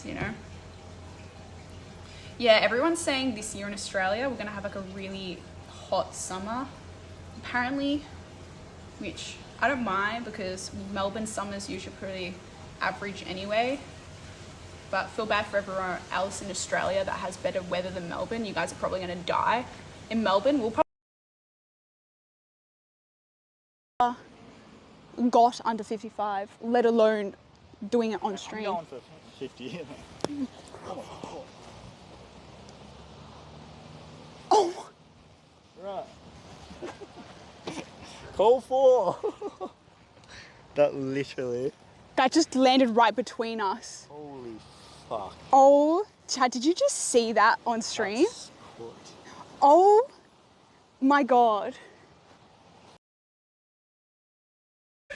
you know. Yeah, everyone's saying this year in Australia we're gonna have like a really hot summer, apparently, which I don't mind because Melbourne summer's usually pretty average anyway. But feel bad for everyone else in Australia that has better weather than Melbourne. You guys are probably gonna die. In Melbourne, we'll probably got under 55, let alone doing it on stream. I'm going for 50. Oh! Right. Call 4. That literally. That just landed right between us. Holy fuck. Oh, Chad, did you just see that on stream? That's cooked. Oh my God.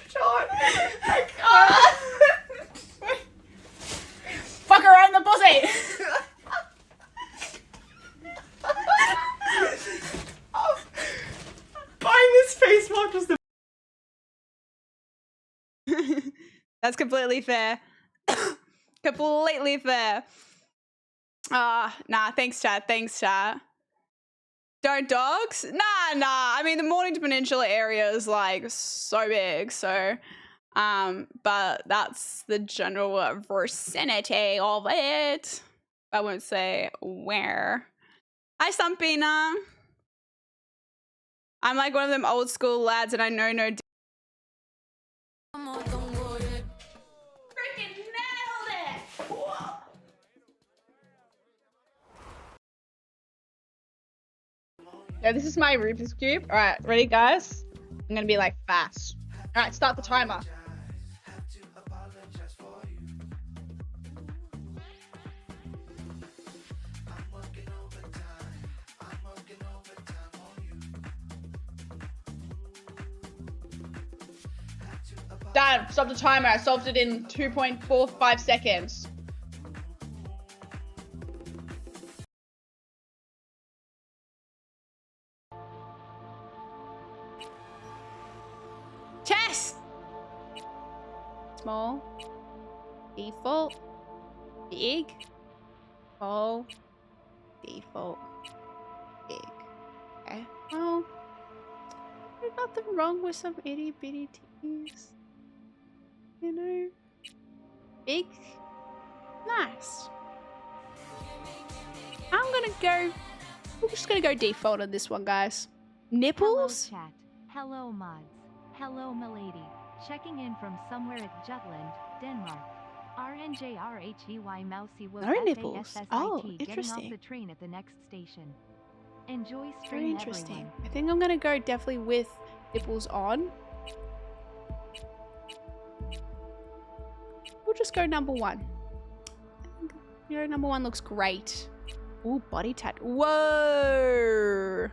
John, fuck her in the pussy. Buying this face mask was the. That's completely fair. Completely fair. Nah, thanks chat, Don't dogs? Nah. I mean, the Mornington Peninsula area is like so big, so, but that's the general vicinity of it. I won't say where. Hi, Sampina. I'm like one of them old school lads and I know no. Freaking nailed it! Whoa. Yeah, this is my Rubik's Cube. All right, ready, guys? I'm gonna be like fast. All right, start the timer. Dad, stop the timer. I solved it in 2.45 seconds. Chess! Small. Default. Big. Small. Default. Big. Okay. Well, there's nothing wrong with some itty bitty teas. You know, big, nice. We're just gonna go default on this one, guys. Nipples? Hello, chat. Hello, mods. Hello, milady. Checking in from somewhere at Jutland, Denmark. RNJRHEY Mousy will No nipples. Oh, getting interesting. off the train at the next station. Enjoy Very stream, interesting. everyone. I think I'm gonna go definitely with nipples on. We'll just go number 1. You know, number 1 looks great. Ooh, body tat. Whoa!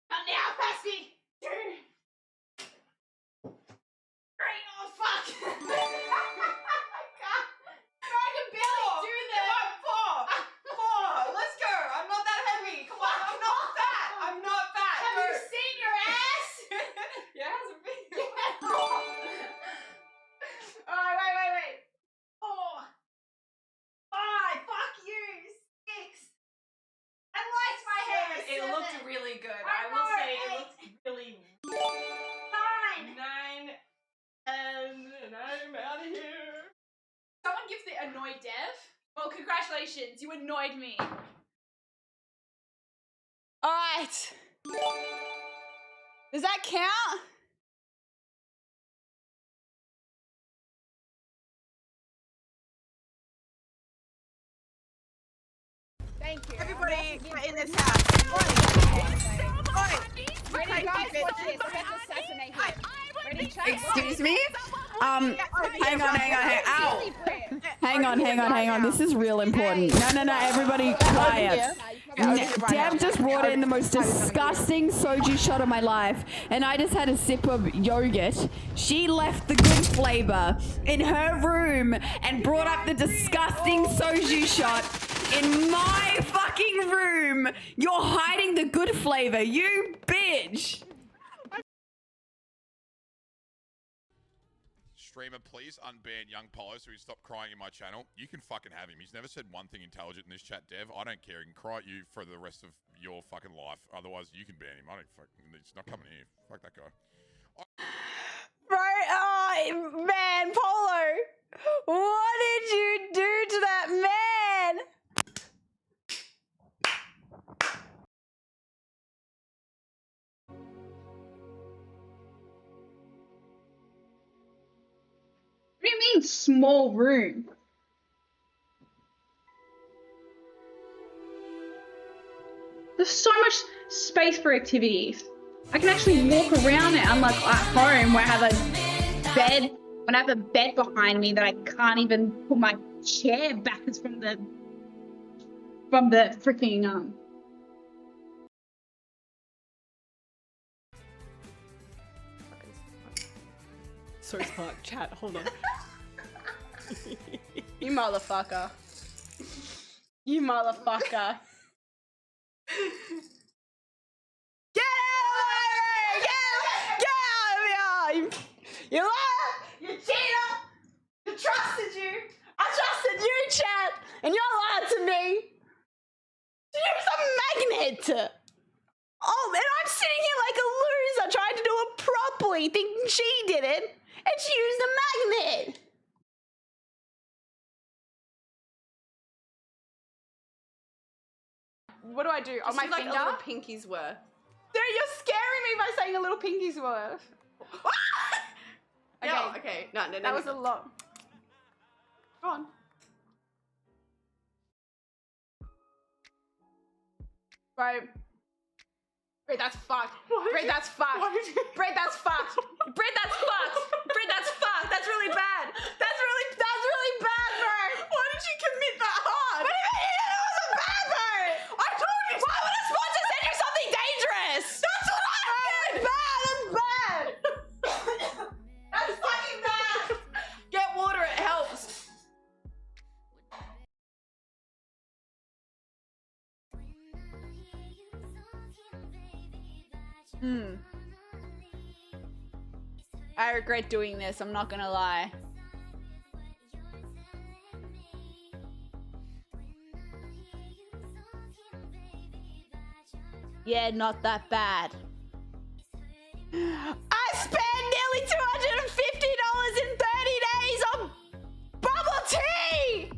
Not now, Pasty! Great, oh fuck! I can barely do that! Four. Let's go. I'm not that heavy. Come on. I'm not fat. I'm not fat. Have you seen your ass? Yeah, it has a big. Alright, wait. 4, 5, fuck you, 6. I liked my hair. It 7. looked really good. I I will know, say it 8. looked really 9. 9, and I'm out of here. Someone gives the annoyed Dev. Well, congratulations, you annoyed me. Alright. Does that count? Thank you. Everybody in this house. Ready, guys? Watch this. Let's assassinate him. Ready, chat? Excuse me? Hang on. Ow! Hang on. This is real important. No. Everybody quiet. Dev just brought in the most disgusting soju shot of my life, and I just had a sip of yogurt. She left the good flavor in her room and brought up the disgusting soju shot. in my fucking room. You're hiding the good flavor, you bitch. Streamer, please unban Young Polo so he stop crying in my channel. You can fucking have him. He's never said one thing intelligent in this chat, Dev. I don't care. He can cry at you for the rest of your fucking life. Otherwise, you can ban him. I don't fucking... He's not coming here. Fuck that guy. Bro, oh, man, Polo. What did you do to that man? What do you mean, small room? There's so much space for activities. I can actually walk around it, unlike at home where I have a bed. When I have a bed behind me that I can't even put my chair backwards from the freaking So smart. Chat, hold on. You motherfucker. You motherfucker. Get out of here! You liar! You cheater! I trusted you! I trusted you, chat! And you lied to me! Use a magnet! Oh, and I'm sitting here like a loser trying to do it properly, thinking she did it, and she used a magnet! What do I do? On my like finger? a little pinky's worth. Dude, you're scaring me by saying a little pinky's worth. Okay. No, okay. No, That was a lot. Go on. Bro, that's fucked. Bro, that's fucked. Bro, that's fucked. Bro, that's fucked. Bro, that's fucked. That's really bad. That's really bad, bro. Why did you commit that hard? What do you mean it wasn't bad, bro? I told you. Why would a sponsor send you something dangerous? That's what I said. That's bad. That's fucking bad. Get water, it helps. I regret doing this, I'm not gonna lie. Yeah, not that bad. I spent nearly $250 in 30 days on bubble tea!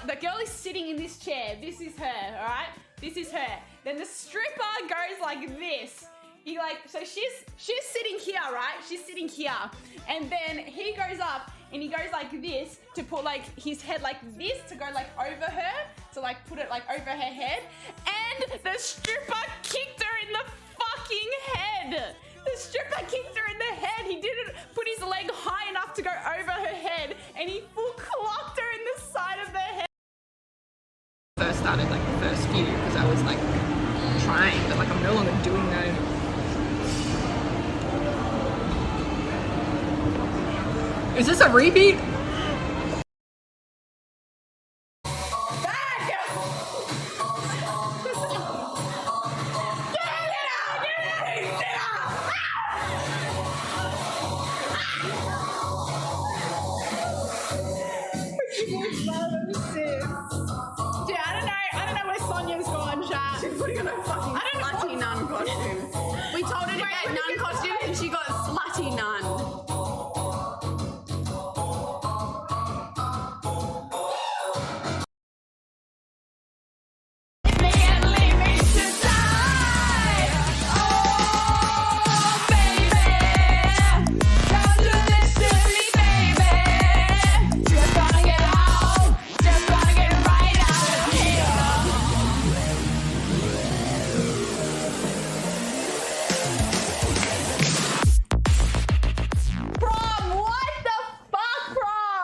The girl is sitting in this chair. This is her, all right? This is her. Then the stripper goes like this. He so she's sitting here, right? She's sitting here. And then he goes up and he goes like this to put like his head like this to go like over her. To like put it like over her head. And the stripper kicked her in the fucking head. The stripper kicked her in the head. He didn't put his leg high enough to go over her head. And he full clocked her in the side of the head. First started, like the first few, because I was like trying, but like I'm no longer doing that. Is this a repeat? We told her to get nun costume and she got slutty nun.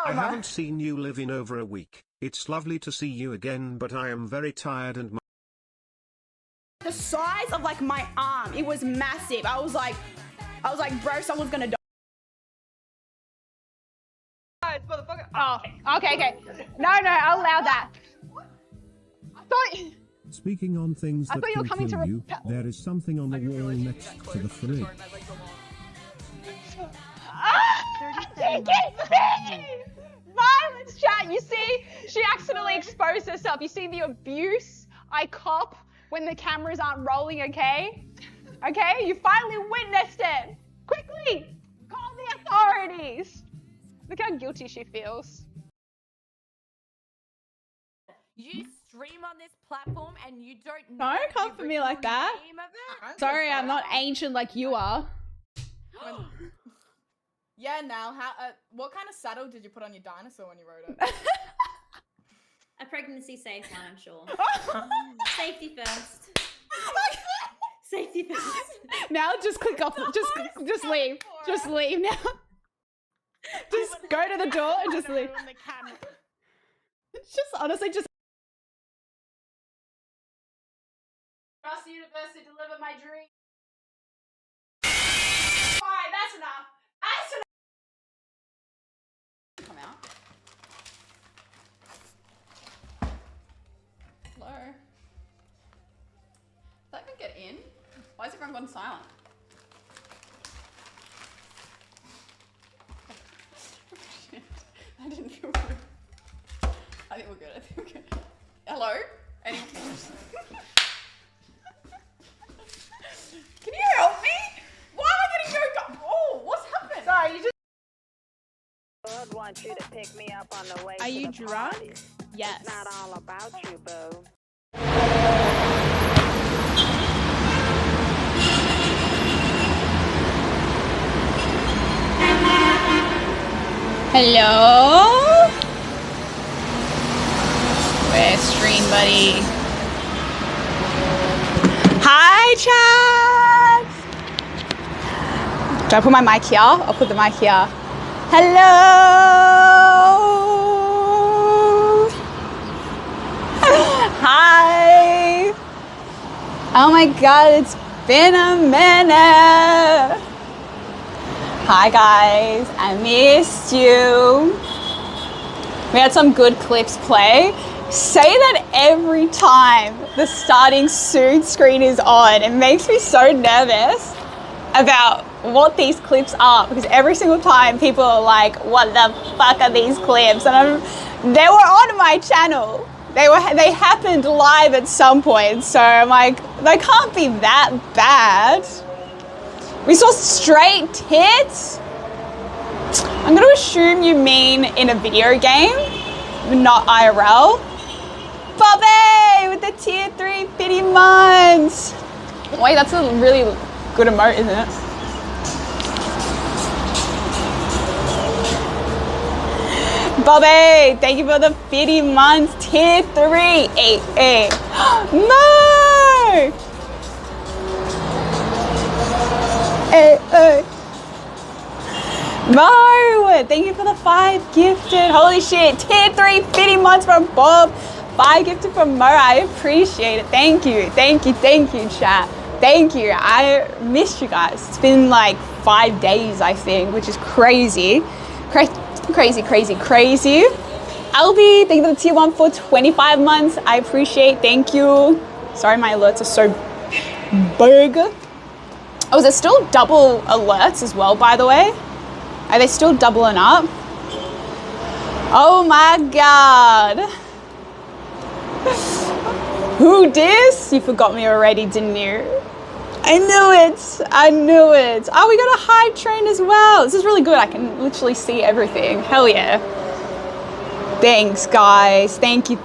I haven't seen you live in over a week. It's lovely to see you again, but I am very tired and The size of like my arm, it was massive. I was like, bro, someone's gonna die. eyes, motherfucker. Oh, okay. No, I'll allow that. I thought. Speaking on things I that thought you were can coming kill to you, there is something on the wall next to the fridge. Violence chat, you see, she accidentally exposed herself. You see the abuse I cop when the cameras aren't rolling, okay? Okay, you finally witnessed it. Quickly, call the authorities. Look how guilty she feels. You stream on this platform and you don't know Don't come the for me like original that. name of it? Sorry, I'm not ancient like you are. Yeah, now, what kind of saddle did you put on your dinosaur when you rode it? A pregnancy safe one, I'm sure. Safety first. Safety first. Now just click off. Just leave. Just leave now. Just go to the door and just leave. It's just honestly just. Across the universe to deliver my dream. Fine, that's enough. That's enough. Come out. Hello. Did I even get in? Why has everyone gone silent? Shit. I didn't feel good. I think we're good. Hello? Anyone? Can you help me? Why am I getting no? Oh, what's happened? Sorry, you just. I'd want you to pick me up on the way. Are to you the drunk? party. Yes. It's not all about you, boo. Hello? Where's Stream Buddy? Hi, chat! Do I put my mic here? I'll put the mic here. Hello! Hi! Oh my god, it's been a minute! Hi guys, I missed you. We had some good clips play. Say that every time the starting soon screen is on. It makes me so nervous about what these clips are, because every single time people are like, what the fuck are these clips? And they were on my channel. They happened live at some point, so I'm like, they can't be that bad. We saw straight tits. I'm gonna assume you mean in a video game, not IRL. Bobby with the tier 3 pity months. Wait, that's a really good emote, isn't it? Bobby, thank you for the 50 months, tier 3. Hey. No! Hey. Mo, thank you for the 5 gifted. Holy shit, tier 3 50 months from Bob. 5 gifted from Mo. I appreciate it. Thank you, chat. Thank you. I missed you guys. It's been like 5 days, I think, which is crazy. Crazy. Albie, thank you for the tier 1 for 25 months. I appreciate. Thank you. Sorry, my alerts are so big. Oh, is there still double alerts as well, by the way? Are they still doubling up? Oh my god. Who dis? You forgot me already, didn't you? I knew it. Oh, we got a hype train as well. This is really good. I can literally see everything. Hell yeah. Thanks, guys. Thank you.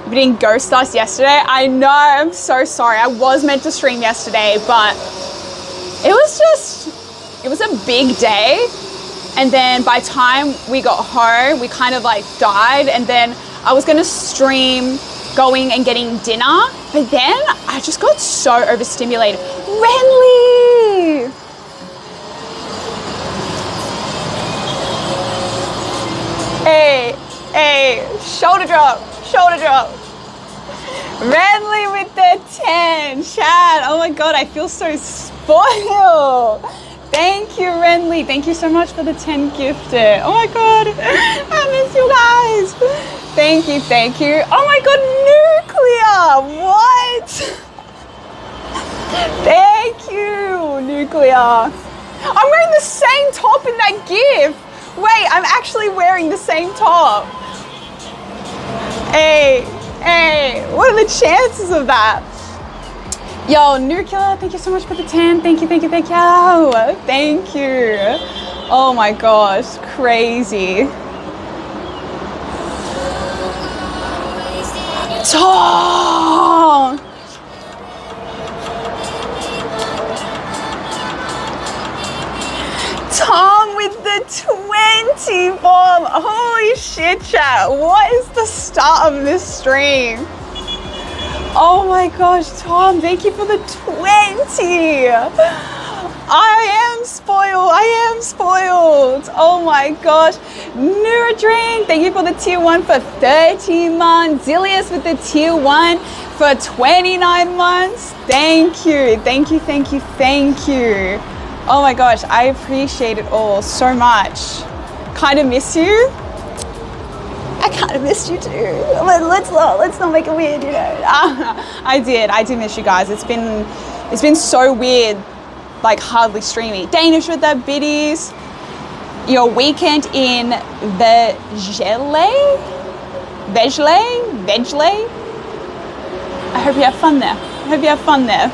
We didn't ghost us yesterday. I know, I'm so sorry. I was meant to stream yesterday, but it was a big day. And then by the time we got home, we kind of like died. And then I was gonna stream going and getting dinner, but then I just got so overstimulated. Renly! Hey, shoulder drop. Renly with the 10, Chad. Oh my god, I feel so spoiled. Thank you, Renly. Thank you so much for the 10 gifted. Oh my God, I miss you guys. Thank you, thank you. Oh my God, Nuclear. What? Thank you, Nuclear. I'm wearing the same top in that gift. Wait, I'm actually wearing the same top. Hey, what are the chances of that? Yo, Nuclear, thank you so much for the 10. Thank you, thank you, thank you. Thank you. Oh my gosh, crazy. Tom! Tom with the 20 bomb. Holy shit, chat. What is the start of this stream? Oh my gosh, Tom, thank you for the 20. I am spoiled. Oh my gosh. Neurodrink, thank you for the tier 1 for 30 months. Zilius with the tier 1 for 29 months. Thank you. Oh my gosh, I appreciate it all so much. Kind of miss you. I kind of missed you too. Let's not make it weird, you know. I did miss you guys. It's been so weird, like hardly streaming. Danish with the biddies. Your weekend in Vegley. I hope you have fun there.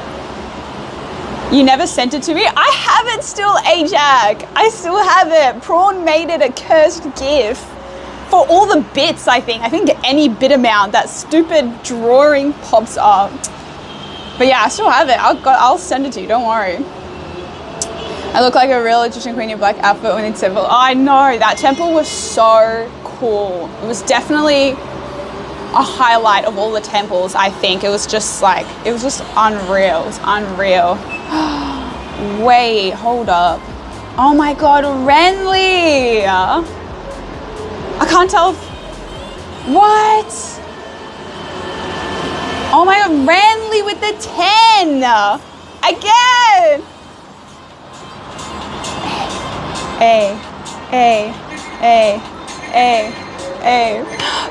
You never sent it to me? I have it still, Ajak. I still have it. Prawn made it a cursed gift. For all the bits, I think any bit amount, that stupid drawing pops up. But yeah, I still have it. I'll send it to you, don't worry. I look like a real Egyptian queen in black outfit when in temple. Oh, I know, that temple was so cool. It was definitely a highlight of all the temples, I think. It was just unreal. It was unreal. Wait, hold up. Oh my God, Renly! I can't tell. What? Oh my God, Renly with the 10 again.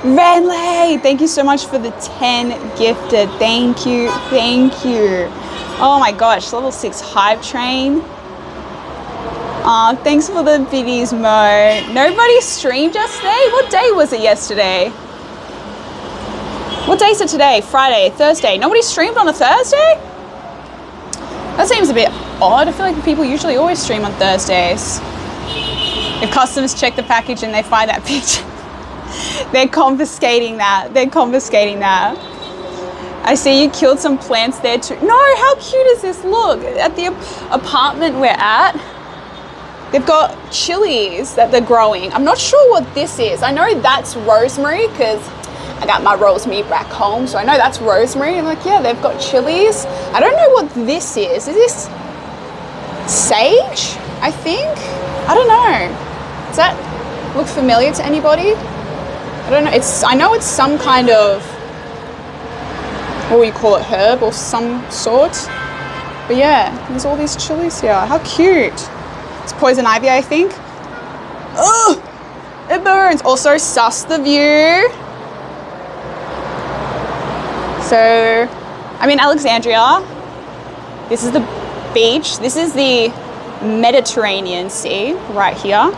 Renly, thank you so much for the 10 gifted. Thank you. Oh my gosh, level 6 hype train. Thanks for the biddies, Mo. Nobody streamed yesterday? What day was it yesterday? What day is it today? Friday, Thursday. Nobody streamed on a Thursday? That seems a bit odd. I feel like people usually always stream on Thursdays. If customers check the package and they find that picture, they're confiscating that. I see you killed some plants there too. No, how cute is this? Look, at the apartment we're at, they've got chilies that they're growing. I'm not sure what this is. I know that's rosemary because I got my rosemary back home, so I know that's rosemary. I'm like, yeah, they've got chilies. I don't know what this is. Is this sage, I think? I don't know. Does that look familiar to anybody? I don't know. I know it's some kind of, what do you call it, herb or some sort. But yeah, there's all these chilies here. How cute. It's poison ivy, I think. Ugh, it burns. Also, sus the view. So, I'm in Alexandria. This is the beach. This is the Mediterranean Sea right here.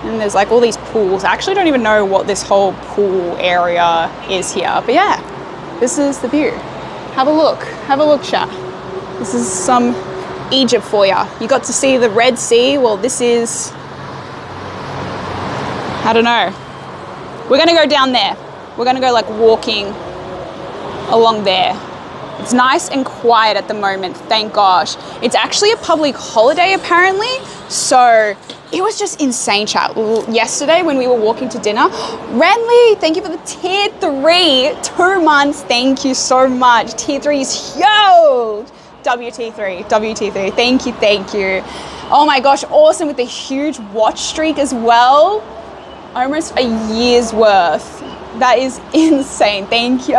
And there's like all these pools. I actually don't even know what this whole pool area is here. But yeah, this is the view. Have a look, chat. This is some Egypt for you. You got to see the Red Sea. Well, this is, I don't know. We're gonna go down there. We're gonna go like walking along there. It's nice and quiet at the moment, thank gosh. It's actually a public holiday apparently, so it was just insane, chat. Yesterday when we were walking to dinner, Renly, thank you for the tier 3, 2 months, thank you so much. Tier 3 is huge. WT3, thank you. Oh my gosh, awesome with the huge watch streak as well. Almost a year's worth. That is insane. Thank you.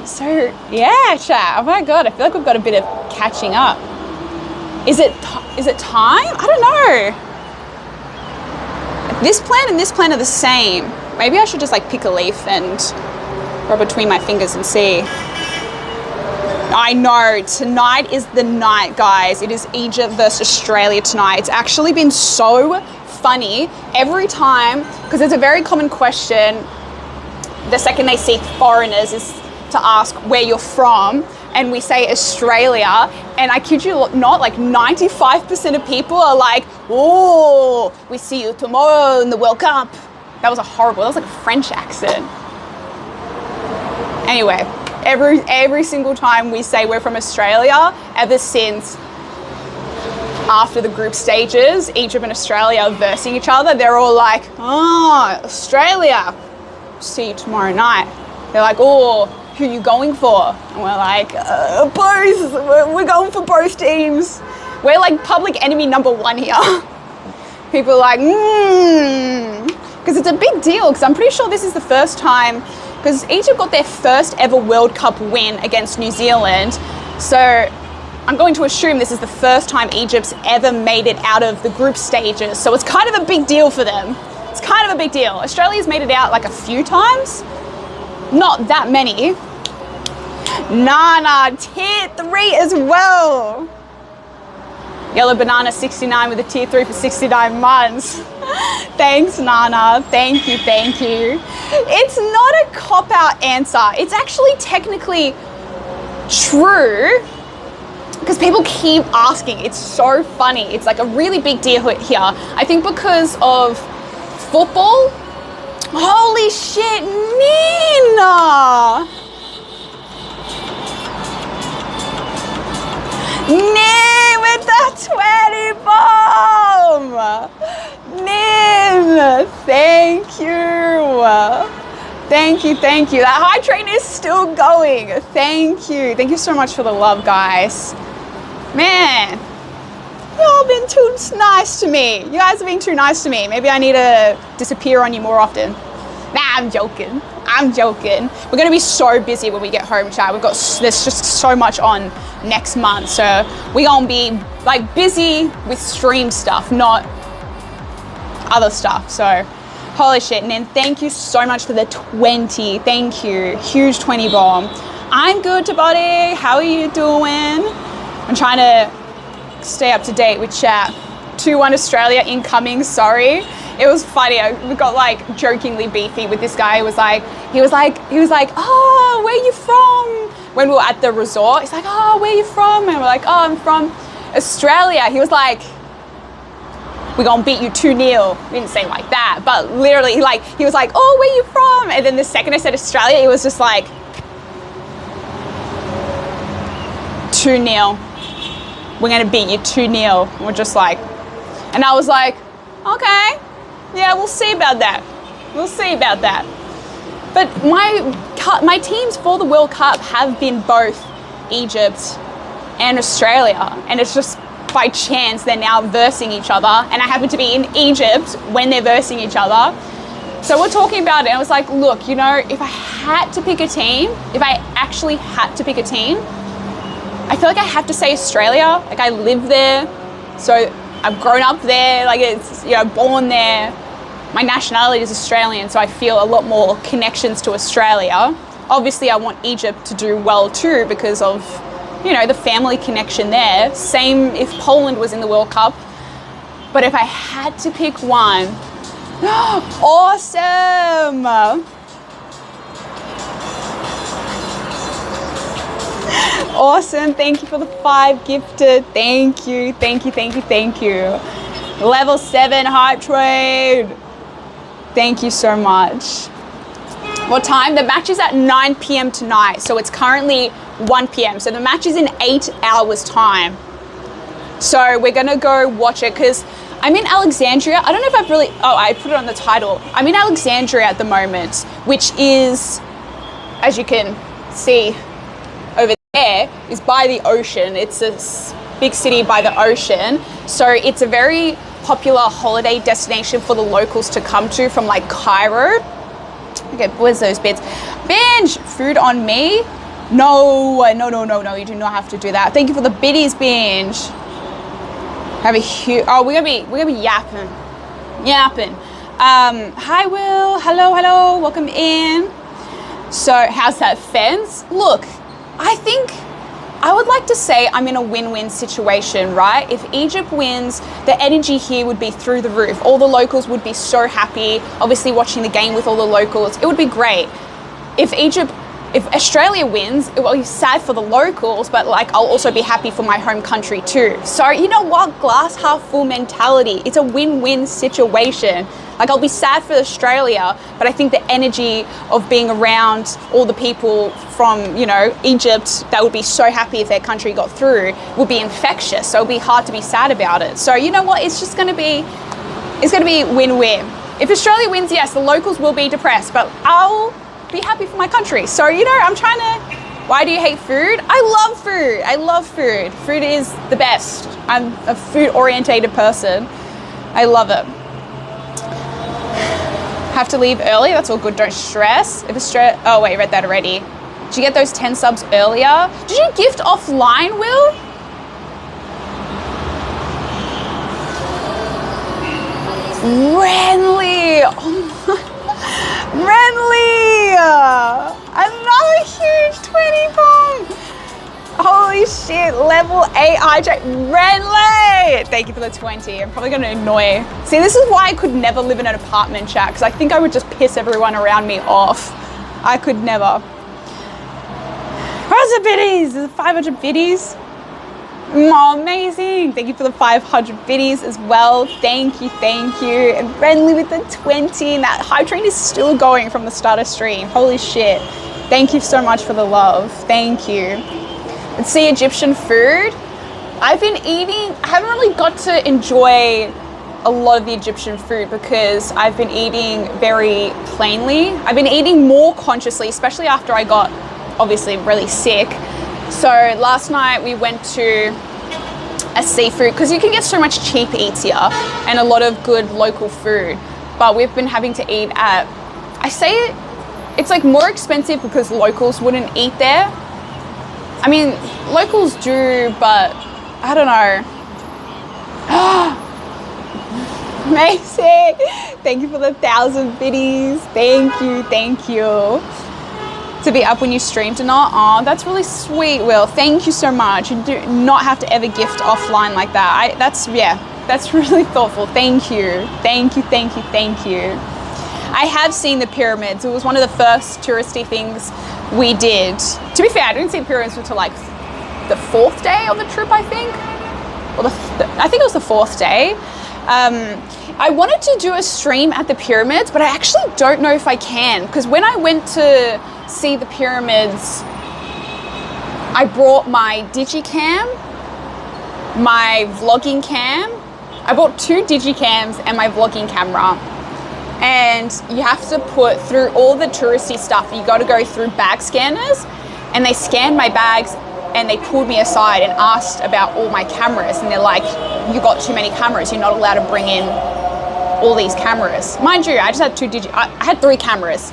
So yeah, chat. Oh my god, I feel like we've got a bit of catching up. Is it time? I don't know. This plan and this plan are the same. Maybe I should just like pick a leaf and rub between my fingers and see. I know, tonight is the night, guys. It is Egypt versus Australia tonight. It's actually been so funny every time, because it's a very common question the second they see foreigners is to ask where you're from, and we say Australia, and I kid you not, like 95% of people are like, oh, we see you tomorrow in the World Cup. That was that was like a French accent. Anyway, every single time we say we're from Australia, ever since after the group stages, Egypt and Australia are versing each other, they're all like, oh, Australia, see you tomorrow night. They're like, oh, who are you going for? And we're like, both. We're going for both teams. We're like public enemy number one here. People are like, because it's a big deal, because I'm pretty sure this is the first time, because Egypt got their first ever World Cup win against New Zealand. So I'm going to assume this is the first time Egypt's ever made it out of the group stages. So it's kind of a big deal for them. It's kind of a big deal. Australia's made it out like a few times. Not that many. Nana, tier 3 as well. Yellow Banana 69 with a tier 3 for 69 months. Thanks, Nana. Thank you, thank you. It's not a cop-out answer. It's actually technically true, because people keep asking. It's so funny. It's like a really big deal here. I think because of football. Holy shit, Nina! Nin with the 20 bomb! Nin, thank you. Thank you, thank you. That high train is still going. Thank you. Thank you so much for the love, guys. Man, y'all been too nice to me. You guys have been too nice to me. Maybe I need to disappear on you more often. Nah, I'm joking. I'm joking. We're gonna be so busy when we get home, chat. There's just so much on next month. So we're gonna be like busy with stream stuff, not other stuff. So holy shit. And then thank you so much for the 20. Thank you. Huge 20 bomb. I'm good, Tabody. How are you doing? I'm trying to stay up to date with chat. 2-1 Australia incoming, sorry. It was funny. We got like jokingly beefy with this guy. He was like, oh, where are you from? When we were at the resort, he's like, oh, where are you from? And we're like, oh, I'm from Australia. He was like, we're gonna beat you 2-0. We didn't say it like that, but literally he was like, oh, where are you from? And then the second I said Australia, it was just like 2-0. We're gonna beat you 2-0. We're just like, and I was like, okay, yeah, we'll see about that. We'll see about that. But my teams for the World Cup have been both Egypt and Australia, and it's just by chance they're now versing each other, and I happen to be in Egypt when they're versing each other. So we're talking about it, and I was like, look, you know, if I had to pick a team, if I actually had to pick a team, I feel like I have to say Australia. Like, I live there, so I've grown up there, like it's, you know, born there. My nationality is Australian, so I feel a lot more connections to Australia. Obviously, I want Egypt to do well too because of, you know, the family connection there. Same if Poland was in the World Cup. But if I had to pick one, awesome! Awesome, thank you for the 5 gifted. Thank you, thank you, thank you, thank you. Level 7 hype trade. Thank you so much. What time? The match is at 9 p.m. tonight, so it's currently 1 p.m. So the match is in 8 hours time. So we're gonna go watch it because I'm in Alexandria. I don't know if I've really, oh, I put it on the title. I'm in Alexandria at the moment, which is, as you can see over there, is by the ocean. It's a big city by the ocean. So it's a very popular holiday destination for the locals to come to from like Cairo. Okay, where's those bits? Binge! Food on me? No, you do not have to do that. Thank you for the biddies, Binge. Have a huge, oh, we're gonna be yapping. Hi Will, hello, welcome in. So how's that fence? Look, I think I would like to say I'm in a win-win situation, right? If Egypt wins, the energy here would be through the roof. All the locals would be so happy, obviously watching the game with all the locals. It would be great. If Australia wins, it will be sad for the locals, but like I'll also be happy for my home country too. So you know what? Glass half full mentality. It's a win-win situation. Like I'll be sad for Australia, but I think the energy of being around all the people from, you know, Egypt that would be so happy if their country got through would be infectious. So it'll be hard to be sad about it. So you know what? It's gonna be win-win. If Australia wins, yes, the locals will be depressed, but I'll be happy for my country. So, you know, I'm trying to, why do you hate food? I love food. I love food. Food is the best. I'm a food-orientated person. I love it. Have to leave early? That's all good. Don't stress. Oh wait, read that already. Did you get those 10 subs earlier? Did you gift offline, Will? Renly! Oh my. Renly! Another huge 20 bomb! Holy shit, level 8 hijack. Renly! Thank you for the 20. I'm probably gonna annoy. See, this is why I could never live in an apartment, chat, because I think I would just piss everyone around me off. I could never. How's the biddies? Is it 500 biddies? Oh, amazing. Thank you for the 500 biddies as well. Thank you. And Renly with the 20. And that hype train is still going from the start of stream. Holy shit. Thank you so much for the love. Thank you. Let's see Egyptian food. I've been eating, I haven't really got to enjoy a lot of the Egyptian food because I've been eating very plainly. I've been eating more consciously, especially after I got obviously really sick. So last night we went to a seafood, because you can get so much cheap eats here and a lot of good local food. But we've been having to eat at, I say it's like more expensive because locals wouldn't eat there. I mean, locals do, but I don't know. Amazing. Thank you for the 1,000 biddies. Thank you. To be up when you stream tonight. Oh, that's really sweet, Will. Thank you so much. You do not have to ever gift offline like that. That's really thoughtful. Thank you. I have seen the pyramids. It was one of the first touristy things we did. To be fair, I didn't see the pyramids until like the 4th day of the trip, I think. Or I think it was the 4th day. I wanted to do a stream at the pyramids, but I actually don't know if I can, because when I went to see the pyramids, I brought my digicam, my vlogging cam. I bought 2 digicams and my vlogging camera. And you have to put through all the touristy stuff. You got to go through bag scanners, and they scanned my bags and they pulled me aside and asked about all my cameras. And they're like, you got too many cameras. You're not allowed to bring in all these cameras. Mind you, I just had I had 3 cameras.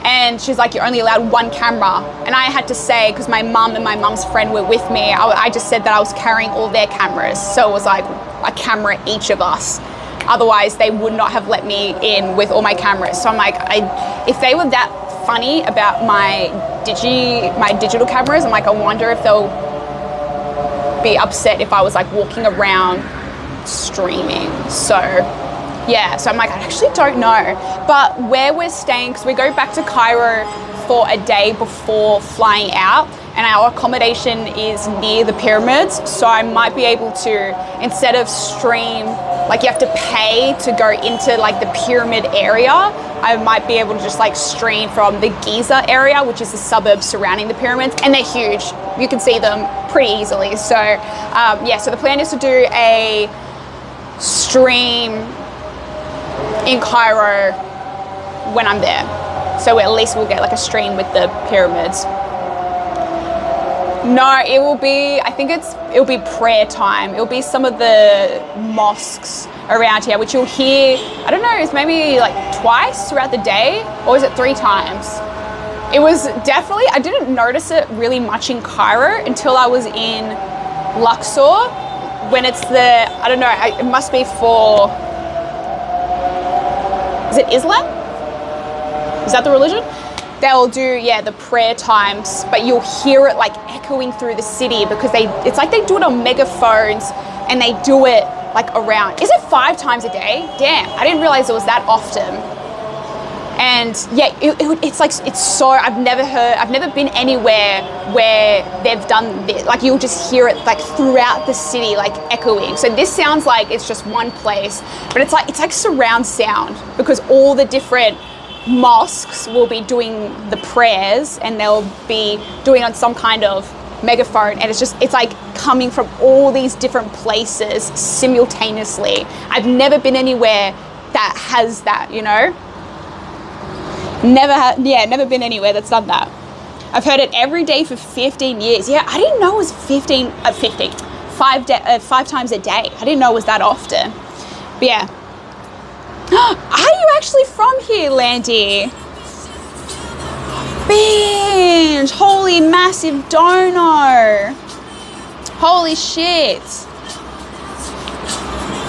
And she's like, you're only allowed 1 camera. And I had to say, because my mum and my mum's friend were with me, I just said that I was carrying all their cameras. So it was like a camera each of us. Otherwise, they would not have let me in with all my cameras. So I'm like, if they were that funny about my digital cameras, I'm like, I wonder if they'll be upset if I was like walking around streaming. So yeah, so I'm like, I actually don't know. But where we're staying, because we go back to Cairo for a day before flying out, and our accommodation is near the pyramids, so I might be able to, instead of stream, like you have to pay to go into like the pyramid area, I might be able to just like stream from the Giza area, which is the suburbs surrounding the pyramids, and they're huge. You can see them pretty easily. So yeah, so the plan is to do a stream in Cairo when I'm there. So at least we'll get like a stream with the pyramids. No, it will be, I think it'll be prayer time. It'll be some of the mosques around here, which you'll hear, I don't know, it's maybe like twice throughout the day, or is it 3 times? It was definitely, I didn't notice it really much in Cairo until I was in Luxor, when it's the, I don't know, it must be for, is it Islam? Is that the religion? They'll do, yeah, the prayer times, but you'll hear it like echoing through the city because it's like they do it on megaphones and they do it like around. Is it 5 times a day? Damn, I didn't realize it was that often. And yeah, it's like, it's so, I've never been anywhere where they've done this. Like you'll just hear it like throughout the city, like echoing. So this sounds like it's just one place, but it's like surround sound because all the different mosques will be doing the prayers and they'll be doing on some kind of megaphone, and it's like coming from all these different places simultaneously. I've never been anywhere that has that, you know? Never been anywhere that's done that. I've heard it every day for 15 years. Yeah, I didn't know it was 5 times a day. I didn't know it was that often. But yeah. Are you actually from here, Landy? Binge! Holy massive dono! Holy shit!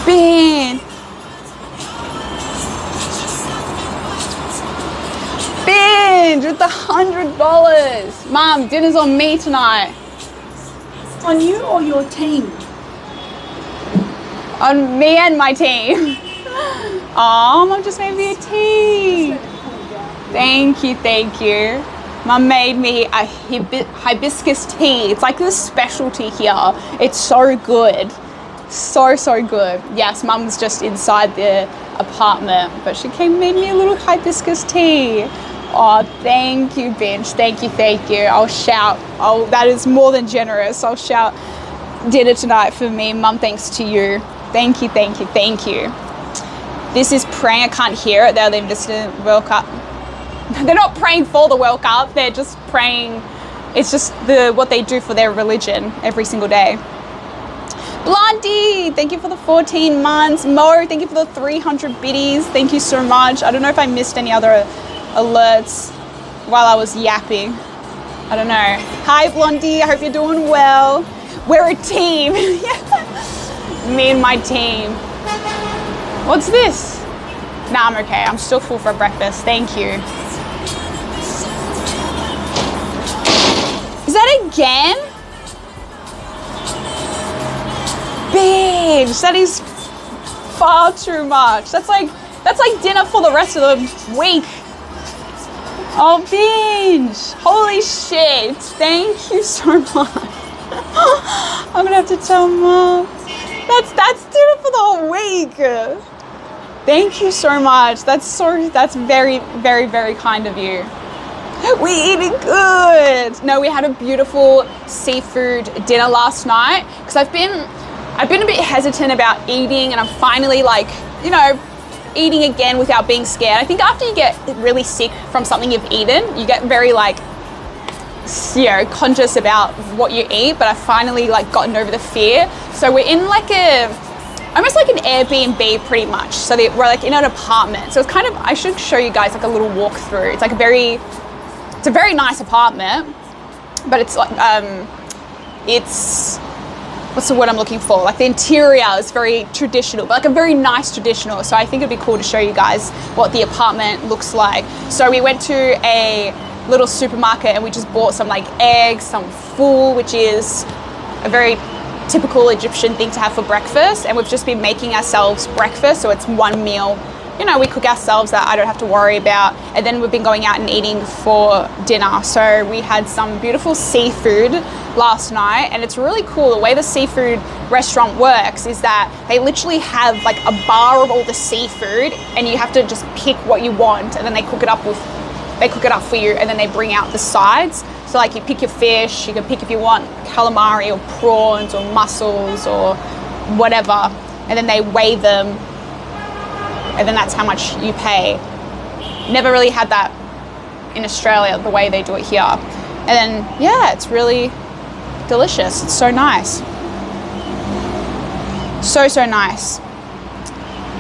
Binge! Binge with the $100! Mom, dinner's on me tonight. On you or your team? On me and my team. Oh, Mum just made me a tea. Thank you. Mum made me a hibiscus tea. It's like this specialty here. It's so good. So good. Yes, Mum's just inside the apartment, but she came and made me a little hibiscus tea. Oh, thank you, Binge. Thank you. I'll shout. Oh, that is more than generous. I'll shout dinner tonight for me. Mum, thanks to you. Thank you. This is praying. I can't hear it. They're just in the World Cup. They're not praying for the World Cup. They're just praying. It's just what they do for their religion every single day. Blondie, thank you for the 14 months. Mo, thank you for the 300 biddies. Thank you so much. I don't know if I missed any other alerts while I was yapping. I don't know. Hi, Blondie. I hope you're doing well. We're a team. Me and my team. What's this? Nah, I'm okay. I'm still full for breakfast. Thank you. Is that again? Bitch, that is far too much. That's like dinner for the rest of the week. Oh, Binge. Holy shit. Thank you so much. I'm gonna have to tell Mom. That's dinner for the whole week. Thank you so much. That's very, very, very kind of you. We eating good. No, we had a beautiful seafood dinner last night because I've been a bit hesitant about eating, and I'm finally like, you know, eating again without being scared. I think after you get really sick from something you've eaten, you get very like, you know, conscious about what you eat, but I've finally like gotten over the fear. So we're in like almost like an Airbnb pretty much. So we're like in an apartment. So it's kind of, I should show you guys like a little walkthrough. It's like it's a very nice apartment, but it's like, what's the word I'm looking for? Like the interior is very traditional, but like a very nice traditional. So I think it'd be cool to show you guys what the apartment looks like. So we went to a little supermarket and we just bought some like eggs, some fool, which is a very typical Egyptian thing to have for breakfast. And we've just been making ourselves breakfast. So it's one meal, you know, we cook ourselves that I don't have to worry about. And then we've been going out and eating for dinner. So we had some beautiful seafood last night, and it's really cool. The way the seafood restaurant works is that they literally have like a bar of all the seafood, and you have to just pick what you want, and then they cook it up for you, and then they bring out the sides. So like you pick your fish, you can pick if you want calamari or prawns or mussels or whatever, and then they weigh them, and then that's how much you pay. Never really had that in Australia, the way they do it here. And then, yeah, it's really delicious. It's so nice. So, so nice.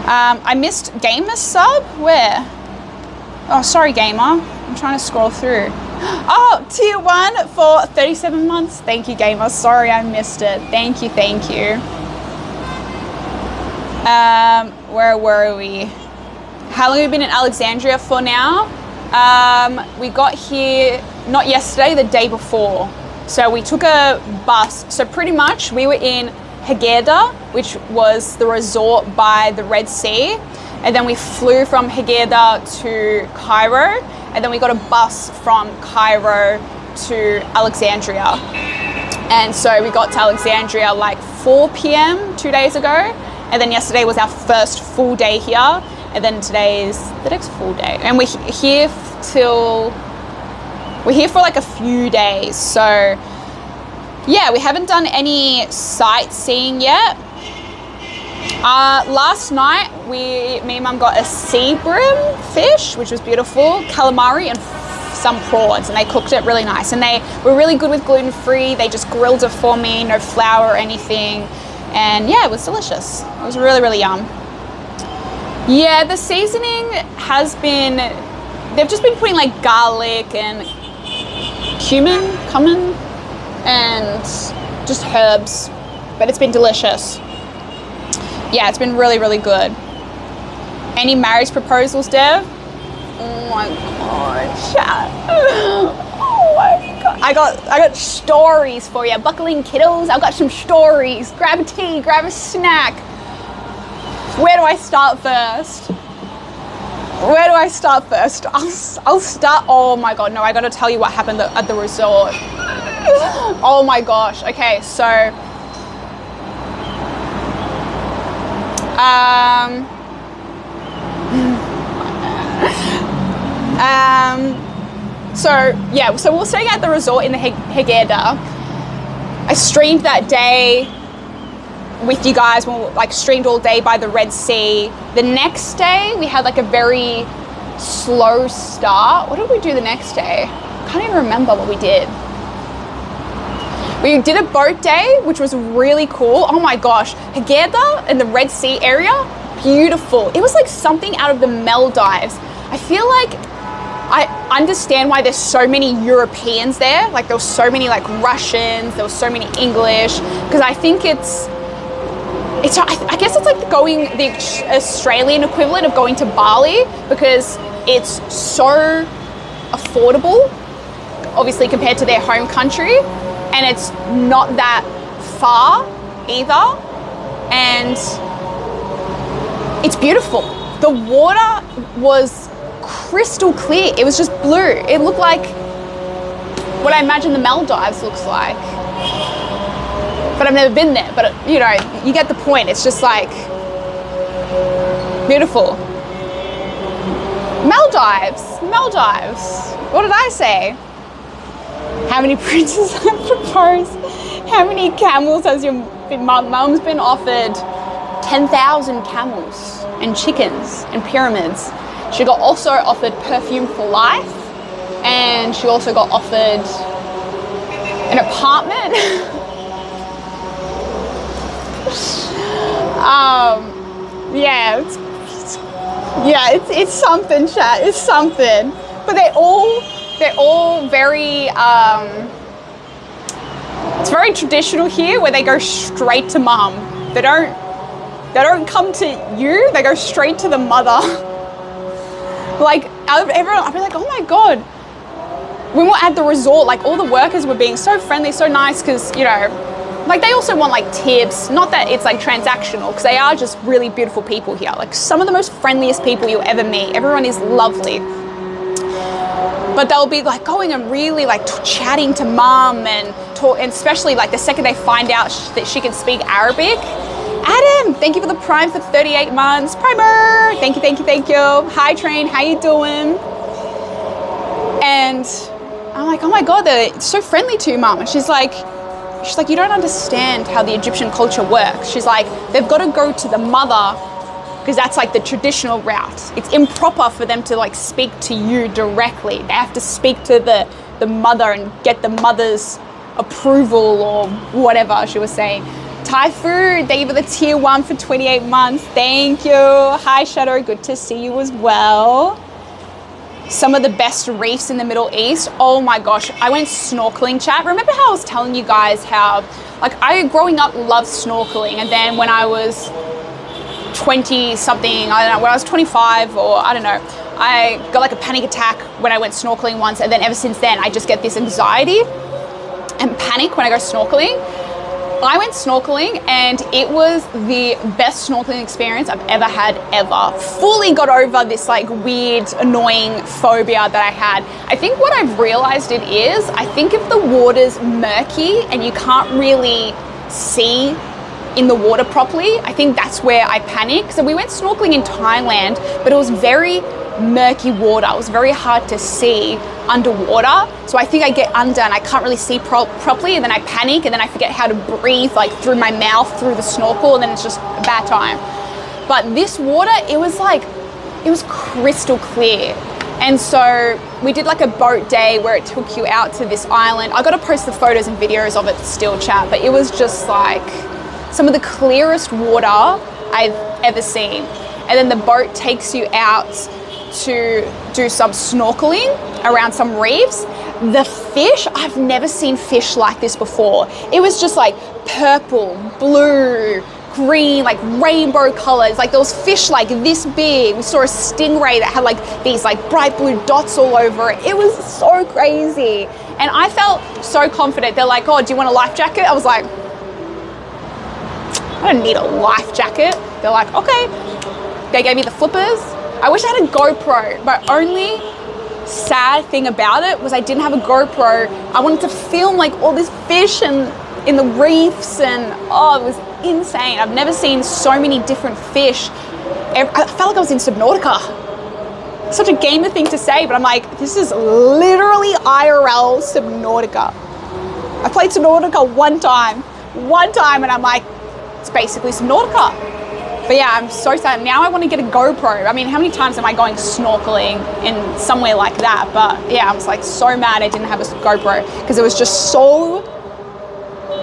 I missed Gamer's sub. Where? Oh, sorry, Gamer. I'm trying to scroll through. Oh, tier 1 for 37 months. Thank you, Gamer. Sorry, I missed it. Thank you, thank you. Where were we? How long have we been in Alexandria for now? We got here, not yesterday, the day before. So we took a bus. So pretty much we were in Haggerda, which was the resort by the Red Sea. And then we flew from Haggerda to Cairo. And then we got a bus from Cairo to Alexandria. And so we got to Alexandria like 4 p.m. 2 days ago. And then yesterday was our first full day here. And then today's the next full day. And we're here for like a few days. So yeah, we haven't done any sightseeing yet. Last night, me and Mum got a sea bream fish, which was beautiful, calamari and some prawns, and they cooked it really nice. And they were really good with gluten-free. They just grilled it for me, no flour or anything. And yeah, it was delicious. It was really, really yum. Yeah, the seasoning has been, they've just been putting like garlic and cumin, and just herbs, but it's been delicious. Yeah, it's been really, really good. Any marriage proposals, Dev? Oh my god, chat. Oh my god. I got stories for you. Buckle in, kiddos. I've got some stories. Grab a tea, grab a snack. Where do I start first? Where do I start first? I'll start, oh my god, no, I gotta tell you what happened at the resort. Oh my gosh, okay, so so we were staying at the resort in the Haggerda. I streamed that day with you guys, we like streamed all day by the Red Sea. The next day we had like a very slow start. What did we do the next day? I can't even remember what we did. We did a boat day, which was really cool. Oh my gosh, Haggerda in the Red Sea area, beautiful. It was like something out of the Maldives. I feel like I understand why there's so many Europeans there. Like there were so many like Russians, there was so many English, because I think I guess it's like going the Australian equivalent of going to Bali, because it's so affordable, obviously compared to their home country, and it's not that far either, and it's beautiful. The water was crystal clear. It was just blue. It looked like what I imagine the Maldives looks like. But I've never been there, but you know, you get the point. It's just like beautiful. Maldives. What did I say? How many princes have proposed? How many camels has your mum's been offered? 10,000 camels and chickens and pyramids. She got also offered perfume for life, and she also got offered an apartment. It's something, chat. It's something. But they're all very. It's very traditional here, where they go straight to mum. They don't come to you. They go straight to the mother. Like everyone, I'd be like, oh my god. When we're at the resort, like all the workers were being so friendly, so nice, because you know. Like they also want like tips, not that it's like transactional, because they are just really beautiful people here. Like some of the most friendliest people you'll ever meet. Everyone is lovely. But they'll be like going and really like chatting to mum and talk, and especially like the second they find out that she can speak Arabic. Adam, thank you for the Prime for 38 months. Primer, thank you. Hi Train, how you doing? And I'm like, oh my god, they're so friendly to you, mum. And she's like, you don't understand how the Egyptian culture works. She's like, they've got to go to the mother, because that's like the traditional route. It's improper for them to like speak to you directly. They have to speak to the mother and get the mother's approval or whatever she was saying. Thai food, they give it the tier 1 for 28 months. Thank you. Hi Shadow, good to see you as well. Some of the best reefs in the Middle East. Oh my gosh, I went snorkeling, chat. Remember how I was telling you guys how, like, I growing up loved snorkeling, and then when I was 20 something, I don't know, when I was 25 or I don't know, I got like a panic attack when I went snorkeling once, and then ever since then I just get this anxiety and panic when I go snorkeling. I went snorkeling and it was the best snorkeling experience I've ever had ever. Fully got over this like weird, annoying phobia that I had. I think what I've realized it is, I think if the water's murky and you can't really see in the water properly, I think that's where I panic. So we went snorkeling in Thailand, but it was very murky water. It was very hard to see underwater. So I think I get under and I can't really see properly, and then I panic, and then I forget how to breathe like through my mouth through the snorkel, and then it's just a bad time. But this water, it was crystal clear. And so we did like a boat day where it took you out to this island. I got to post the photos and videos of it still, chat, but it was just like some of the clearest water I've ever seen. And then the boat takes you out to do some snorkeling around some reefs. The fish, I've never seen fish like this before. It was just like purple, blue, green, like rainbow colors. Like there was fish like this big. We saw a stingray that had like these like bright blue dots all over it. It was so crazy. And I felt so confident. They're like, oh, do you want a life jacket? I was like, I don't need a life jacket. They're like, okay. They gave me the flippers. I wish I had a GoPro, but only sad thing about it was I didn't have a GoPro. I wanted to film like all this fish and in the reefs, and oh, it was insane. I've never seen so many different fish. I felt like I was in Subnautica. Such a gamer thing to say, but I'm like, this is literally IRL Subnautica. I played Subnautica one time, and I'm like, it's basically Subnautica. But yeah, I'm so sad. Now I want to get a GoPro. I mean, how many times am I going snorkeling in somewhere like that? But yeah, I was like so mad I didn't have a GoPro because it was just so,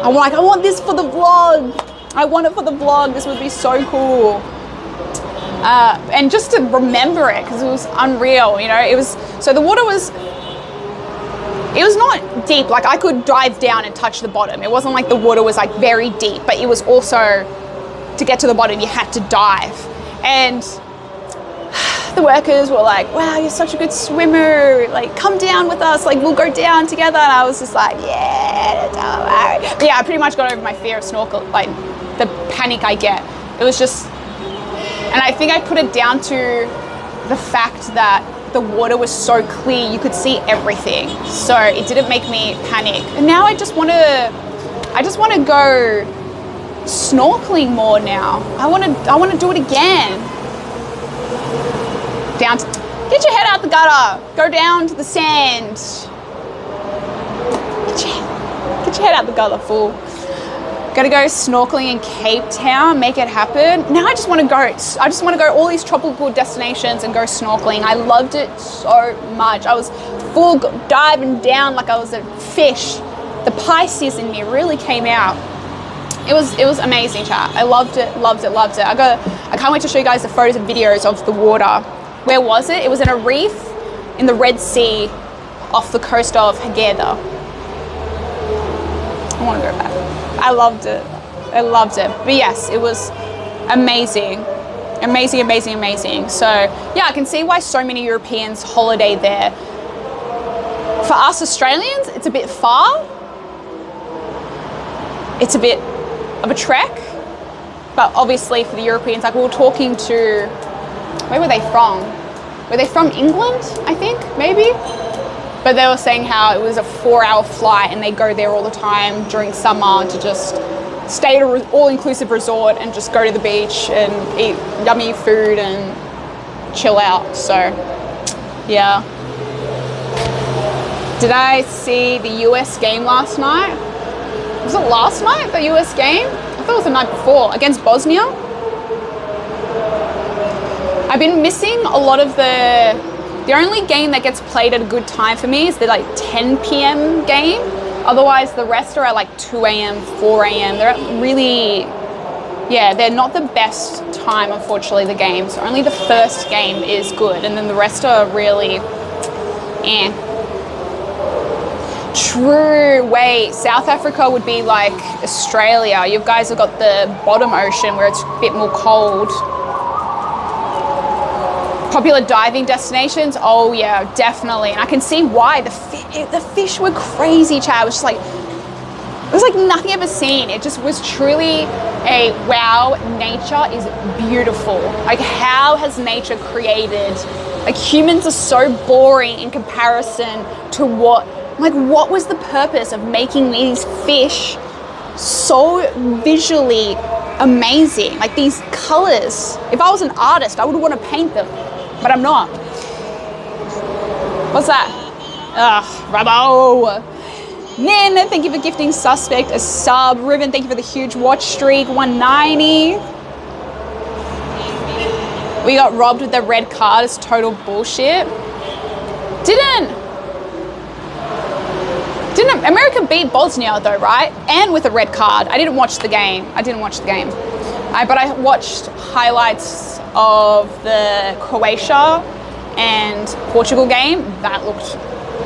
I'm like, I want this for the vlog. I want it for the vlog. This would be so cool. And just to remember it, because it was unreal, you know, it was, so the water was, it was not deep. Like I could dive down and touch the bottom. It wasn't like the water was like very deep, but it was also, to get to the bottom, you had to dive. And the workers were like, wow, you're such a good swimmer. Like, come down with us. Like, we'll go down together. And I was just like, yeah, don't worry. But yeah, I pretty much got over my fear of snorkel, like the panic I get. It was just, and I think I put it down to the fact that the water was so clear, you could see everything. So it didn't make me panic. And now I just want to go snorkeling more now. I want to do it again. Get your head out the gutter. Go down to the sand. Get your head out the gutter, fool. Gotta go snorkeling in Cape Town, make it happen. Now I just want to go. I just want to go all these tropical destinations and go snorkeling. I loved it so much. I was full diving down like I was a fish. The Pisces in me really came out. It was amazing, chat. I loved it. I can't wait to show you guys the photos and videos of the water. Where was it? It was in a reef in the Red Sea off the coast of Haggadah. I want to go back. I loved it. But yes, it was amazing. Amazing. So yeah, I can see why so many Europeans holiday there. For us Australians, it's a bit far. It's a bit of a trek, but obviously for the Europeans, like we were talking to, where were they from? Were they from England, I think, maybe? But they were saying how it was a 4-hour flight and they go there all the time during summer to just stay at an all-inclusive resort and just go to the beach and eat yummy food and chill out. So yeah. Did I see the US game last night? Was it last night, the US game? I thought it was the night before, against Bosnia. I've been missing a lot of the only game that gets played at a good time for me is the like 10 p.m. game Otherwise, the rest are at like 2 a.m., 4 a.m. They're really, yeah, they're not the best time, unfortunately, the games. Only the first game is good, and then the rest are really, eh. True, wait, South Africa would be like Australia. You guys have got the bottom ocean where it's a bit more cold. Popular diving destinations? Oh yeah, definitely. And I can see why. The fish were crazy, Chad. It was just like, it was like nothing I've ever seen. It just was truly a wow, nature is beautiful. Like, how has nature created? Like, humans are so boring in comparison to what was the purpose of making these fish so visually amazing? Like, these colors. If I was an artist, I would want to paint them, but I'm not. What's that? Ugh, Rabo. Nin, thank you for gifting Suspect a sub. Riven, thank you for the huge watch streak, 190. We got robbed with the red card. It's total bullshit. Didn't America beat Bosnia though, right? And with a red card. I didn't watch the game. But I watched highlights of the Croatia and Portugal game. That looked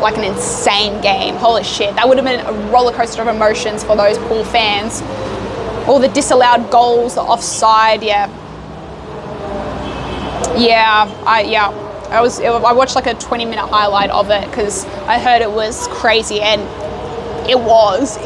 like an insane game. Holy shit. That would have been a roller coaster of emotions for those poor fans. All the disallowed goals, the offside, yeah. I watched like a 20-minute highlight of it because I heard it was crazy, and it was.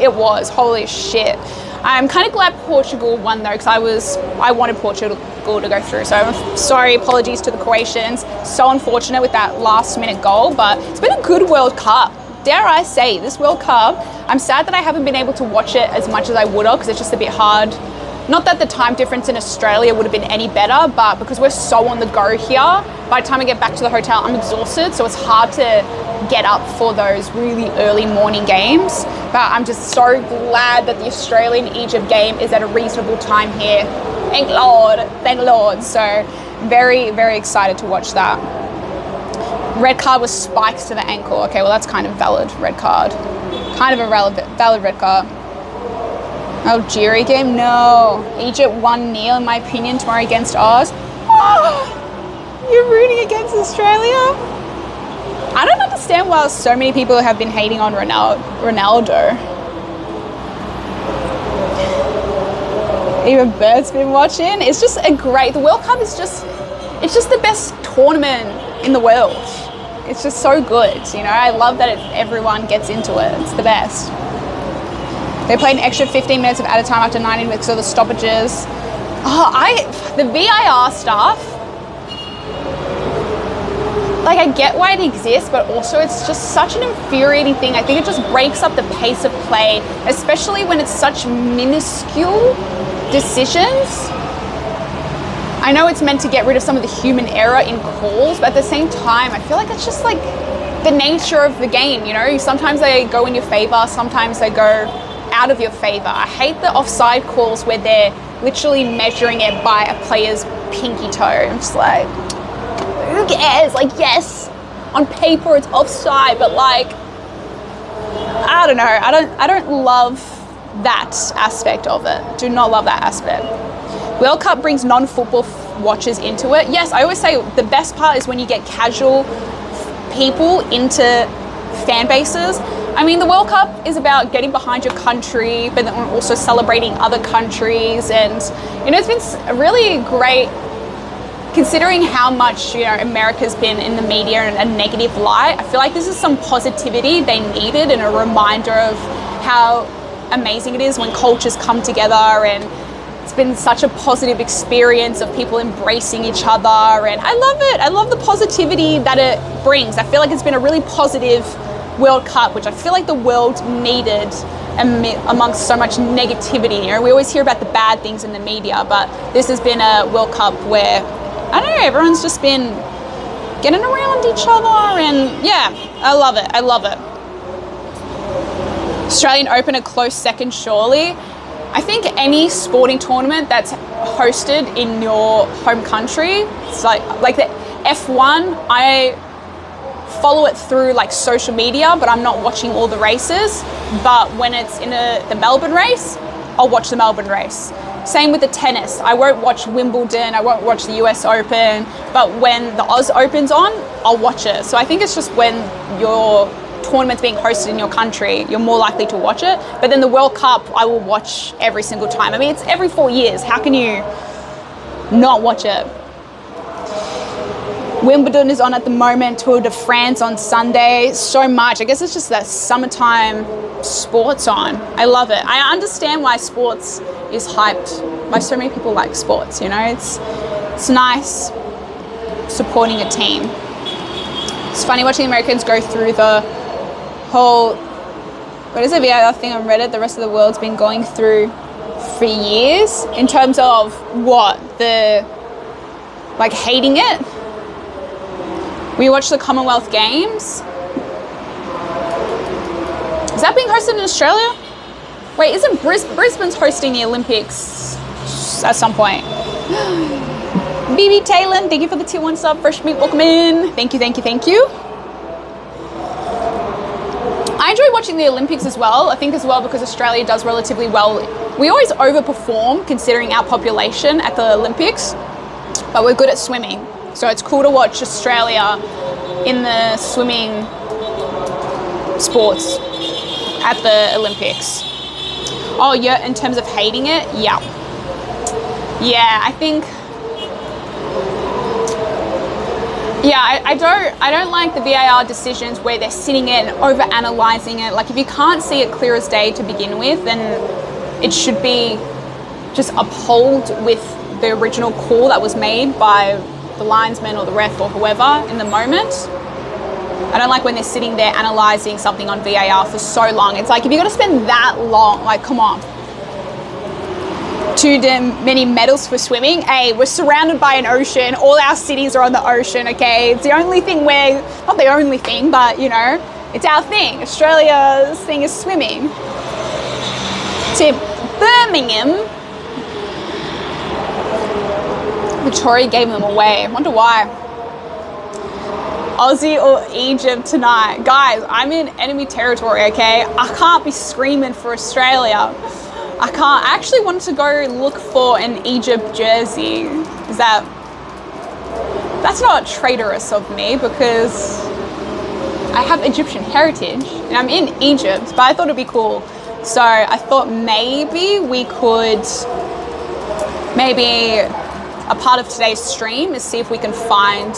Holy shit. I'm kind of glad Portugal won though, because I wanted Portugal to go through. So I'm sorry, apologies to the Croatians. So unfortunate with that last-minute goal, but it's been a good World Cup. Dare I say, this World Cup, I'm sad that I haven't been able to watch it as much as I would have, because it's just a bit hard. Not that the time difference in Australia would have been any better, but because we're so on the go here, by the time I get back to the hotel, I'm exhausted, so it's hard to get up for those really early morning games. But I'm just so glad that the Australian-Egypt game is at a reasonable time here. Thank Lord. So very, very excited to watch that. Red card with spikes to the ankle. Okay, well that's kind of valid red card. Kind of a valid red card. Algeria game? No. Egypt 1-0 in my opinion tomorrow against Oz. Oh, you're rooting against Australia? I don't understand why so many people have been hating on Ronaldo. Even Bert's been watching. It's just the World Cup is just, it's just the best tournament in the world. It's just so good, you know. I love that everyone gets into it. It's the best. They played an extra 15 minutes of added time after 90 minutes of the stoppages. The VIR stuff, like, I get why it exists, but also it's just such an infuriating thing. I think it just breaks up the pace of play, especially when it's such minuscule decisions. I know it's meant to get rid of some of the human error in calls, but at the same time, I feel like it's just like the nature of the game, you know? Sometimes they go in your favor, sometimes they go out of your favor. I hate the offside calls where they're literally measuring it by a player's pinky toe. I'm just like, who cares? Like, yes, on paper it's offside, but like, I don't know. I don't love that aspect of it. Do not love that aspect. World Cup brings non-football watchers into it. Yes, I always say the best part is when you get casual people into fan bases. I mean, the World Cup is about getting behind your country, but then also celebrating other countries. And, you know, it's been really great considering how much, you know, America's been in the media in a negative light. I feel like this is some positivity they needed and a reminder of how amazing it is when cultures come together, and it's been such a positive experience of people embracing each other, and I love it. I love the positivity that it brings. I feel like it's been a really positive World Cup, which I feel like the world needed amongst so much negativity. You know, we always hear about the bad things in the media, but this has been a World Cup where, I don't know, everyone's just been getting around each other, and yeah, I love it. I love it. Australian Open a close second, surely. I think any sporting tournament that's hosted in your home country, it's like the F1, follow it through like social media, but I'm not watching all the races. But when it's in the Melbourne race, I'll watch the Melbourne race. Same with the tennis. I won't watch Wimbledon, I won't watch the US Open, but when the Oz Open's on, I'll watch it. So I think it's just when your tournament's being hosted in your country, you're more likely to watch it. But then the World Cup, I will watch every single time. I mean, it's every 4 years. How can you not watch it? Wimbledon is on at the moment, Tour de France on Sunday, so much. I guess it's just that summertime sports on. I love it. I understand why sports is hyped, why so many people like sports, you know? It's nice supporting a team. It's funny watching Americans go through the whole, what is it, VAR thing on Reddit the rest of the world's been going through for years in terms of what? Like hating it? We watched the Commonwealth Games. Is that being hosted in Australia? Wait, isn't Brisbane's hosting the Olympics at some point? BB Talon, thank you for the tier 1 sub. Fresh meat, welcome in. Thank you, thank you, thank you. I enjoy watching the Olympics as well. I think as well because Australia does relatively well. We always overperform considering our population at the Olympics, but we're good at swimming. So it's cool to watch Australia in the swimming sports at the Olympics. Oh yeah, in terms of hating it, yeah. Yeah, I think, yeah, I don't like the VAR decisions where they're sitting it and over-analysing it. Like if you can't see it clear as day to begin with, then it should be just uphold with the original call that was made by the linesman or the ref or whoever in the moment. I don't like when they're sitting there analysing something on VAR for so long. It's like, if you're going to spend that long, like, come on. Too damn many medals for swimming. Hey, we're surrounded by an ocean. All our cities are on the ocean, okay? It's the only thing not the only thing, but, you know, it's our thing. Australia's thing is swimming. To Birmingham, Victoria gave them away. I wonder why. Aussie or Egypt tonight? Guys, I'm in enemy territory, okay? I can't be screaming for Australia. I can't. I actually wanted to go look for an Egypt jersey. That's not traitorous of me because I have Egyptian heritage and I'm in Egypt, but I thought it'd be cool. So I thought maybe we could, a part of today's stream is see if we can find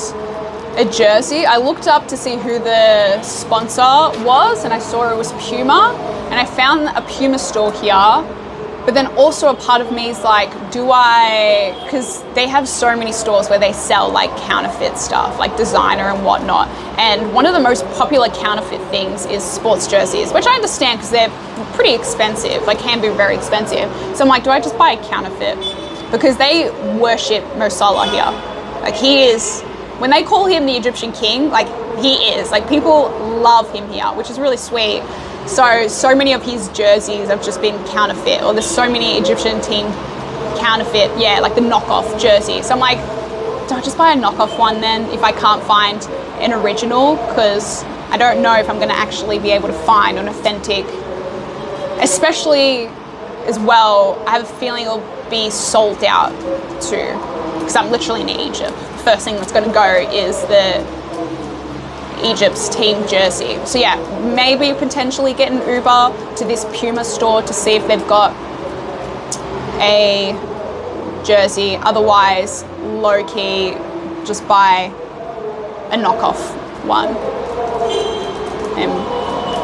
a jersey. I looked up to see who the sponsor was and I saw it was Puma, and I found a Puma store here. But then also a part of me is like, because they have so many stores where they sell like counterfeit stuff, like designer and whatnot. And one of the most popular counterfeit things is sports jerseys, which I understand because they're pretty expensive, like can be very expensive. So I'm like, do I just buy a counterfeit? Because they worship Mo Salah here. Like he is, when they call him the Egyptian king, like he is, like people love him here, which is really sweet. So many of his jerseys have just been counterfeit, or there's so many Egyptian team counterfeit, yeah, like the knockoff jerseys. So I'm like, do I just buy a knockoff one then if I can't find an original? Because I don't know if I'm going to actually be able to find an authentic, especially as well, I have a feeling it'll be sold out too, because I'm literally in Egypt. The first thing that's going to go is the Egypt's team jersey. So yeah, maybe potentially get an Uber to this Puma store to see if they've got a jersey. Otherwise, low-key, just buy a knockoff one. And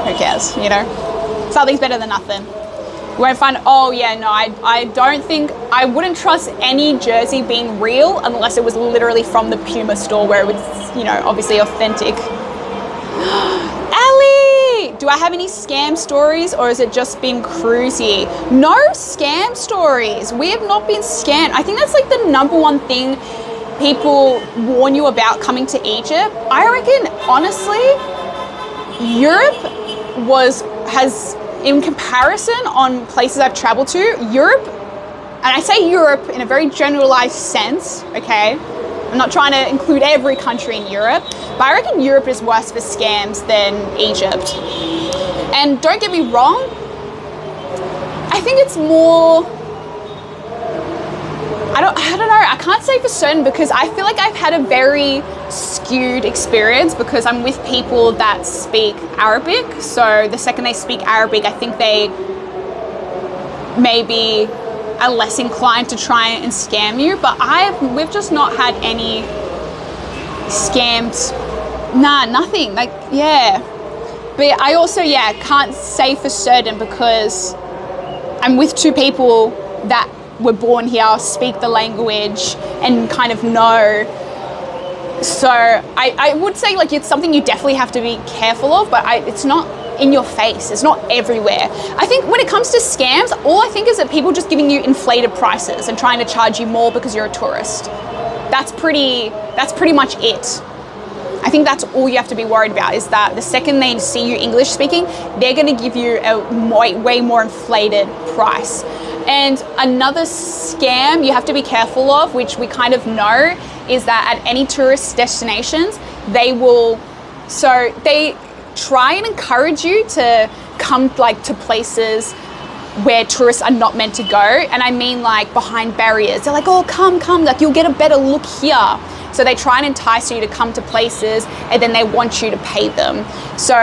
who cares, you know? Something's better than nothing. You won't find, oh yeah, no, I don't think, I wouldn't trust any jersey being real unless it was literally from the Puma store where it was, you know, obviously authentic. Ali! Do I have any scam stories or has it just been cruisy? No scam stories. We have not been scammed. I think that's like the #1 thing people warn you about coming to Egypt. I reckon, honestly, Europe has, in comparison on places I've traveled to, Europe, and I say Europe in a very generalized sense, okay? I'm not trying to include every country in Europe, but I reckon Europe is worse for scams than Egypt. And don't get me wrong, I think it's more, I don't know, I can't say for certain because I feel like I've had a very skewed experience because I'm with people that speak Arabic. So the second they speak Arabic, I think they maybe are less inclined to try and scam you. But we've just not had any scams. Nah, nothing. Like, yeah. But I also, yeah, can't say for certain because I'm with two people that were born here, speak the language, and kind of know. So I would say like it's something you definitely have to be careful of, but it's not in your face. It's not everywhere. I think when it comes to scams, all I think is that people just giving you inflated prices and trying to charge you more because you're a tourist. That's pretty much it. I think that's all you have to be worried about is that the second they see you English speaking, they're going to give you a way more inflated price. And another scam you have to be careful of, which we kind of know, is that at any tourist destinations, they try and encourage you to come like to places where tourists are not meant to go. And I mean like behind barriers. They're like, oh, come, like you'll get a better look here. So they try and entice you to come to places and then they want you to pay them. So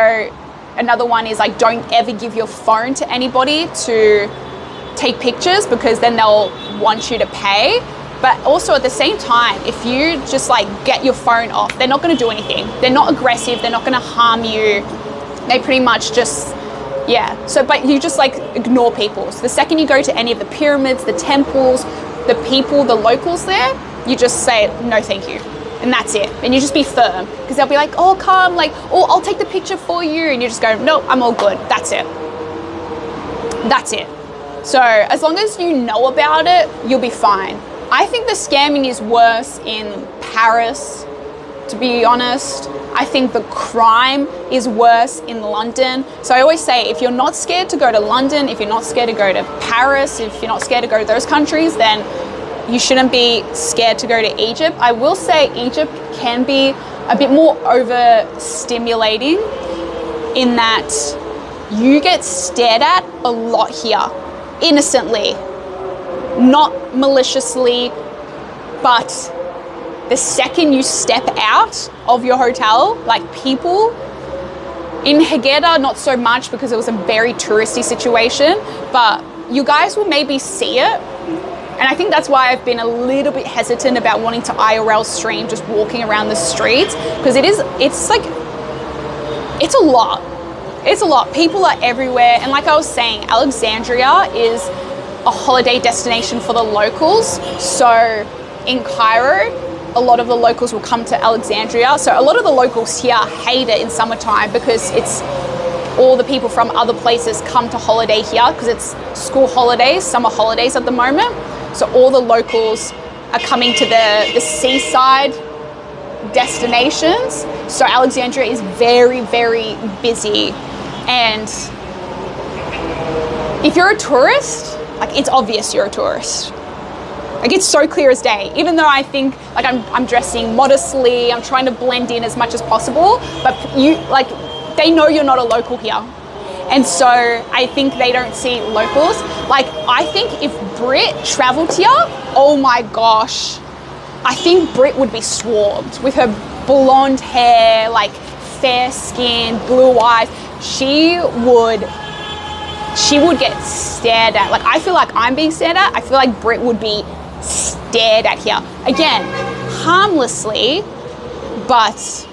another one is like, don't ever give your phone to anybody to take pictures because then they'll want you to pay. But also at the same time, if you just like get your phone off, they're not going to do anything. They're not aggressive. They're not going to harm you. They pretty much just, yeah. So, but you just like ignore people. So the second you go to any of the pyramids, the temples, the people, the locals there, you just say, no, thank you. And that's it. And you just be firm because they'll be like, oh, come, like, oh, I'll take the picture for you. And you just go, no, I'm all good. That's it. That's it. So as long as you know about it, you'll be fine. I think the scamming is worse in Paris, to be honest. I think the crime is worse in London. So I always say, if you're not scared to go to London, if you're not scared to go to Paris, if you're not scared to go to those countries, then you shouldn't be scared to go to Egypt. I will say Egypt can be a bit more overstimulating in that you get stared at a lot here, innocently, not maliciously, but the second you step out of your hotel, like people in Hegeda, not so much because it was a very touristy situation, but you guys will maybe see it. And I think that's why I've been a little bit hesitant about wanting to IRL stream just walking around the streets, because it's a lot. It's a lot. People are everywhere. And like I was saying, Alexandria is a holiday destination for the locals. So in Cairo, a lot of the locals will come to Alexandria. So a lot of the locals here hate it in summertime because it's all the people from other places come to holiday here because it's school holidays, summer holidays at the moment. So all the locals are coming to the seaside destinations. So Alexandria is very, very busy. And if you're a tourist, like it's obvious you're a tourist. Like it's so clear as day, even though I think like I'm dressing modestly, I'm trying to blend in as much as possible, but they know you're not a local here. And so I think they don't see locals. Like I think if Brit traveled here, oh my gosh, I think Brit would be swarmed with her blonde hair, like fair skin, blue eyes. She would get stared at. Like I feel like I'm being stared at. I feel like Brit would be stared at here. Again, harmlessly, but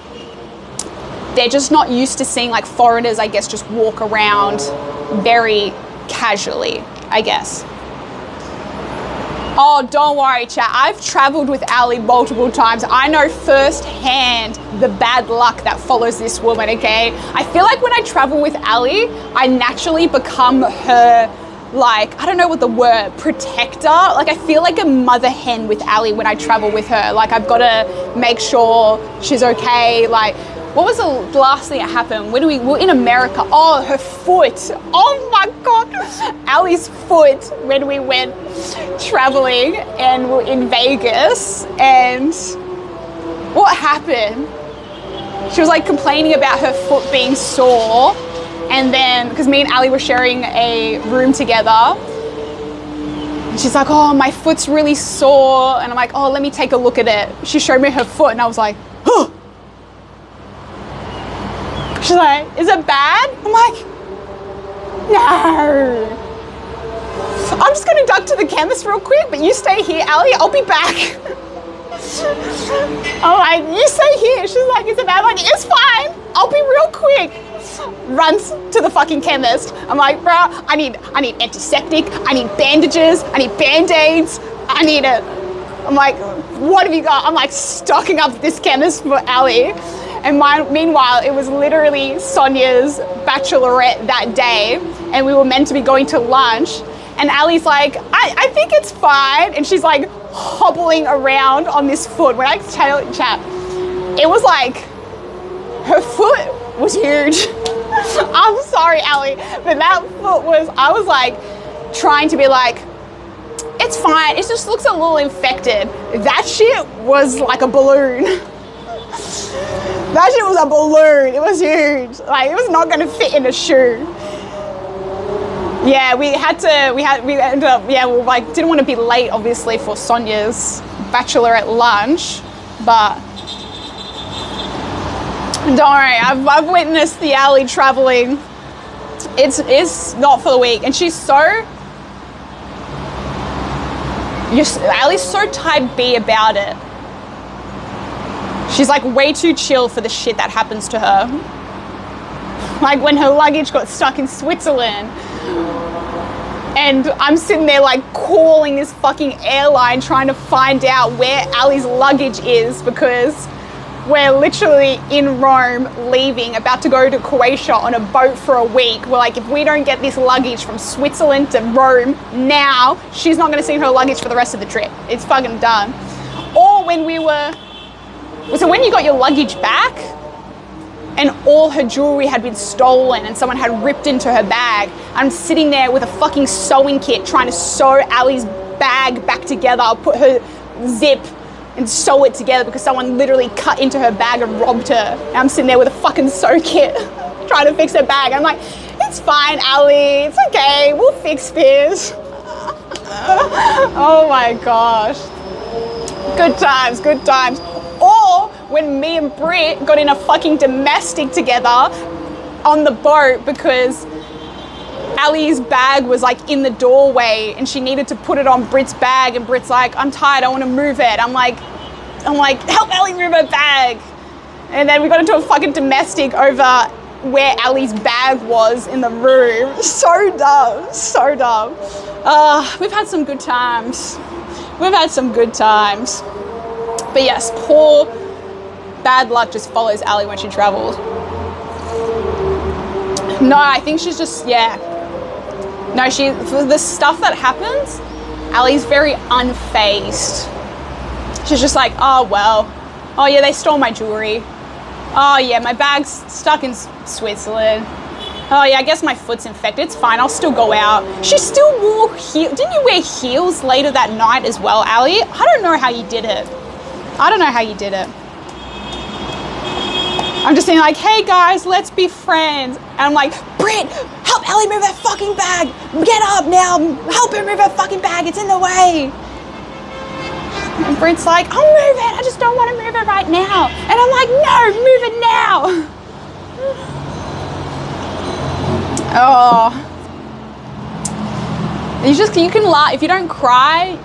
they're just not used to seeing like foreigners, I guess, just walk around very casually, I guess. Oh, don't worry, chat. I've traveled with Ali multiple times. I know firsthand the bad luck that follows this woman, okay? I feel like when I travel with Ali, I naturally become her, like, I don't know what the word, protector. Like, I feel like a mother hen with Ali when I travel with her. Like, I've got to make sure she's okay. Like, what was the last thing that happened? When we were in America, oh, her foot. Oh my God, Ali's foot when we went traveling and we're in Vegas. And what happened? She was like complaining about her foot being sore, and then because me and Ali were sharing a room together, and she's like, oh, my foot's really sore, and I'm like, oh, let me take a look at it. She showed me her foot, and I was like, oh. She's like, is it bad? I'm like, no. I'm just gonna duck to the chemist real quick, but you stay here, Ali, I'll be back. I'm like, you stay here. She's like, is it bad? I'm like, it's fine. I'll be real quick. Runs to the fucking chemist. I'm like, bruh, I need antiseptic. I need bandages. I need band-aids. I need it. I'm like, what have you got? I'm like stocking up this chemist for Ali. And meanwhile, it was literally Sonia's bachelorette that day, and we were meant to be going to lunch. And Ali's like, I think it's fine. And she's like hobbling around on this foot. When I tell you, chat, it was like, her foot was huge. I'm sorry, Ali, but that foot was, I was like trying to be like, it's fine. It just looks a little infected. That shit was like a balloon. That shit was a balloon. It was huge. Like, it was not going to fit in a shoe. Yeah, we ended up, yeah, we like didn't want to be late, obviously, for Sonia's bachelorette lunch, but don't worry, I've witnessed the Ali traveling. It's not for the weak, and she's so, Ali's so type B about it. She's like way too chill for the shit that happens to her. Like when her luggage got stuck in Switzerland, and I'm sitting there like calling this fucking airline trying to find out where Ali's luggage is, because we're literally in Rome leaving, about to go to Croatia on a boat for a week. We're like, if we don't get this luggage from Switzerland to Rome now, she's not going to see her luggage for the rest of the trip. It's fucking done. Or when we were, so when you got your luggage back, and all her jewelry had been stolen and someone had ripped into her bag. I'm sitting there with a fucking sewing kit trying to sew Ali's bag back together. I'll put her zip and sew it together because someone literally cut into her bag and robbed her. And I'm sitting there with a fucking sew kit trying to fix her bag. I'm like, it's fine, Ali. It's okay. We'll fix this. Oh my gosh. Good times, good times. Or when me and Britt got in a fucking domestic together on the boat because Ali's bag was like in the doorway and she needed to put it on Britt's bag, and Britt's like, I'm tired, I want to move it. I'm like, help Ali move her bag. And then we got into a fucking domestic over where Ali's bag was in the room. So dumb, so dumb. We've had some good times. We've had some good times. But yes, poor bad luck just follows Ali when she travels. No, I think she's just, yeah. No, for the stuff that happens, Ali's very unfazed. She's just like, oh, well. Oh, yeah, they stole my jewelry. Oh, yeah, my bag's stuck in Switzerland. Oh, yeah, I guess my foot's infected. It's fine, I'll still go out. She still wore heels. Didn't you wear heels later that night as well, Ali? I don't know how you did it. I don't know how you did it. I'm just saying like, hey guys, let's be friends. And I'm like, Britt, help Ali move her fucking bag. Get up now, help her move her fucking bag, it's in the way. And Britt's like, I'll move it, I just don't want to move it right now. And I'm like, no, move it now. Oh. You can laugh, if you don't cry,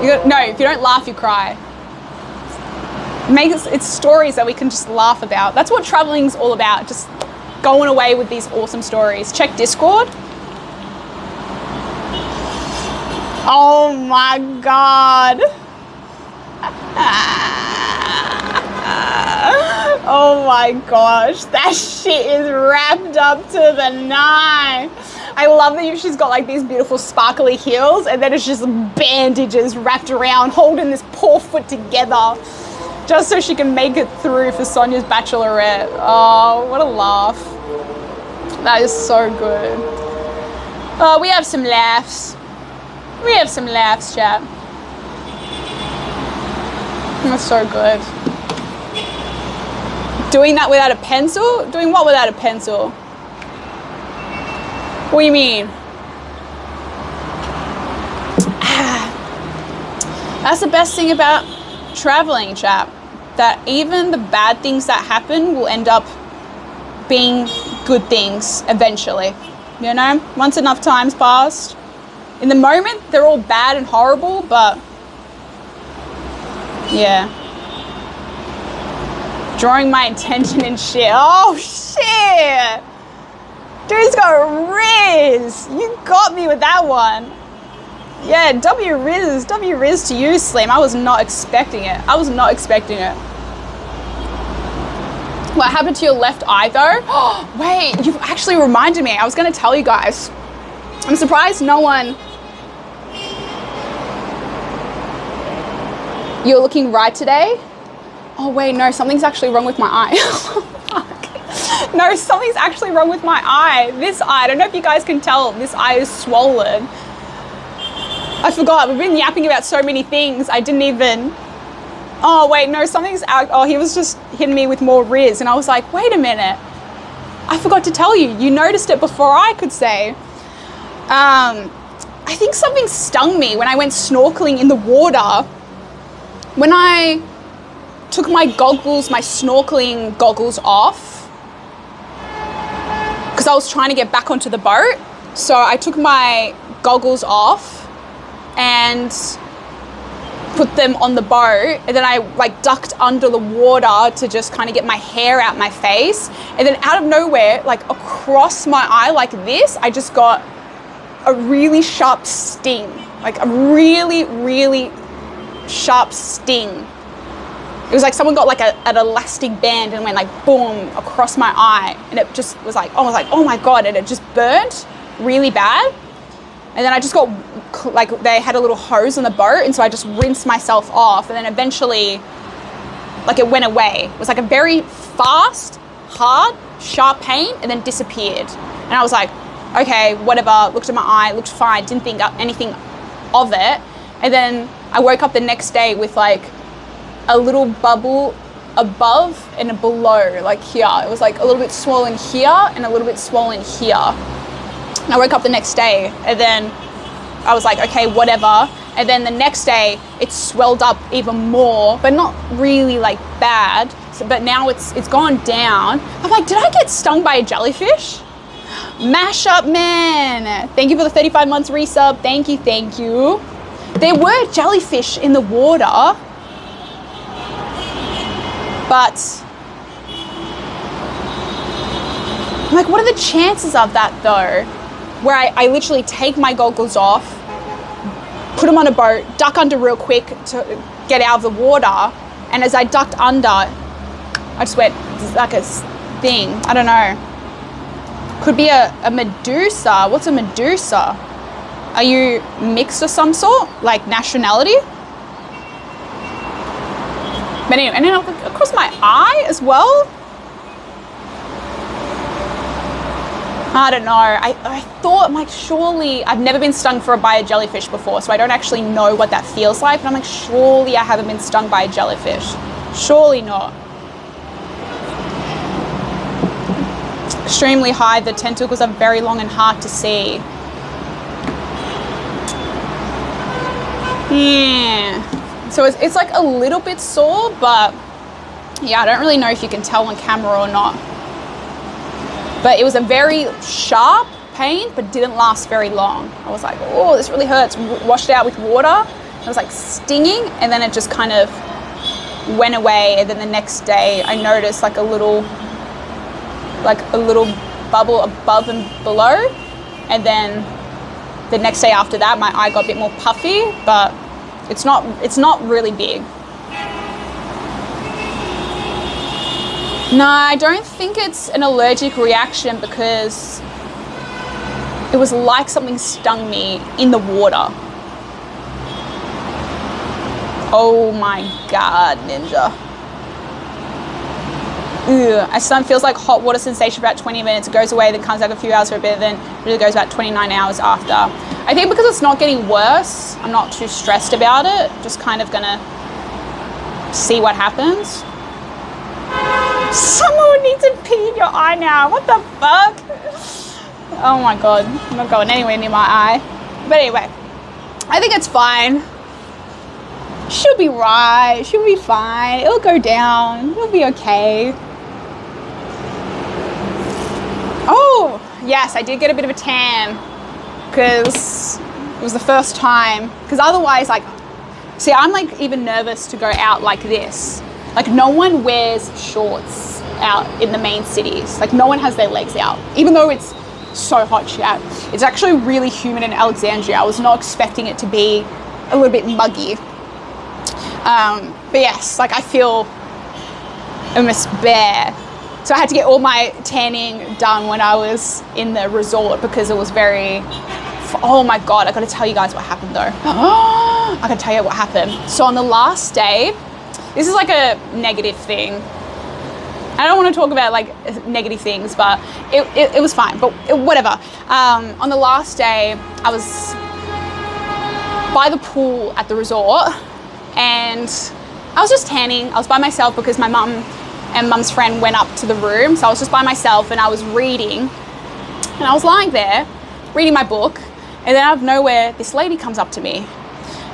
if you don't laugh, you cry. It's stories that we can just laugh about. That's what traveling's all about, just going away with these awesome stories. Check Discord. Oh my God. Oh my gosh, that shit is wrapped up to the nine. I love that she's got like these beautiful sparkly heels and then it's just bandages wrapped around holding this poor foot together just so she can make it through for Sonia's bachelorette. Oh, what a laugh. That is so good. Oh, we have some laughs. We have some laughs, chat. That's so good. Doing that without a pencil? Doing what without a pencil? What do you mean? That's the best thing about traveling, chap. That even the bad things that happen will end up being good things eventually. You know? Once enough time's passed. In the moment, they're all bad and horrible, but yeah. Drawing my attention and shit. Oh, shit! Dude's got Riz! You got me with that one. Yeah, W Riz to you, Slim. I was not expecting it. What happened to your left eye, though? Oh, wait, you've actually reminded me. I was going to tell you guys. I'm surprised no one... You're looking right today? Oh, wait, no, something's actually wrong with my eye. No, something's actually wrong with my eye. This eye, I don't know if you guys can tell, this eye is swollen. I forgot, we've been yapping about so many things. I didn't even... Oh, wait, no, something's out. Oh, he was just hitting me with more Riz. And I was like, wait a minute. I forgot to tell you. You noticed it before I could say. I think something stung me when I went snorkeling in the water. When I took my goggles, my snorkeling goggles off, because I was trying to get back onto the boat. So I took my goggles off and put them on the boat, and then I like ducked under the water to just kind of get my hair out my face, and then out of nowhere, like across my eye like this, I just got a really sharp sting, like a really, really sharp sting. It was like someone got like an elastic band and went like boom across my eye, and it just was like, oh my God, and it just burnt really bad. And then I just got, like, they had a little hose on the boat, and so I just rinsed myself off, and then eventually, like, it went away. It was like a very fast, hard, sharp pain, and then disappeared. And I was like, okay, whatever, looked at my eye, looked fine, didn't think anything of it. And then I woke up the next day with, like, a little bubble above and below, like here. It was, like, a little bit swollen here and a little bit swollen here. And I woke up the next day, and then I was like, okay, whatever. And then the next day, it swelled up even more, but not really like bad. So, but now it's gone down. I'm like, did I get stung by a jellyfish? Mashup man, thank you for the 35 months resub. Thank you, thank you. There were jellyfish in the water, but I'm like, what are the chances of that though? Where I literally take my goggles off, put them on a boat, duck under real quick to get out of the water, and as I ducked under, I just went like a thing. I don't know. Could be a Medusa. What's a Medusa? Are you mixed of some sort, like nationality? But anyway, and then across my eye as well. I don't know. I thought, I'm like, surely I've never been stung by a jellyfish before, so I don't actually know what that feels like. But I'm like, surely I haven't been stung by a jellyfish. Surely not. Extremely high. The tentacles are very long and hard to see. Yeah. So it's like a little bit sore, but yeah, I don't really know if you can tell on camera or not. But it was a very sharp pain, but didn't last very long. I was like, oh, this really hurts. Washed it out with water. It was like stinging, and then it just kind of went away. And then the next day I noticed like a little bubble above and below. And then the next day after that, my eye got a bit more puffy, but it's not really big. No, I don't think it's an allergic reaction because it was like something stung me in the water. Oh my God, Ninja. Ugh. A sun feels like hot water sensation for about 20 minutes. It goes away, then comes back a few hours for a bit, then really goes about 29 hours after. I think because it's not getting worse, I'm not too stressed about it. Just kind of gonna see what happens. Someone needs to pee in your eye now. What the fuck? Oh my god. I'm not going anywhere near my eye. But anyway, I think it's fine. She'll be right. She'll be fine. It'll go down. It'll be okay. Oh, yes, I did get a bit of a tan because it was the first time. Because otherwise, like, see, I'm like even nervous to go out like this. Like, no one wears shorts out in the main cities. Like, no one has their legs out, even though it's so hot, chat. It's actually really humid in Alexandria. I was not expecting it to be a little bit muggy. But yes, like, I feel almost bare. So I had to get all my tanning done when I was in the resort because it was very, oh my God, I gotta tell you guys what happened though. I gotta tell you what happened. So on the last day, this is like a negative thing. I don't want to talk about like negative things, but it was fine, but whatever. On the last day, I was by the pool at the resort and I was just tanning. I was by myself because my mum and mum's friend went up to the room. So I was just by myself and I was reading and I was lying there reading my book. And then out of nowhere, this lady comes up to me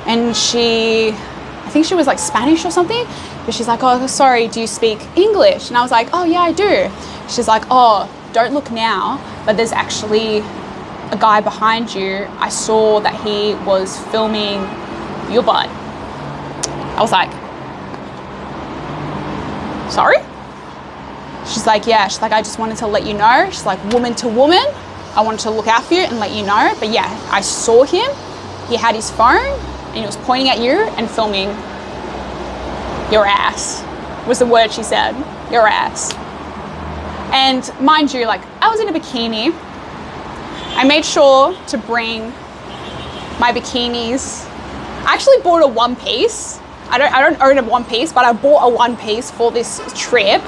and I think she was like Spanish or something. But she's like, oh, sorry, do you speak English? And I was like, oh yeah, I do. She's like, oh, don't look now, but there's actually a guy behind you. I saw that he was filming your butt. I was like, sorry? She's like, yeah. She's like, I just wanted to let you know. She's like, woman to woman, I wanted to look out for you and let you know. But yeah, I saw him. He had his phone and he was pointing at you and filming your ass, was the word she said, your ass. And mind you, like, I was in a bikini. I made sure to bring my bikinis. I actually bought a one piece. I don't own a one piece, but I bought a one piece for this trip.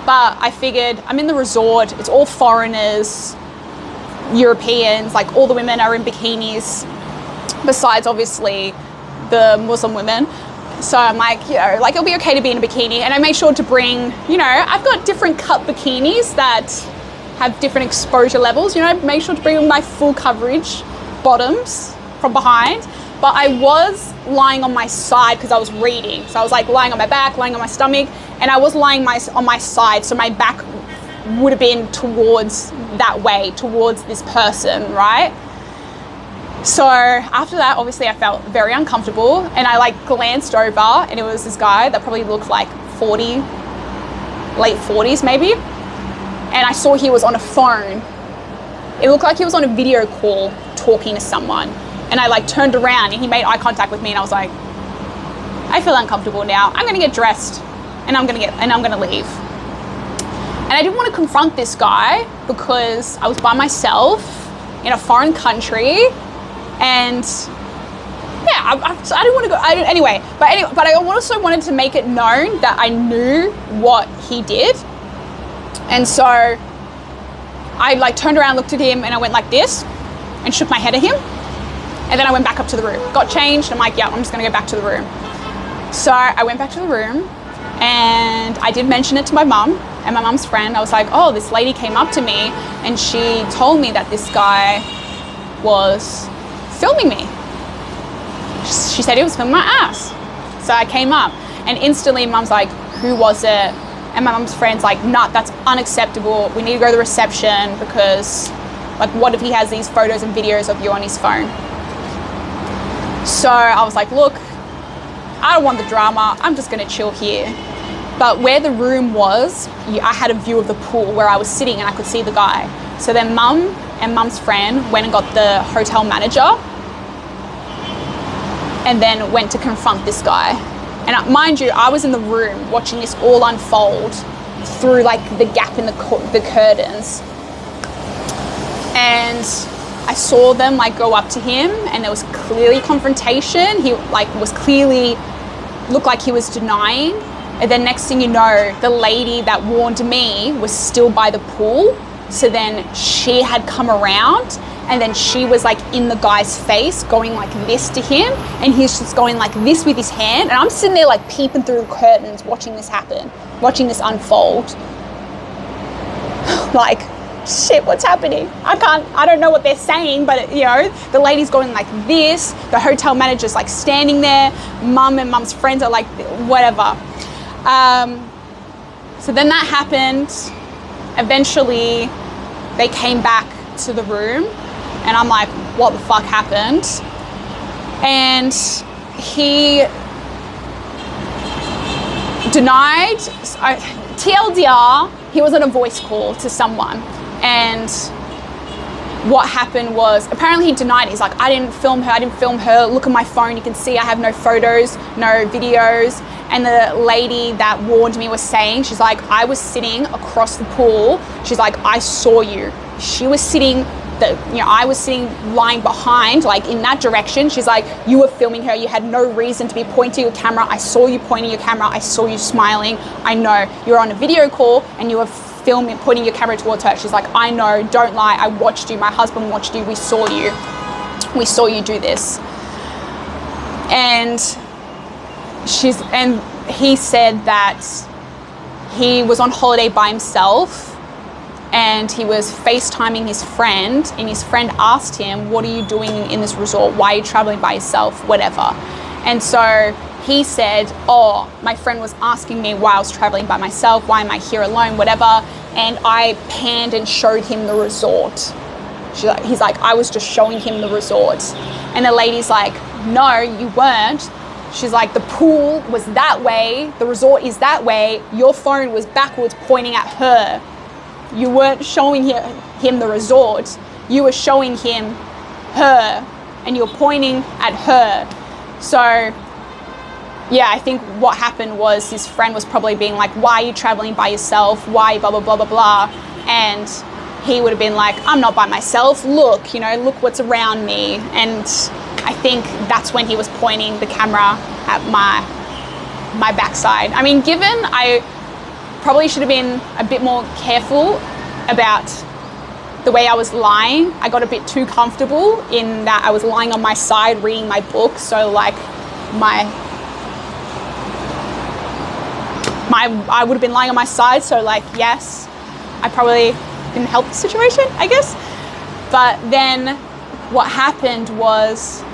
But I figured I'm in the resort, it's all foreigners, Europeans, like all the women are in bikinis, besides obviously the Muslim women. So I'm like, you know, like it'll be okay to be in a bikini. And I made sure to bring, you know, I've got different cut bikinis that have different exposure levels, you know, make sure to bring my full coverage bottoms from behind. But I was lying on my side because I was reading. So I was like lying on my back, lying on my stomach, and I was lying on my side. So my back would have been towards that way, towards this person, right? So after that, obviously I felt very uncomfortable and I like glanced over and it was this guy that probably looked like 40, late 40s maybe. And I saw he was on a phone. It looked like he was on a video call talking to someone. And I like turned around and he made eye contact with me and I was like, I feel uncomfortable now. I'm gonna get dressed and I'm gonna leave. And I didn't want to confront this guy because I was by myself in a foreign country. And yeah, I didn't want to go. Anyway, but I also wanted to make it known that I knew what he did. And so I like turned around, looked at him, and I went like this, and shook my head at him. And then I went back up to the room, got changed. I'm like, yeah, I'm just gonna go back to the room. So I went back to the room, and I did mention it to my mum and my mum's friend. I was like, oh, this lady came up to me, and she told me that this guy was filming me. She said he was filming my ass. So I came up and instantly mum's like, who was it? And my mum's friend's like, nah, that's unacceptable. We need to go to the reception because like what if he has these photos and videos of you on his phone? So I was like, look, I don't want the drama. I'm just gonna chill here. But where the room was, I had a view of the pool where I was sitting and I could see the guy. So then mum and mum's friend went and got the hotel manager and then went to confront this guy. And mind you, I was in the room watching this all unfold through like the gap in the curtains. And I saw them like go up to him and there was clearly confrontation. He like was clearly, looked like he was denying. And then next thing you know, the lady that warned me was still by the pool. So then she had come around and then she was like in the guy's face going like this to him, and he's just going like this with his hand, and I'm sitting there like peeping through the curtains watching this happen, watching this unfold. Like, shit, what's happening? I don't know what they're saying, but you know, the lady's going like this, the hotel manager's like standing there, mum and mum's friends are like whatever. So then that happened. Eventually they came back to the room and I'm like, what the fuck happened? And he denied, TLDR, he was on a voice call to someone, and what happened was, apparently he denied it. He's like, I didn't film her, look at my phone, you can see I have no photos, no videos. And the lady that warned me was saying, she's like, I was sitting across the pool, she's like, I saw you. She was sitting, I was sitting lying behind, like in that direction. She's like, you were filming her, you had no reason to be pointing your camera, I saw you pointing your camera, I saw you smiling, I know. You were on a video call and you were filming, pointing your camera towards her. She's like, I know, don't lie, I watched you, my husband watched you, we saw you do this. And he said that he was on holiday by himself and he was FaceTiming his friend, and his friend asked him, what are you doing in this resort? Why are you traveling by yourself? Whatever. And so he said, oh, my friend was asking me why I was traveling by myself, why am I here alone, whatever. And I panned and showed him the resort. He's like, I was just showing him the resort. And the lady's like, no, you weren't. She's like, the pool was that way, the resort is that way, your phone was backwards pointing at her. You weren't showing him the resort, you were showing him her, and you're pointing at her. So yeah, I think what happened was his friend was probably being like, why are you traveling by yourself? Why blah, blah, blah, blah, blah. And he would have been like, I'm not by myself. Look, look what's around me. And I think that's when he was pointing the camera at my backside. I mean, given I probably should have been a bit more careful about the way I was lying. I got a bit too comfortable in that I was lying on my side reading my book. So like I would have been lying on my side. So like, yes, I probably didn't help the situation, I guess. But then what happened was,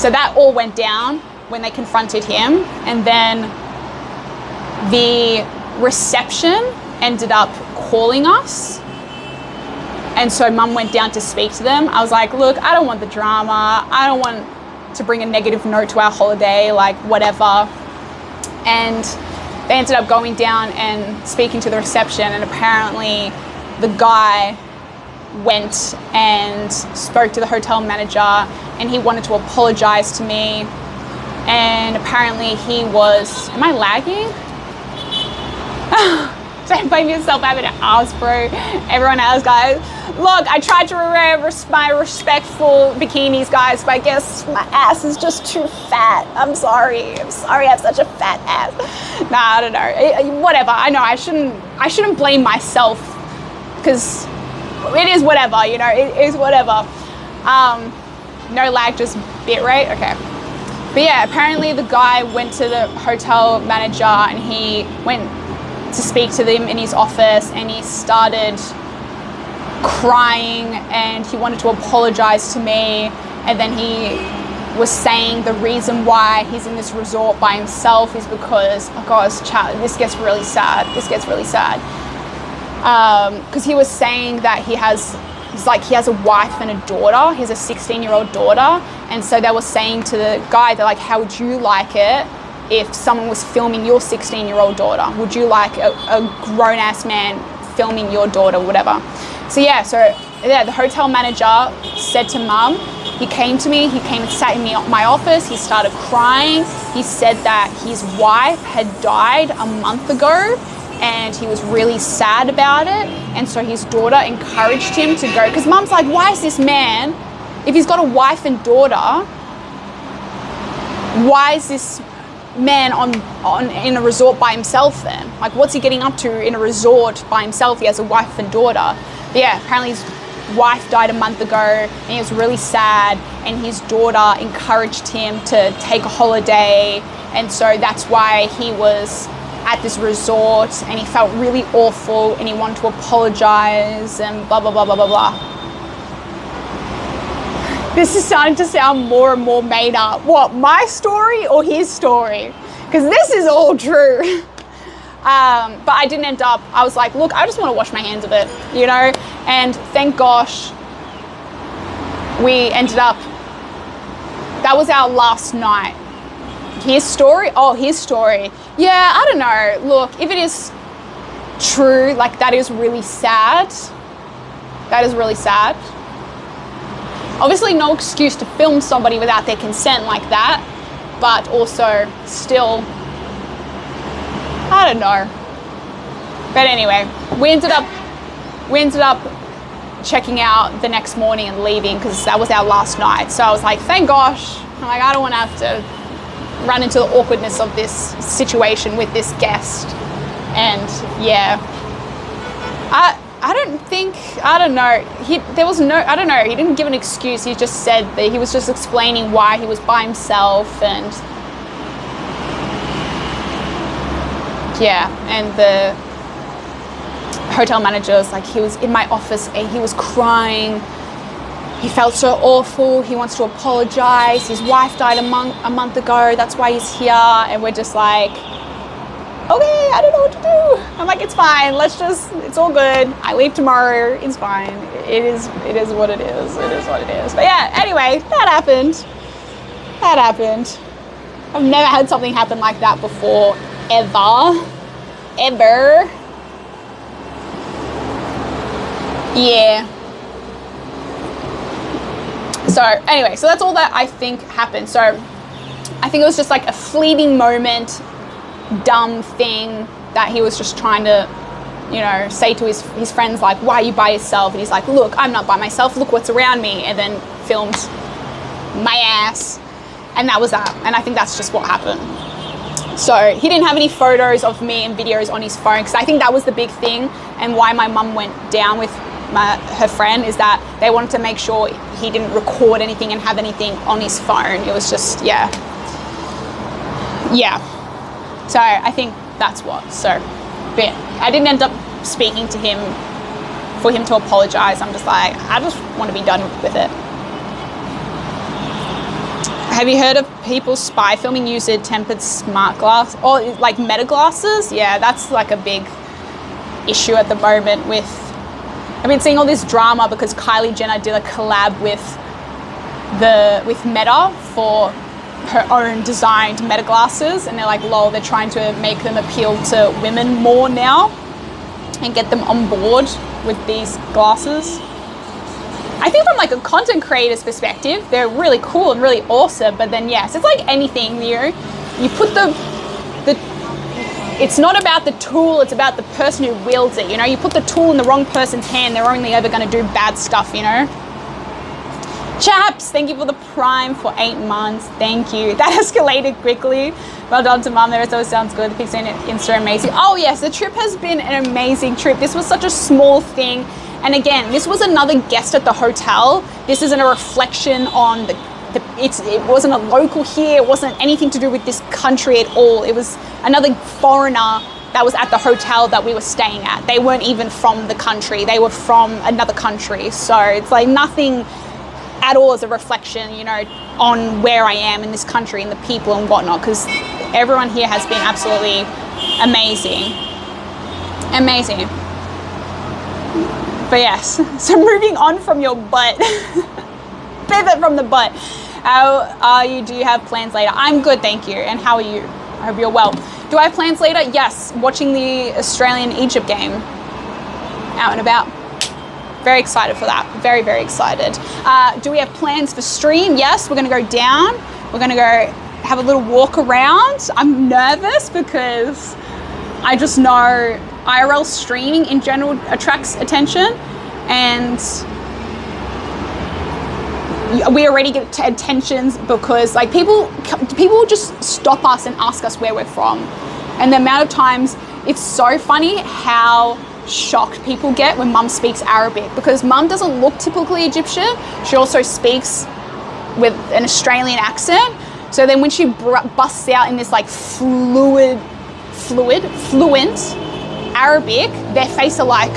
so that all went down when they confronted him, and then the reception ended up calling us, and so mum went down to speak to them. I was like, look, I don't want the drama, I don't want to bring a negative note to our holiday, like whatever. And they ended up going down and speaking to the reception, and apparently the guy went and spoke to the hotel manager and he wanted to apologize to me. And apparently he was, am I lagging? Don't blame yourself, having an ass, bro. Everyone has, guys. Look, I tried to wear my respectful bikinis, guys, but I guess my ass is just too fat. I'm sorry I have such a fat ass. Nah, I don't know. Whatever, I know I shouldn't blame myself, because it is whatever, it is whatever. No lag, just bitrate, okay. But yeah, apparently the guy went to the hotel manager and he went to speak to them in his office and he started crying and he wanted to apologize to me, and then he was saying the reason why he's in this resort by himself is because, oh gosh, this gets really sad. Because he was saying that he has a wife and a daughter. He has a 16-year-old daughter, and so they were saying to the guy, they're like, how would you like it if someone was filming your 16-year-old daughter? Would you like a grown-ass man filming your daughter, whatever? So the hotel manager said to mum, he came to me, he came and sat in my office, he started crying. He said that his wife had died a month ago and he was really sad about it, and so his daughter encouraged him to go, because mum's like, why is this man, if he's got a wife and daughter, why is this man in a resort by himself then? Like, what's he getting up to in a resort by himself? He has a wife and daughter. But yeah, apparently his wife died a month ago and he was really sad, and his daughter encouraged him to take a holiday, and so that's why he was at this resort and he felt really awful and he wanted to apologize and blah, blah, blah, blah, blah, blah. This is starting to sound more and more made up. What, my story or his story? Because this is all true. But I didn't end up, I was like, look, I just want to wash my hands of it, you know? And thank gosh, we ended up, that was our last night. His story? Oh, his story. Yeah, I don't know. Look, if it is true, like that is really sad. That is really sad. Obviously no excuse to film somebody without their consent like that, but also still, I don't know. But anyway, we ended up checking out the next morning and leaving because that was our last night. So I was like, thank gosh. I'm like, I don't want to have to run into the awkwardness of this situation with this guest. And yeah, I don't know. I don't know. He didn't give an excuse. He just said that he was just explaining why he was by himself, and yeah, and the hotel manager was like, he was in my office and he was crying. He felt so awful. He wants to apologize. His wife died a month ago. That's why he's here. And we're just like, okay, I don't know what to do. I'm like, it's fine. It's all good. I leave tomorrow. It's fine. It is what it is. It is what it is. But yeah, anyway, that happened. That happened. I've never had something happen like that before, ever. Ever. Yeah. So anyway, so that's all that I think happened. So I think it was just like a fleeting moment, dumb thing that he was just trying to, you know, say to his friends, like, why are you by yourself? And he's like, look, I'm not by myself. Look what's around me. And then filmed my ass. And that was that. And I think that's just what happened. So he didn't have any photos of me and videos on his phone, because I think that was the big thing, and why my mum went down with her friend, is that they wanted to make sure he didn't record anything and have anything on his phone. It was just, yeah. So I think that's what. So, but I didn't end up speaking to him for him to apologize. I'm just like, I just want to be done with it. Have you heard of people spy filming using tempered smart glass or like meta glasses? Yeah, that's like a big issue at the moment with, I've been seeing all this drama because Kylie Jenner did a collab with Meta for her own designed meta glasses, and they're like, lol, they're trying to make them appeal to women more now and get them on board with these glasses. I think from like a content creator's perspective, they're really cool and really awesome, but then yes, it's like anything, you know, you put it's not about the tool, it's about the person who wields it, you know, you put the tool in the wrong person's hand, they're only ever going to do bad stuff, you know. Chaps, thank you for the Prime for 8 months. Thank you. That escalated quickly. Well done to Mum. The rest of it sounds good. The pics in Insta amazing. Oh yes, the trip has been an amazing trip. This was such a small thing. And again, this was another guest at the hotel. This isn't a reflection on it wasn't a local here. It wasn't anything to do with this country at all. It was another foreigner that was at the hotel that we were staying at. They weren't even from the country. They were from another country. So it's like nothing at all as a reflection, you know, on where I am in this country and the people and whatnot, because everyone here has been absolutely amazing. Amazing. But yes, so moving on from your butt, pivot from the butt. How are you? Do you have plans later? I'm good, thank you. And how are you? I hope you're well. Do I have plans later? Yes, watching the Australian-Egypt game out and about. Very excited for that. Very, very excited. Do we have plans for stream? Yes, we're going to go down. We're going to go have a little walk around. I'm nervous because I just know IRL streaming in general attracts attention, and we already get attentions because like people just stop us and ask us where we're from. And the amount of times, it's so funny how shocked people get when mum speaks Arabic, because mum doesn't look typically Egyptian. She also speaks with an Australian accent. So then when she busts out in this like fluent Arabic, their face are like,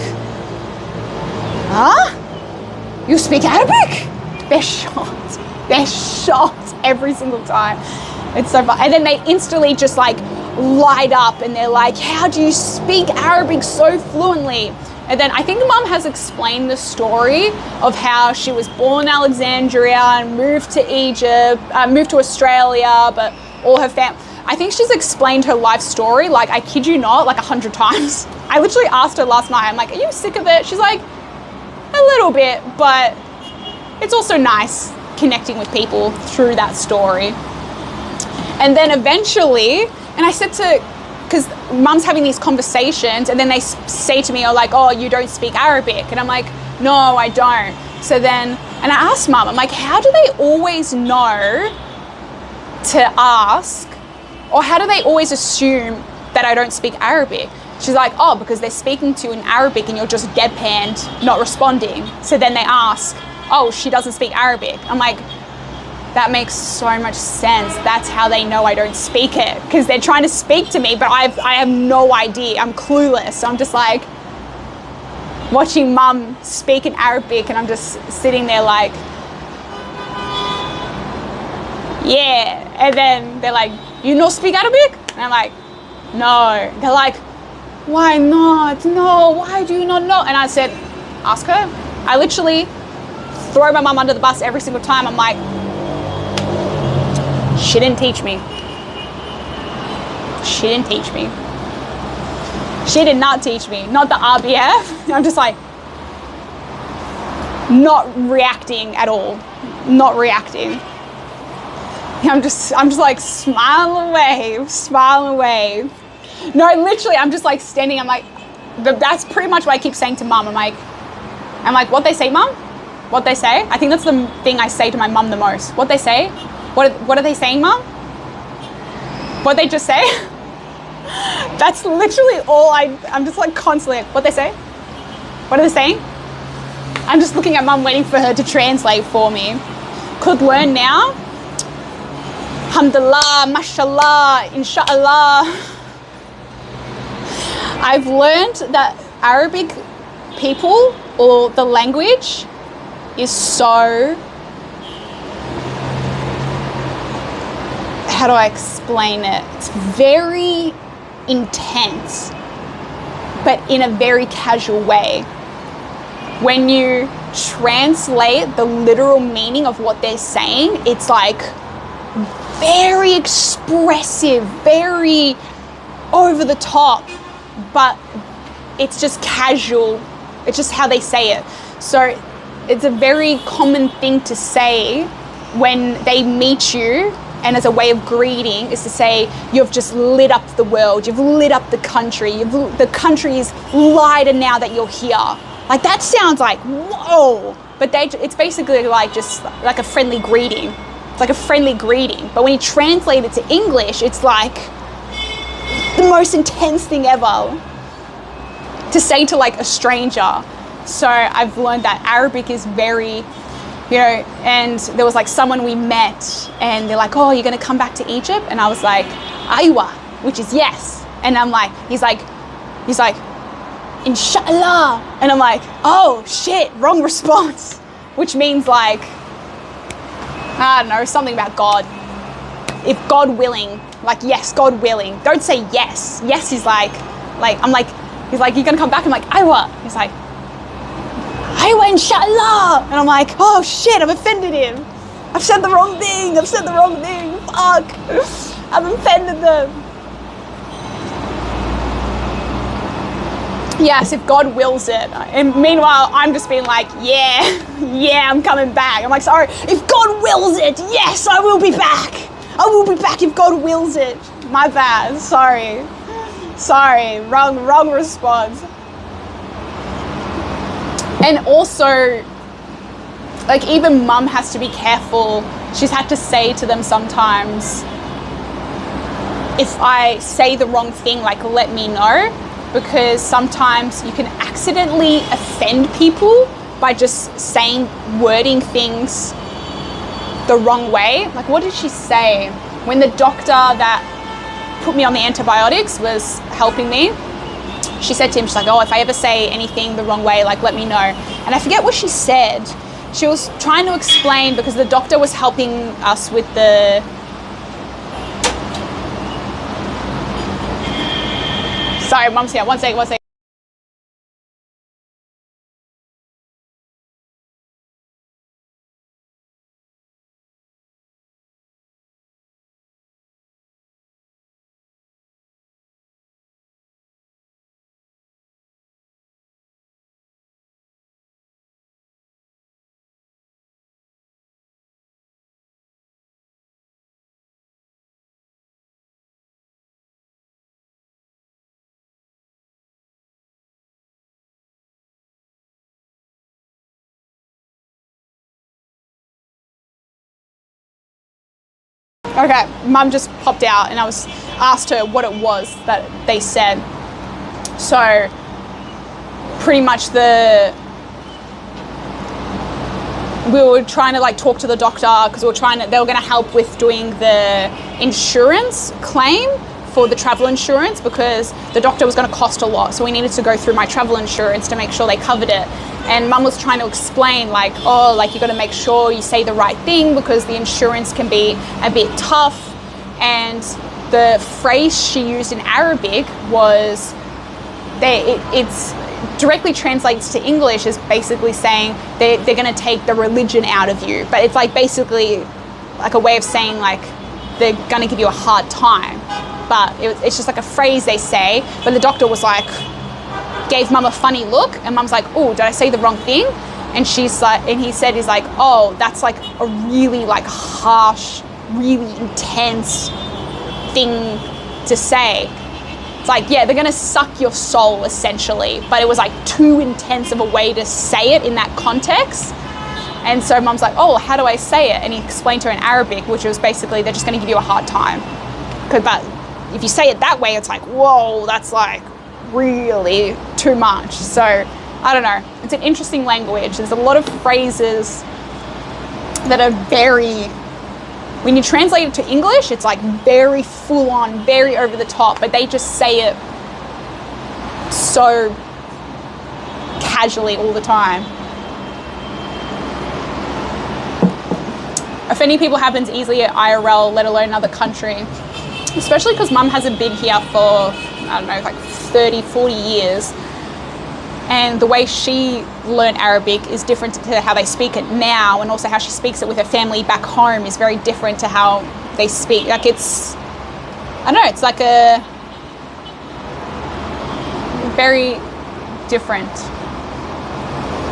huh? You speak Arabic? They're shocked. They're shocked every single time. It's so fun. And then they instantly just like light up and they're like, how do you speak Arabic so fluently? And then I think mum has explained the story of how she was born in Alexandria and moved to Egypt, moved to Australia, but all her family, I think she's explained her life story, like, I kid you not, like 100 times. I literally asked her last night, I'm like, are you sick of it? She's like, a little bit, but it's also nice connecting with people through that story. And then eventually, and I said to, because mum's having these conversations and then they say to me, oh, like, oh, you don't speak Arabic. And I'm like, no, I don't. So then, and I asked mum, I'm like, how do they always know to ask, or how do they always assume that I don't speak Arabic? She's like, oh, because they're speaking to you in Arabic and you're just deadpanned, not responding. So then they ask, oh, she doesn't speak Arabic. I'm like, that makes so much sense. That's how they know I don't speak it, because they're trying to speak to me, but I have no idea. I'm clueless. So I'm just like watching mum speak in Arabic and I'm just sitting there like, yeah. And then they're like, you not speak Arabic? And I'm like, no. They're like, why not? No, why do you not know? And I said, ask her. I literally throw my mum under the bus every single time. I'm like, she didn't teach me. She didn't teach me. She did not teach me. Not the RBF. I'm just like, not reacting at all. Not reacting. I'm just like, smile away, smile away. No, literally, I'm just like standing. I'm like, that's pretty much what I keep saying to mum. I'm like, what they say, mum? What they say? I think that's the thing I say to my mum the most. What they say? What are they saying, mum? What they just say? That's literally all I'm just like constantly, what they say? What are they saying? I'm just looking at mum waiting for her to translate for me. Could learn now. Alhamdulillah, mashallah, inshallah. I've learned that Arabic people, or the language, is so, how do I explain it? It's very intense, but in a very casual way. When you translate the literal meaning of what they're saying, it's like very expressive, very over the top, but it's just casual. It's just how they say it. So it's a very common thing to say when they meet you, and as a way of greeting is to say, you've just lit up the world, you've lit up the country, the country is lighter now that you're here. Like, that sounds like, whoa, but it's basically like just like a friendly greeting. It's like a friendly greeting, but when you translate it to English, it's like the most intense thing ever to say to like a stranger. So I've learned that Arabic is very, you know, and there was like someone we met and they're like, oh, you're going to come back to Egypt? And I was like, aywa, which is yes. And I'm like, he's like, inshallah. And I'm like, oh shit, wrong response, which means like, I don't know, something about God. If God willing, like, yes, God willing. Don't say yes. Yes is like, I'm like, he's like, you're going to come back? I'm like, aywa. He's like, aywa, inshallah. And I'm like, oh shit, I've offended him. I've said the wrong thing. Fuck. I've offended them. Yes, if God wills it. And meanwhile, I'm just being like, yeah, I'm coming back. I'm like, sorry, if God wills it, yes, I will be back. I will be back if God wills it. My bad, sorry, wrong response. And also, like, even mum has to be careful. She's had to say to them sometimes, if I say the wrong thing, like, let me know. because sometimes you can accidentally offend people by just wording things the wrong way. Like, what did she say? When the doctor that put me on the antibiotics was helping me, she said to him, she's like, oh, if I ever say anything the wrong way, like, let me know. And I forget what she said. She was trying to explain, because the doctor was helping us with the... Sorry, Mum's here. One second. Okay, Mum just popped out and I was asked her what it was that they said. So pretty much we were trying to like talk to the doctor because they were going to help with doing the insurance claim for the travel insurance, because the doctor was going to cost a lot. So we needed to go through my travel insurance to make sure they covered it. And Mum was trying to explain like, oh, like you got to make sure you say the right thing because the insurance can be a bit tough. And the phrase she used in Arabic was, it's directly translates to English as basically saying they're going to take the religion out of you. But it's like basically like a way of saying like they're going to give you a hard time. But it's just like a phrase they say. But the doctor was like, gave Mum a funny look, and Mum's like, oh, did I say the wrong thing? And she's like, and he's like, oh, that's like a really like harsh, really intense thing to say. It's like, yeah, they're gonna suck your soul essentially, but it was like too intense of a way to say it in that context. And so Mum's like, oh, how do I say it? And he explained to her in Arabic, which was basically they're just gonna give you a hard time. But if you say it that way, it's like, whoa, that's like really too much. So I don't know, it's an interesting language. There's a lot of phrases that are very, when you translate it to English, it's like very full on, very over the top, but they just say it so casually all the time. Offending people happens easily at IRL, let alone another country. Especially because Mum hasn't been here for, I don't know, like 30, 40 years. And the way she learned Arabic is different to how they speak it now, and also how she speaks it with her family back home is very different to how they speak. Like it's, I don't know, it's like a very different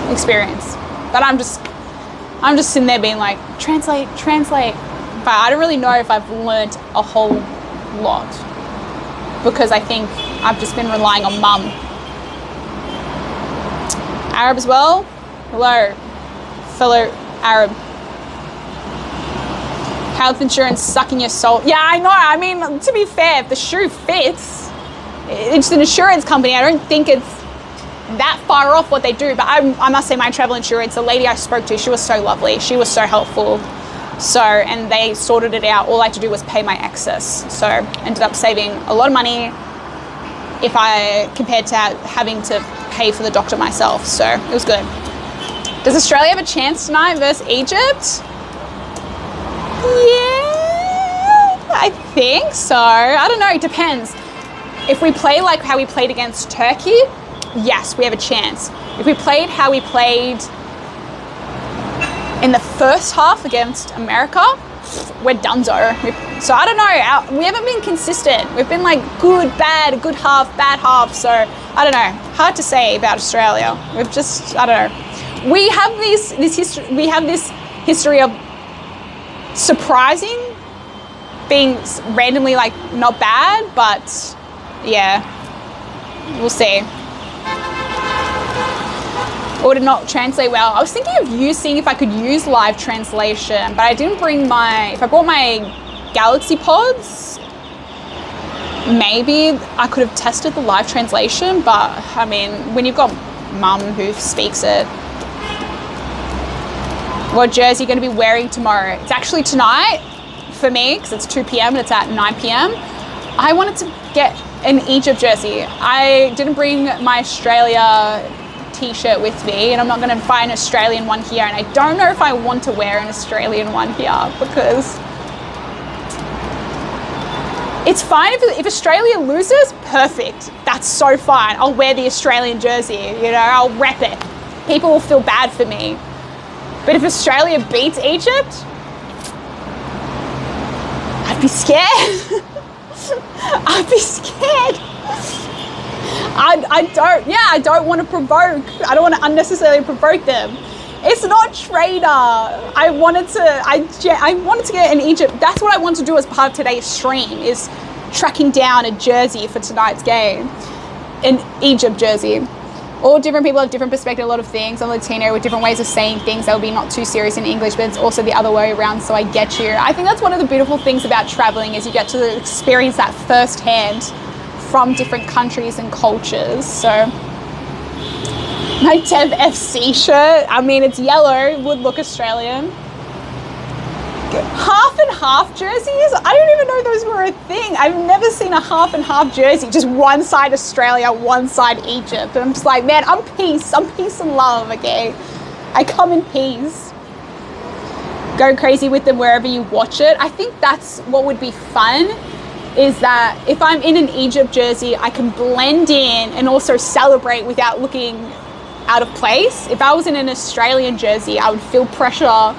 experience. But I'm just sitting there being like, translate. But I don't really know if I've learnt a whole lot, because I think I've just been relying on Mum. Arab as well. Hello, fellow Arab. Health insurance sucking your soul. Yeah, I know. I mean, to be fair, if the shoe fits, it's an insurance company. I don't think it's that far off what they do. But I must say, my travel insurance, the lady I spoke to, she was so lovely. She was so helpful. So, and they sorted it out. All I had to do was pay my excess. So ended up saving a lot of money if I compared to having to pay for the doctor myself. So it was good. Does Australia have a chance tonight versus Egypt? Yeah, I think so. I don't know, it depends. If we play like how we played against Turkey, yes, we have a chance. If we played how we played in the first half against America, we're donezo. So I don't know, we haven't been consistent. We've been like good, bad, good half, bad half. So I don't know, hard to say about Australia. We've just, I don't know. We have this history of surprising, being randomly like not bad, but yeah, we'll see. Or did not translate well. I was thinking of seeing if I could use live translation, but I didn't bring if I brought my Galaxy Pods, maybe I could have tested the live translation, but I mean, when you've got mum who speaks it. What jersey are you going to be wearing tomorrow? It's actually tonight for me because it's 2 p.m. and it's at 9 p.m. I wanted to get an Egypt jersey. I didn't bring my Australia t-shirt with me, and I'm not going to buy an Australian one here, and I don't know if I want to wear an Australian one here because it's fine if Australia loses, perfect. That's so fine. I'll wear the Australian jersey, you know, I'll rep it. People will feel bad for me. But if Australia beats Egypt, I'd be scared. I'd be scared. I don't want to provoke. I don't want to unnecessarily provoke them. It's not traitor. I wanted to get an Egypt. That's what I want to do as part of today's stream, is tracking down a jersey for tonight's game. An Egypt jersey. All different people have different perspective, a lot of things. I'm Latino with different ways of saying things that will be not too serious in English, but it's also the other way around, so I get you. I think that's one of the beautiful things about traveling, is you get to experience that firsthand from different countries and cultures. So my Dev FC shirt, I mean, it's yellow, it would look Australian. Half and half jerseys? I didn't even know those were a thing. I've never seen a half and half jersey, just one side Australia, one side Egypt. And I'm just like, man, I'm peace and love, okay? I come in peace. Go crazy with them wherever you watch it. I think that's what would be fun, is that if I'm in an Egypt jersey, I can blend in and also celebrate without looking out of place. If I was in an Australian jersey, I would feel pressure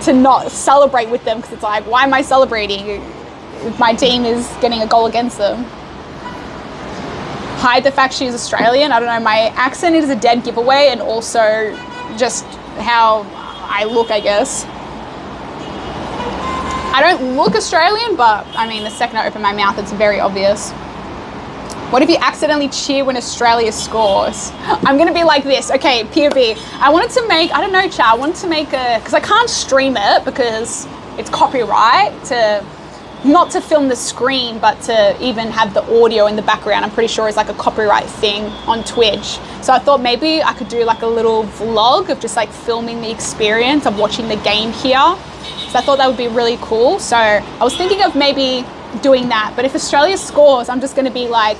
to not celebrate with them, because it's like, why am I celebrating if my team is getting a goal against them? Hide the fact she's Australian. I don't know, my accent is a dead giveaway, and also just how I look, I guess. I don't look Australian, but I mean, the second I open my mouth, it's very obvious. What if you accidentally cheer when Australia scores? I'm gonna be like this. Okay, POV. I wanted to make, I don't know, chat, I wanted to make because I can't stream it because it's copyright, not to film the screen, but to even have the audio in the background. I'm pretty sure it's like a copyright thing on Twitch. So I thought maybe I could do like a little vlog of just like filming the experience of watching the game here. So I thought that would be really cool. So I was thinking of maybe doing that, but if Australia scores, I'm just gonna be like,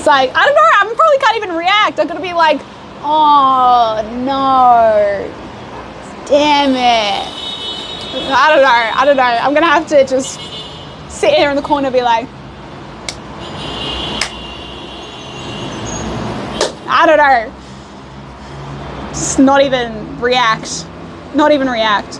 I don't know, I probably can't even react. I'm gonna be like, oh no, damn it. I don't know. I'm gonna have to just sit here in the corner and be like, I don't know. Just not even react. Not even react.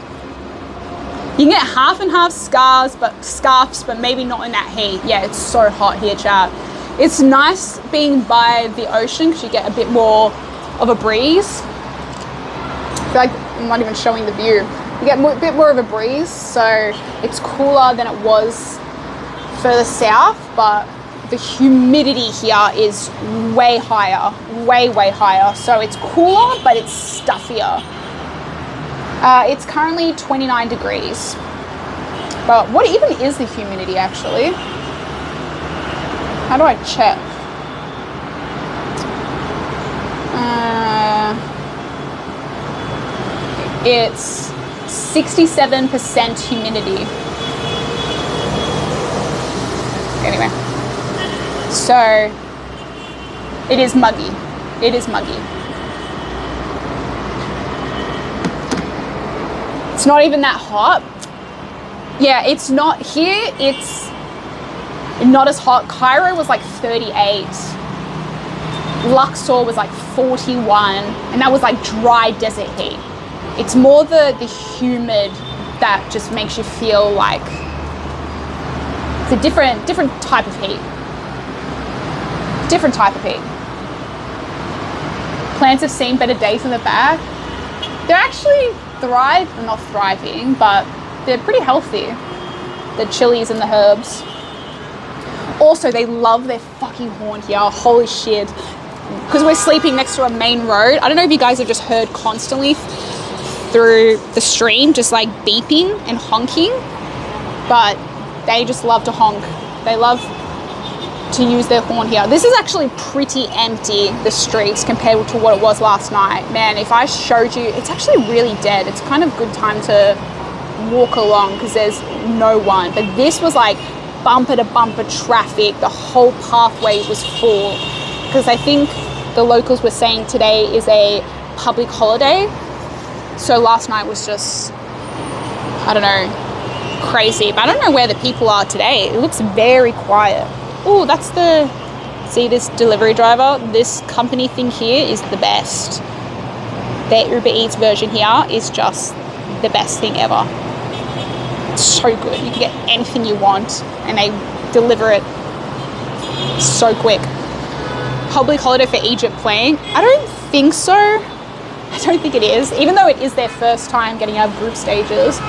You can get half and half scarves, but maybe not in that heat. Yeah, it's so hot here, chat. It's nice being by the ocean because you get a bit more of a breeze. I feel like I'm not even showing the view. You get a bit more of a breeze, so it's cooler than it was further south, but the humidity here is way higher, way higher. So it's cooler, but it's stuffier. It's currently 29 degrees. But what even is the humidity actually? How do I check? It's 67% humidity. Anyway, so it is muggy. It is muggy. It's not even that hot. Yeah, it's not here. It's not as hot. Cairo was like 38. Luxor was like 41, and that was like dry desert heat. It's more the humid that just makes you feel like it's a different type of heat. Different type of heat. Plants have seen better days in the back. They're actually not thriving, but they're pretty healthy. The chilies and the herbs. Also, they love their fucking horn here. Holy shit. Because we're sleeping next to a main road. I don't know if you guys have just heard constantly through the stream, just like beeping and honking, but they just love to honk. They love to use their horn here. This is actually pretty empty, the streets, compared to what it was last night. Man, if I showed you, it's actually really dead. It's kind of good time to walk along because there's no one. But this was like bumper to bumper traffic. The whole pathway was full because I think the locals were saying today is a public holiday. So last night was just, I don't know, crazy. But I don't know where the people are today. It looks very quiet. Oh, that's the, see this delivery driver? This company thing here is the best. Their Uber Eats version here is just the best thing ever. It's so good. You can get anything you want and they deliver it so quick. Public holiday for Egypt playing? I don't think so. I don't think it is, even though it is their first time getting out of group stages.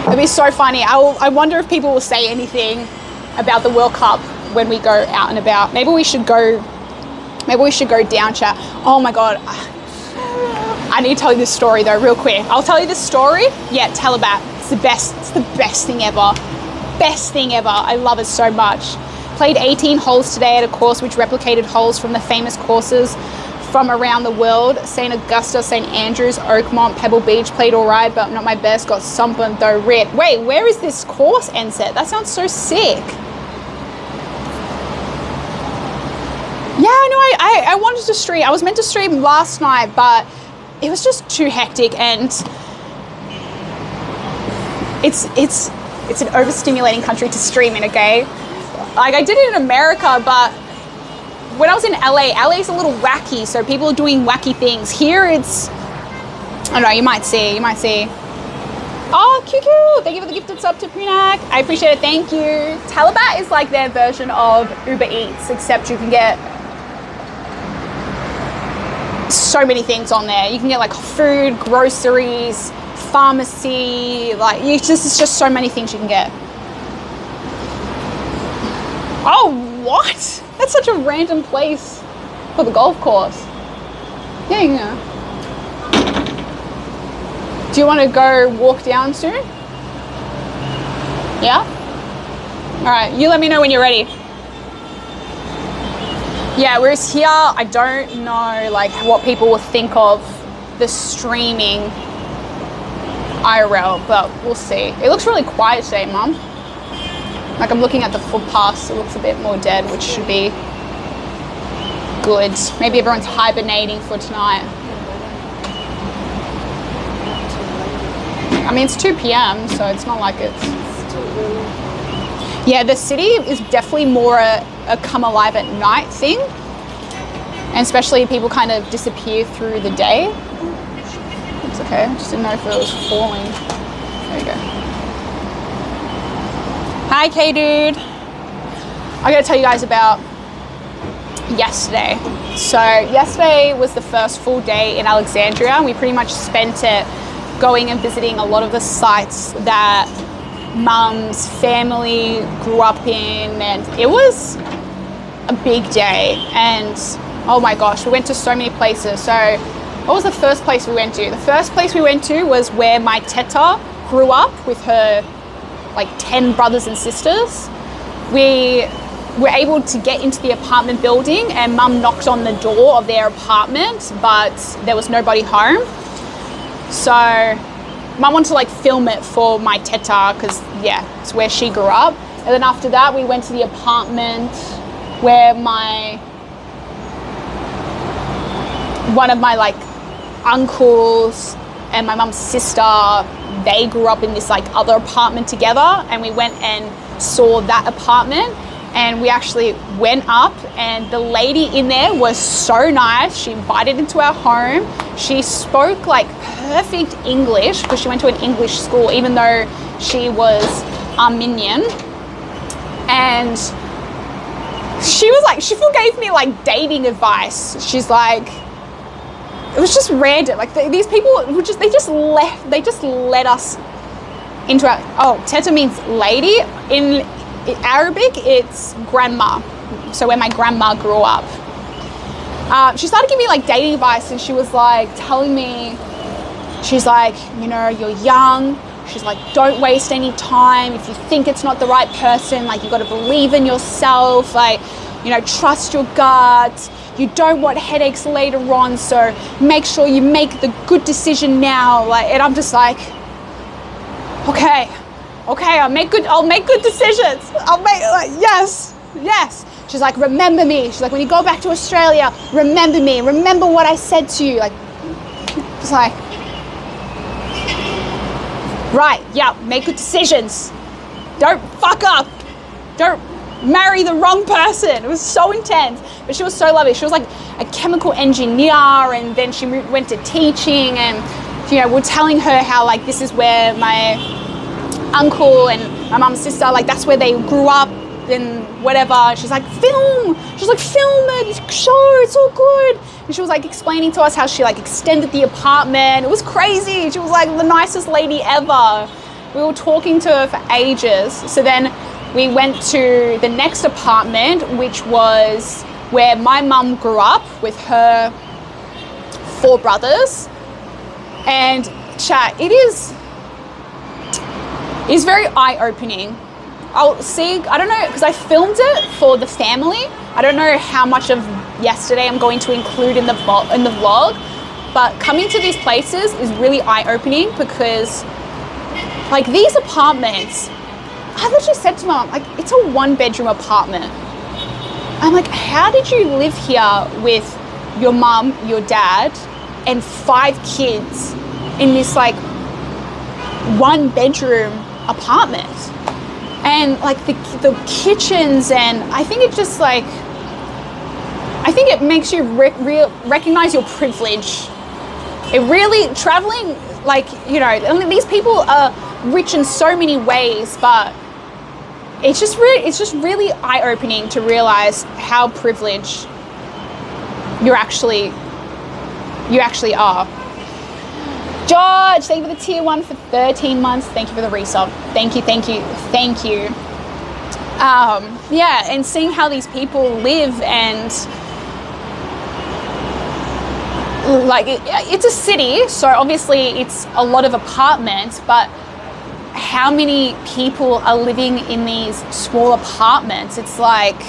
It'd be so funny. I wonder if people will say anything about the World Cup when we go out and about. Maybe we should go down, chat. Oh my God. I need to tell you this story though, real quick. I'll tell you this story. Yeah, Talibat. It's the best. It's the best thing ever. Best thing ever. I love it so much. Played 18 holes today at a course which replicated holes from the famous courses from around the world. St. Augusta, St. Andrews, Oakmont, Pebble Beach. Played all right, but not my best. Got sunburned though, rip. Wait, where is this course, NSET? That sounds so sick. Yeah, no, I wanted to stream. I was meant to stream last night, but it was just too hectic, and it's an overstimulating country to stream in, okay? Like, I did it in America, but when I was in LA's a little wacky, so people are doing wacky things. Here it's, I don't know, you might see. Oh, QQ, thank you for the gifted sub to Punak. I appreciate it, thank you. Talibat is like their version of Uber Eats, except you can get so many things on there. You can get like food, groceries, pharmacy, like it's just so many things you can get. Oh, what? That's such a random place for the golf course. Yeah. Do you want to go walk down soon? Yeah? All right, you let me know when you're ready. Yeah, whereas here, I don't know like what people will think of the streaming IRL, but we'll see. It looks really quiet today, Mum. Like I'm looking at the footpaths, it looks a bit more dead, which should be good. Maybe everyone's hibernating for tonight. I mean, it's 2 p.m, so it's not like it's... Yeah, the city is definitely more a come alive at night thing. And especially people kind of disappear through the day. It's okay, I just didn't know if it was falling. There you go. Hi, K-Dude. I gotta tell you guys about yesterday. So yesterday was the first full day in Alexandria, and we pretty much spent it going and visiting a lot of the sites that Mum's family grew up in, and it was a big day. And oh my gosh, we went to so many places. So what was the first place we went to? The first place we went to was where my teta grew up with her like 10 brothers and sisters. We were able to get into the apartment building, and Mum knocked on the door of their apartment, but there was nobody home. So Mum wanted to like film it for my teta because yeah, it's where she grew up. And then after that, we went to the apartment where one of my like uncles and my mum's sister, they grew up in this like other apartment together, and we went and saw that apartment. And we actually went up, and the lady in there was so nice. She invited into our home. She spoke like perfect English because she went to an English school, even though she was Armenian. And she was like, she gave me like dating advice. She's like, it was just random. Like these people were just, they just let us into our, oh, teta means lady. In Arabic, it's grandma. So where my grandma grew up. She started giving me like dating advice, and she was like telling me, she's like, you know, you're young. She's like, don't waste any time. If you think it's not the right person, like you got to believe in yourself. Like, you know, trust your gut. You don't want headaches later on, so make sure you make the good decision now. Like, and I'm just like, okay, I'll make good decisions. I'll make, like, yes. She's like, remember me. She's like, when you go back to Australia, remember me. Remember what I said to you. Like, just like, right, yeah, make good decisions. Don't fuck up. Don't marry the wrong person. It was so intense, but she was so lovely. She was like a chemical engineer, and then she went to teaching, and, you know, we're telling her how, like, this is where my uncle and my mum's sister, like, that's where they grew up and whatever. She's like, film it, show, it's all good. And she was like explaining to us how she like extended the apartment. It was crazy. She was like the nicest lady ever. We were talking to her for ages. So then we went to the next apartment, which was where my mum grew up with her 4 brothers. And chat, it's very eye-opening. I'll see, I don't know, because I filmed it for the family. I don't know how much of yesterday I'm going to include in the vlog, but coming to these places is really eye-opening because, like, these apartments, I literally said to Mum, like, it's a 1-bedroom apartment. I'm like, how did you live here with your mum, your dad, and 5 kids in this, like, 1-bedroom apartment? And like the kitchens, and I think it just like, I think it makes you recognize your privilege. It really, traveling, like, you know, these people are rich in so many ways, but it's just really eye-opening to realize how privileged you actually are. George, thank you for the tier 1 for 13 months. Thank you for the resub. Thank you. Yeah, and seeing how these people live, and like it's a city, so obviously it's a lot of apartments, but how many people are living in these small apartments? It's like,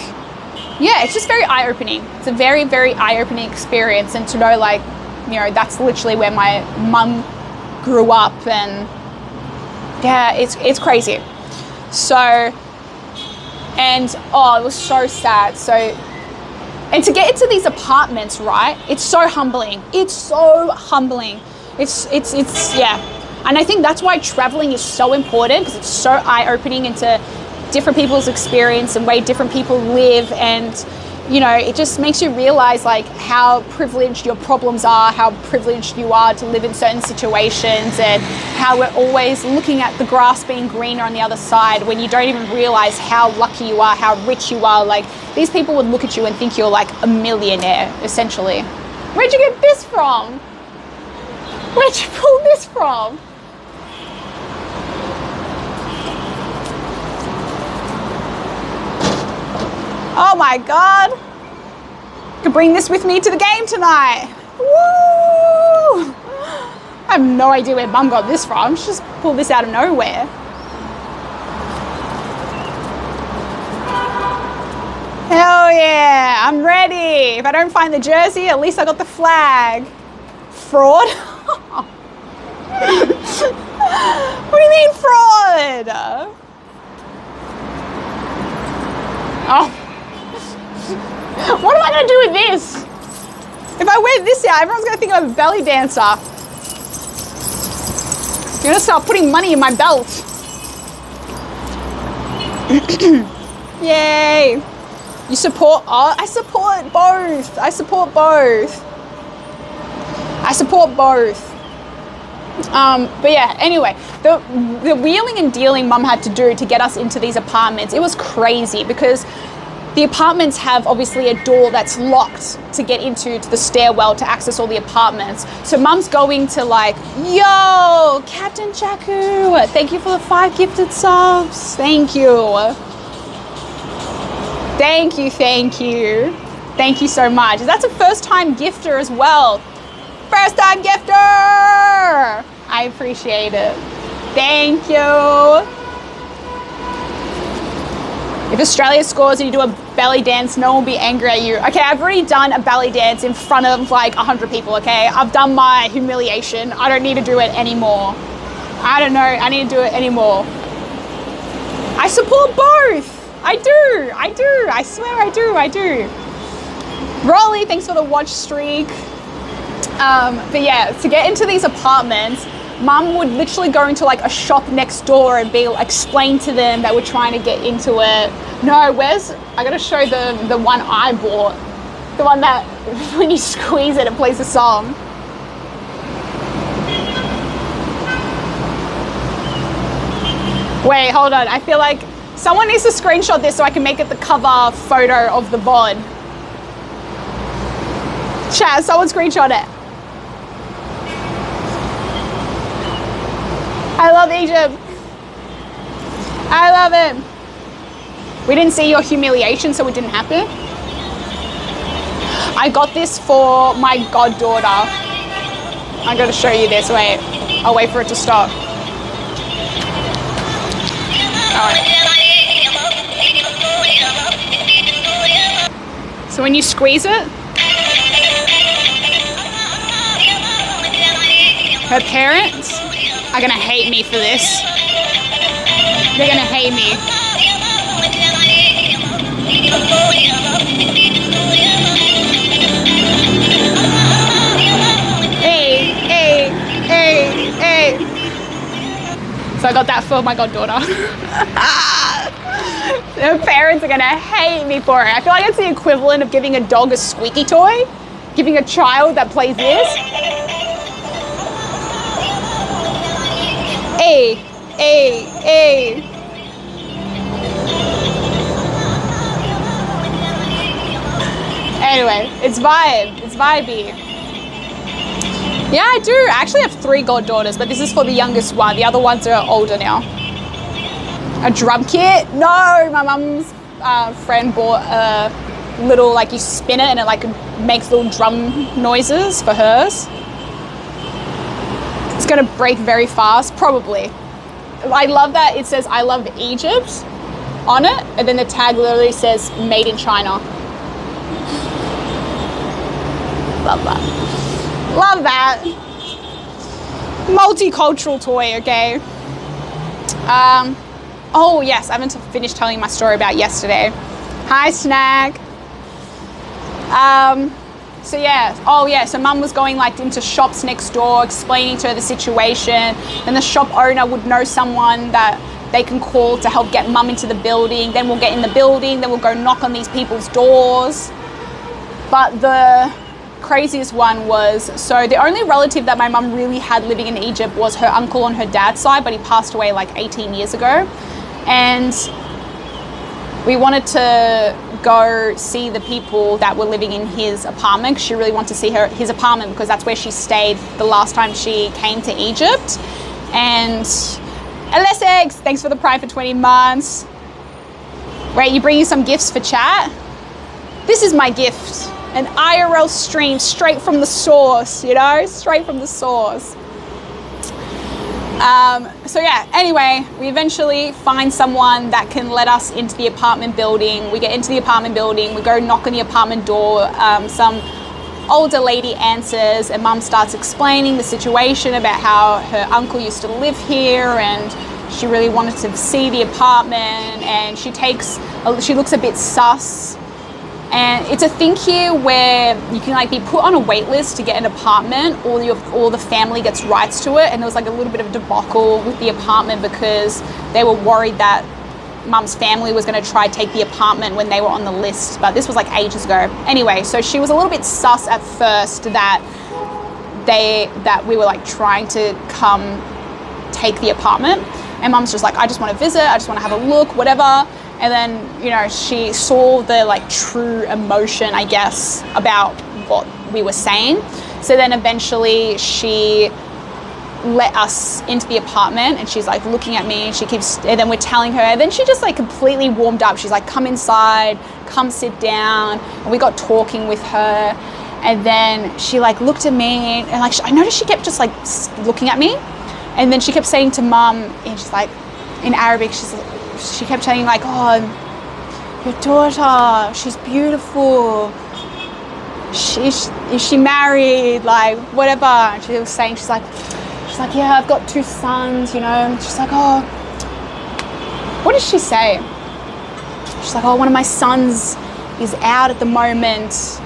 yeah, it's just very eye-opening. It's a very, very eye-opening experience, and to know, like, you know, that's literally where my mum grew up, and yeah, it's crazy. So, and oh, it was so sad. So, and to get into these apartments, right? It's so humbling. It's yeah. And I think that's why traveling is so important, because it's so eye-opening into different people's experience and way different people live, and you know, it just makes you realize like how privileged your problems are, how privileged you are to live in certain situations, and how we're always looking at the grass being greener on the other side when you don't even realize how lucky you are, how rich you are. Like, these people would look at you and think you're like a millionaire, essentially. Where'd you get this from? Where'd you pull this from? Oh my God. I could bring this with me to the game tonight. Woo! I have no idea where Mum got this from. She just pulled this out of nowhere. Hell yeah, I'm ready. If I don't find the jersey, at least I got the flag. Fraud? What do you mean fraud? Oh. What am I going to do with this? If I wear this out, everyone's going to think I'm a belly dancer. You're going to start putting money in my belt. Yay. You support, oh, I support both. But yeah, anyway, the wheeling and dealing Mum had to do to get us into these apartments, it was crazy, because the apartments have obviously a door that's locked to get into the stairwell to access all the apartments. So Mum's going to like, yo, Captain Jakku, thank you for the 5 gifted subs. Thank you. Thank you so much. That's a first-time gifter as well. First-time gifter! I appreciate it. Thank you. If Australia scores and you do a belly dance, no one will be angry at you. Okay, I've already done a belly dance in front of like 100 people, okay? I've done my humiliation. I don't need to do it anymore. I don't know, I need to do it anymore. I support both. I do. I swear I do. Rolly, thanks for the watch streak. But yeah, to get into these apartments, Mum would literally go into like a shop next door and explain to them that we're trying to get into it. No, I gotta show them the one I bought. The one that when you squeeze it, it plays a song. Wait, hold on. I feel like someone needs to screenshot this so I can make it the cover photo of the VOD. Chat, someone screenshot it. I love Egypt. I love it. We didn't see your humiliation, so it didn't happen. I got this for my goddaughter. I'm gonna show you this. Wait, I'll wait for it to stop. So when you squeeze it, her parents are gonna hate me for this. They're gonna hate me. Hey. So I got that for my goddaughter. Her parents are gonna hate me for it. I feel like it's the equivalent of giving a dog a squeaky toy, giving a child that plays this. Hey. Anyway, it's vibey. Yeah, I do. I actually have 3 goddaughters, but this is for the youngest one. The other ones are older now. A drum kit? No, my mum's friend bought a little, like you spin it and it like makes little drum noises for hers. It's gonna break very fast, probably. I love that it says I love Egypt on it, and then the tag literally says made in China. Love that. Love that. Multicultural toy, okay. Oh yes, I haven't finished telling my story about yesterday. Hi, Snag. So yeah, so Mum was going like into shops next door, explaining to her the situation, and the shop owner would know someone that they can call to help get Mum into the building. Then we'll get in the building, then we'll go knock on these people's doors. But the craziest one was, so the only relative that my mum really had living in Egypt was her uncle on her dad's side, but he passed away like 18 years ago. And we wanted to go see the people that were living in his apartment, because she really wanted to see his apartment because that's where she stayed the last time she came to Egypt. And LSX, thanks for the Pride for 20 months. Wait, you bringing some gifts for chat? This is my gift. An IRL stream straight from the source, you know, straight from the source. So yeah, anyway, we eventually find someone that can let us into the apartment building. We get into the apartment building, we go knock on the apartment door. Some older lady answers and Mum starts explaining the situation about how her uncle used to live here and she really wanted to see the apartment, and she looks a bit sus. And it's a thing here where you can like be put on a wait list to get an apartment, or the family gets rights to it. And there was like a little bit of a debacle with the apartment because they were worried that Mum's family was going to try to take the apartment when they were on the list. But this was like ages ago. Anyway, so she was a little bit sus at first that we were like trying to come take the apartment. And Mum's just like, I just want to visit, I just want to have a look, whatever. And then, you know, she saw the like true emotion, I guess, about what we were saying. So then eventually she let us into the apartment, and she's like looking at me, and and then we're telling her, and then she just like completely warmed up. She's like, come inside, come sit down. And we got talking with her, and then she like looked at me, and like I noticed she kept just like looking at me, and then she kept saying to Mum, and she's like, in Arabic, she kept saying like, oh, your daughter, she's beautiful. Is she married? Like whatever. And she was saying, she's like, yeah, I've got 2 sons, you know. And she's like, oh, what did she say? She's like, oh, one of my sons is out at the moment,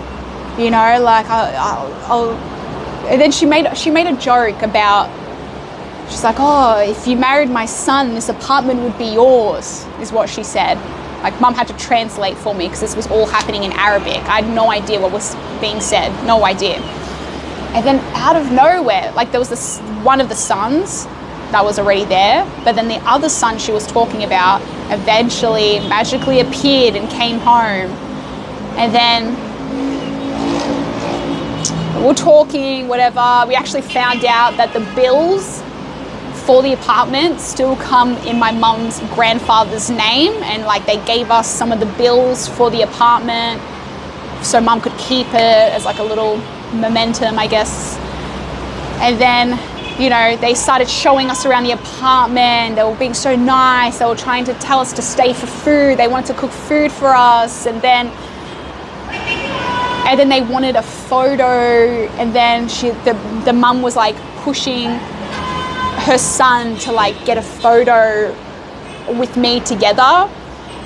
you know, like I'll. And then she made a joke about, she's like, oh, if you married my son, this apartment would be yours, is what she said. Like Mum had to translate for me because this was all happening in Arabic. I had no idea what was being said, no idea. And then out of nowhere, like there was this one of the sons that was already there, but then the other son she was talking about eventually magically appeared and came home. And then we're talking, whatever. We actually found out that the bills for the apartment still come in my mum's grandfather's name, and like they gave us some of the bills for the apartment so Mum could keep it as like a little momentum, I guess. And then, you know, they started showing us around the apartment. They were being so nice. They were trying to tell us to stay for food. They wanted to cook food for us, and then they wanted a photo, and then the mum was like pushing her son to like get a photo with me together.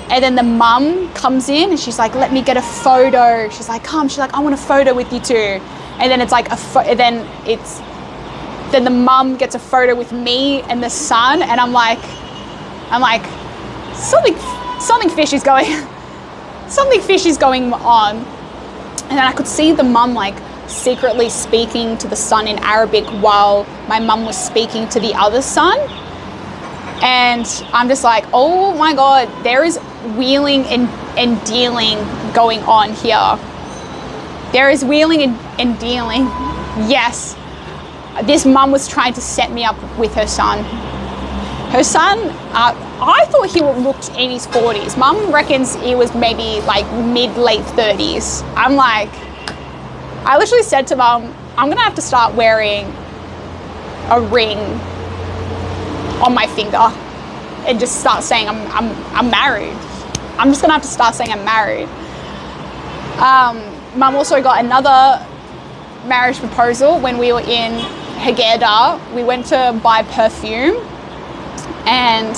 And then the mum comes in and she's like, let me get a photo. She's like, come. She's like, I want a photo with you too. And then it's like then the mum gets a photo with me and the son, and I'm like something fishy is going on. And then I could see the mum like secretly speaking to the son in Arabic while my mum was speaking to the other son. And I'm just like, oh my God, there is wheeling and dealing going on here. There is wheeling and dealing. Yes, this mum was trying to set me up with her son. Her son, I thought he looked in his 40s. Mum reckons he was maybe like mid-late 30s. I'm like, I literally said to Mum, I'm gonna have to start wearing a ring on my finger and just start saying I'm married. I'm just gonna have to start saying I'm married. Mum also got another marriage proposal when we were in Hageda. We went to buy perfume, and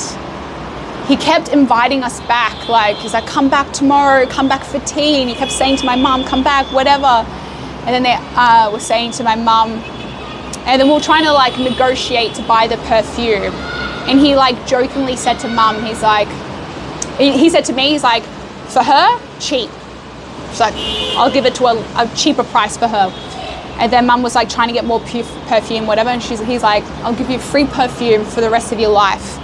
he kept inviting us back. Like, he's like, come back tomorrow, come back for tea. And he kept saying to my mum, come back, whatever. And then they were saying to my mum, and then we were trying to like negotiate to buy the perfume. And he like jokingly said to Mum, he's like, he said to me, he's like, for her, cheap. She's like, I'll give it to a cheaper price for her. And then Mum was like trying to get more perfume, whatever. And he's like, I'll give you free perfume for the rest of your life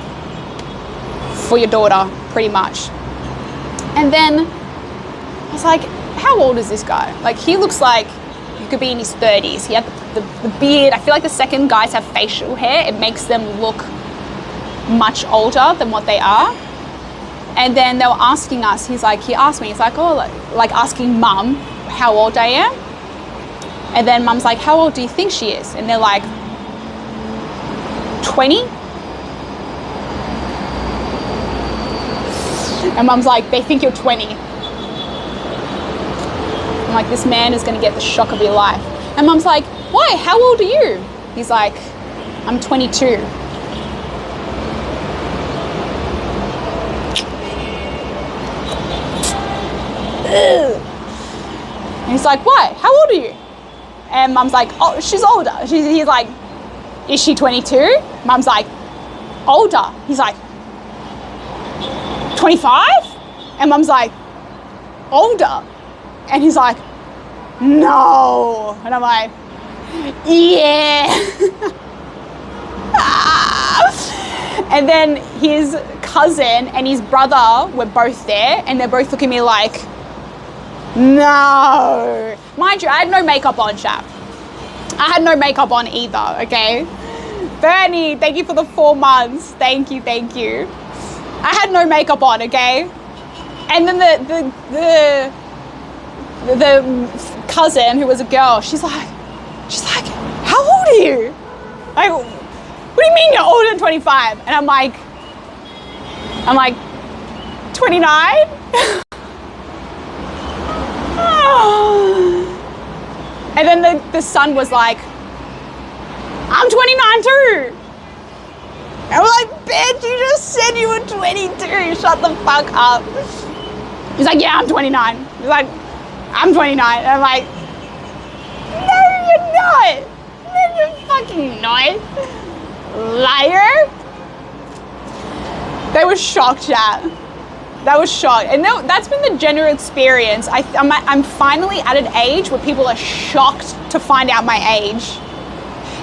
for your daughter, pretty much. And then I was like, how old is this guy? Like, he looks like he could be in his 30s. He had the beard. I feel like the second guys have facial hair, it makes them look much older than what they are. And then they were asking us, he asked me, he's like, oh, like asking Mum how old I am. And then Mum's like, how old do you think she is? And they're like, 20? And Mum's like, they think you're 20. I'm like, this man is gonna get the shock of your life. And Mum's like, why? How old are you? He's like, I'm 22. And he's like, why? How old are you? And Mum's like, oh, she's older. He's like, is she 22? Mum's like, older. He's like, 25? And Mum's like, older. And he's like, no. And I'm like, yeah. And then his cousin and his brother were both there, and they're both looking at me like, no. Mind you, I had no makeup on, chap. I had no makeup on either, okay? Bernie, thank you for the 4 months. Thank you, thank you. I had no makeup on, okay? And then the cousin who was a girl, she's like, how old are you? Like, what do you mean you're older than 25? And I'm like 29? And then the son was like, I'm 29 too. And we're like, bitch, you just said you were 22. Shut the fuck up. He's like, yeah, I'm 29. He's like, I'm 29. And I'm like, no, you're not. No, you're fucking not. Liar. They were shocked, chat. That was shocked. And that's been the general experience. I'm finally at an age where people are shocked to find out my age.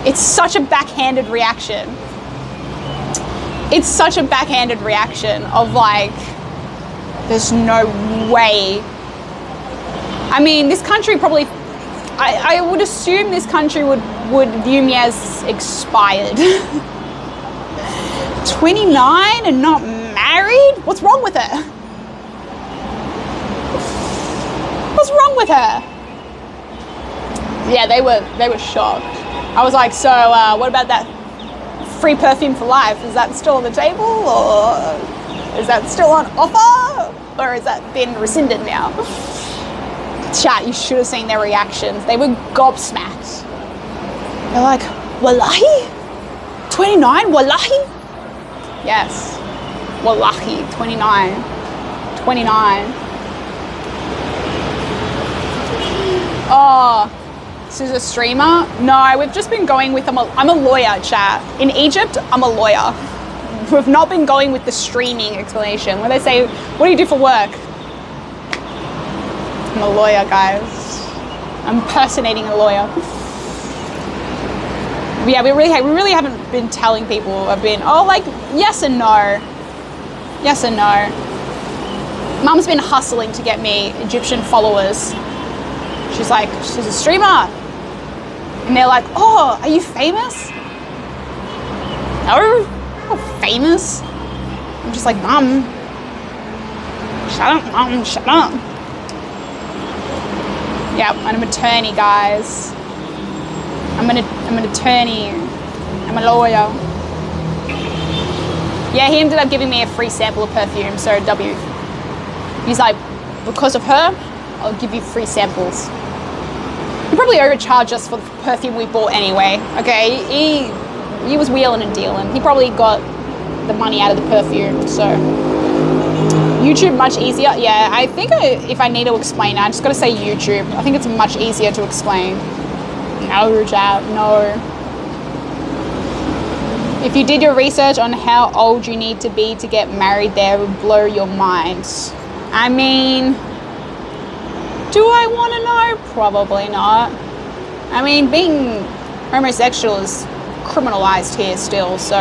It's such a backhanded reaction. It's such a backhanded reaction of like, there's no way. I mean, this country probably, I would assume this country would view me as expired. 29 and not married? What's wrong with her? What's wrong with her? Yeah, they were shocked. I was like, so what about that free perfume for life? Is that still on the table, or is that still on offer, or has that been rescinded now? Chat, you should have seen their reactions. They were gobsmacked. They're like, wallahi? 29, wallahi? Yes, wallahi, 29. 29. Oh, this is a streamer? No, we've just been going with, I'm a lawyer, chat. In Egypt, I'm a lawyer. We've not been going with the streaming explanation where they say, what do you do for work? I'm a lawyer, guys. I'm impersonating a lawyer. Yeah, we really haven't been telling people. I've been, like, yes and no. Yes and no. Mum's been hustling to get me Egyptian followers. She's like, she's a streamer. And they're like, oh, are you famous? No, I'm not famous. I'm just like, Mum, shut up, Mum, shut up. Yeah, I'm an attorney, guys. I'm an attorney. I'm a lawyer. Yeah, he ended up giving me a free sample of perfume, so W. He's like, because of her, I'll give you free samples. He probably overcharged us for the perfume we bought anyway. Okay, he was wheeling and dealing. He probably got the money out of the perfume, so. YouTube much easier. Yeah, I think if I need to explain it, I just gotta say YouTube. I think it's much easier to explain. No, chat, no. If you did your research on how old you need to be to get married there, it would blow your mind. I mean, do I want to know? Probably not. I mean, being homosexual is criminalized here still, so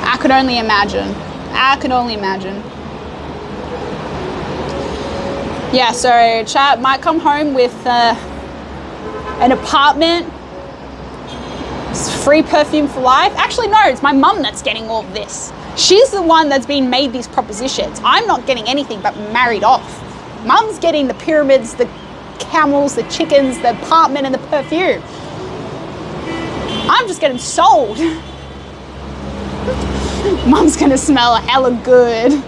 I could only imagine. I can only imagine. Yeah, so chat might come home with an apartment, free perfume for life. Actually, no, it's my mum that's getting all of this. She's the one that's been made these propositions. I'm not getting anything but married off. Mum's getting the pyramids, the camels, the chickens, the apartment, and the perfume. I'm just getting sold. Mum's gonna smell hella good.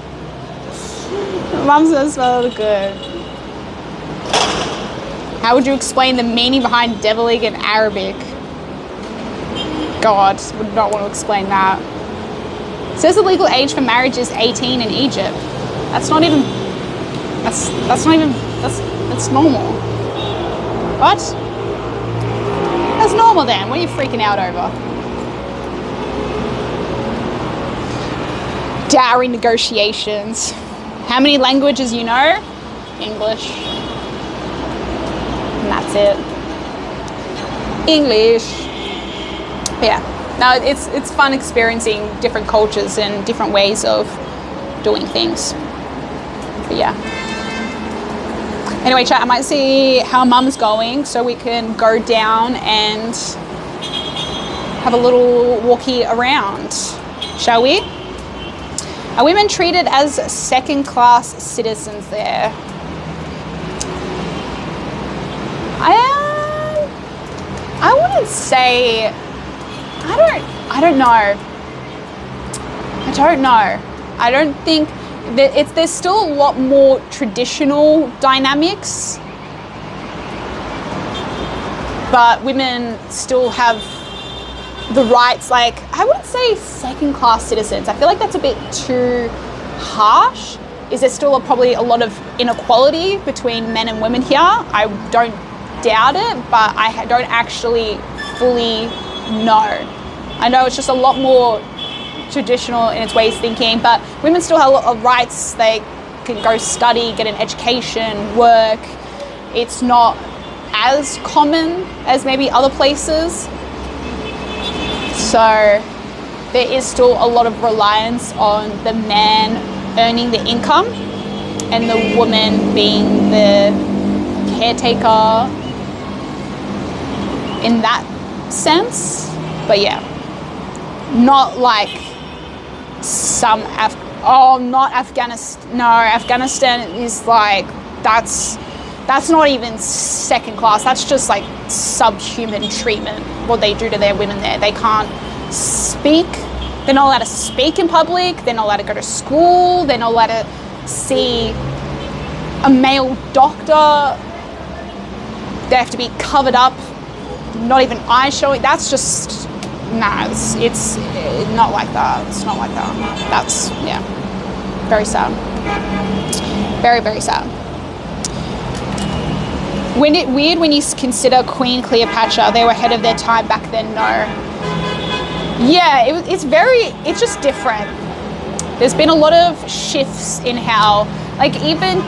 Mum's gonna smell hella good. How would you explain the meaning behind Develique in Arabic? God, would not want to explain that. It says the legal age for marriage is 18 in Egypt. That's not even, that's normal. What? That's normal then. What are you freaking out over? Dowry negotiations. How many languages you know? English. And that's it. English. Yeah. No, it's fun experiencing different cultures and different ways of doing things. But yeah. Anyway, chat, I might see how Mum's going so we can go down and have a little walkie around, shall we? Are women treated as second-class citizens there? I wouldn't say. I don't know. I don't think that there's still a lot more traditional dynamics, but women still have the rights. Like, I wouldn't say second-class citizens. I feel like that's a bit too harsh. Is there still probably a lot of inequality between men and women here? I don't doubt it, but I don't actually fully know. I know it's just a lot more traditional in its ways of thinking, but women still have a lot of rights. They can go study, get an education, work. It's not as common as maybe other places. So there is still a lot of reliance on the man earning the income and the woman being the caretaker in that sense. But yeah, not like some not Afghanistan. No, Afghanistan is like, that's not even second class. That's just like subhuman treatment, what they do to their women there. They can't speak. They're not allowed to speak in public. They're not allowed to go to school. They're not allowed to see a male doctor. They have to be covered up, not even eyes showing. That's just, nah, it's not like that. It's not like that. That's, yeah, very sad. Very, very sad. When it weird when you consider Queen Cleopatra, they were ahead of their time back then? No. Yeah, it's just different. There's been a lot of shifts in how, like, even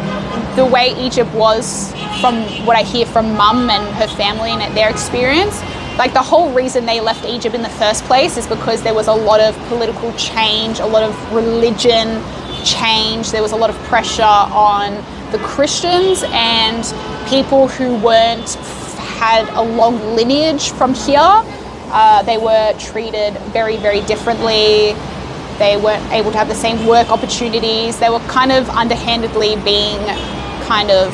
the way Egypt was, from what I hear from Mum and her family and their experience, like the whole reason they left Egypt in the first place is because there was a lot of political change, a lot of religion change. There was a lot of pressure on the Christians and people who had a long lineage from here. They were treated very, very differently. They weren't able to have the same work opportunities. They were kind of underhandedly being kind of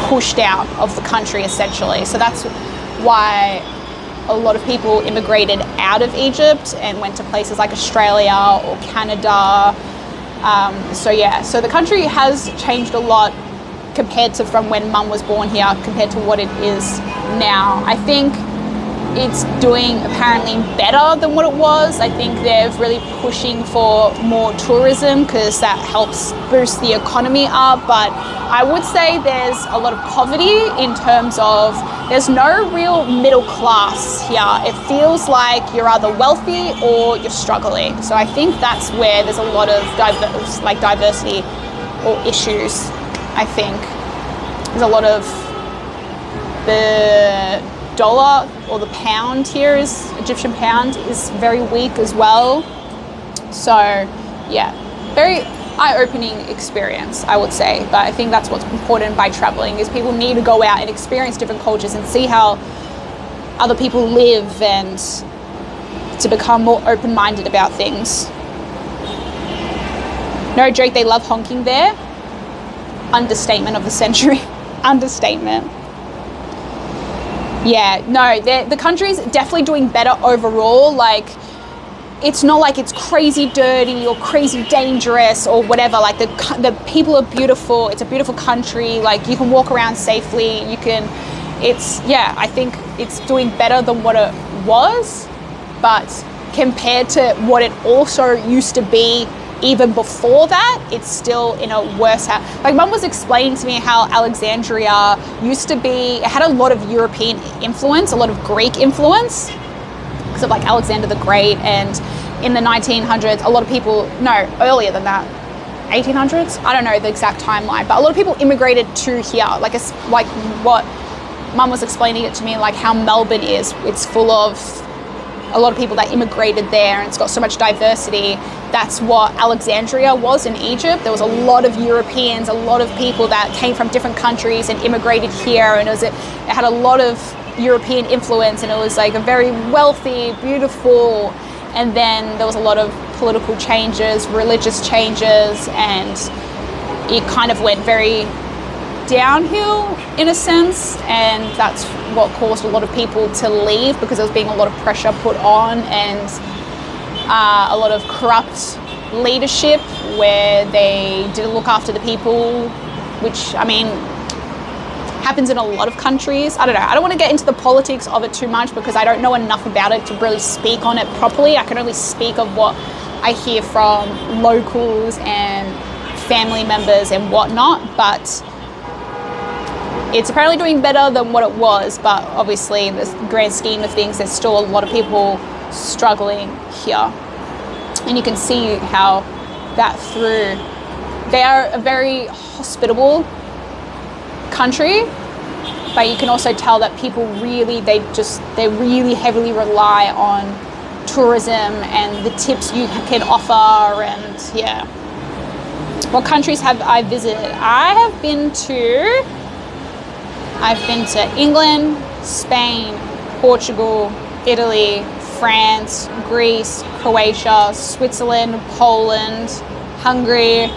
pushed out of the country, essentially. So that's why a lot of people immigrated out of Egypt and went to places like Australia or Canada. So the country has changed a lot compared to from when Mum was born here, compared to what it is now. I think it's doing apparently better than what it was. I think they're really pushing for more tourism because that helps boost the economy up. But I would say there's a lot of poverty in terms of there's no real middle class here. It feels like you're either wealthy or you're struggling. So I think that's where there's a lot of diversity or issues. I think there's a lot of the dollar or the pound here is Egyptian pound is very weak as well. So yeah, very eye-opening experience, I would say. But I think that's what's important by traveling, is people need to go out and experience different cultures and see how other people live and to become more open-minded about things. No joke, they love honking there. Understatement of the century. Understatement. Yeah, no, the country's definitely doing better overall. Like, it's not like it's crazy dirty or crazy dangerous or whatever. Like, the people are beautiful. It's a beautiful country. Like, you can walk around safely. I think it's doing better than what it was. But compared to what it also used to be even before that, it's still in a worse like Mum was explaining to me how Alexandria used to be, it had a lot of European influence, a lot of Greek influence because of like Alexander the Great. And in the 1900s, a lot of people, no, earlier than that, 1800s, I don't know the exact timeline, but a lot of people immigrated to here. Like what Mum was explaining it to me, like how Melbourne is, it's full of a lot of people that immigrated there and it's got so much diversity. That's what Alexandria was in Egypt. There was a lot of Europeans, a lot of people that came from different countries and immigrated here, and it had a lot of European influence, and it was like a very wealthy, beautiful, and then there was a lot of political changes, religious changes, and it kind of went very downhill in a sense, and that's what caused a lot of people to leave, because there was being a lot of pressure put on, and a lot of corrupt leadership where they didn't look after the people, which, I mean, happens in a lot of countries. I don't know. I don't want to get into the politics of it too much because I don't know enough about it to really speak on it properly. I can only speak of what I hear from locals and family members and whatnot, but it's apparently doing better than what it was, but obviously in the grand scheme of things, there's still a lot of people struggling here. And you can see how that through. They are a very hospitable country, but you can also tell that people really, they really heavily rely on tourism and the tips you can offer, and yeah. What countries have I visited? I've been to England, Spain, Portugal, Italy, France, Greece, Croatia, Switzerland, Poland, Hungary,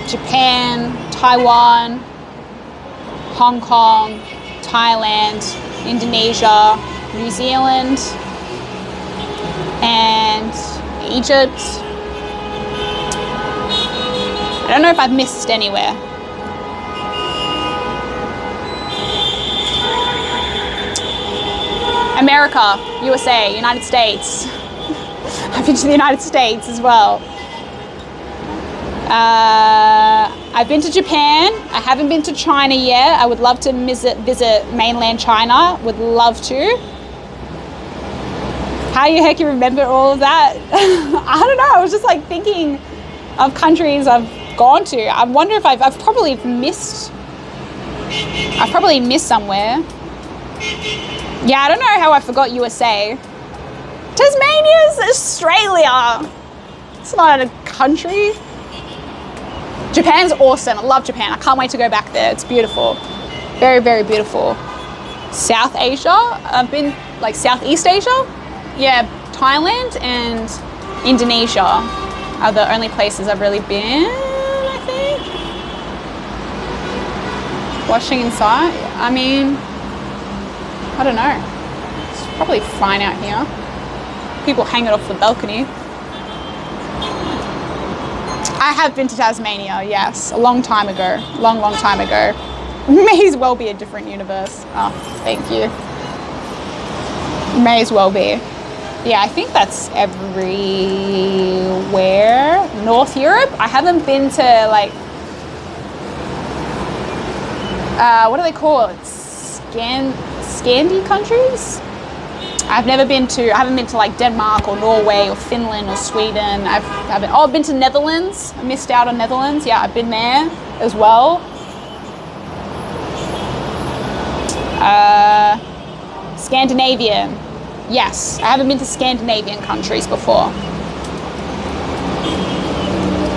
Japan, Taiwan, Hong Kong, Thailand, Indonesia, New Zealand, and Egypt. I don't know if I've missed anywhere. America, USA, United States. I've been to the United States as well. I've been to Japan. I haven't been to China yet. I would love to visit mainland China. Would love to. How the heck you remember all of that? I don't know. I was just like thinking of countries I've gone to. I wonder if I've probably missed somewhere. Yeah, I don't know how I forgot USA. Tasmania's Australia. It's not a country. Japan's awesome. I love Japan. I can't wait to go back there. It's beautiful. Very, very beautiful. South Asia. I've been like Southeast Asia. Yeah, Thailand and Indonesia are the only places I've really been, I think. Washing inside. I mean, I don't know. It's probably fine out here. People hanging off the balcony. I have been to Tasmania, yes, a long time ago. Long time ago. May as well be a different universe. Oh, thank you. May as well be. Yeah, I think that's everywhere. North Europe. I haven't been to like, what do they call it? Scandi countries? I haven't been to like Denmark or Norway or Finland or Sweden. I've been to Netherlands. I missed out on Netherlands. Yeah, I've been there as well. Scandinavian. Yes, I haven't been to Scandinavian countries before.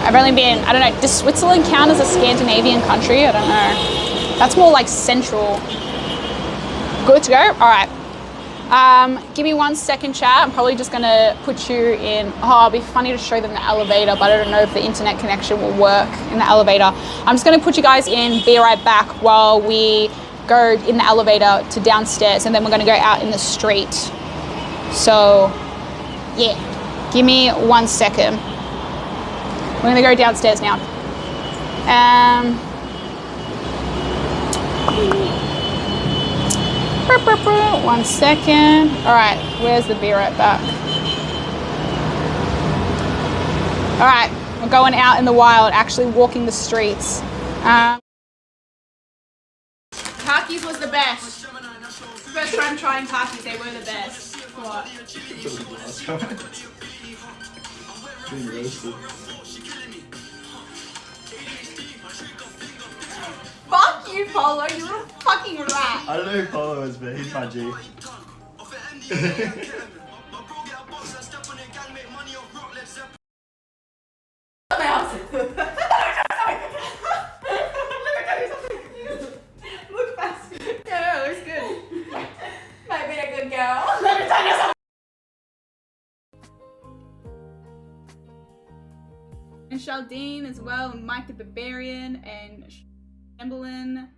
I've only been, I don't know, does Switzerland count as a Scandinavian country? I don't know. That's more like central. Good to go? All right. Give me 1 second, chat. I'm probably just gonna put you in, it'd be funny to show them the elevator, but I don't know if the internet connection will work in the elevator. I'm just gonna put you guys in, be right back while we go in the elevator to downstairs, and then we're gonna go out in the street. So, yeah, give me 1 second. We're gonna go downstairs now. 1 second. All right, where's the be right back? All right, we're going out in the wild, actually walking the streets. Takis was the best. First time trying Takis, they were the best. What? Fuck you, Polo, you little fucking rat. I don't know who Polo is, but he's my G. Look Shaldine as well, and Mike the Barbarian, and Chamberlain.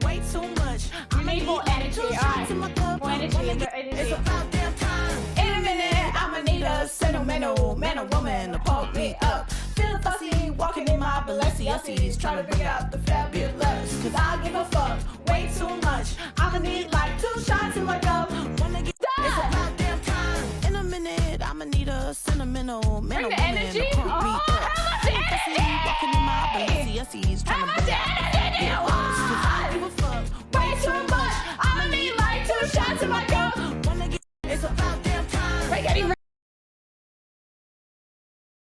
Way too much. We need more energy. Alright. More energy. It's about damn time. In a minute, I'ma need a sentimental man or woman to pump me up. Feeling fussy, walking in my Balenciennes, trying to bring out the fabulous. Cause I give a fuck way too much. I'ma need like 2 shots in my cup. Wanna get it's about damn time. In a minute, I'ma need a sentimental man or woman to pump me up. Feeling fussy, walking in my Balenciennes, trying to bring out the fabulous. Cause I give a fuck way too much. I'ma need like 2 shots in my cup. Wanna get it's about damn time. We're getting ready.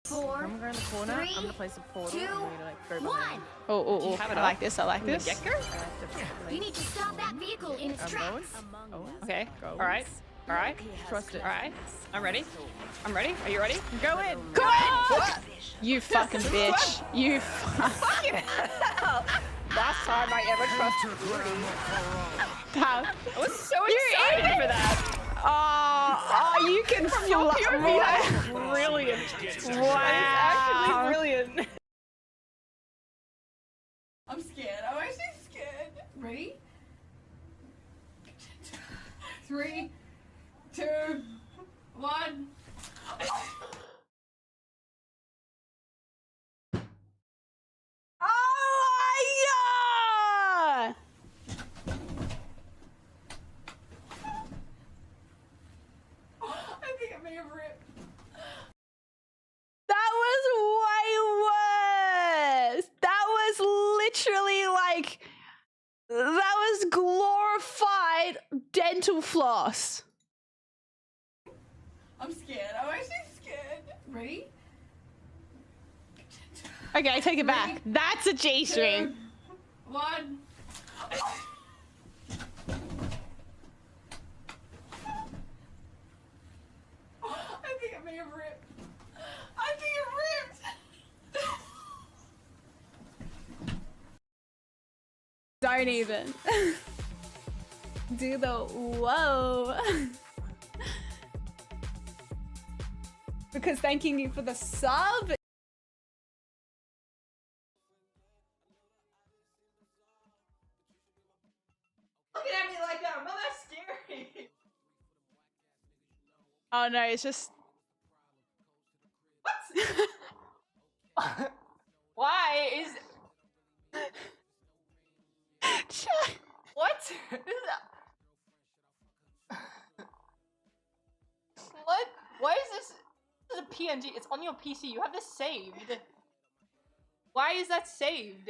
4, I'm going to the corner. 3, I'm gonna place a portal. 2, I'm gonna like go 1. Oh, Have I it like up. this. I like From the this. get-go. You need to stop that vehicle in its tracks. Okay. All right. All right. Trust it. All right. I'm ready. I'm ready. Are you ready? Go in. Go in! You fucking bitch. You fucking hell. Last time I ever trusted Rudy. I was so excited for that. Oh, you can from your POV. That's brilliant. Wow. Actually brilliant. I'm scared. I'm actually scared. Ready? 3, 2, 1. Oh my god! I think I may have ripped. That was way worse. That was literally like, that was glorified dental floss. I'm scared. I'm actually scared. Ready? Okay, take it back. That's a G-string. 2, 1. I think I may have ripped. I think it ripped. Don't even. Do the whoa. Because thanking you for the sub. Looking at me like that, I'm not that scary. Oh no, it's just. What? Why is... What? What? Why is this? This is a PNG. It's on your PC. You have this saved. Why is that saved?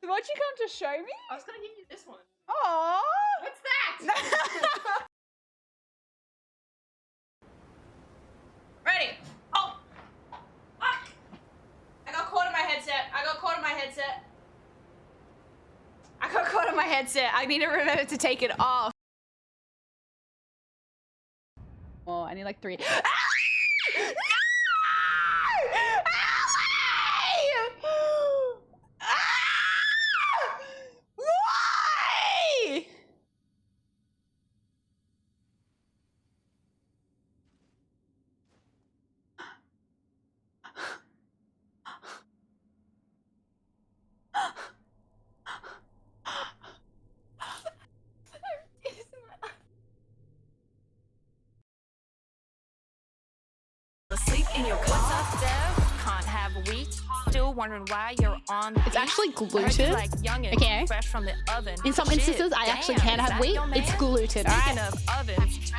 Why'd you come to show me? I was gonna give you this one. Aww. What's that? Ready? Oh! Fuck! I got caught in my headset. I got caught in my headset. I got caught on my headset. I need to remember to take it off. Oh, I need like 3. Ah! No! Ah! Why? Asleep in your car. What's up, Dev? Can't have wheat. Still wondering why you're on the It's actually I heard you gluten. like youngin', Okay. fresh from the oven. In some Shit, instances, I actually damn, can is have that wheat. your It's man? gluten, Speaking alright? of ovens,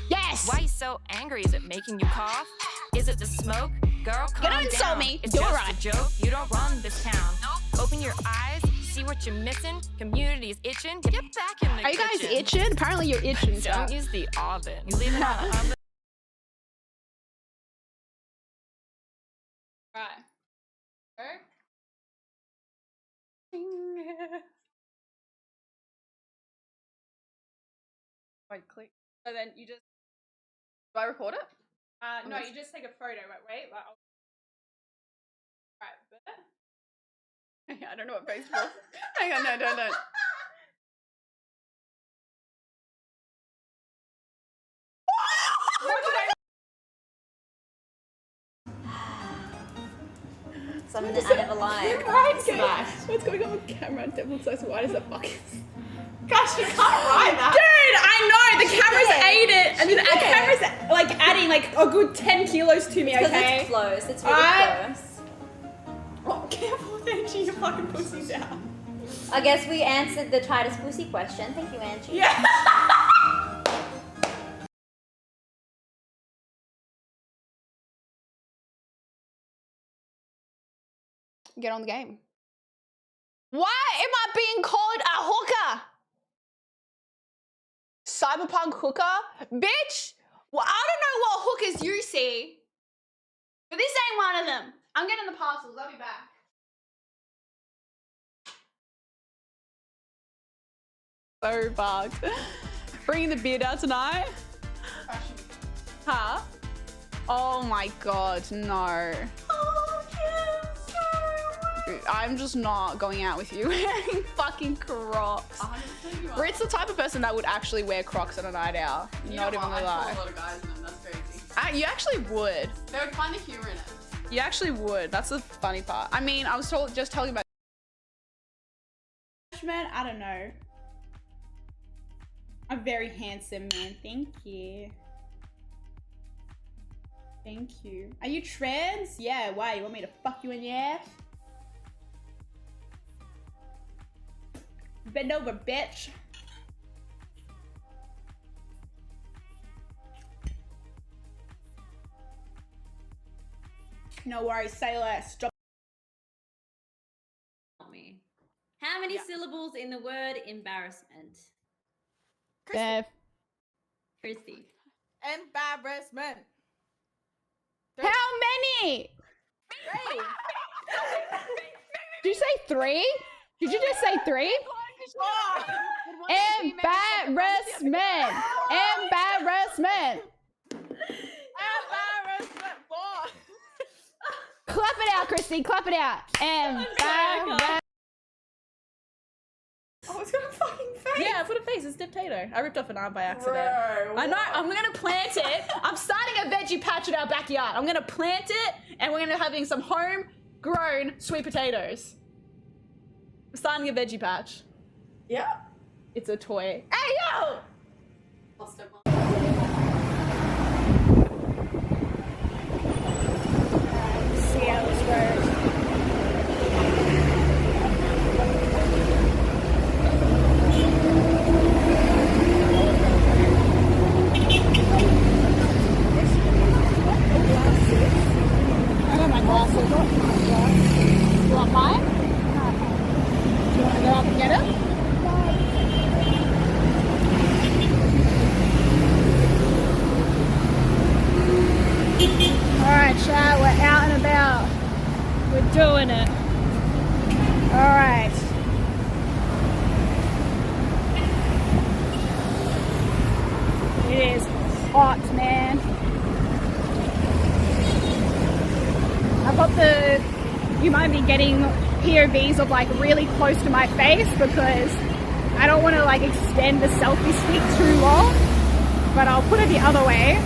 Yes! why you so angry? Is it making you cough? Is it the smoke? Girl, calm don't insult down. me. It's Do it just right. a joke. You don't run this town. Open your eyes. See what you're missing. Community's itching. Get back in the Are you guys kitchen. itching? Apparently you're itching, Don't chat. use the oven. You leave it on the oven. Right. Okay. Wait, click. So then you just... Do I record it? no, you just take a photo. Wait. Like, right, but... I don't know what Facebook. Hang on, no, don't. something that I never liked. What's going on with the camera? It looks so wide as a fuck. Gosh, you can't ride that. Dude, I know the camera's ate it, and then the camera's like adding like a good 10 kilos to me. Because Okay, it's close. It's really close. Oh, careful, Angie, your fucking pussy's out. I guess we answered the tightest pussy question. Thank you, Angie. Yeah. Get on the game. Why am I being called a hooker? Cyberpunk hooker? Bitch! Well, I don't know what hookers you see, but this ain't one of them. I'm getting the parcels. I'll be back. So bugged. Bringing the beard out tonight? Huh? Oh my god, no. I'm just not going out with you wearing fucking Crocs. Rit's the type of person that would actually wear Crocs on a night out. Not even gonna lie. I saw a lot of guys in them, that's crazy. You actually would. They would find the humor in it. You actually would. That's the funny part. I mean, I was just telling about man, I don't know. A very handsome man. Thank you. Thank you. Are you trans? Yeah, why? You want me to fuck you in the ass? Bend over, bitch. No worries, say less. Drop Me. How many syllables in the word embarrassment? Bev. Christy. Embarrassment. How many? 3. Did you say 3? Did you just say 3? Embarrassment. Embarrassment. Embarrassment. 4. Clap it out, Christy. Clap it out. Embarrassment. Oh, it's got a fucking face. Yeah, I put a face. It's a potato. I ripped off an arm by accident. Bro, I know. I'm gonna plant it. I'm starting a veggie patch in our backyard. I'm gonna plant it, and we're gonna having some homegrown sweet potatoes. I'm starting a veggie patch. Yeah. It's a toy. Hey yo! Lost it. See how this goes. I got my glasses. You want mine? Do you want to go up and get it? Alright, chat, we're out and about. We're doing it. Alright. It is hot, man. I've got you might be getting POVs of like really close to my face because I don't want to like extend the selfie stick too long, but I'll put it the other way.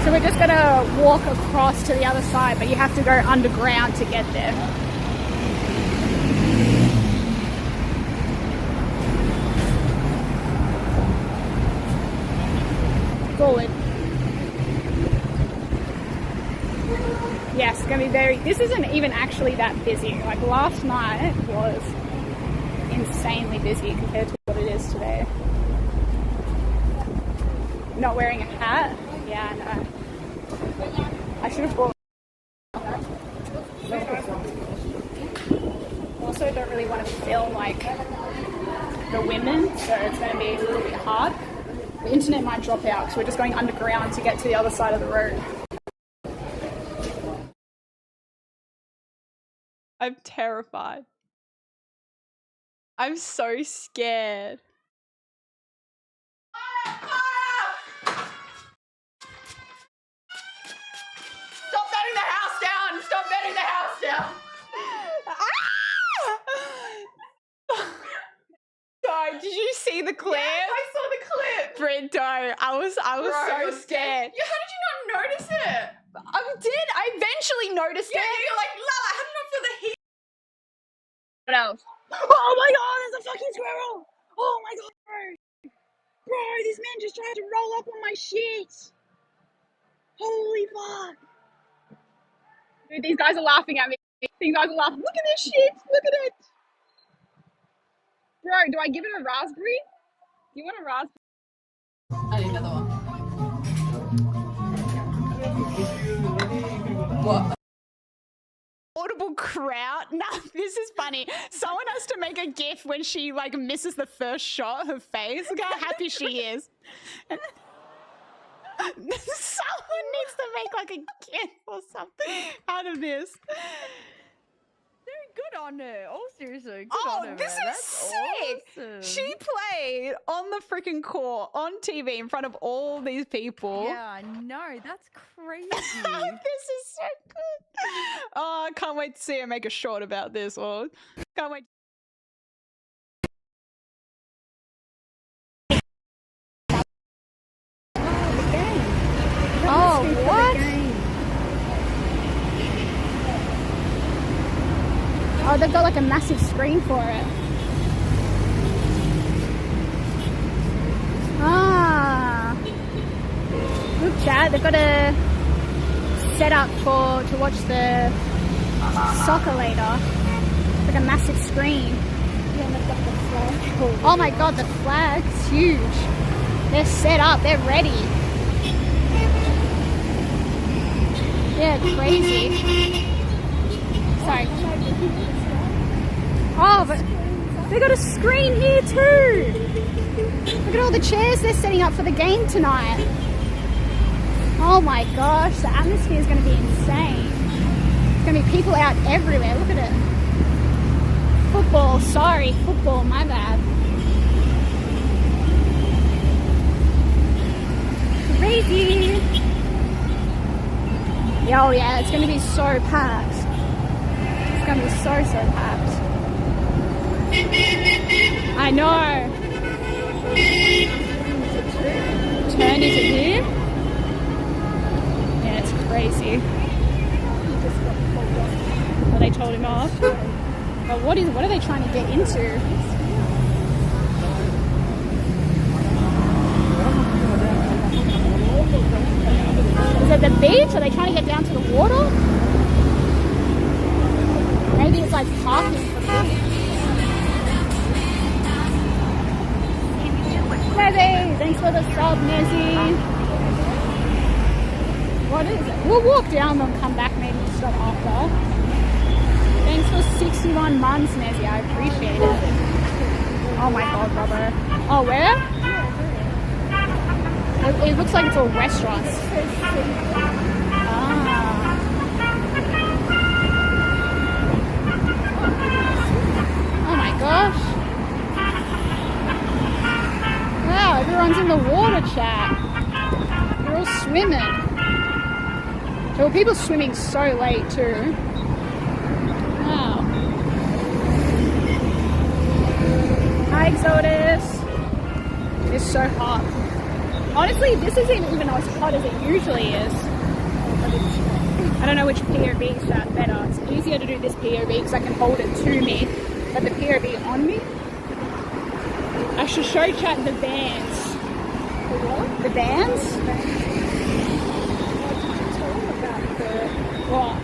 So we're just gonna walk across to the other side, but you have to go underground to get there. Forward. Yes, it's gonna be this isn't even actually that busy. Like last night was insanely busy compared to what it is today. Not wearing a hat? Yeah, I know. I should have brought. Also, don't really want to film like the women, so it's going to be a little bit hard. The internet might drop out because we're just going underground to get to the other side of the road. I'm terrified. I'm so scared. Stop burning the house down! Stop burning the house down! Sorry, did you see the clip? Yes, I saw the clip. clip. Brito, I was Bro, so you're scared. Yeah, how did you not notice it? I eventually noticed Yeah, it. you're like, Lala, how did you not feel the heat? What else? Oh my god, there's a fucking squirrel! Oh my god, bro! Bro, this man just tried to roll up on my shit! Holy fuck! Dude, these guys are laughing at me. These guys are laughing. Look at this shit. Look at it. Bro, do I give it a raspberry? Do you want a raspberry? I need another one. What? Audible crowd. Nah, this is funny. Someone has to make a gif when she like misses the first shot of her face. Look how happy she is. And someone needs to make like a gif or something out of this. Good on her. Oh, seriously. Good Oh, on her, this man. is That's sick. awesome. She played on the freaking court on TV in front of all these people. Yeah, I know. That's crazy. This is so good. Oh, I can't wait to see her make a short about this. Or can't wait. Oh, what? Oh, they've got like a massive screen for it. Ah. Look, Chad, they've got a setup to watch the soccer later. It's like a massive screen. Oh my god, the flag's huge. They're set up, they're ready. Yeah, crazy. Sorry. Oh, but they got a screen here too. Look at all the chairs they're setting up for the game tonight. Oh my gosh, the atmosphere is going to be insane. There's going to be people out everywhere. Look at it. Football, sorry, football, my bad. Crazy. Oh yeah, it's going to be so packed. It's going to be so packed. I know. Turn is it here? Yeah, it's crazy. Well, they told him off. But what are they trying to get into? Is it the beach? Are they trying to get down to the water? Maybe it's like parking for people. Nezzy! Thanks for the sub, Nezzy. What is it? We'll walk down and come back maybe to stop after. Thanks for 61 months, Nezzy. I appreciate it. Oh my god, Robbo. Oh, where? It looks like it's all restaurants. Ah. Oh my gosh. Wow, everyone's in the water, chat. They're all swimming. There were people swimming so late too. Wow. Hi, Exodus. It's so hot. Honestly, this isn't even as hot as it usually is. I don't know which POV is that better. It's easier to do this POV because I can hold it to me, but the POV on me. I should show chat the bands. The bands?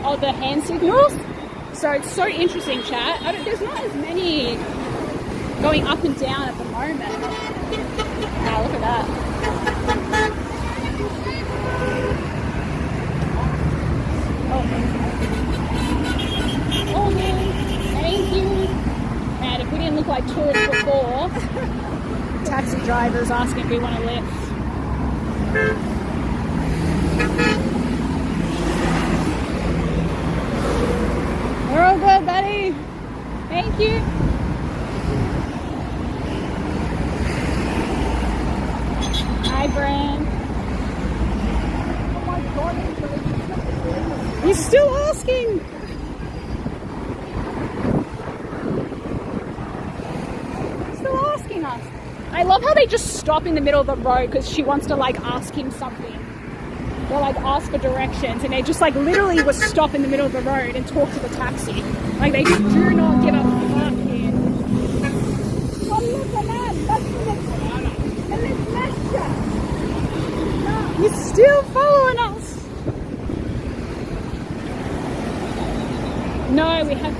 Oh, the hand signals? So it's so interesting, chat. There's not as many going up and down at the moment. Wow, look at that. Oh, thank you. And if we didn't look like tourists before, taxi drivers asking if we want a lift. We're all good, buddy. Thank you. Hi, Bran. Oh my god. He's still asking. Still asking us. I love how they just stop in the middle of the road because she wants to like ask him something. They'll like ask for directions and they just like literally will stop in the middle of the road and talk to the taxi. Like they do not give a fuck here. Oh look at that! He's still following us. No, we have.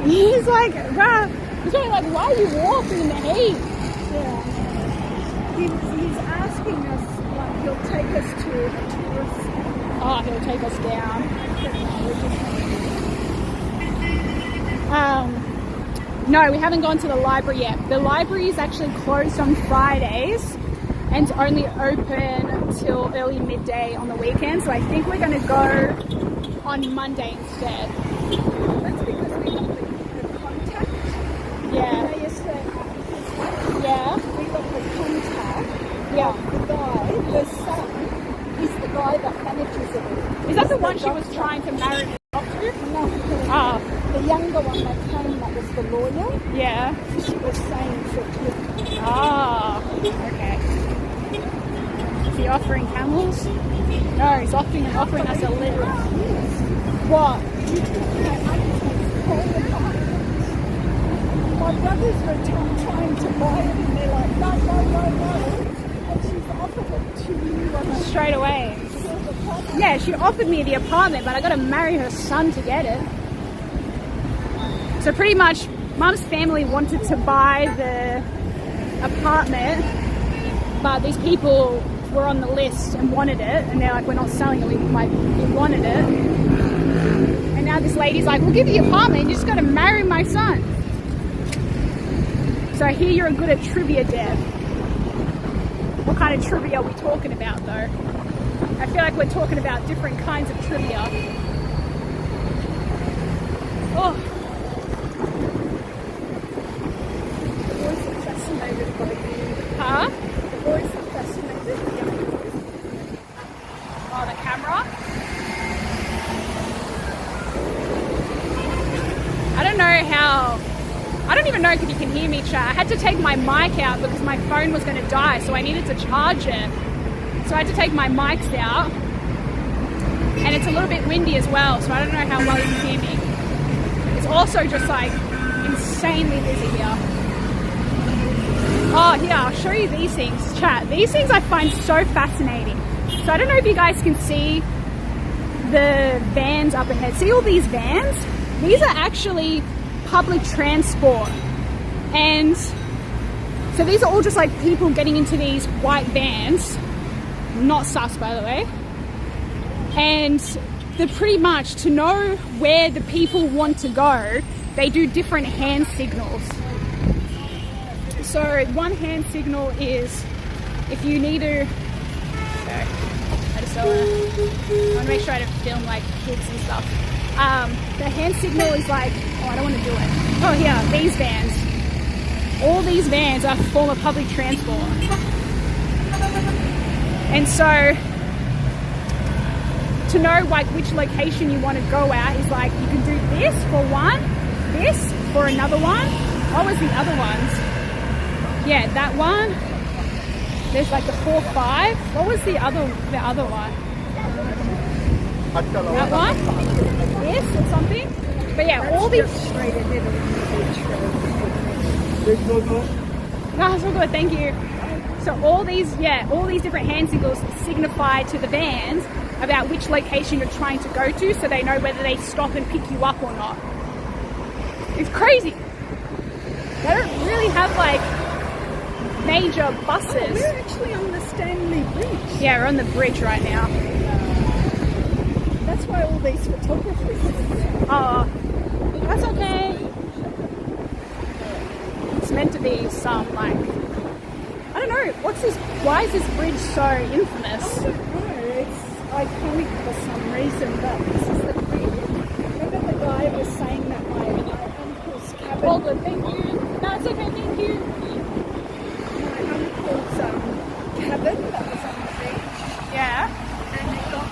He's like, wow. He's like, why are you walking in the heat? Yeah. He's asking us, like, he'll take us to a tourist. Oh, he'll take us down. No, we haven't gone to the library yet. The library is actually closed on Fridays and only open till early midday on the weekend. So I think we're going to go on Monday instead. That's because we have the contact. Yeah. They used to, Yeah. we got the contact. Yeah. The guy, the son, is the guy that manages it. Is that the one she was trying to marry me off to? No. Ah. The younger one that came, that was the lawyer. Yeah. She was saying for Ah. Okay. Is he offering camels? No, he's offering us a litter. What? My brothers were trying to buy it and they're like, no. And she's offered it to you. Straight away. Yeah, she offered me the apartment, but I got to marry her son to get it. So pretty much, Mum's family wanted to buy the apartment, but these people were on the list and wanted it, and they're like, we're not selling it, we wanted it. And now this lady's like, we'll give you the apartment, you just got to marry my son. So I hear you're good at trivia, Deb. What kind of trivia are we talking about, though? I feel like we're talking about different kinds of trivia. Oh. The boys are fascinated by you. Huh? The boys are fascinated by you. Oh, the camera? I don't know how... I don't even know if you can hear me, chat. I had to take my mic out because my phone was going to die, so I needed to charge it. So I had to take my mics out. And it's a little bit windy as well, so I don't know how well you can hear me. It's also just like insanely busy here. Oh, here, I'll show you these things, chat. These things I find so fascinating. So I don't know if you guys can see the vans up ahead. See all these vans? These are actually public transport. And so these are all just like people getting into these white vans. Not sus, by the way. And they're pretty much, to know where the people want to go, they do different hand signals. So one hand signal is if you need to... Okay. I just don't want to make sure I don't film like kids and stuff. The hand signal is like, oh, I don't want to do it. Oh yeah, these vans. All these vans are a form of public transport. And so, to know like which location you want to go at is like, you can do this for one, this for another one. What was the other ones? Yeah, that one. There's like the 4-5. What was the other one? That one? This or something? But yeah, all these... No, it's all good, thank you. So all these different hand signals signify to the vans about which location you're trying to go to, so they know whether they stop and pick you up or not. It's crazy. They don't really have like major buses. Oh, we're actually on the Stanley Bridge. Yeah, we're on the bridge right now. That's why all these photographers are there. Oh, that's okay. It's meant to be some like, I don't know, what's this, why is this bridge so infamous? I don't know, it's iconic for some reason, but this is the bridge. Remember the guy was saying that my uncle's cabin... All good, thank you. No, it's okay, thank you. My uncle's cabin that was on the beach. Yeah. And it got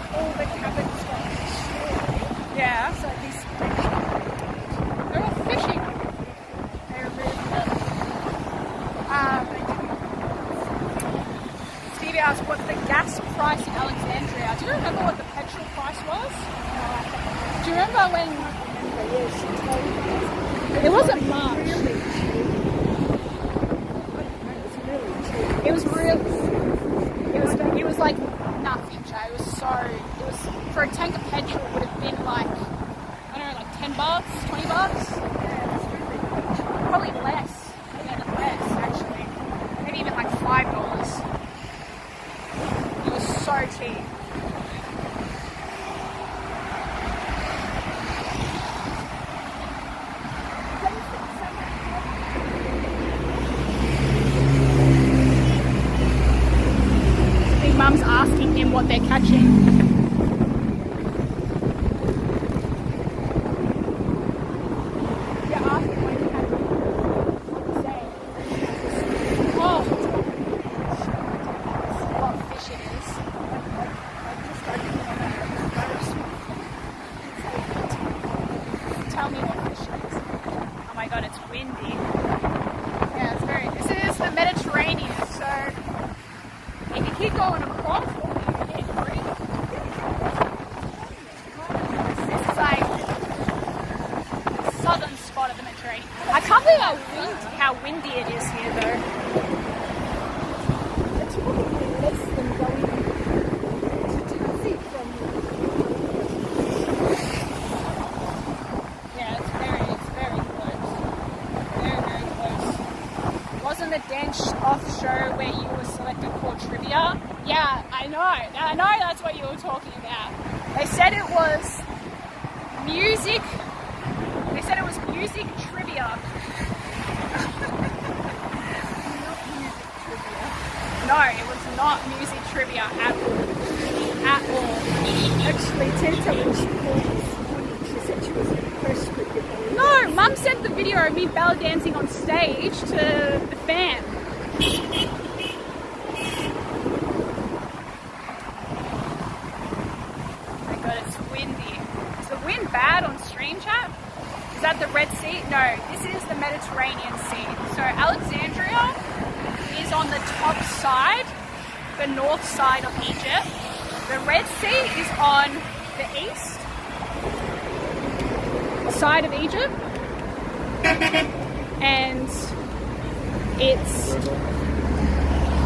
Do you remember what the petrol price was? Do you remember when? It wasn't much. It was real. It was like nothing, Jay. It was for a tank of petrol would have been like, I don't know, like $10, $20. Probably less. Yeah, less actually. Maybe even like $5. It was so cheap. Big Mum's asking him what they're catching. I know that's what you were talking about. They said it was music. They said it was music trivia. No, it was not music trivia at all. At all. Actually, Tita, when she called this morning, she said she was impressed with you. No, Mum sent the video of me belly dancing on stage to the fan. Bad on stream chat? Is that the Red Sea? No, this is the Mediterranean Sea. So Alexandria is on the top side, the north side of Egypt. The Red Sea is on the east side of Egypt. And it's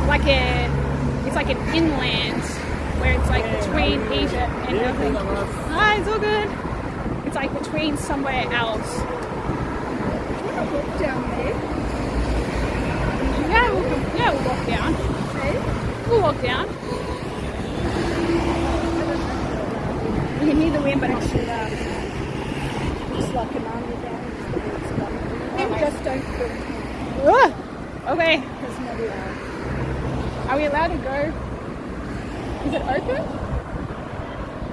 like an inland where it's like between Egypt and everything. Hi, it's all good. It's like between somewhere else. Walk down there. Yeah, we'll walk down. Hey? We'll walk down. You can hear the wind, but it's looks like an army down. Just don't film. Okay. It's not allowed. Are we allowed to go? Is it open?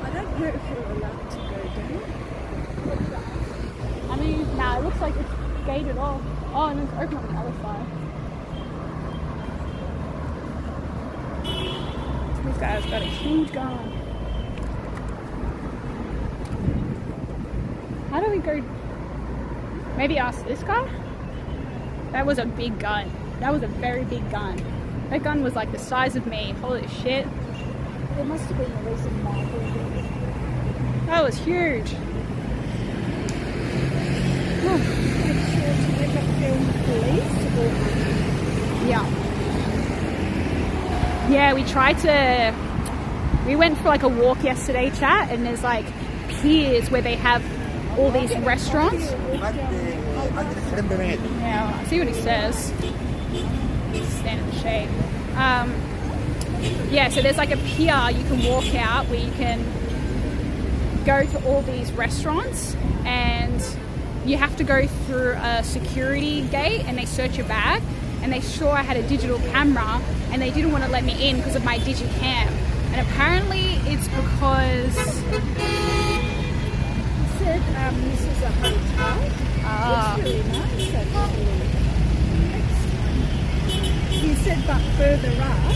I don't know if we're allowed to go down. I mean, nah, it looks like it's gated off. Oh, and it's open on the other side. This guy's got a huge gun. How do we go? Maybe ask this guy? That was a big gun. That was a very big gun. That gun was like the size of me. Holy shit. There must have been a reason why. That was huge. Make sure to never film police or... Yeah. Yeah, we went for like a walk yesterday, chat, and there's like piers where they have all these restaurants. Yeah, I see what he says. Stand in the shade. Yeah, so there's like a pier you can walk out where you can go to all these restaurants, and you have to go through a security gate and they search your bag, and they saw I had a digital camera and they didn't want to let me in because of my digicam. And apparently it's because... He said this is a hotel. It's really nice actually. He said but further up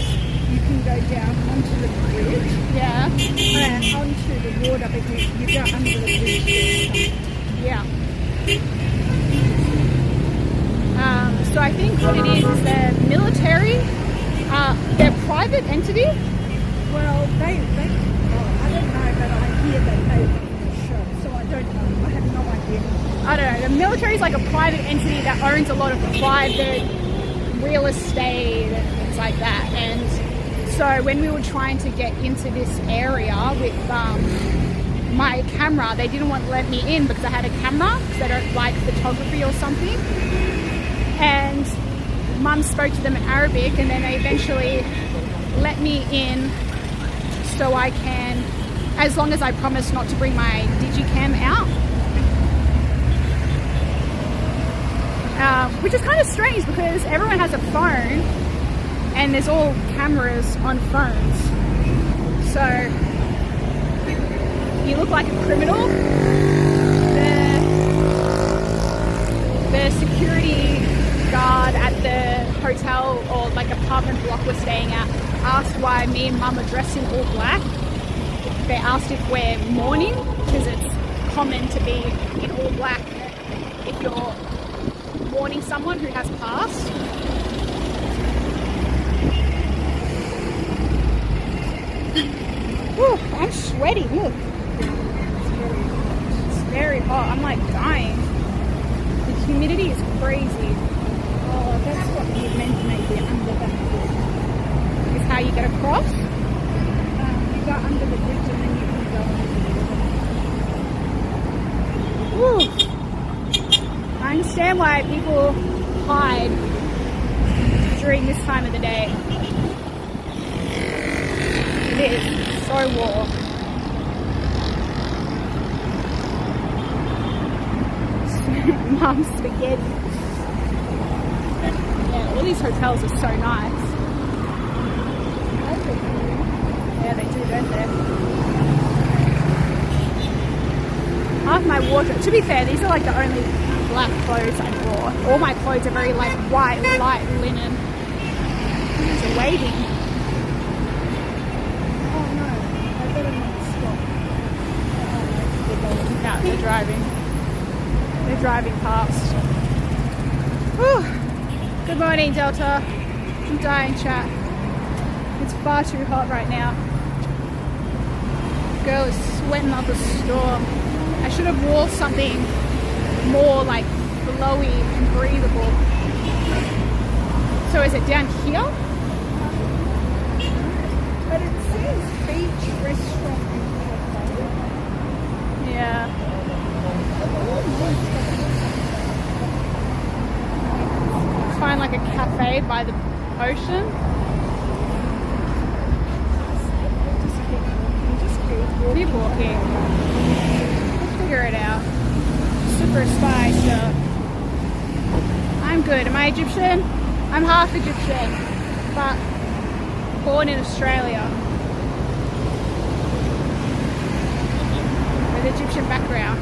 you can go down onto the bridge. Yeah. Onto the water, but you go under the bridge. Yeah. So I think what it is the military, they're a private entity. Well, they military is like a private entity that owns a lot of private real estate and things like that. And so when we were trying to get into this area with my camera, they didn't want to let me in because I had a camera, because they don't like photography or something. And Mum spoke to them in Arabic, and then they eventually let me in so I can, as long as I promise not to bring my digicam out. Which is kind of strange because everyone has a phone and there's all cameras on phones. So you look like a criminal. The security guard at the hotel or like apartment block we're staying at asked why me and Mum are dressed in all black. They asked if we're mourning because it's common to be in all black if you're mourning someone who has passed. Whew, I'm sweaty, look. It's very hot. I'm like dying. The humidity is crazy. Oh, that's what you meant to make it under the bridge. Is how you get across. You go under the bridge and then you can go under the bridge. Woo! I understand why people hide during this time of the day. It is so warm. Mum's spaghetti. Yeah, all these hotels are so nice. Yeah, they do, don't they? Half my wardrobe. To be fair, these are like the only black clothes I bought. All my clothes are very like white, light linen. It's waiting. Oh no, I better not stop. No, they're driving. They're driving past. Whew. Good morning, Delta. I'm dying, chat. It's far too hot right now. Girl is sweating up a storm. I should have worn something more like flowy and breathable. So is it down here? But it says beach restaurant. Yeah. Find like a cafe by the ocean. Keep walking. We'll figure it out. Super spy stuff. I'm good. Am I Egyptian? I'm half Egyptian, but born in Australia with Egyptian background.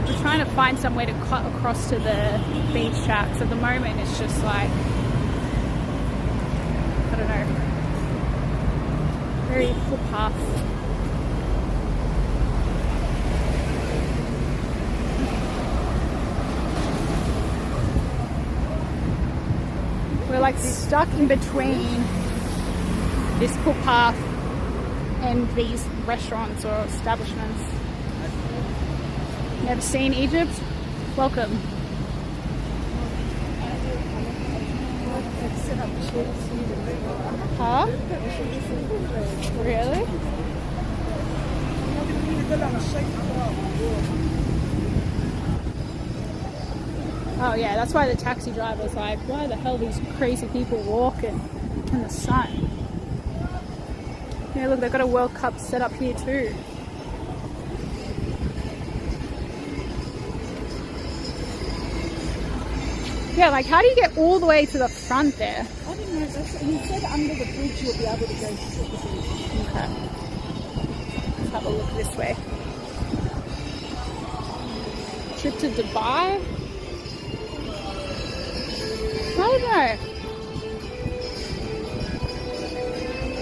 We're trying to find somewhere to cut across to the beach tracks. At the moment, it's just like, I don't know, very footpath. We're like stuck in between this footpath and these restaurants or establishments. Never seen Egypt? Welcome. Huh? Really? Oh yeah, that's why the taxi driver's like, why the hell are these crazy people walking in the sun? Yeah, look, they've got a World Cup set up here too. Yeah, like how do you get all the way to the front there? I don't know, he said under the bridge you'll be able to go to the bridge. Okay. Let's have a look this way. Trip to Dubai? I don't know.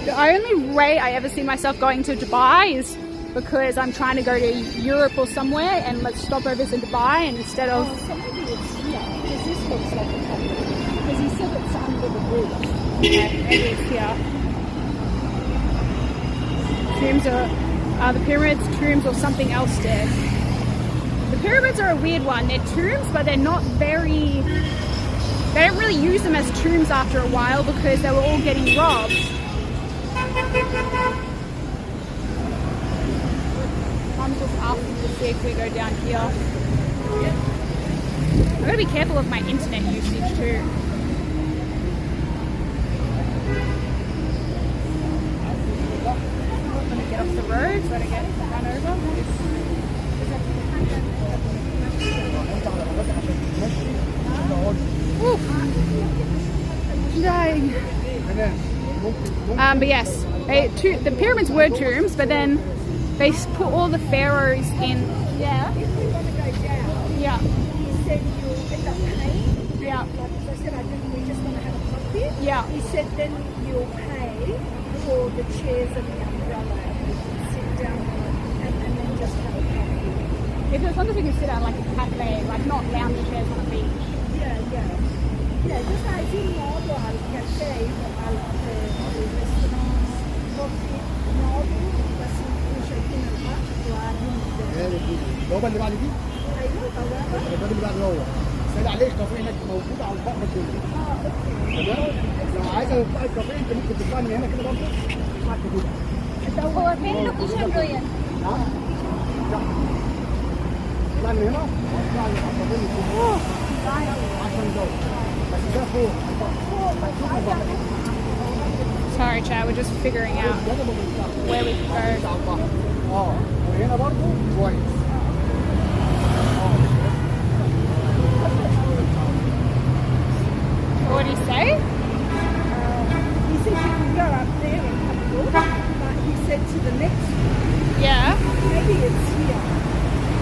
The only way I ever see myself going to Dubai is because I'm trying to go to Europe or somewhere and let's stop over in Dubai and instead of... Oh, so maybe it's here, because this looks like a couple. Because he said it's under the bridge. Okay, maybe it's here. Fumes are the pyramids, tombs, or something else did. The pyramids are a weird one. They're tombs, but they're not very... They don't really use them as tombs after a while because they were all getting robbed. I'm just asking to see if we go down here. I'm gonna be careful of my internet usage too. I'm gonna get off the road so I don't get run over. Ooh. Dying. But yes, the pyramids were tombs, but then they put all the pharaohs in. Yeah. Yeah. He said you'll end up paying. Yeah. Like I said, I think we just want to have a coffee. Yeah. He said then you'll pay for the chairs and the umbrella. We can sit down and then just have a coffee. If as long as we can sit down like a cafe, like not lounge chairs on a beach. Yeah, yeah. Yeah, just as in modo al caffè o al restaurant, coffee, modo, بس نكون شايفين البحر وقاعدين البوابه اللي بعد دي؟ ايوه البوابه. الباب اللي بعد هو. سأل عليه الكافيه هناك موجود على البحر كله. اوكي. تمام؟ لو عايزه تطلعي الكافيه انت ممكن تطلعي من هنا كده برضه. معاك كده. هو فين اللوكيشن دويا؟ نعم. طلعي من هنا واطلعي على الكافيه كله. عشان جو. بس ده فوق. Sorry, chat. We're just figuring out where we can go. وهنا برضه كويس. What did he say? He said you can go up there and have a look, but he said to the next one. Yeah. Maybe it's here.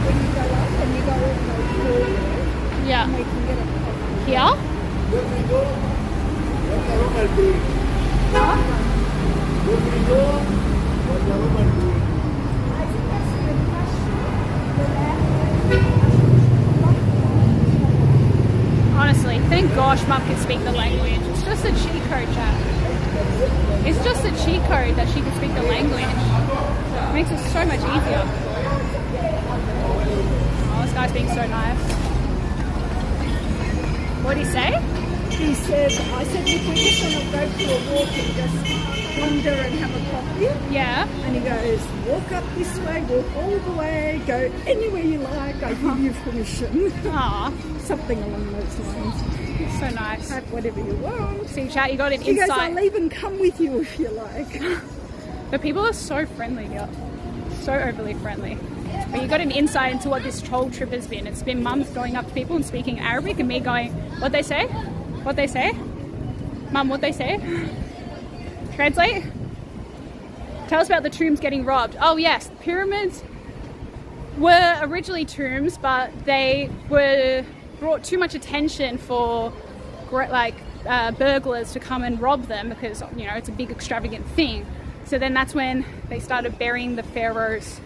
When you go up and you go all the way forward. Yeah. And we can get a coffee. Here? Huh? Honestly, thank gosh Mum can speak the language. It's just a cheat code, chat. It's just a cheat code that she can speak the language. It makes it so much easier. Oh, this guy's being so nice. What did he say? He said, I said, look, we just want to go for a walk and just wander and have a coffee. Yeah. And he goes, walk up this way, walk all the way, go anywhere you like, I give you permission. Aww. Something along those lines. It's so nice. Have whatever you want. See, chat, you got an He goes, insight. I'll even come with you if you like. The people are so friendly here. So overly friendly. But you got an insight into what this troll trip has been. It's been mums going up to people and speaking Arabic and me going, what they say? What they say? Mum, what they say? Translate? Tell us about the tombs getting robbed. Oh yes, pyramids were originally tombs, but they were brought too much attention for burglars to come and rob them because, you know, it's a big extravagant thing. So then that's when they started burying the pharaohs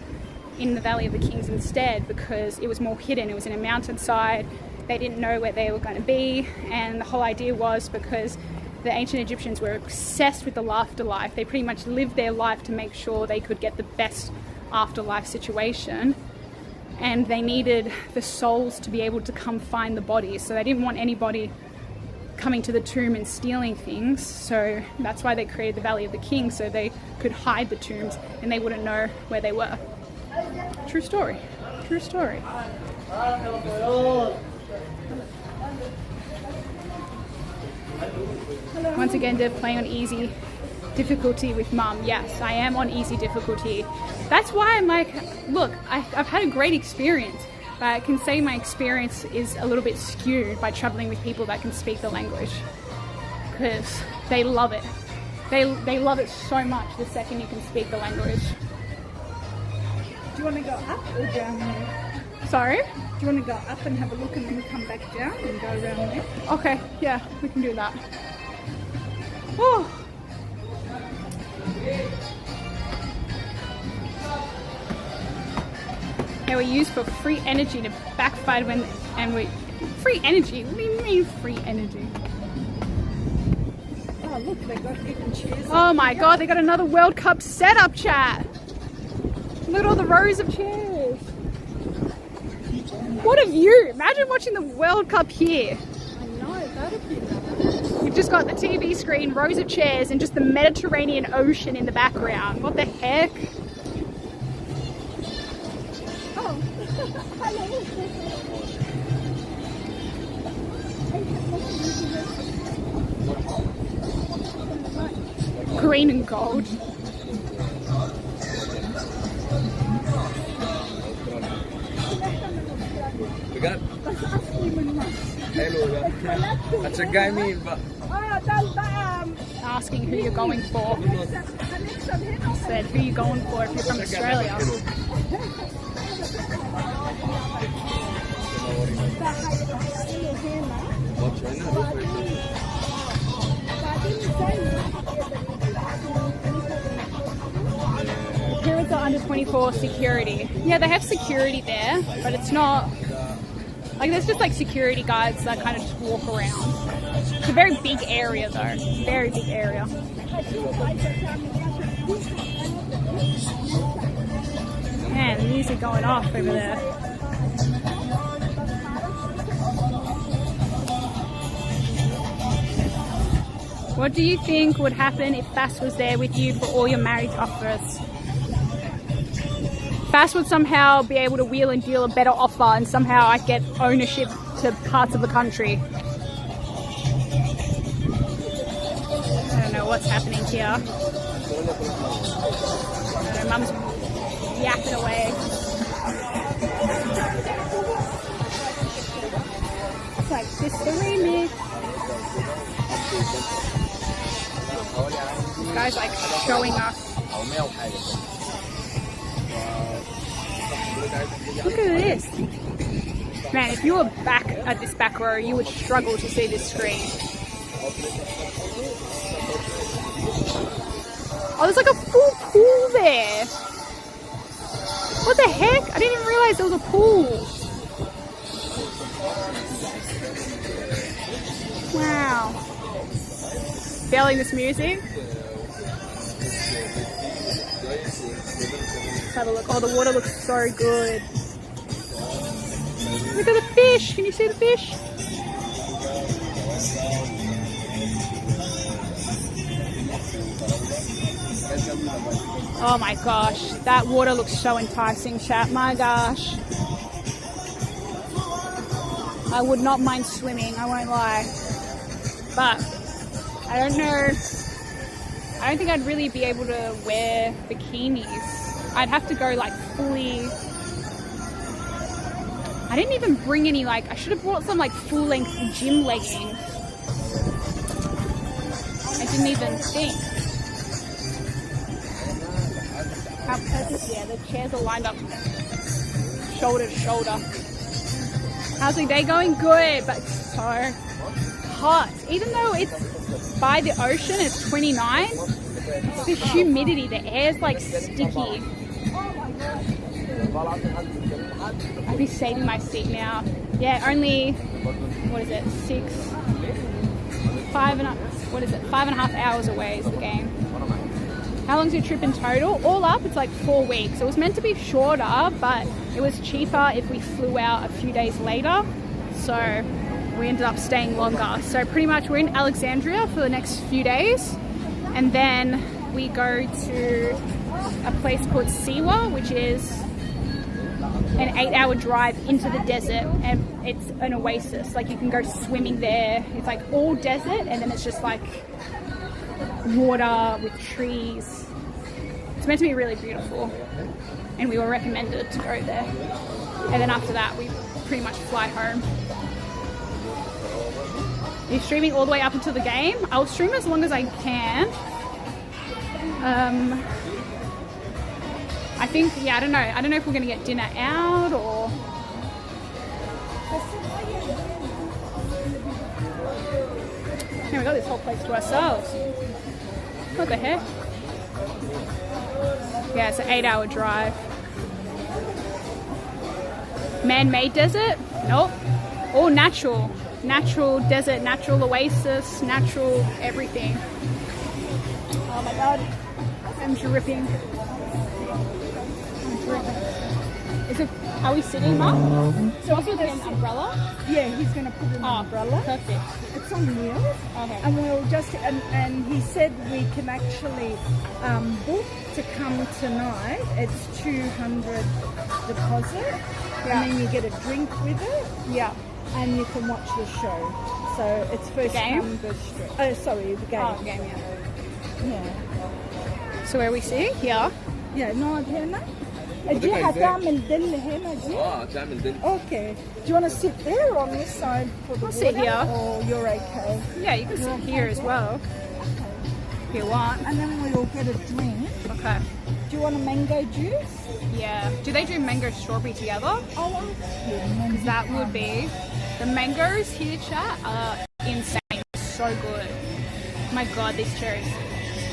in the Valley of the Kings instead, because it was more hidden. It was in a mountainside. They didn't know where they were going to be, and the whole idea was because the ancient Egyptians were obsessed with the afterlife. They pretty much lived their life to make sure they could get the best afterlife situation, and they needed the souls to be able to come find the bodies. So they didn't want anybody coming to the tomb and stealing things, so that's why they created the Valley of the Kings, so they could hide the tombs and they wouldn't know where they were. True story. True story. Once again, Dev playing on easy difficulty with Mum. Yes, I am on easy difficulty. That's why I'm like, look, I've had a great experience, but I can say my experience is a little bit skewed by traveling with people that can speak the language, because they love it. They love it so much the second you can speak the language. Do you want to go up or down there? Sorry? Do you want to go up and have a look and then come back down and go around there? Okay, yeah, we can do that. Oh. They were used for free energy to backfight when, and we, free energy? What do you mean free energy? Oh look, they got even chairs. Oh my god, they got another World Cup setup, chat. Look Look at all the rows of chairs. What a view! Imagine watching the World Cup here. I know, that'd be nice. You've just got the TV screen, rows of chairs, and just the Mediterranean Ocean in the background. What the heck? Oh, hello. Green and gold. That's a guy me, but Asking who you're going for. Said who you going for if you're from Australia. Here is the under 24 security. Yeah, they have security there, but it's not like there's just like security guards that kind of just walk around. It's a very big area though, very big area. Man, the music going off over there. What do you think would happen if Fass was there with you for all your marriage offers? Fass would somehow be able to wheel and deal a better offer and somehow I'd get ownership to parts of the country. I don't know what's happening here. I don't know, Mum's yapping away. It's like, this is the remix. This guy's like showing us. Look at this. Man, if you were back at this back row, you would struggle to see this screen. Oh, there's like a full pool there. What the heck? I didn't even realize there was a pool. Wow. Feeling this music? Let's have a look. Oh, the water looks so good. Look at the fish. Can you see the fish? Oh my gosh. That water looks so enticing, chat. My gosh. I would not mind swimming, I won't lie. But I don't know. I don't think I'd really be able to wear bikinis. I'd have to go like fully. I didn't even bring any like, I should have brought some like full length gym leggings. I didn't even think. How perfect, yeah, the chairs are lined up shoulder to shoulder. How's the day going? Good, but it's so hot. Even though it's by the ocean, it's 29. It's the humidity, the air's like sticky. I'd be saving my seat now. Yeah, only, what is it, 5.5 hours away is the game. How long's your trip in total? All up, it's like 4 weeks. It was meant to be shorter, but it was cheaper if we flew out a few days later. So we ended up staying longer. So pretty much we're in Alexandria for the next few days. And then we go to a place called Siwa, which is an 8-hour drive into the desert, and it's an oasis. Like you can go swimming there. It's like all desert, and then it's just like water with trees. It's meant to be really beautiful, and we were recommended to go there. And then after that, we pretty much fly home. Are you streaming all the way up until the game? I'll stream as long as I can. I think, yeah, I don't know. I don't know if we're gonna get dinner out or. Yeah, we got this whole place to ourselves. What the heck? Yeah, it's an 8-hour drive. Man-made desert? Nope. All natural. Natural desert, natural oasis, natural everything. Oh my god. I'm dripping. I'm Is it? Are we sitting, Mum? So also with an umbrella? Yeah, he's going to put an umbrella. Perfect. It's on wheels. Okay. And we'll just, and he said we can actually book to come tonight. It's 200 deposit. Yeah. And then you get a drink with it. Yeah. And you can watch the show. So it's first game? come, first served. Oh, sorry, the game. Oh, game, yeah. Yeah. So where we sit? Here. Yeah, نقعد هنا. دي هتعمل دل هنا دي. تعمل دل. Okay. Do you want to sit there or on this side for the I'll sit water, here. or you're okay? Yeah, you can sit here as well. If you want. And then we'll get a drink. Okay. Do you want a mango juice? Yeah. Do they do mango strawberry together? Oh, Because that would be. The mangoes here, chat, are insane. So good. My god, these cherries.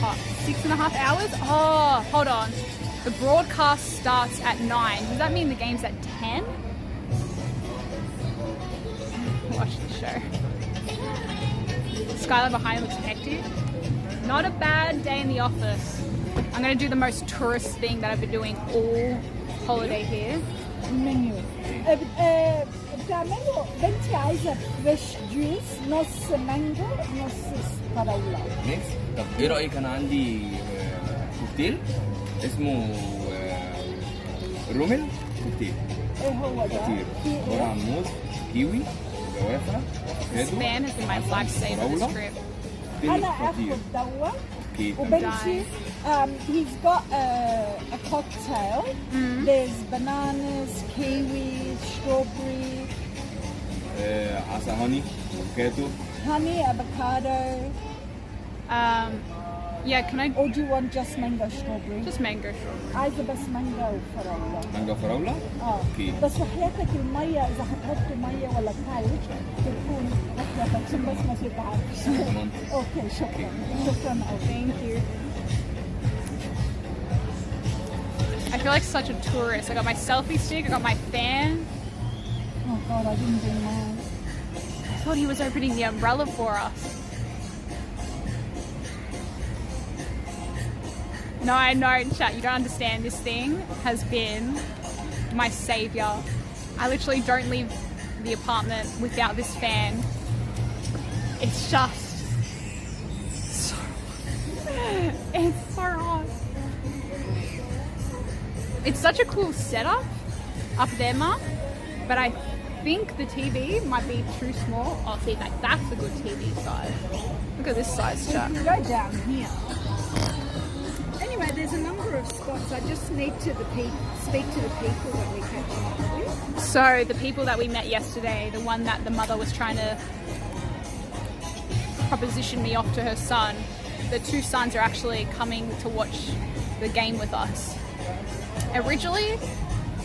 Hot. 6.5 hours? Oh, hold on. The broadcast starts at 9. Does that mean the game's at 10? Watch the show. Skyline behind looks hectic. Not a bad day in the office. I'm going to do the most tourist thing that I've been doing all holiday here. Menu. بتعملوا بنتي عايزة فريش جوس نص مانجو نص فراولة. ميكس. طب ايه رأيك انا عندي كوكتيل اسمه رومل كوكتيل. ايه هو ده؟ خطير. عبارة عن موز كيوي جوافة This fan has been my lifesaver this trip. أنا آخذ دوا. Okay. وبنتي he's got a cocktail. There's bananas, kiwis, strawberry. عسل هاني افوكادو. Honey, avocado. Yeah, can I? Or do you want just mango strawberry? Just mango strawberry. عايزة بس مانجو فراولة. مانجا فراولة؟ اوكي. بس وحياتك المية إذا هتحطوا مية ولا ثلج تكون وحياتك عشان بس ما تتعبش. اوكي شكرا. شكرا. Thank you. I feel like such a tourist. I got my selfie stick, I got my fan. Oh god, I didn't do mine. I thought he was opening the umbrella for us. No, I know, chat, you don't understand. This thing has been my savior. I literally don't leave the apartment without this fan. It's just so it's so hot. It's such a cool setup up there, Mum, but I think the TV might be too small. Oh, see, like that's a good TV size. Look at this size, chat. You can go down here. Anyway, there's a number of spots. I just need to speak to the people that we catching up with. So the people that we met yesterday, the one that the mother was trying to proposition me off to her son, the two sons are actually coming to watch the game with us. Originally,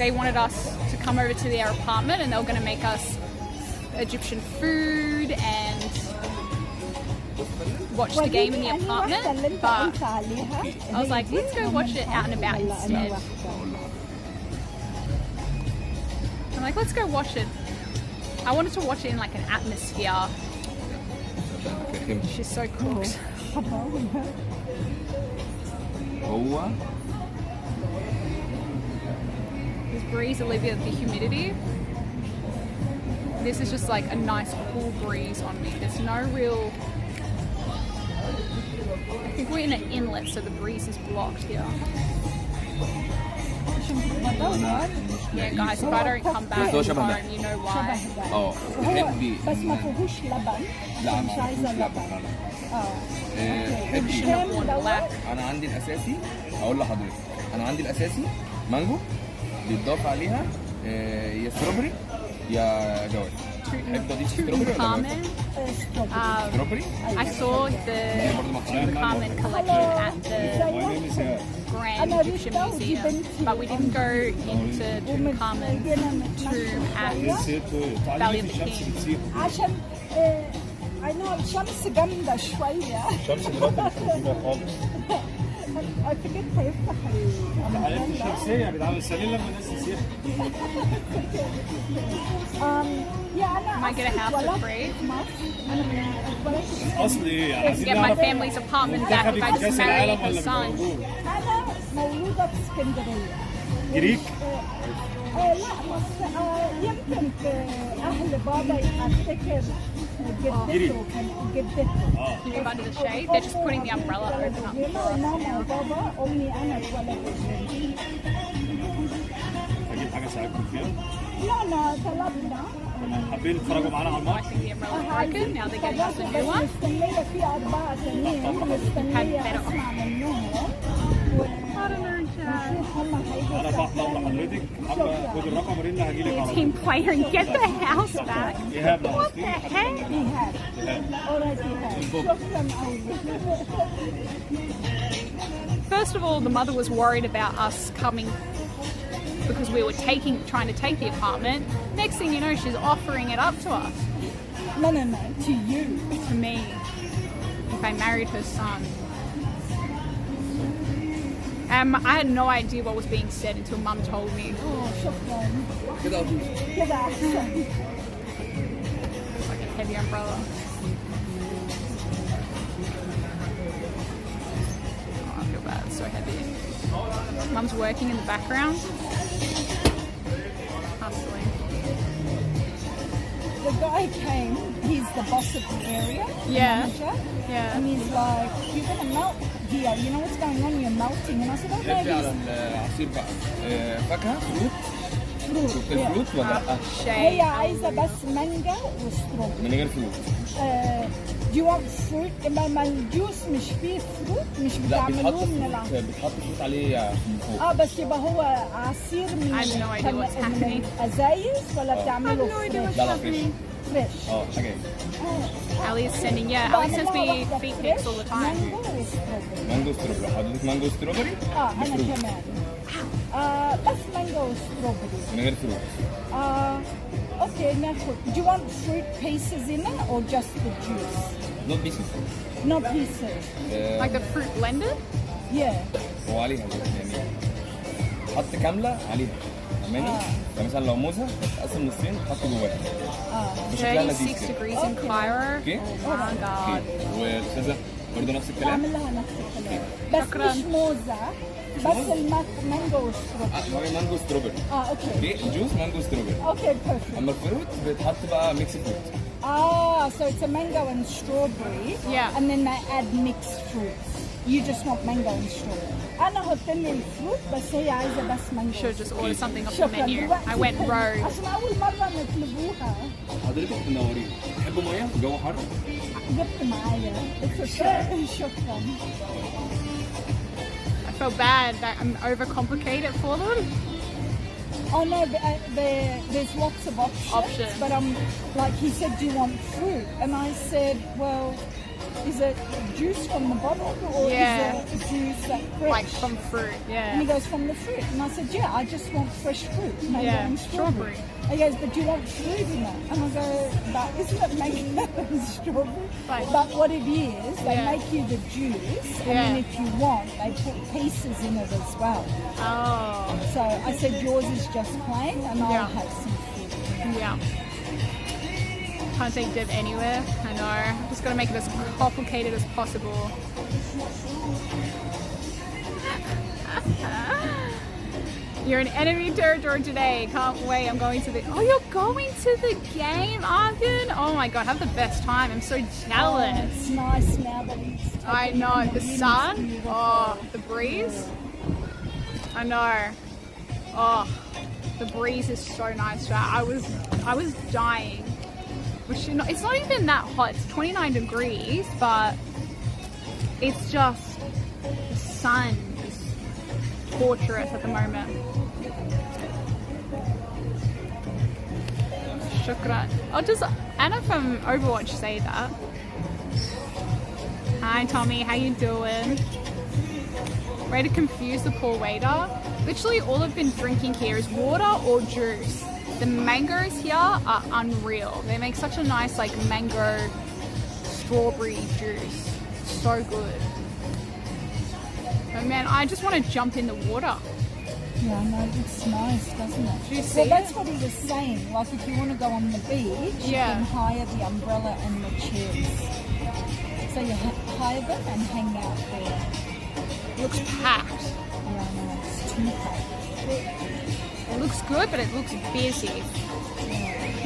they wanted us to come over to their apartment and they were going to make us Egyptian food and watch the game in the apartment, but I was like, let's go watch it out and about instead. I'm like, let's go watch it. I wanted to watch it in like an atmosphere. She's so cooked. This breeze alleviates the humidity. This is just like a nice cool breeze on me. There's no real... I think we're in an inlet, so the breeze is blocked here. Yeah, guys, if I don't come back home, you know why. تحبي بس ما فيهوش لبن. لا مش عايزة لبن. انا عندي الاساسي هقول لحضرتك انا عندي الاساسي مانجو بيتضاف عليها يا ستروبري يا جوافة. تحب تضيف ستروبري ولا ستروبري؟ I saw the Carmen collection at the Grand Egyptian Museum, but we didn't go into Tutankhamun's tomb at Valley of the Kings. عشان I know الشمس جامدة شوية. الشمس دلوقتي مش موجودة خالص. أكيد هيفتح الحالات الشمسية يا جدعان السليم لما الناس تسيح. Am I get a house for free? أصلي إيه؟ عايزين Get my family's apartment back if I just marry her son. أنا مولودة في اسكندرية. جريك لا بس يمكن اهل بابا افتكر جدته جدته. You move under the shade. They're just putting the umbrella open up. ماما وبابا امي انا اتولدت. اجيب حاجه اساعدكم فيها. لا ما طلبنا. حابين تتفرجوا معانا على الماتش؟ Broken. Now they're getting us a new one. مستنيه في 4 سنين مستنيه اسمع منهم. انا بحلم لحضرتك حابه خد الرقم ورينا هجي لك على Team player and get the house back. ايهاب What the heck? First of all, the mother was worried about us coming because we were trying to take the apartment. Next thing you know, she's offering it up to us. No, to you. To me. If I married her son. I had no idea what was being said until Mum told me. كده أحسن. Like a heavy umbrella. Oh, I feel bad. It's so heavy. Mum's working in the background. Hustling. The guy came. He's the boss of the area. Yeah. Manager, yeah. And he's like, "You're gonna melt here. You know what's going on? You're melting." And I said, "Oh, نرجع maybe." للعصير بقى فاكهة فروت الفروت ولا لا؟ هي عايزة بس مانجا وستروبري. من غير فروت. Do you want fruit؟ ما الجوس مش فيه فروت مش لا بتعملوه من العصير. بتحط فروت عليه من فوق. بس يبقى هو عصير من الازايز ولا بتعمله فريش؟ لا فريش. فريش. حاجة. Ali is sending, Ali sends me feet pics all the time. مانجو ستروبري. حضرتك مانجو ستروبري؟ أنا كمان. بس مانجو وستروبري. من غير فروت. Okay, ناخد. Do you want fruit pieces in it or just the juice? Not pieces. Not pieces. Like the fruit blended? Yeah. هو عليها يعني حط كاملة عليها. فاهماني؟ مثلا لو موزة تتقسم نصين تحط جواها. 36 degrees in Cairo. اوكي. Oh my god. والاستاذة برضه نفس الكلام. بعمل لها نفس الكلام. بس مش موزة. بس المانجو وستروبري. مانجو ستروبري. اوكي. جوس مانجو ستروبري. اوكي بيرفكت. اما الفروت بتحط بقى ميكس فروت. So it's a mango and strawberry. Yeah. And then they add mixed fruits. You just want mango and strawberry. أنا أحط لي الفروت بس هي عايزة بس مانجو. Should just order something off the menu. I went rogue. عشان أول مرة نطلبوها. حضرتك تنورين. تحبوا مية؟ الجو حر؟ جبت معايا. شكرا. I felt bad that I'm overcomplicated for them. Oh no, there's lots of options. But like he said, do you want fruit? And I said, well, is it juice from the bottle or is it juice that's fresh? Like from fruit, yeah. And he goes, from the fruit. And I said, yeah, I just want fresh fruit, mango and strawberry. He goes, but do you want fruit in it? And I go, but isn't it mango and strawberry? But what it is, they make you the juice, and then if you want, they put pieces in it as well. Oh. So I said, yours is just plain, and I'll have some fruit. Yeah. Can't take Deb anywhere. I know. Just gotta make it as complicated as possible. You're in enemy territory today. Can't wait. I'm going to the. Oh, you're going to the game, Argan? Oh my god, have the best time. I'm so jealous. Oh, it's nice now that it's. I know the sun. Oh, the breeze. I know. Oh, the breeze is so nice. I was dying. It's not even that hot. It's 29 degrees, but it's just the sun is torturous at the moment. Shukran. Oh, does Anna from Overwatch say that? Hi, Tommy. How you doing? Ready to confuse the poor waiter? Literally, all I've been drinking here is water or juice. The mangoes here are unreal. They make such a nice like mango strawberry juice. So good. Oh man, I just want to jump in the water. Yeah, no, it's nice, doesn't it? Do you see well, that's what he was saying. Like if you want to go on the beach, you can hire the umbrella and the chairs. So you hire them and hang out there. It looks packed. Yeah, no, it's too packed. It looks good, but it looks busy.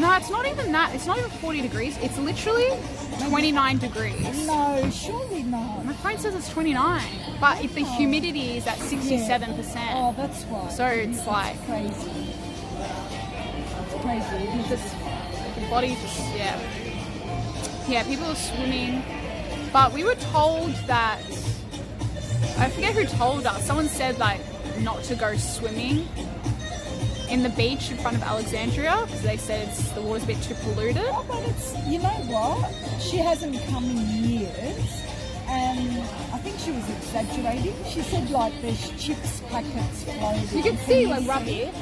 No, it's not even that. It's not even 40 degrees. It's literally 29 degrees. No, surely not. My phone says it's 29, but if the humidity is at 67%. Oh, that's why. So it's like crazy. It's crazy. Just the body just yeah. People are swimming, but we were told that I forget who told us. Someone said like not to go swimming in the beach in front of Alexandria because they said the water's a bit too polluted. Oh, but it's, you know what? She hasn't come in years, and I think she was exaggerating. She said like there's chips packets floating. You can see like rubbish.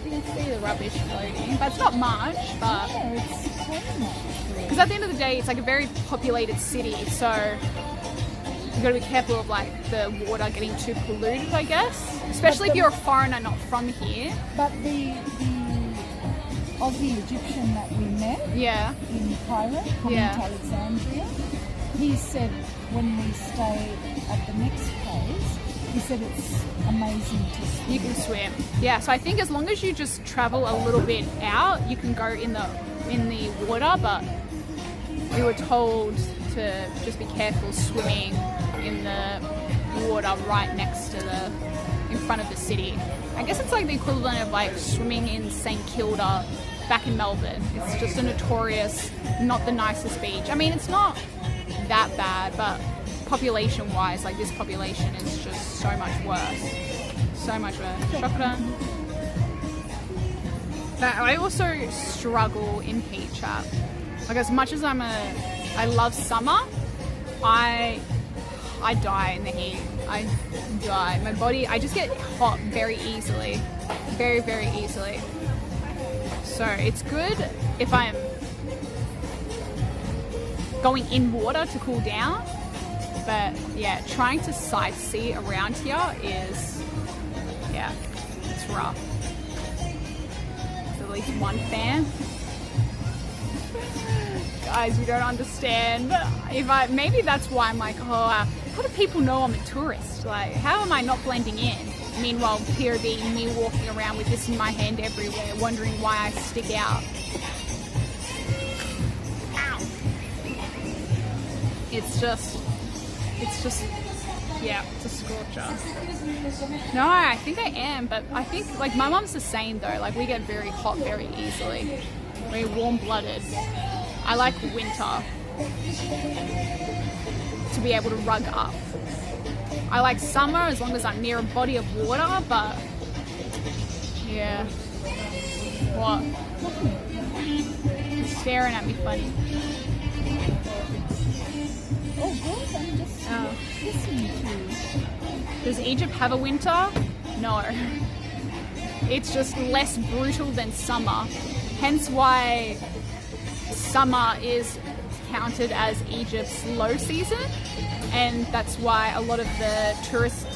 You can see the rubbish floating, but it's not much. But it's very much. Because at the end of the day, it's like a very populated city, so you got to be careful of like the water getting too polluted, I guess. Especially if you're a foreigner not from here. But the Aussie Egyptian that we met in Cairo, coming to Alexandria, he said when we stay at the next place, he said it's amazing to swim. You can swim. Yeah, so I think as long as you just travel a little bit out, you can go in the water, but we were told to just be careful swimming in the water right next to in front of the city. I guess it's like the equivalent of like swimming in St Kilda back in Melbourne. It's just a notorious, not the nicest beach. I mean, it's not that bad, but population-wise, like this population is just so much worse. So much worse. Shukran. But I also struggle in heat trap. Like as much as I love summer, I die in the heat. I die. My body, I just get hot very easily. Very, very easily. So it's good if I'm going in water to cool down. But yeah, trying to sightsee around here is, it's rough. There's at least one fan. Guys, you don't understand. Maybe that's why I'm like, how do people know I'm a tourist? Like, how am I not blending in? Meanwhile, here being me walking around with this in my hand everywhere, wondering why I stick out. Ow. It's just, it's a scorcher. No, I think I am, but I think, like, my mum's the same though. Like, we get very hot very easily. Very warm-blooded. I like winter to be able to rug up. I like summer as long as I'm near a body of water, but yeah. What? You're staring at me funny. Oh, good. I'm just listening to you. Does Egypt have a winter? No. It's just less brutal than summer. Hence why summer is counted as Egypt's low season, and that's why a lot of the tourist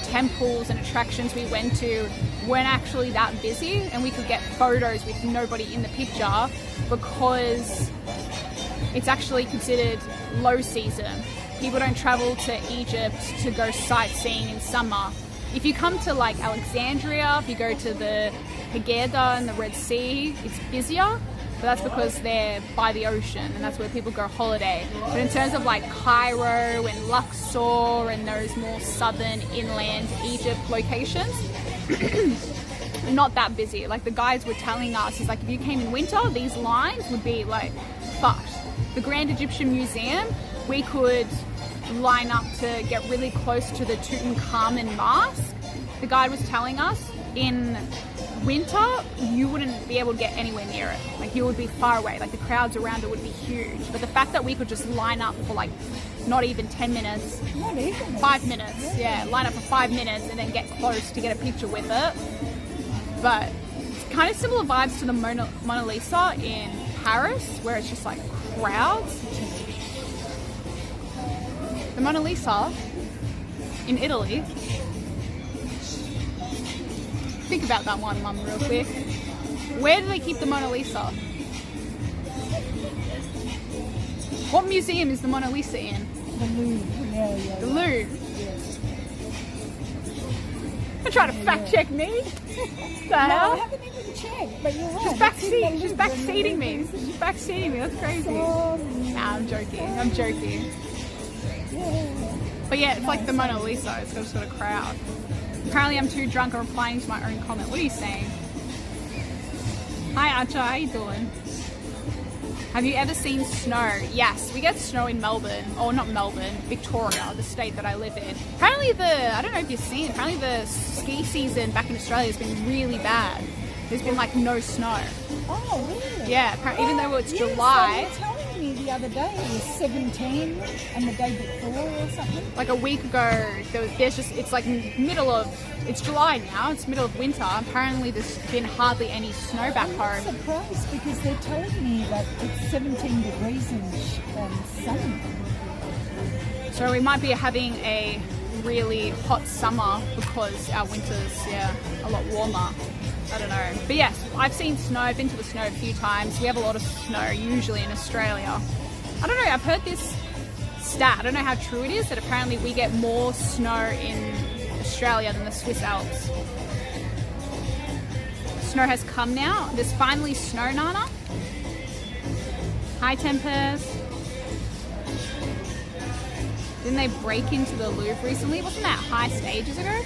temples and attractions we went to weren't actually that busy, and we could get photos with nobody in the picture because it's actually considered low season. People don't travel to Egypt to go sightseeing in summer. If you come to like Alexandria, if you go to the Haggadah and the Red Sea, it's busier, but that's because they're by the ocean and that's where people go holiday. But in terms of like Cairo and Luxor and those more southern inland Egypt locations, not that busy. Like the guides were telling us, is like if you came in winter, these lines would be like fucked. The Grand Egyptian Museum, we could line up to get really close to the Tutankhamun mask. The guide was telling us in winter you wouldn't be able to get anywhere near it. Like you would be far away, like the crowds around it would be huge. But the fact that we could just line up for like not even 10 minutes, 5 minutes, line up for 5 minutes and then get close to get a picture with it. But it's kind of similar vibes to the Mona Lisa in Paris, where it's just like crowds. The Mona Lisa in Italy. Think about that one, Mum, real quick. Where do they keep the Mona Lisa? What museum is the Mona Lisa in? The Louvre. Yeah. The Louvre. You're trying to fact check me? The hell? I haven't even checked, but you're right. She's backseating me. She's backseating me. That's crazy. Nah, I'm joking. Yeah. But yeah, it's like the Mona Lisa. It's just got a crowd. Apparently I'm too drunk or replying to my own comment. What are you saying? Hi Archer, how you doing? Have you ever seen snow? Yes, we get snow in Melbourne. Or not Melbourne, Victoria, the state that I live in. Apparently I don't know if you've seen it, apparently the ski season back in Australia has been really bad. There's been like no snow. Oh, really? Yeah, even though it's July. So you were telling me the other day it was 17 and the day before or something? Like a week ago, it's like it's July now, it's middle of winter. Apparently there's been hardly any snow back home. I'm surprised because they're telling me that it's 17 degrees and sunny. So we might be having a really hot summer because our winter's, a lot warmer. I don't know. But yes, I've seen snow. I've been to the snow a few times. We have a lot of snow usually in Australia. I don't know. I've heard this stat. I don't know how true it is that apparently we get more snow in Australia than the Swiss Alps. Snow has come now. There's finally snow, Nana. Hi, Tempest. Didn't they break into the Louvre recently? Wasn't that Heist ages ago?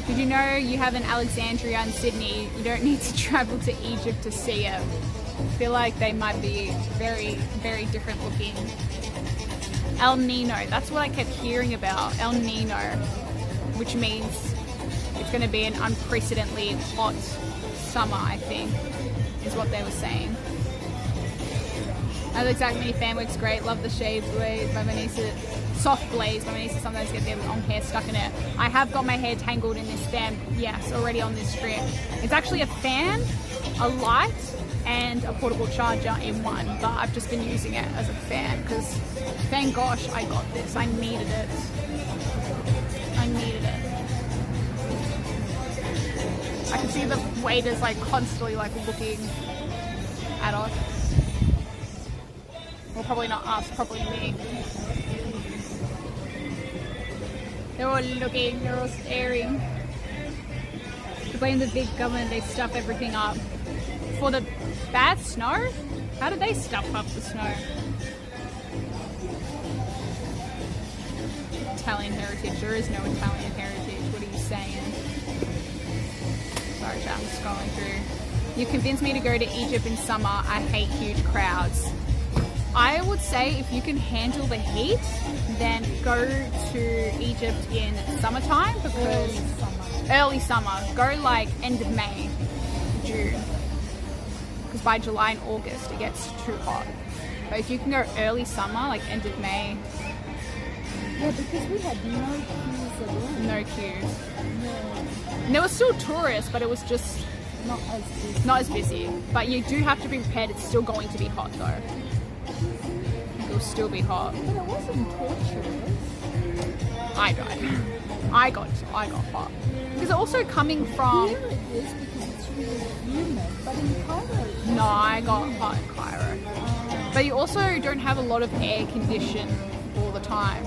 Did you know you have an Alexandria in Sydney? You don't need to travel to Egypt to see it. I feel like they might be very, very different looking. El Nino, that's what I kept hearing about. El Nino, which means it's going to be an unprecedentedly hot summer, I think, is what they were saying. Exact Mini fan works great. Love the shades blaze. My Vanessa, soft blaze. My Vanessa sometimes get their long hair stuck in it. I have got my hair tangled in this fan. Yes, already on this strip. It's actually a fan, a light, and a portable charger in one. But I've just been using it as a fan because, thank gosh, I got this. I needed it. I can see the waiters like constantly like looking at us. Well, probably not us, probably me. They're all looking, they're all staring. To blame the big government, they stuff everything up. For the bad snow? How did they stuff up the snow? Italian heritage. There is no Italian heritage. What are you saying? Sorry, chat, I'm scrolling through. You convinced me to go to Egypt in summer. I hate huge crowds. I would say if you can handle the heat, then go to Egypt in summertime because early summer. Go like end of May, June. Because by July and August it gets too hot. But if you can go early summer, like end of May. Yeah, because we had no queues at all. No queues. Yeah. And there were still tourists, but it was just not as busy. But you do have to be prepared. It's still going to be hot though. It'll still be hot. But it wasn't torturous. I died. I got hot. Because also coming from... Here it is because it's really humid, but in Cairo... No, I got hot in Cairo. But you also don't have a lot of air condition all the time.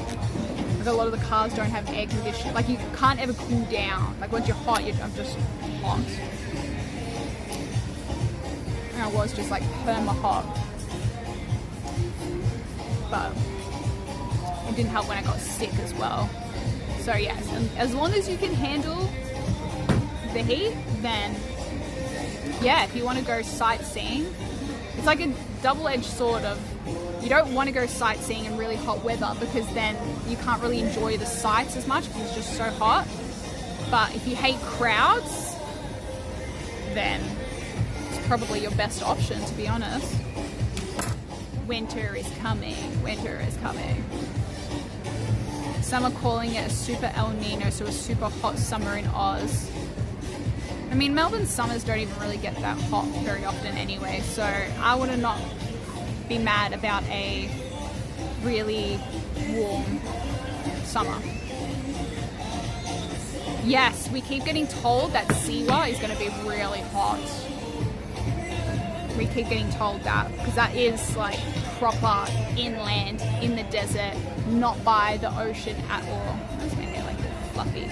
Like a lot of the cars don't have air conditioning. Like you can't ever cool down. Like once you're hot, I'm just hot. And I was just like perma hot. But it didn't help when I got sick as well. So yes, and as long as you can handle the heat, then yeah, if you want to go sightseeing, it's like a double-edged sword of you don't want to go sightseeing in really hot weather because then you can't really enjoy the sights as much because it's just so hot. But if you hate crowds, then it's probably your best option, to be honest. Winter is coming. Winter is coming. Some are calling it a super El Nino, so a super hot summer in Oz. I mean, Melbourne summers don't even really get that hot very often anyway, so I would not be mad about a really warm summer. Yes, we keep getting told that Siwa is going to be really hot. We keep getting told that because that is like proper inland in the desert, not by the ocean at all. That's my hair like fluffy.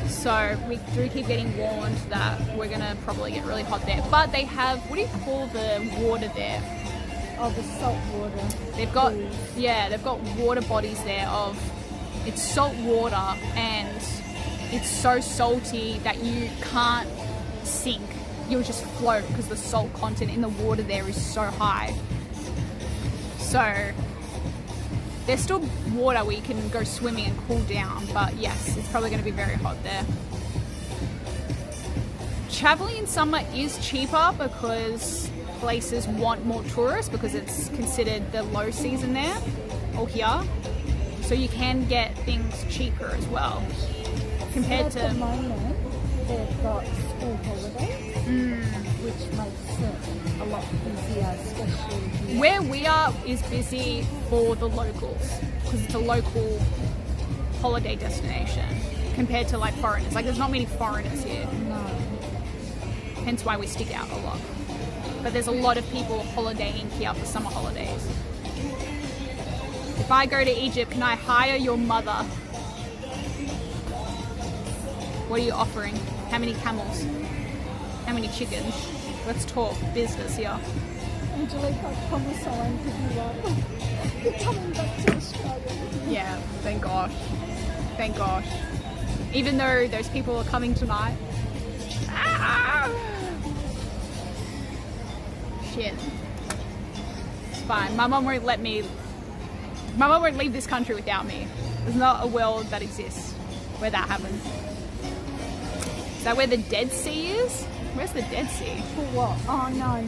So we do keep getting warned that we're gonna probably get really hot there. But they have, what do you call the water there? Oh, the salt water. They've got, yeah, they've got water bodies there of, it's salt water and it's so salty that you can't sink. You'll just float because the salt content in the water there is so high. So there's still water where you can go swimming and cool down, but yes, it's probably going to be very hot there. Traveling in summer is cheaper because places want more tourists because it's considered the low season there or here. So you can get things cheaper as well compared to... At the moment, they've got school holidays, which makes it a lot busier, especially here. Where we are is busy for the locals because it's a local holiday destination compared to like foreigners. Like there's not many foreigners here. No. Hence why we stick out a lot. But there's a lot of people holidaying here for summer holidays. If I go to Egypt, can I hire your mother? What are you offering? How many camels? How many chickens? Let's talk business here. Angelique, I promise I won't give you up. You're coming back to Australia. Yeah, thank gosh. Thank gosh. Even though those people are coming tonight. Ah! Shit. It's fine. My mum won't let me... My mum won't leave this country without me. There's not a world that exists where that happens. Is that where the Dead Sea is? Where's the Dead Sea? For what? Oh, no.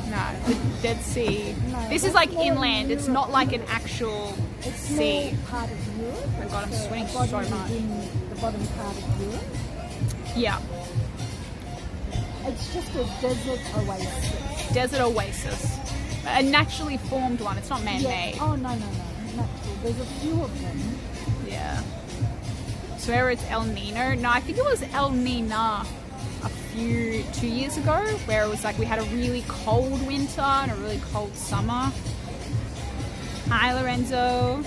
No, the Dead Sea. No, this is like inland. It's not like an actual sea. It's more part of Europe. Oh my god, I'm sweating so much. In the bottom part of Europe. Yeah. It's just a desert oasis. Desert oasis. A naturally formed one. It's not man-made. Yeah. Oh, no. Natural. There's a few of them. Yeah. So where it's El Nino. No, I think it was El Nina 2 years ago, where it was like we had a really cold winter and a really cold summer. Hi, Lorenzo.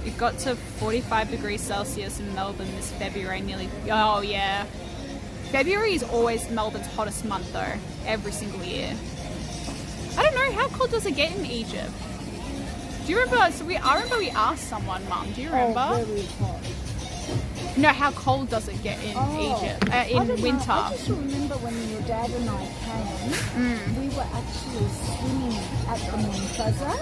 It got to 45 degrees Celsius in Melbourne this February, nearly. Oh, yeah. February is always Melbourne's hottest month, though, every single year. I don't know, how cold does it get in Egypt? Do you remember? I remember we asked someone, Mum. Do you remember? Oh, very hot. No, how cold does it get in Egypt? In winter? I just remember when your dad and I came, we were actually swimming at the Montplaza,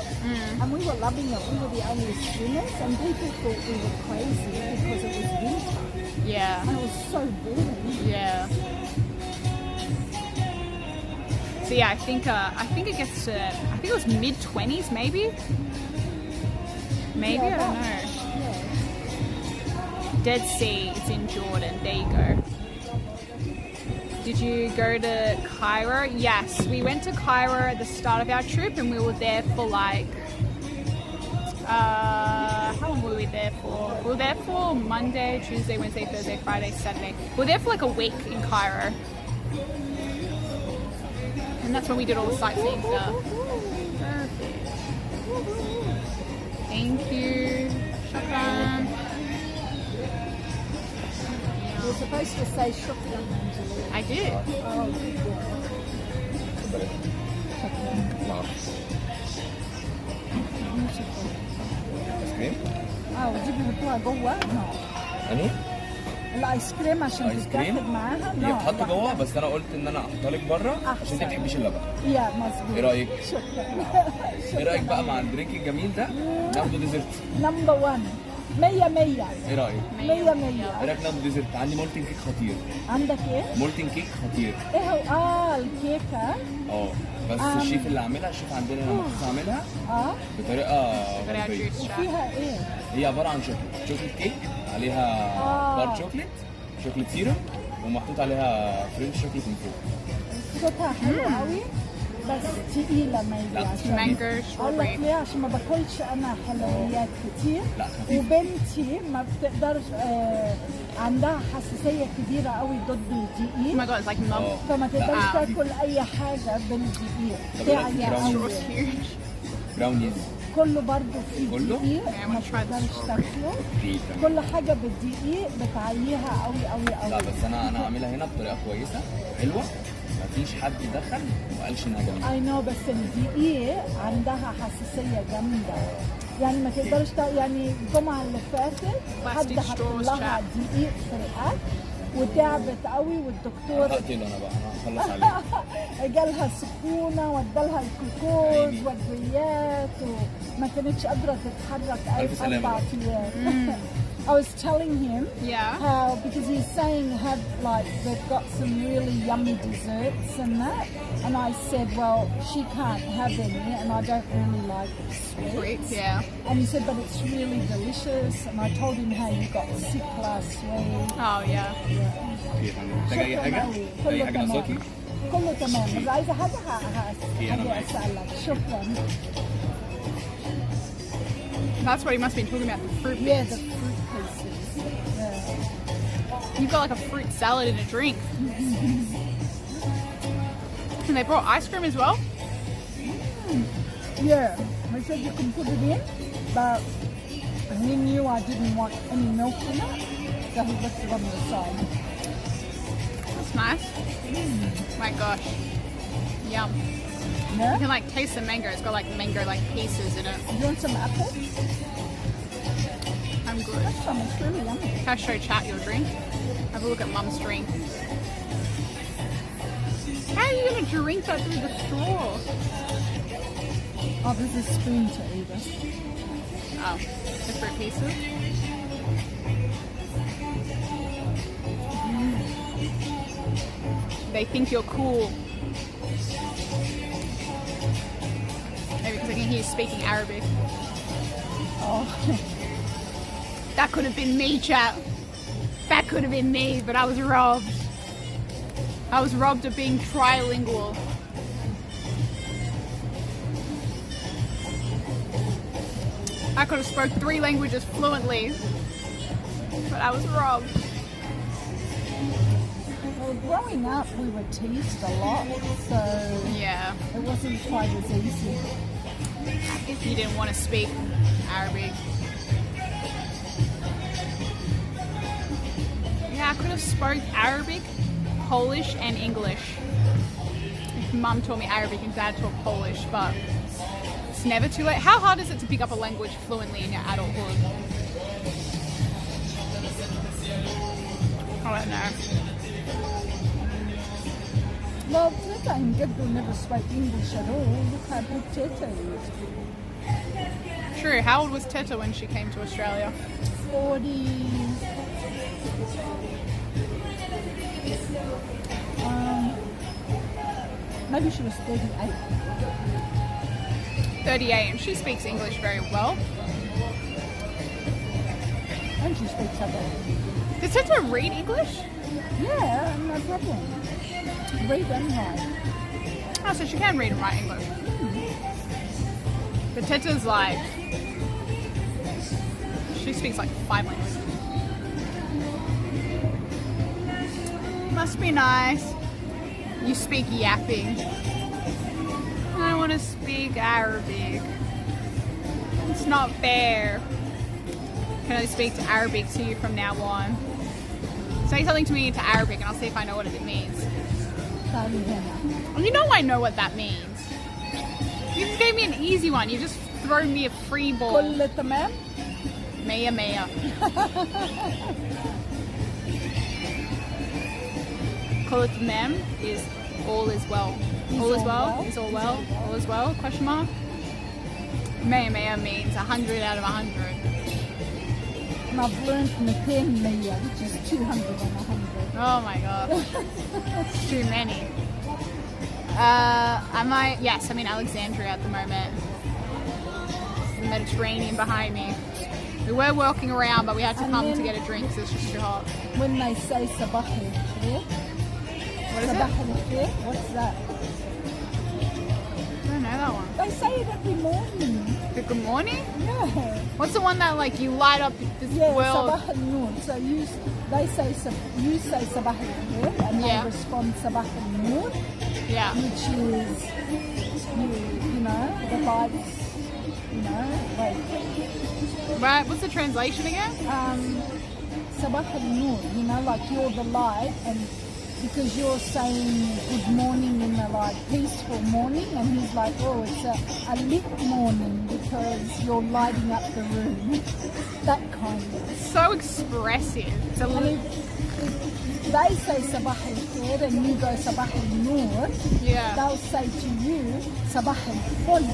and we were loving it. We were the only swimmers, and people thought we were crazy because it was winter. Yeah. And it was so boring. Yeah. So yeah, I think it gets to, I think it was mid-20s maybe? Maybe, I don't know. Dead Sea, it's in Jordan. There you go. Did you go to Cairo? Yes, we went to Cairo at the start of our trip and we were there for like, how long were we there for? We were there for Monday, Tuesday, Wednesday, Thursday, Friday, Saturday. We were there for like a week in Cairo. And that's when we did all the sightseeing stuff. Perfect. Thank you. Shukran. You were supposed to say shukran, Angelique. I did. Oh, وجيب لي جوه اني الايس كريم عشان ايس كريم تتاخد معاها هي بتحط جوه بس انا قلت ان انا احطها لك بره عشان انت ما بتحبيش اللبن. يا مظبوط. ايه رايك؟ شكرا. ايه رايك بقى مع الدرينك الجميل ده ناخده ديزرت؟ نمبر 1 100 100. ايه رايك؟ 100 100. ايه رايك ناخده ديزرت؟ عندي مولتن كيك خطير. عندك ايه؟ مولتن كيك خطير. ايه هو؟ الكيكه. بس الشيف اللي عاملها الشيف عندنا لما كنت عاملها بطريقه غريبه. وفيها ايه؟ هي عباره عن شوكليت كيك عليها دارك شوكليت سيرم ومحطوط عليها فرنش شوكليت من فوق. صوتها حلو قوي. بس تقيلة ميلي عشان مانجو أقول strawberry. لك ليه عشان ما باكلش أنا حلويات كتير وبنتي ما بتقدرش عندها حساسية كبيرة قوي ضد الدقيق. Oh my god, it's like mum. فما تقدرش تاكل أي حاجة بالدقيق. تعيا قوي. براونيز كله برضه فيه كله؟ دقيق ما تقدرش تاكله. كل حاجة بالدقيق بتعييها قوي قوي قوي. لا بس انا عاملها هنا بطريقه كويسه حلوه مفيش حد دخل وما قالش انها جميله. اي نو بس الدقيق عندها حساسية جامدة. يعني ما تقدرش يعني الجمعة اللي فاتت حد حط لها دقيق في الأكل وتعبت قوي والدكتور هقتله انا بقى انا هخلص عليه. جالها سكونة وادالها الكوكوز والجويات وما كانتش قادرة تتحرك أي 4 أيام. I was telling him how because he's saying they've got some really yummy desserts and that, and I said, well, she can't have any, and I don't really like sweets. Yeah. And he said, but it's really delicious, and I told him how you got sick last week. Oh yeah. محتاج اي حاجه؟ اي حاجه ناقصاكي؟ كله تمام بس عايزة حاجة هاجي أسألك. شكرا. That's what he must be talking about, the fruit bits. Yeah, the fruit pieces. Yeah. You've got like a fruit salad and a drink. And they brought ice cream as well? Yeah, they said you can put it in, but he knew I didn't want any milk in it, so he left it on the side. That's nice. My gosh. Yum. Yeah? You can like taste the mango. It's got like mango like pieces in it. You want some apple? I'm good. That's some, it's really yummy. Can I show chat your drink? Have a look at Mum's drink. How are you going to drink that through the straw? Oh, there's a spoon to eat it. Oh, the fruit pieces? They think you're cool. Maybe because I can hear you speaking Arabic. Oh. That could have been me, chat. That could have been me, but I was robbed. I was robbed of being trilingual. I could have spoke 3 languages fluently, but I was robbed. Well, growing up, we were teased a lot, so yeah, it wasn't quite as easy. You didn't want to speak Arabic. Yeah, I could have spoke Arabic, Polish, and English. If Mum taught me Arabic and Dad taught Polish, but it's never too late. How hard is it to pick up a language fluently in your adulthood? I don't know. Well, Teta and Gabdo never spoke English at all. Look how big Teta is. True. How old was Teta when she came to Australia? 40. Maybe she was 38. 38, and she speaks English very well. And she speaks other. Does Teta read English? Yeah, no problem. Read and write. Oh, so she can read and write English. But Teta's like, she speaks like 5 languages. Must be nice. You speak yapping. I want to speak Arabic. It's not fair. Can I speak to Arabic to you from now on? Say something to me into Arabic and I'll see if I know what it means. You know I know what that means. You just gave me an easy one. You just throw me a free ball. كل تمام؟ Maya Maya. Kol Tamam is all is well. All is well? Is all well? All is well? Question mark? Maya Maya means 100 out of 100. And I've learned 200 Maya, which is 200 on 100. Oh my god. It's too many. Yes, I'm in Alexandria at the moment. The Mediterranean behind me. We were walking around, but we had to come to get a drink because it's just too hot. When they say Sabah al-Khair, what is Sabah al-Khair, what's that? know that one. They say it every morning. The good morning? Yeah. What's the one that like you light up this world? Sabah al-Nur. So you say Sabah al-Nur and they respond Sabah al-Nur. Yeah. Which is you know, the lights, you know, like Right, what's the translation again? Sabah al-Nur, you know, like you're the light, and because you're saying good morning in a like peaceful morning, and he's like, oh, it's a lit morning because you're lighting up the room. That kind of. So expressive. It's a little... They say Sabah al-Khair and you go Sabah al-Nur. Yeah. They'll say to you Sabah al-Ful.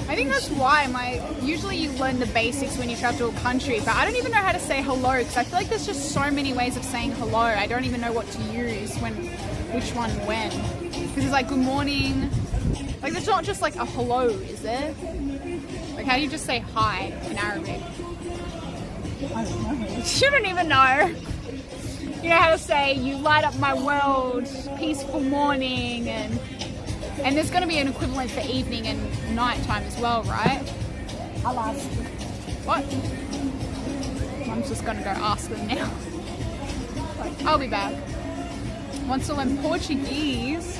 I think that's why usually you learn the basics when you travel to a country, but I don't even know how to say hello because I feel like there's just so many ways of saying hello. I don't even know what to use which one when. Because it's like good morning. Like there's not just like a hello, is there? Like how do you just say hi in Arabic? I don't know. You don't even know. You know how to say you light up my world, peaceful morning, and there's going to be an equivalent for evening and nighttime as well, right? I'll ask you. What? I'm just going to go ask them now. I'll be back. Wants to learn Portuguese.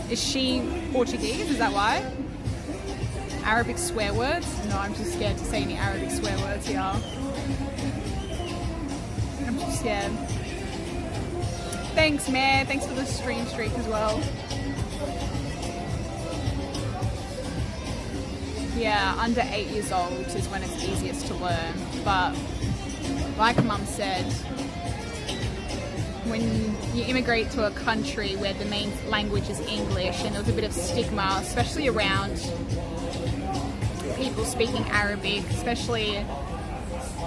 Is she Portuguese? Is that why? Arabic swear words? No, I'm just scared to say any Arabic swear words here. I'm just scared. Thanks, man. Thanks for the stream streak as well. Yeah, under 8 years old is when it's easiest to learn. But like Mum said, when you immigrate to a country where the main language is English and there's a bit of stigma, especially around people speaking Arabic, especially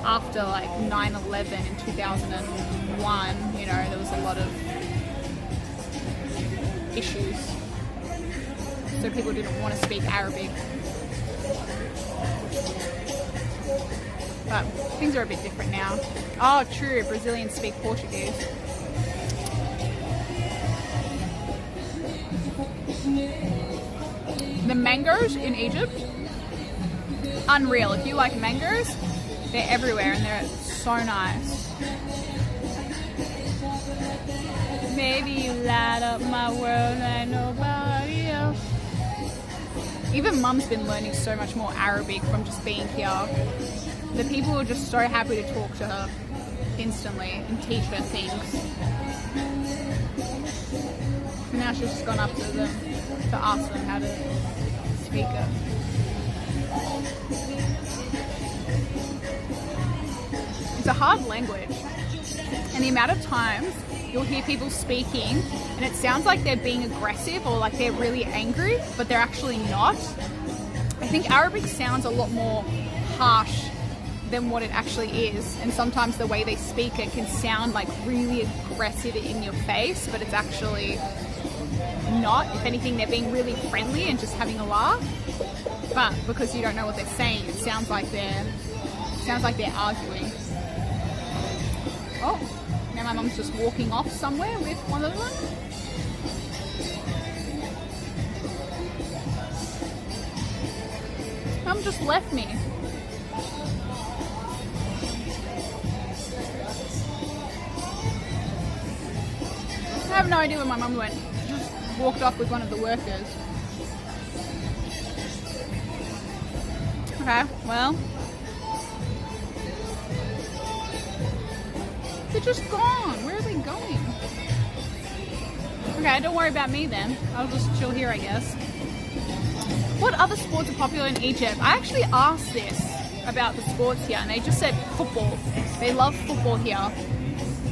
after like 9/11 in 2001, you know, there was a lot of issues. So people didn't want to speak Arabic. But things are a bit different now. Oh, true, Brazilians speak Portuguese. The mangoes in Egypt, unreal. If you like mangoes, they're everywhere and they're so nice. Maybe you light up my world like nobody else. Even Mum's been learning so much more Arabic from just being here. The people are just so happy to talk to her instantly and teach her things. So now she's just gone up to them to ask them how to speak it. It's a hard language, and the amount of times you'll hear people speaking and it sounds like they're being aggressive or like they're really angry, but they're actually not. I think Arabic sounds a lot more harsh than what it actually is, and sometimes the way they speak it can sound like really aggressive in your face, but it's actually not. If anything, they're being really friendly and just having a laugh, but because you don't know what they're saying, it sounds like they're arguing. Oh, now my mum's just walking off somewhere with one of them. Mum just left me. I have no idea where my mum went. She just walked off with one of the workers. Okay, well. They're just gone. Where are they going? Okay, don't worry about me then. I'll just chill here, I guess. What other sports are popular in Egypt? I actually asked this about the sports here, and they just said football. They love football here.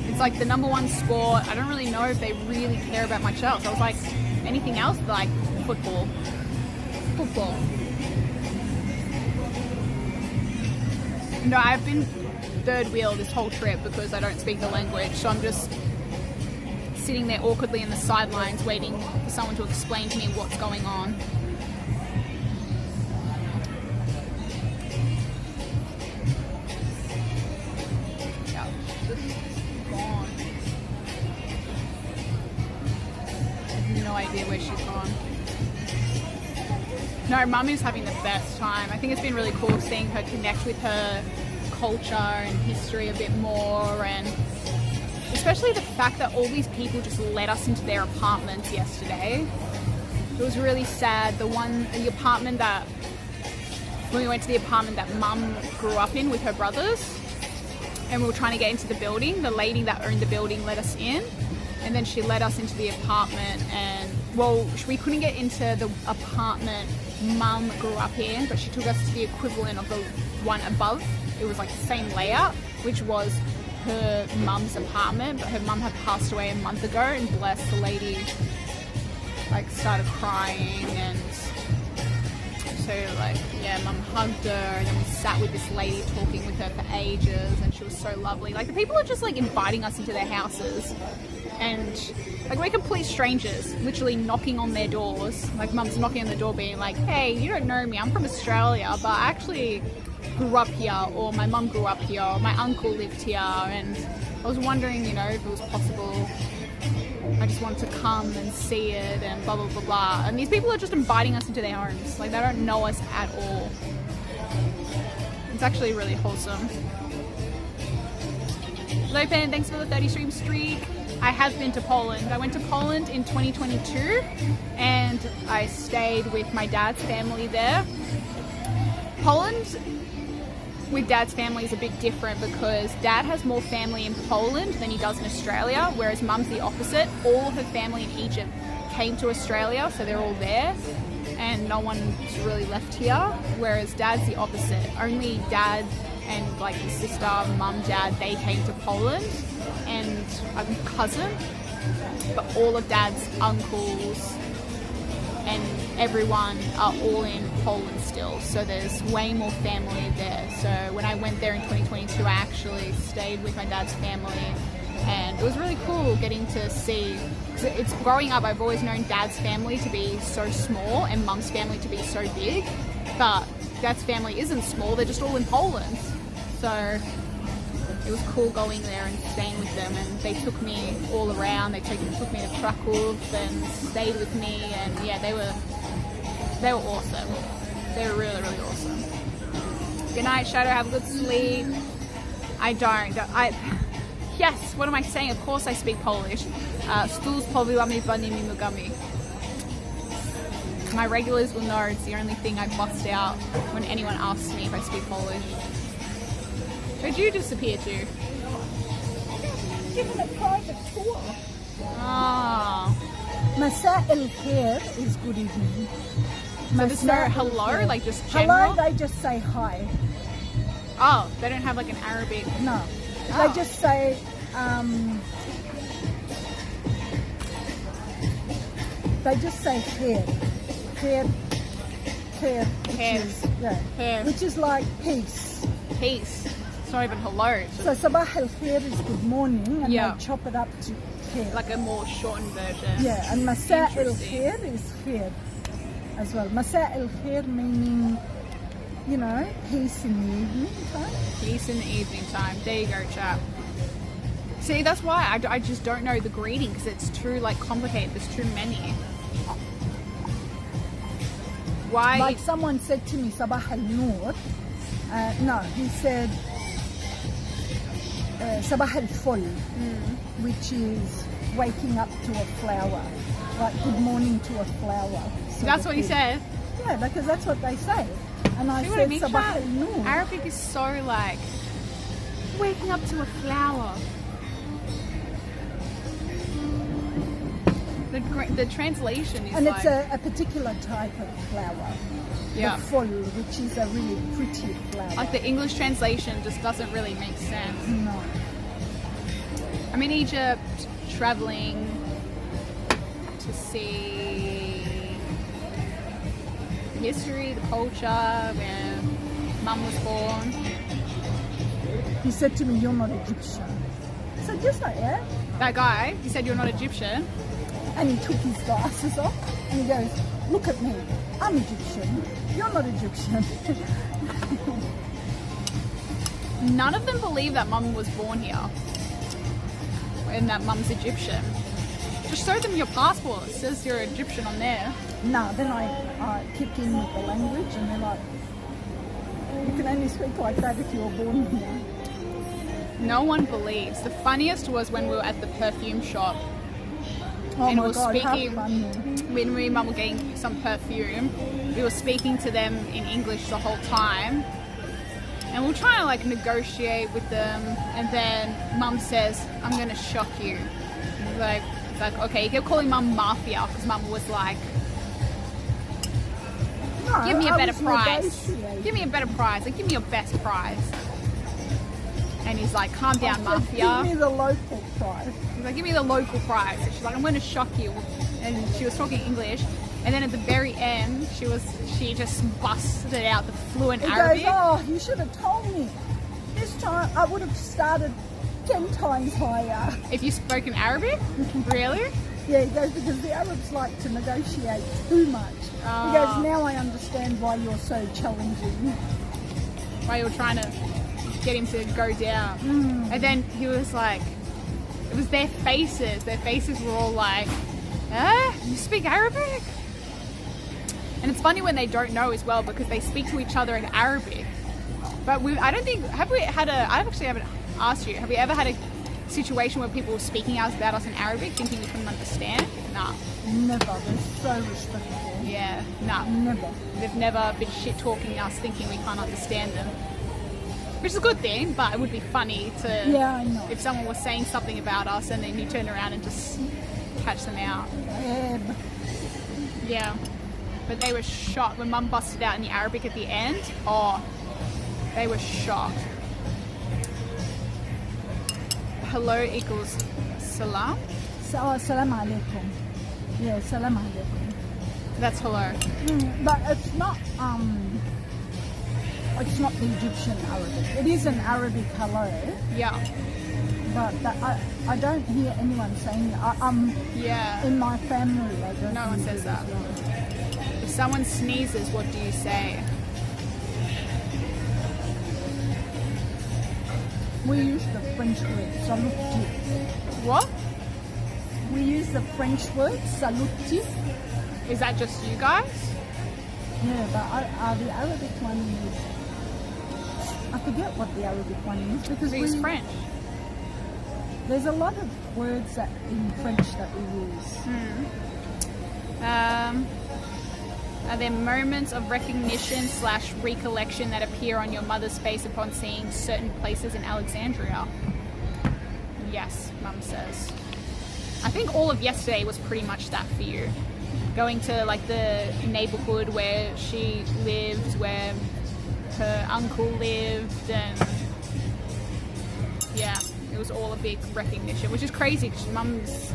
It's like the #1 sport. I don't really know if they really care about much else. I was like, anything else? They're like, football. Football. No, I've been third wheel this whole trip because I don't speak the language, so I'm just sitting there awkwardly in the sidelines waiting for someone to explain to me what's going on. Yeah, just gone. I have no idea where she's gone. No, No, Mum is having the best time. I think it's been really cool seeing her connect with her culture and history a bit more, and especially the fact that all these people just let us into their apartments yesterday. It was really sad. The apartment that, when we went to the apartment that Mum grew up in with her brothers, and we were trying to get into the building, the lady that owned the building let us in, and then she let us into the apartment, and well, we couldn't get into the apartment Mum grew up in, but she took us to the equivalent of the one above. It was like the same layout, which was her mum's apartment, but her mum had passed away a month ago, and bless, the lady like started crying, and so like, yeah, Mum hugged her, and then we sat with this lady talking with her for ages, and she was so lovely. Like, the people are just like inviting us into their houses, and like, we're complete strangers, literally knocking on their doors. Like, Mum's knocking on the door being like, hey, you don't know me, I'm from Australia, but I actually grew up here, or my mum grew up here, or my uncle lived here, and I was wondering, you know, if it was possible. I just wanted to come and see it, and blah, blah, blah, blah. And these people are just inviting us into their homes. Like, they don't know us at all. It's actually really wholesome. Lopen, thanks for the 30 stream streak. I have been to Poland. I went to Poland in 2022, and I stayed with my dad's family there. Poland with Dad's family is a bit different because Dad has more family in Poland than he does in Australia, whereas Mum's the opposite. All her family in Egypt came to Australia, so they're all there, and no one's really left here, whereas Dad's the opposite. Only Dad and like his sister, Mum, Dad, they came to Poland, and a cousin, but all of Dad's uncles and everyone are all in Poland still, so there's way more family there. So when I went there in 2022, I actually stayed with my dad's family, and it was really cool getting to see, because it's growing up, I've always known Dad's family to be so small and Mum's family to be so big, but Dad's family isn't small, they're just all in Poland. So it was cool going there and staying with them, and they took me all around. They took me to Krakow and stayed with me, and yeah, they were awesome. They were really, really awesome. Good night, Shadow. Have a good sleep. I don't. Yes, what am I saying? Of course I speak Polish. Stół z powiłami wanymi nogami. My regulars will know it's the only thing I bust out when anyone asks me if I speak Polish. Where'd you disappear to? Given a private tour. Ah. Masa el khair is good evening. So there's no hello, like just general? Hello, they just say hi. Oh, they don't have like an Arabic. No. Oh. They just say, khair. Khair, which is like peace. Peace. It's not even hello. So sabah al khair is good morning, and they chop it up to khair. Like a more shortened version. Yeah, and masa al khair is khair as well. Masa al khair meaning, you know, peace in the evening time. Peace in the evening time. There you go, chap. See, that's why I just don't know the greeting, because it's too like complicated. There's too many. Why? Like someone said to me, Sabah al-Nur. No, he said Sabah al-Ful, which is waking up to a flower. Like good morning to a flower. That's what he said? Yeah, because that's what they say. And I See said what Sabah al-Nur. Arabic is so like waking up to a flower. The translation is and like... it's a particular type of flower. Yeah. The ful, which is a really pretty flower. Like the English translation just doesn't really make sense. No. I'm in Egypt, traveling to see the history, the culture, where Mum was born. He said to me, "You're not Egyptian." I said, "Yes, I am." That guy, he said, "You're not Egyptian." And he took his glasses off and he goes, "Look at me, I'm Egyptian, you're not Egyptian." None of them believe that Mum was born here and that Mum's Egyptian. Just show them your passport, it says you're Egyptian on there. No, then I kick in with the language and they're like, you can only speak like that if you were born here. No one believes. The funniest was when we were at the perfume shop. Oh and my we were God, speaking, how funny. when me and Mum were getting some perfume, we were speaking to them in English the whole time. And we were trying to like negotiate with them. And then Mum says, I'm going to shock you. It's like, okay, you kept calling Mum Mafia because Mum was like, No, give me a I better was price. negotiating. Give me a better price. Like, give me your best price. And he's like, calm down, I said, Mafia. Give me the local price. He's like, give me the local price. And she's like, I'm going to shock you. And she was talking English. And then at the very end, she just busted out the fluent He Arabic. goes, oh, you should have told me. This time I would have started 10 times higher. If you spoke in Arabic? Really? Yeah, he goes, because the Arabs like to negotiate too much. He goes, now I understand why you're so challenging. Why you're trying to get him to go down. And then he was like, it was their faces. Their faces were all like, you speak Arabic? And it's funny when they don't know as well because they speak to each other in Arabic. But I don't think, I actually haven't asked you, have we ever had a situation where people were speaking about us in Arabic thinking we couldn't understand? Nah. Never. They're so respectful. Yeah, nah. Never. They've never been shit talking us thinking we can't understand them. Which is a good thing, but it would be funny to, Yeah, I know. if someone was saying something about us and then you turn around and just catch them out. Yeah. But they were shocked when Mum busted out in the Arabic at the end. Oh, they were shocked. Hello equals salam. Salam alaikum. Yeah, salam alaikum. That's hello. But it's not the Egyptian Arabic. It is an Arabic hello. Yeah. But I don't hear anyone saying yeah. In my family, I don't. No one says that. If someone sneezes, what do you say? We use the French word saluti. What? We use the French word saluti. Is that just you guys? Yeah, but the Arabic one is... I forget what the Arabic one is because we use French. There's a lot of words that in French that we use. Are there moments of recognition / recollection that appear on your mother's face upon seeing certain places in Alexandria? Yes, Mum says. I think all of yesterday was pretty much that for you. Going to like the neighborhood where she lived, where her uncle lived, and yeah, it was all a big recognition, which is crazy because Mum's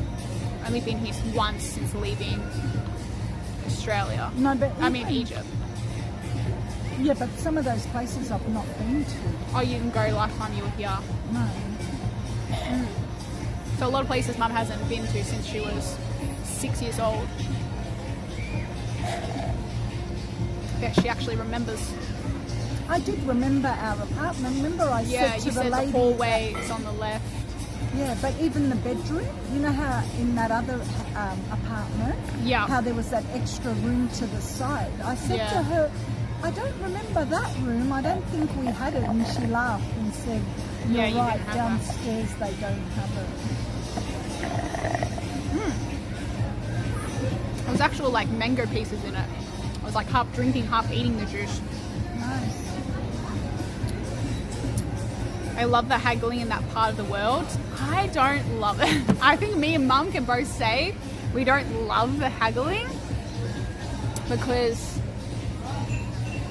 only been here once since leaving Australia. No, but I mean Egypt. Yeah, but some of those places I've not been to. Oh, you didn't go last time you were here? No. So a lot of places Mum hasn't been to since she was 6 years old. That she actually remembers. I did remember our apartment. Remember I said to you the said lady... the hallway is on the left. Yeah, but even the bedroom, you know how in that other apartment, how there was that extra room to the side. I said to her, I don't remember that room. I don't think we had it. And she laughed and said, you're right, downstairs they don't have it. There was actual like mango pieces in it. I was like half drinking, half eating the juice. Nice. I love the haggling in that part of the world. I don't love it. I think me and Mum can both say we don't love the haggling because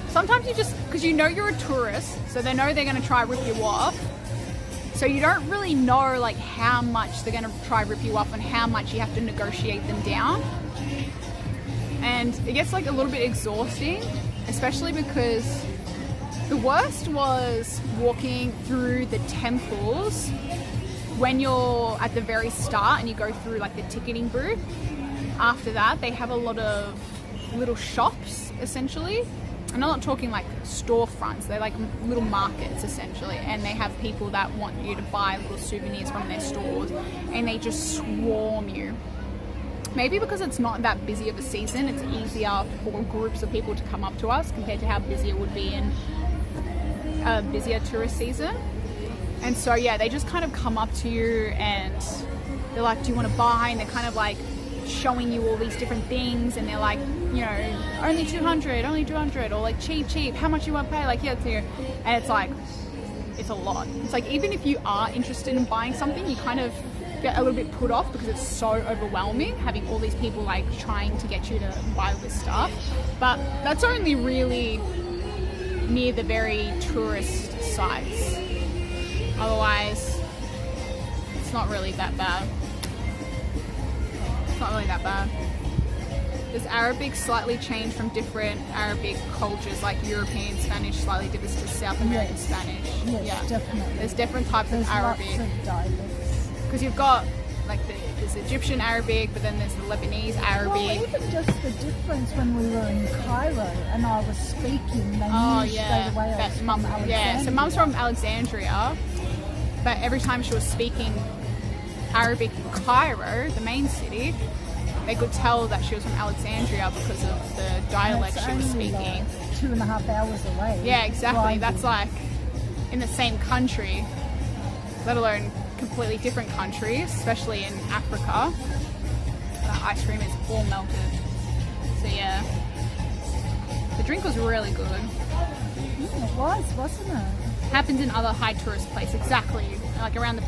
sometimes you just, because you know you're a tourist, so they know they're going to try rip you off. So you don't really know like how much they're going to try rip you off and how much you have to negotiate them down. And it gets like a little bit exhausting, especially because the worst was walking through the temples when you're at the very start and you go through like the ticketing booth. After that, they have a lot of little shops essentially. I'm not talking like storefronts, they're like little markets essentially, and they have people that want you to buy little souvenirs from their stores and they just swarm you. maybe because it's not that busy of a season, it's easier for groups of people to come up to us compared to how busy it would be in a busier tourist season. And so yeah, they just kind of come up to you and they're like, do you want to buy? And they're kind of like showing you all these different things, and they're like, you know, only 200, or like cheap, how much you want to pay? Like, yeah, it's here. And it's like, it's a lot. It's like, even if you are interested in buying something, you kind of get a little bit put off because it's so overwhelming having all these people like trying to get you to buy all this stuff. But that's only really near the very tourist sites. Otherwise, it's not really that bad. It's not really that bad. Does Arabic slightly change from different Arabic cultures, like European Spanish slightly differs to South American Spanish? Yes, Yeah, definitely. There's different types There's of Arabic. lots of dialects. Because you've got like there's Egyptian Arabic, but then there's the Lebanese Arabic. Well, even just the difference when we were in Cairo and I was speaking, they Oh knew yeah, straight away I was from Alexandria. yeah. So Mum's from Alexandria, but every time she was speaking Arabic in Cairo, the main city, they could tell that she was from Alexandria because of the dialect That's she was only speaking. like 2.5 hours away. Yeah, exactly. driving. That's like in the same country, let alone completely different countries, especially in Africa. The ice cream is all melted. So yeah, the drink was really good. It was, wasn't it? Happens in other high tourist places, exactly. Like around the,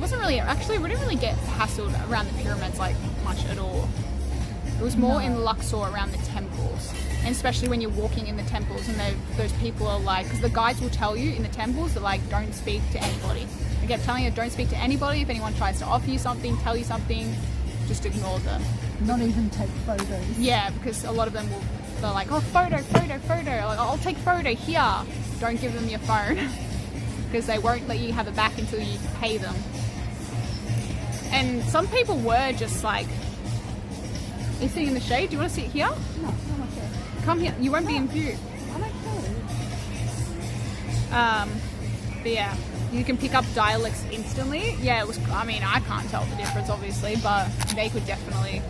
wasn't really, actually we didn't really get hassled around the pyramids like much at all. It was more in Luxor around the temples. And especially when you're walking in the temples and those people are like, because the guides will tell you in the temples, they're like, don't speak to anybody. They kept telling you, don't speak to anybody. If anyone tries to offer you something, tell you something, just ignore them. Not even take photos. Yeah, because a lot of them will, they're like, oh, photo. Like, I'll take photo here. Don't give them your phone because they won't let you have it back until you pay them. And some people were just like, you sitting in the shade? Do you want to sit here? No, I'm okay. Come here. You won't be in view. I'm okay. But yeah, you can pick up dialects instantly. Yeah, it was, I mean, I can't tell the difference obviously, but they could definitely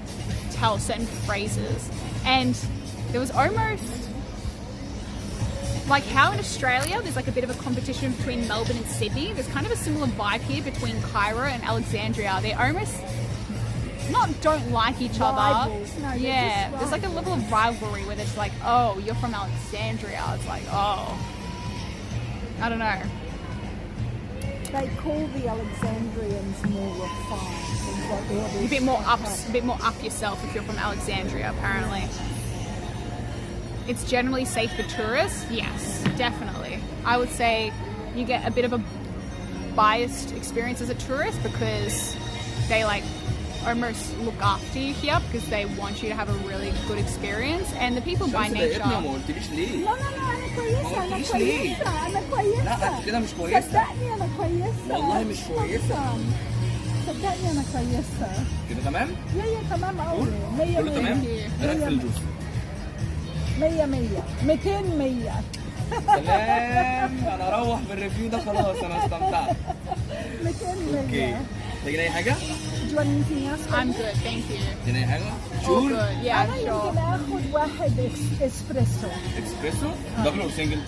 tell certain phrases. And there was almost like how in Australia there's like a bit of a competition between Melbourne and Sydney. There's kind of a similar vibe here between Cairo and Alexandria. They're almost don't like each Rivals. other. No, Yeah, just there's like a level of rivalry where it's like, oh, you're from Alexandria. It's like, oh, I don't know. They call the Alexandrians more refined. It's like all A this bit more up, stuff. a bit more up yourself if you're from Alexandria. Apparently, it's generally safe for tourists. Yes, definitely. I would say you get a bit of a biased experience as a tourist because they like almost look after you here because they want you to have a really good experience, and the people by nature. ما قلتليش ليه؟ لا أنا كويسة أنا كويسة أنا كويسة. لا أنت كده مش كويسة. صدقني أنا كويسة. والله مش كويسة. صدقني أنا كويسة. كده تمام؟ يا تمام أوي. مية كله تمام؟ مية. إيه رأيك في الجوز؟ 100 200 100. سلام أنا أروح بالريفيو ده خلاص أنا استمتعت. 200 أوكي. 100. محتاجين أي حاجة؟ Do you want anything else? I'm good, thank you. محتاجين أي حاجة؟ All شور؟ good, yeah, أنا sure. يمكن آخذ واحد إسبريسو. إكسبريسو؟ دبل أو سنجل؟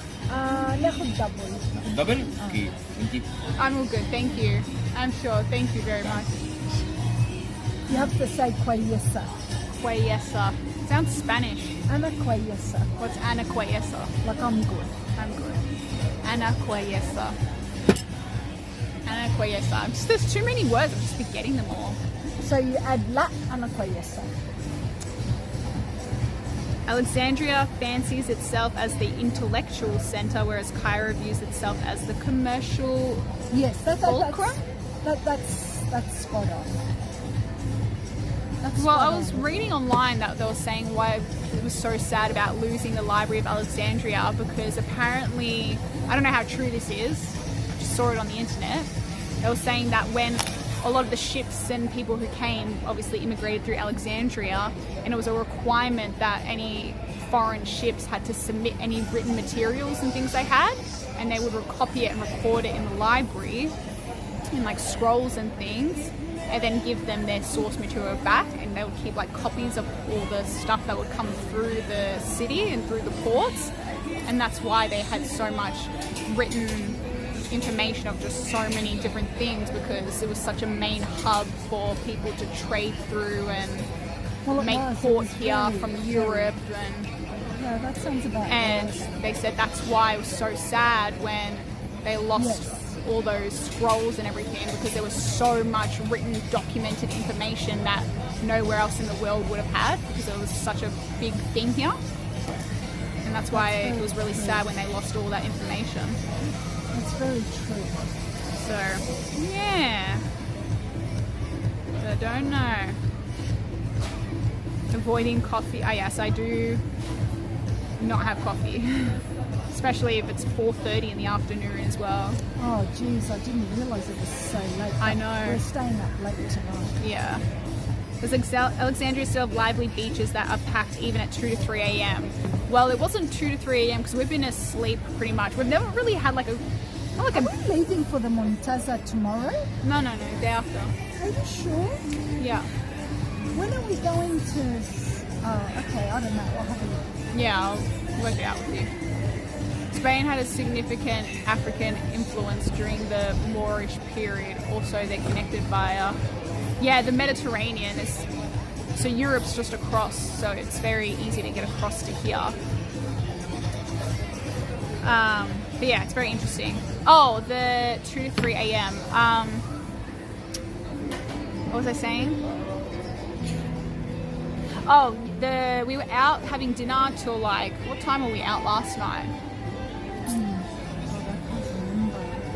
ناخذ دبل. دبل؟ أوكي. أنتي؟ I'm all good, thank you. I'm sure, thank you very much. You have to say كويسة. Cueyesa. Sounds Spanish. أنا كويسة. What's Ana Cueyesa? Like I'm good. I'm good. Ana Cueyesa. Ana Cueyesa. There's too many words, I'm just forgetting them all. So you add لا أنا كويسة. Alexandria fancies itself as the intellectual center, whereas Cairo views itself as the commercial Yes, fulcrum. that's spot on. That's Well, spot I was on. reading online that they were saying why it was so sad about losing the Library of Alexandria because apparently, I don't know how true this is, I just saw it on the internet. They were saying that when a lot of the ships and people who came obviously immigrated through Alexandria, and it was a requirement that any foreign ships had to submit any written materials and things they had, and they would copy it and record it in the library in like scrolls and things. and then give them their source material back, and they would keep like copies of all the stuff that would come through the city and through the ports, and that's why they had so much written information of just so many different things, because it was such a main hub for people to trade through and make port here from Europe. And yeah, that sounds about and right. they said that's why it was so sad when they lost all those scrolls and everything, because there was so much written, documented information that nowhere else in the world would have had, because it was such a big thing here. And that's why it was really sad when they lost all that information. It's very true. So, yeah. I don't know. Avoiding coffee. Ah, yes, I do not have coffee. Especially if it's 4:30 in the afternoon as well. Oh, geez, I didn't realise it was so late. I know. We're staying up late tonight. Yeah. Does Alexandria still have lively beaches that are packed even at 2 to 3 a.m.? Well, it wasn't 2 to 3 a.m. because we've been asleep pretty much. We've never really had like a... Are we leaving for the Montasa tomorrow? No, day after. Are you sure? Yeah. When are we going to... Oh, okay, I don't know. I'll have a look. Yeah, I'll work it out with you. Spain had a significant African influence during the Moorish period. Also, they're connected via... Yeah, the Mediterranean is... So Europe's just across, so it's very easy to get across to here. But yeah, it's very interesting. Oh, the 2 to 3 a.m. What was I saying? Oh, we were out having dinner till like... What time were we out last night?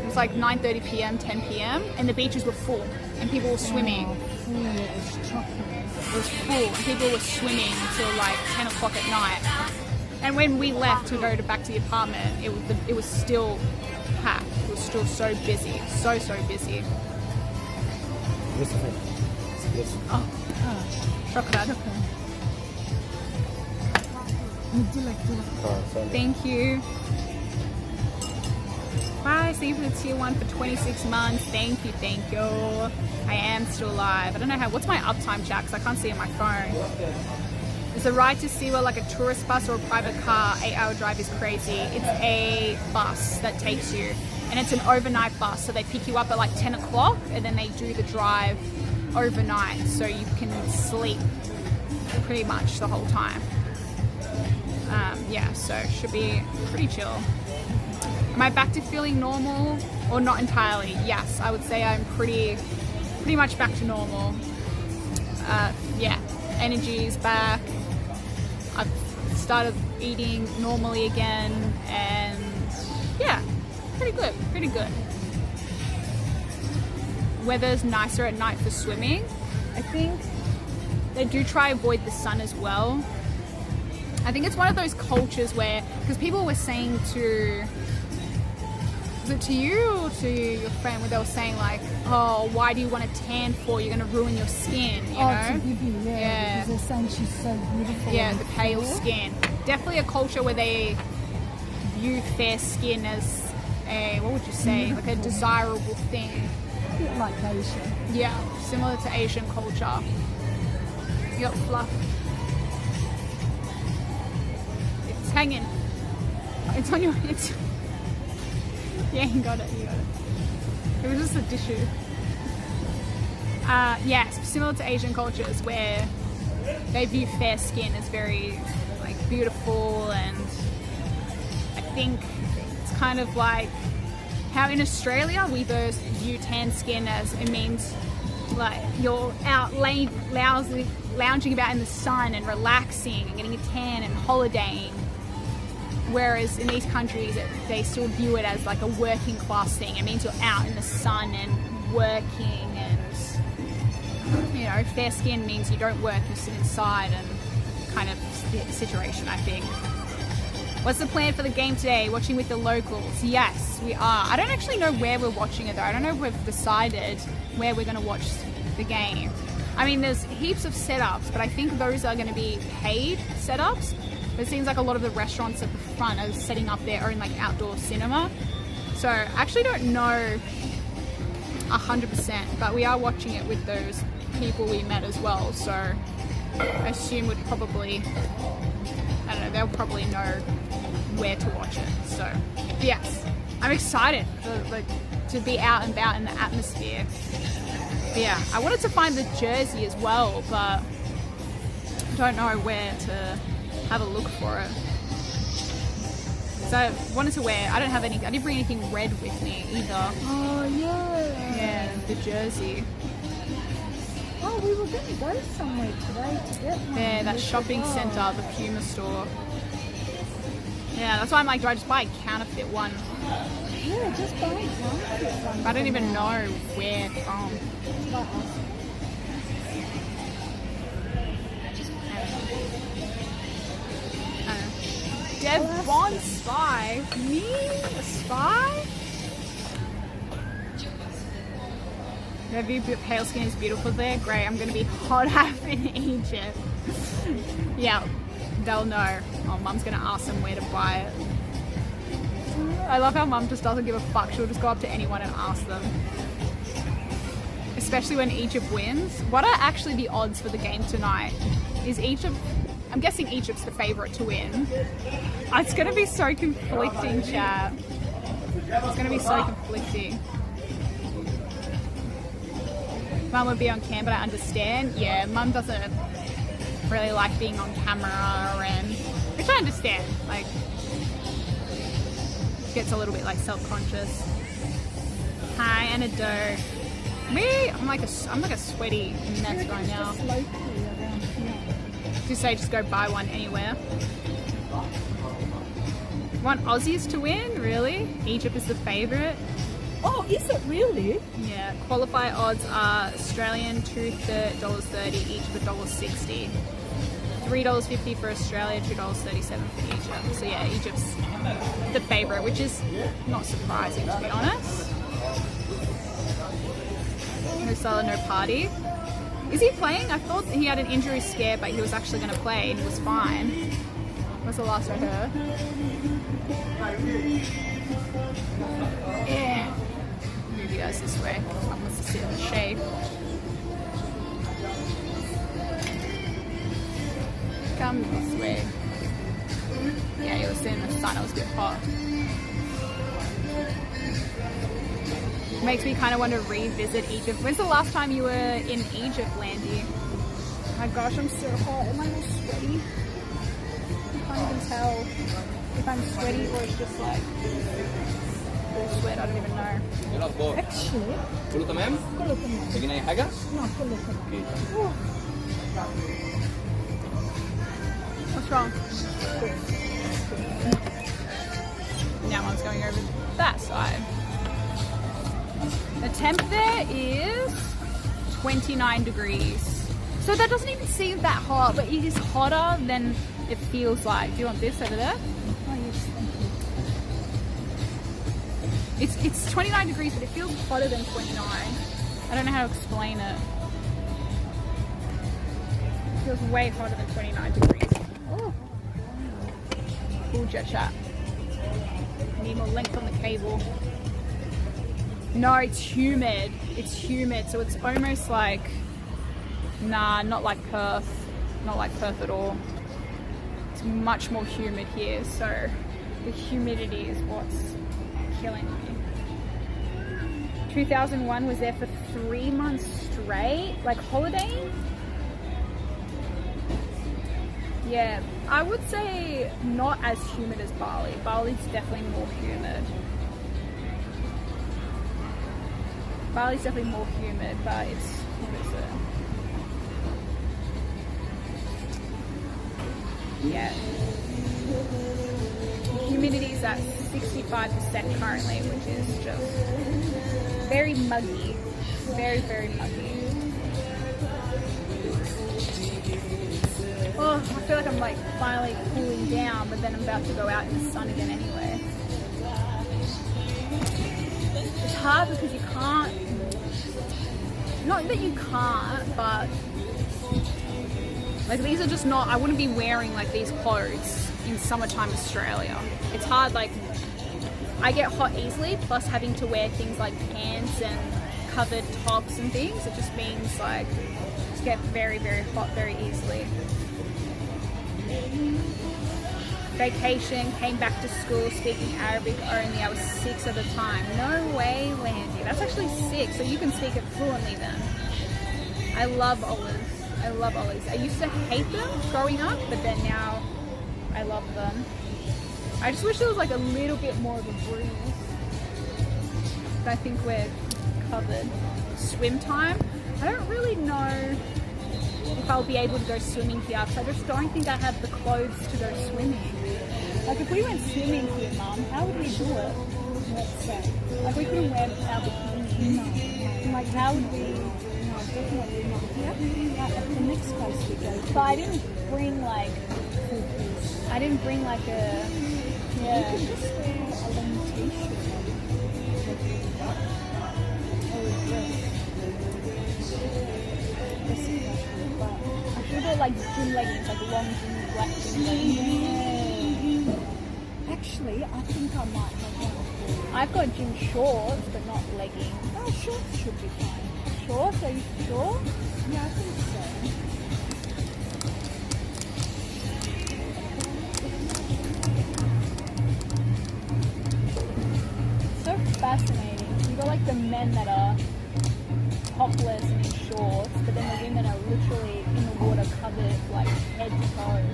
It was like 9:30 p.m, 10 p.m, and the beaches were full, and people were swimming. It was full, and people were swimming until like 10 o'clock at night. And when we left to go back to the apartment, it was still packed. It was still so busy, so busy. Oh, chocolate. Thank you. Bye, see you for the tier 1 for 26 months. Thank you. I am still alive. I don't know what's my uptime chat, because I can't see it on my phone. Is the ride to Siwa like a tourist bus or a private car? 8-hour drive is crazy. It's a bus that takes you, and it's an overnight bus, so they pick you up at like 10 o'clock and then they do the drive overnight, so you can sleep pretty much the whole time. Yeah, so it should be pretty chill. Am I back to feeling normal or not entirely? Yes, I would say I'm pretty much back to normal. Yeah, energy is back. I've started eating normally again, and yeah, pretty good. Weather's nicer at night for swimming. I think they do try avoid the sun as well. I think it's one of those cultures where, because people were saying to, was it to you or to your friend, where they were saying like, oh, why do you want to tan for? You're going to ruin your skin, you know? To Vivi, yeah. Because they're saying she's so beautiful. Yeah, the pale skin. Definitely a culture where they view fair skin as a, what would you say, like a desirable thing. A bit like Asian. Yeah, similar to Asian culture. You got fluff. It's hanging. It's on your... Yeah, you got it. It was just a tissue. Yes, similar to Asian cultures where they view fair skin as very like beautiful, and I think it's kind of like how in Australia we both view tan skin as it means like you're out lounging about in the sun and relaxing and getting a tan and holidaying. Whereas in these countries, they still view it as like a working class thing. It means you're out in the sun and working, and, you know, fair skin means you don't work, you sit inside, and kind of situation, I think. What's the plan for the game today? Watching with the locals? Yes, we are. I don't actually know where we're watching it though. I don't know if we've decided where we're going to watch the game. I mean, there's heaps of setups, but I think those are going to be paid setups. It seems like a lot of the restaurants at the front are setting up their own like outdoor cinema. So I actually don't know 100%, but we are watching it with those people we met as well, so I assume would probably, I don't know, they'll probably know where to watch it. So yes, I'm excited to be out and about in the atmosphere. But yeah, I wanted to find the jersey as well, but don't know where to have a look for it. So I wanted to wear, I didn't bring anything red with me either. Oh yeah. Yeah, the jersey. Oh, we were going to go somewhere today to get one. Yeah, that shopping centre, the Puma store. Yeah, that's why I'm like, do I just buy a counterfeit one? Yeah, just buy a counterfeit one. I don't even know where from. Dev Bond Spy? Me? A spy? Maybe pale skin is beautiful there. Great, I'm gonna be hot half in Egypt. Yeah, they'll know. Oh, Mum's gonna ask them where to buy it. I love how Mum just doesn't give a fuck. She'll just go up to anyone and ask them. Especially when Egypt wins. What are actually the odds for the game tonight? Is Egypt... I'm guessing Egypt's the favourite to win. It's gonna be so conflicting, chat. It's gonna be so conflicting. Mum would be on cam, but I understand. Yeah, Mum doesn't really like being on camera, and which I understand. Like, she gets a little bit like self-conscious. Hi, Anado. Me? I'm like a sweaty mess right now. Just say just go buy one anywhere. Want Aussies to win? Really? Egypt is the favourite. Oh, is it really? Yeah. Qualify odds are Australian $2.30, Egypt $1.60. $3.50 for Australia, $2.37 for Egypt. So yeah, Egypt's the favourite, which is not surprising to be honest. No Salah, no party. Is he playing? I thought he had an injury scare, but he was actually going to play and he was fine. That's the last I heard. Yeah. Move you guys this way. I'm going to sit in the shade. Come this way. Yeah, you were sitting in the sun. It was a bit hot. Makes me kind of want to revisit Egypt. When's the last time you were in Egypt, Landy? Oh my gosh, I'm so hot. Am I all sweaty? I can't even tell if I'm sweaty or it's just like all sweat. I don't even know. Actually, كله تمام؟ كله تمام. محتاجين أي حاجة؟ No, كله تمام. Oh. What's wrong? Now Mom's going over that side. The temp there is 29 degrees. So that doesn't even seem that hot, but it is hotter than it feels like. Do you want this over there? Oh, yes, thank you. It's 29 degrees, but it feels hotter than 29. I don't know how to explain it. It feels way hotter than 29 degrees. Oh. Cool jet chat. Need more length on the cable. No, it's humid. It's humid, so it's almost like, nah, not like Perth. Not like Perth at all. It's much more humid here, so the humidity is what's killing me. 2001 was there for 3 months straight, like holidaying. Yeah, I would say not as humid as Bali. Bali's definitely more humid. Bali's definitely more humid, but it's, what is it? Yeah. Humidity is at 65% currently, which is just very muggy. Very, very muggy. Oh, I feel like I'm like finally cooling down, but then I'm about to go out in the sun again anyway. It's hard because you can't, not that you can't, but like these are just not, I wouldn't be wearing like these clothes in summertime Australia. It's hard, like I get hot easily, plus having to wear things like pants and covered tops and things. It just means like just get very, very hot very easily. Vacation, came back to school speaking Arabic only. I was 6 at the time. No way, Landy. That's actually 6, so you can speak it fluently then. I love olives. I love olives. I used to hate them growing up, but then now I love them. I just wish there was like a little bit more of a breeze. But I think we're covered. Swim time. I don't really know if I'll be able to go swimming here, because I just don't think I have the clothes to go swimming. Like if we went swimming here, Mum, how would we do it? Let's say. Like we couldn't wear our bikini. No. Like how would we? No, definitely not. We have to do that at the next place we go. But I didn't bring like a. Yeah. You can just wear a long t-shirt. Or a dress. I should have bought like gym leggings, like long gym, black gym leggings. Yeah. Actually, I think I might have one. I've got gym shorts, but not leggings. Oh, shorts should be fine. Shorts? Are you sure? Yeah, I think so. So fascinating. You got like the men that are topless and in shorts, but then the women are literally in the water covered like head to toe.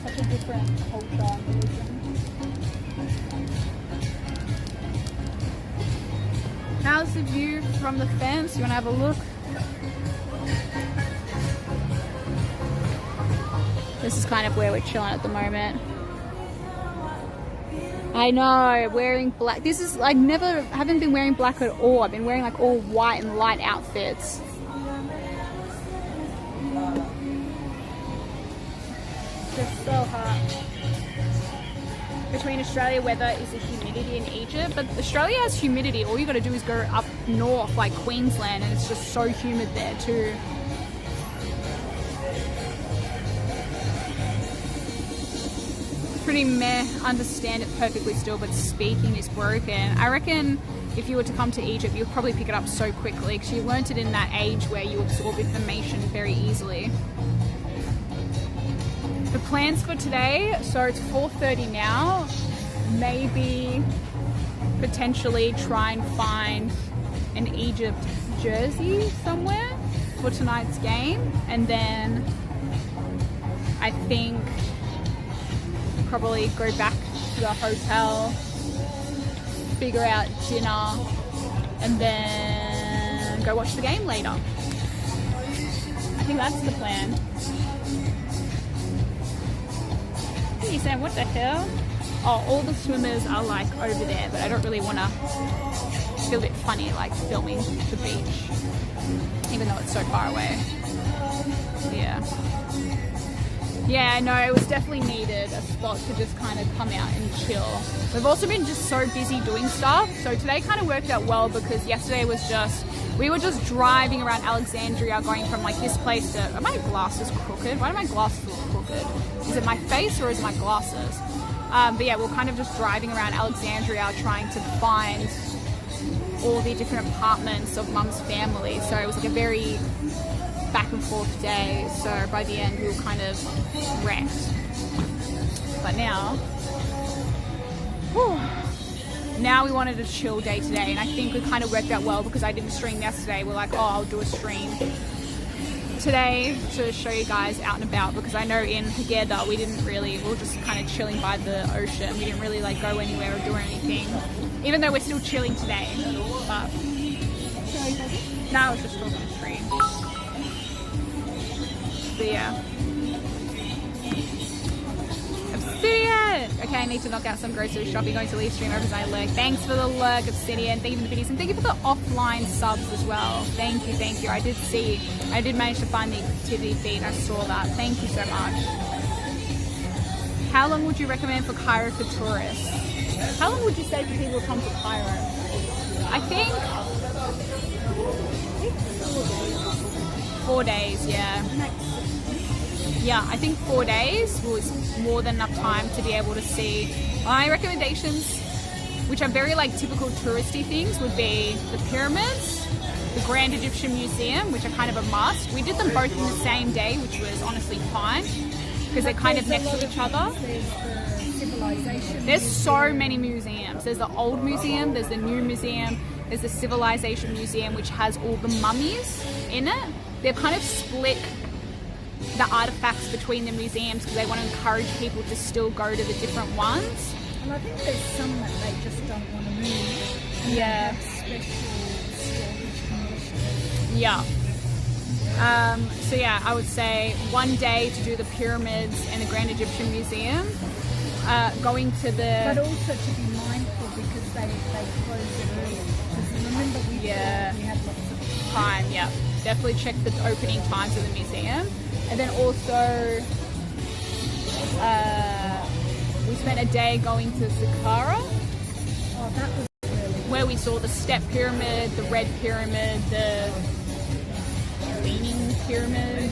Such a different culture and religion. How's the view from the fence? You want to have a look? This is kind of where we're chilling at the moment. I know, wearing black. This is like haven't been wearing black at all. I've been wearing like all white and light outfits. Just so hot. Between Australia weather is the humidity in Egypt, but Australia has humidity. All you got to do is go up north like Queensland and it's just so humid there too. Pretty meh, understand it perfectly still, but speaking is broken. I reckon if you were to come to Egypt, you'd probably pick it up so quickly because you learnt it in that age where you absorb information very easily. The plans for today, so it's 4:30 now, maybe potentially try and find an Egypt jersey somewhere for tonight's game, and then I think probably go back to the hotel, figure out dinner, and then go watch the game later. I think that's the plan. What are you saying? What the hell? Oh, all the swimmers are like over there, but I don't really want to feel a bit funny like filming the beach, even though it's so far away. Yeah. Yeah, I know, it was definitely needed, a spot to just kind of come out and chill. We've also been just so busy doing stuff, so today kind of worked out well because yesterday was we were just driving around Alexandria going from like this place to, are my glasses crooked? Why do my glasses look crooked? Is it my face or is it my glasses? But yeah, we're kind of just driving around Alexandria trying to find all the different apartments of Mum's family, so it was like a very back and forth day, so by the end we were kind of wrecked. But now we wanted a chill day today, and I think we kind of worked out well because I didn't stream yesterday. We're like, oh, I'll do a stream today to show you guys out and about, because I know in Hageda we were just kind of chilling by the ocean. We didn't really like go anywhere or do anything, even though we're still chilling today. But no, I was just talking on stream. So yeah. Obsidian! Okay, I need to knock out some grocery shopping. Going to leave stream over as I lurk. Thanks for the lurk, Obsidian. Thank you for the biddies, and thank you for the offline subs as well. Thank you, thank you. I did manage to find the activity feed. I saw that. Thank you so much. How long would you recommend for Cairo for tourists? How long would you say for people to come to Cairo? I think 4 days, yeah. Yeah, I think 4 days was more than enough time to be able to see. My recommendations which are very like typical touristy things, would be the pyramids, the Grand Egyptian Museum, which are kind of a must. We did them both in the same day, which was honestly fine because they're kind of next to each other. There's so many museums. There's the old museum, there's the new museum, there's the Civilization Museum, which has all the mummies in it. They've kind of split the artifacts between the museums because they want to encourage people to still go to the different ones. And I think there's some that they just don't want to move. And Yeah. they have special storage conditions. Yeah. So yeah, I would say one day to do the pyramids and the Grand Egyptian Museum. Going to the... But also to be mindful because they close it early. Because remember we had lots of time, yeah. Definitely check the opening times of the museum. And then also, we spent a day going to Saqqara. Oh, that was really where we saw the Step Pyramid, the Red Pyramid, the Leaning Pyramid.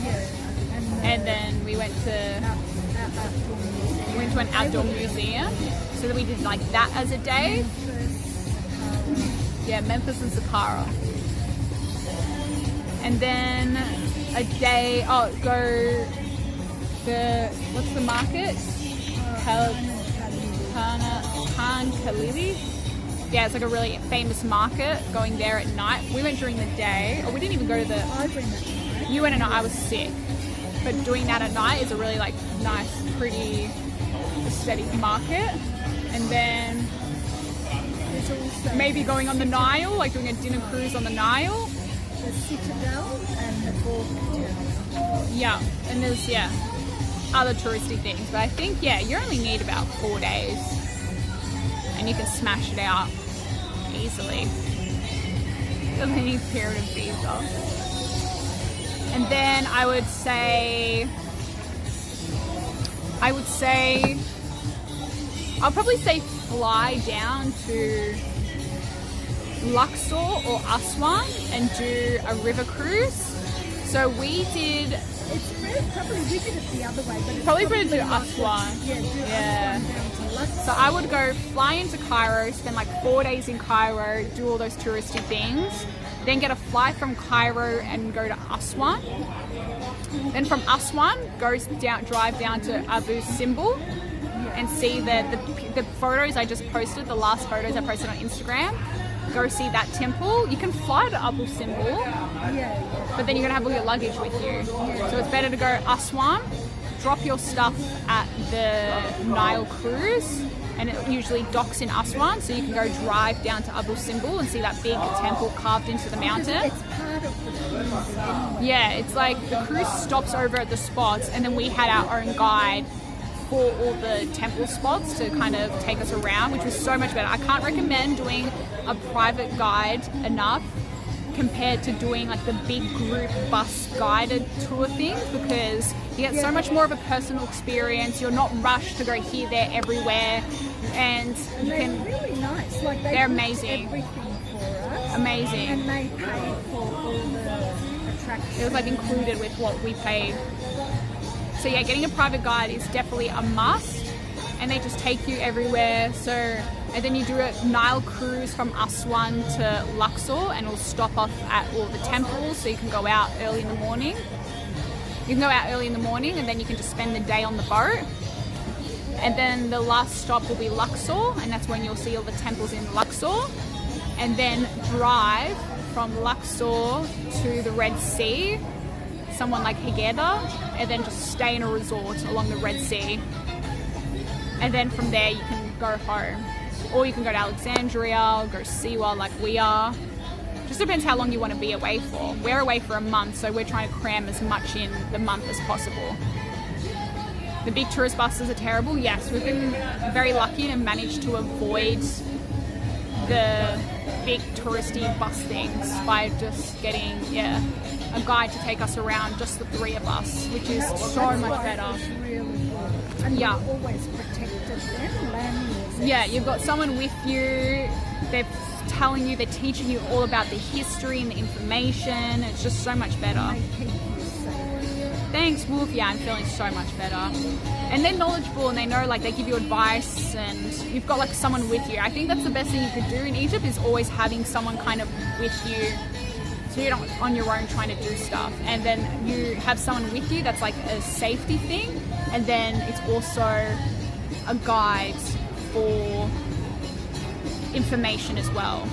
And then we went to an outdoor museum. So then we did like that as a day. Yeah, Memphis and Saqqara. And then a day, go what's the market? Khan Khalili. Yeah, it's like a really famous market, going there at night. We went during the day, or we didn't even go to the... You went at night, I was sick. But doing that at night is a really like nice, pretty, aesthetic market. And then maybe going on the Nile, like doing a dinner cruise on the Nile. the Citadel and the Gork. Yeah, and there's, other touristy things. But I think, you only need about 4 days. And you can smash it out easily. Doesn't need period of visa. And then I would say, I'll probably say fly down to Luxor or Aswan and do a river cruise. So we did... we did it the other way, but it's probably better do Aswan. Yeah. So I would go fly into Cairo, spend like 4 days in Cairo, do all those touristy things, then get a flight from Cairo and go to Aswan. Then from Aswan, drive down to Abu Simbel and see the photos I just posted, the last photos I posted on Instagram. Go see that temple. You can fly to Abu Simbel, but then you're going to have all your luggage with you. So it's better to go Aswan, drop your stuff at the Nile cruise, and it usually docks in Aswan, so you can go drive down to Abu Simbel and see that big temple carved into the mountain. It's part of the cruise. Yeah, it's like the cruise stops over at the spots, and then we had our own guide for all the temple spots to kind of take us around, which was so much better. I can't recommend doing a private guide enough compared to doing like the big group bus guided tour things, because you get so much more of a personal experience. You're not rushed to go here, there, everywhere, and you can... They're really nice. Like they're amazing. Everything for us. Amazing. And they paid for all the attractions. It was like included with what we paid. So getting a private guide is definitely a must, and they just take you everywhere. So, and then you do a Nile cruise from Aswan to Luxor, and it'll stop off at all the temples, so you can go out early in the morning. You can go out early in the morning, and then you can just spend the day on the boat. And then the last stop will be Luxor, and that's when you'll see all the temples in Luxor. And then drive from Luxor to the Red Sea, someone like Hegeda, and then just stay in a resort along the Red Sea. And then from there you can go home. Or you can go to Alexandria, go to Siwa like we are. Just depends how long you want to be away for. We're away for a month, so we're trying to cram as much in the month as possible. The big tourist buses are terrible. Yes, we've been very lucky and managed to avoid the big touristy bus things by just getting, a guide to take us around, just the three of us, which is so much better. Really good. And you've always protected them. You've got someone with you. They're telling you, they're teaching you all about the history and the information. It's just so much better. Thanks, Wolf. Yeah, I'm feeling so much better. And they're knowledgeable and they know, like, they give you advice and you've got, like, someone with you. I think that's the best thing you could do in Egypt is always having someone kind of with you so you're not on your own trying to do stuff. And then you have someone with you that's, like, a safety thing. And then it's also a guide for information as well.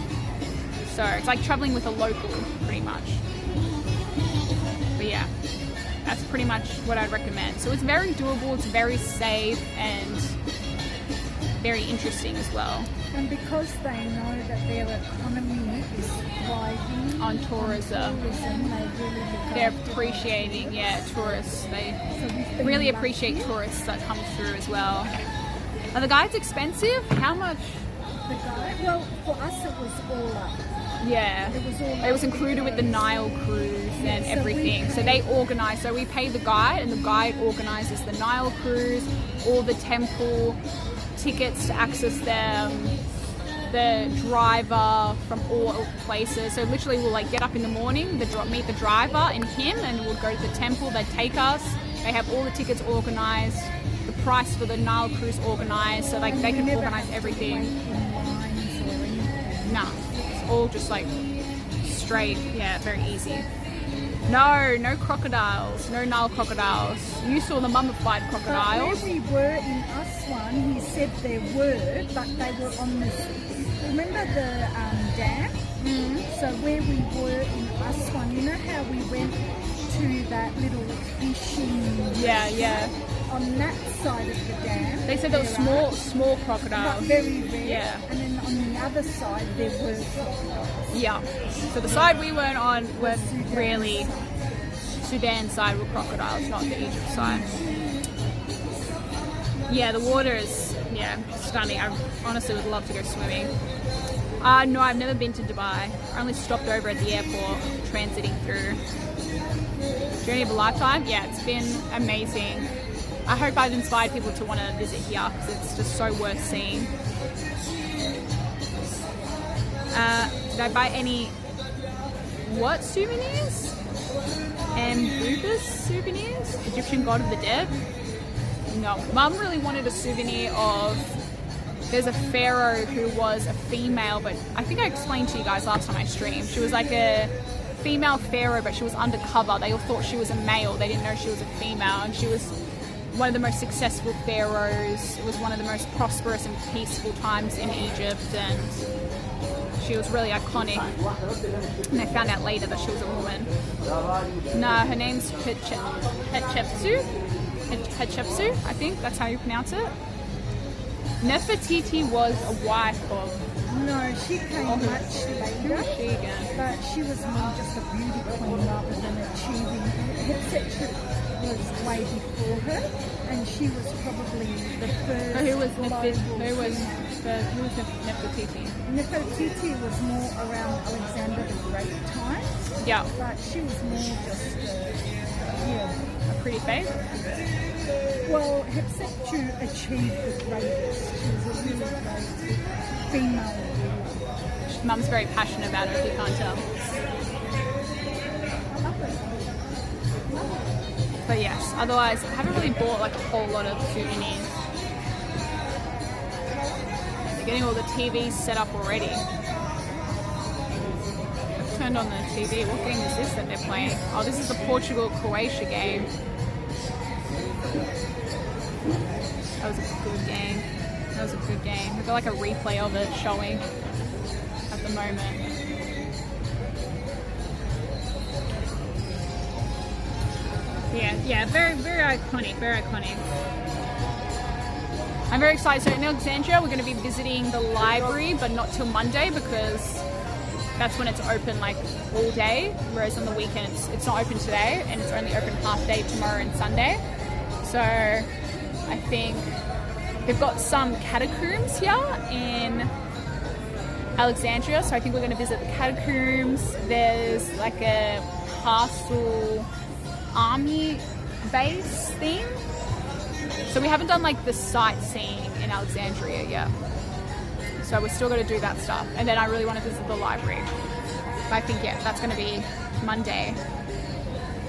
So it's like traveling with a local, pretty much. But yeah. That's pretty much what I'd recommend. So it's very doable, it's very safe, and very interesting as well. And because they know that their economy is thriving on tourism, they're appreciating, tourists. They really appreciate tourists that come through as well. Are the guides expensive? How much? The guide? Well, for us it was all up. Yeah, it was included with the Nile cruise and everything. So they organise, so we pay the guide and the guide organises the Nile cruise, all the temple tickets to access them, the driver from all places. So literally we'll like get up in the morning, meet the driver and him, and we'll go to the temple, they take us, they have all the tickets organised, the price for the Nile cruise organised, so like they can organise everything. No. All just like straight, very easy. No crocodiles, no Nile crocodiles. You saw the mummified crocodiles. But where we were in Aswan, he said there were, but they were on this. Remember the dam? So where we were in Aswan, you know how we went to that little fishing? Yeah. On that side of the dam. They said there were small crocodiles. But very rare. Yeah. And then on the other side there were crocodiles. Yeah. So the side we weren't on were really Sudan side were crocodiles, not the Egypt side. Yeah, the water is stunning. I honestly would love to go swimming. No, I've never been to Dubai. I only stopped over at the airport, transiting through. Journey of a lifetime. Yeah, it's been amazing. I hope I've inspired people to want to visit here because it's just so worth seeing. Did I buy any souvenirs? Bubas souvenirs? Egyptian god of the dead? No. Mum really wanted a souvenir of... There's a pharaoh who was a female, but I think I explained to you guys last time I streamed. She was like a female pharaoh, but she was undercover. They all thought she was a male. They didn't know she was a female, and she was one of the most successful pharaohs. It was one of the most prosperous and peaceful times in Egypt, and she was really iconic. And I found out later that she was a woman. No, her name's Hatshepsut, I think that's how you pronounce it. Nefertiti was a wife of... No, she came much later. But she was more just a beauty queen rather than achieving. Hatshepsut was way before her, and she was probably the first. Who was Nefertiti? Nefertiti was more around Alexander the Great time. Yeah. But she was more just a pretty face. Well, Hatshepsut achieved the greatest. She was a really great female ruler. Mum's very passionate about her, if you can't tell. But yes, otherwise I haven't really bought like a whole lot of souvenirs. They're getting all the TVs set up already. I've turned on the TV. What game is this that they're playing? Oh, this is the Portugal-Croatia game. That was a good game. We've got like a replay of it showing at the moment. Yeah, very iconic, I'm very excited. So in Alexandria, we're going to be visiting the library, but not till Monday because that's when it's open like all day, whereas on the weekends it's not open today and it's only open half day tomorrow and Sunday. So I think they've got some catacombs here in Alexandria, so I think we're going to visit the catacombs. There's like a castle army base thing. So we haven't done like the sightseeing in Alexandria yet. So we're still going to do that stuff. And then I really want to visit the library. But I think, that's going to be Monday.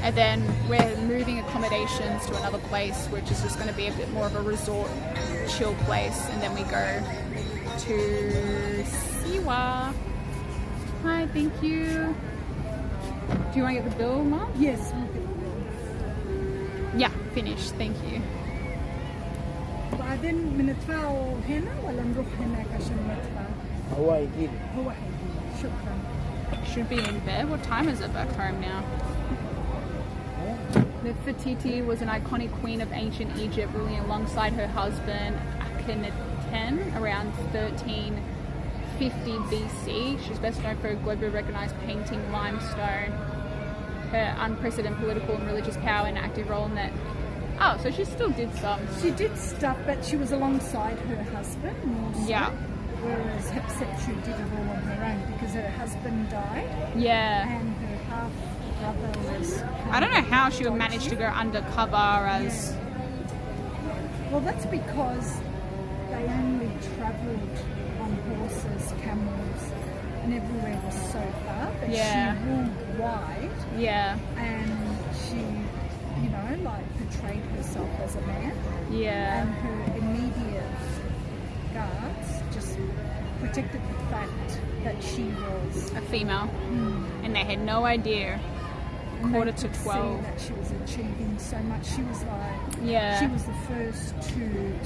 And then we're moving accommodations to another place, which is just going to be a bit more of a resort, chill place. And then we go to Siwa. Hi, thank you. Do you want to get the bill, Mom? Yes. Yeah, finished. Thank you. بعدين بندفعه هنا ولا نروح هناك عشان ندفع؟ هو هيجيلي. هو هيجيلي. شكرا. Should be in bed. What time is it back home now? Nefertiti was an iconic queen of ancient Egypt, ruling alongside her husband Akhenaten around 1350 BC. She's best known for her globally recognized painting limestone, her unprecedented political and religious power, and active role in that. Oh, so she still did some. She did stuff, but she was alongside her husband more so. Yeah. Whereas Hatshepsut did it all on her own because her husband died. Yeah. And her half brother was. I don't know how she would manage to go undercover as. Well, that's because they only travelled on horses, camels, and everywhere was so far. But Yeah. she ruled wide. Yeah. And she, you know, like portrayed herself as a man. Yeah. And her immediate guards just protected the fact that she was a female. And they had no idea. And Quarter they to could 12. see that she was achieving so much. She was like, Yeah. she was the first to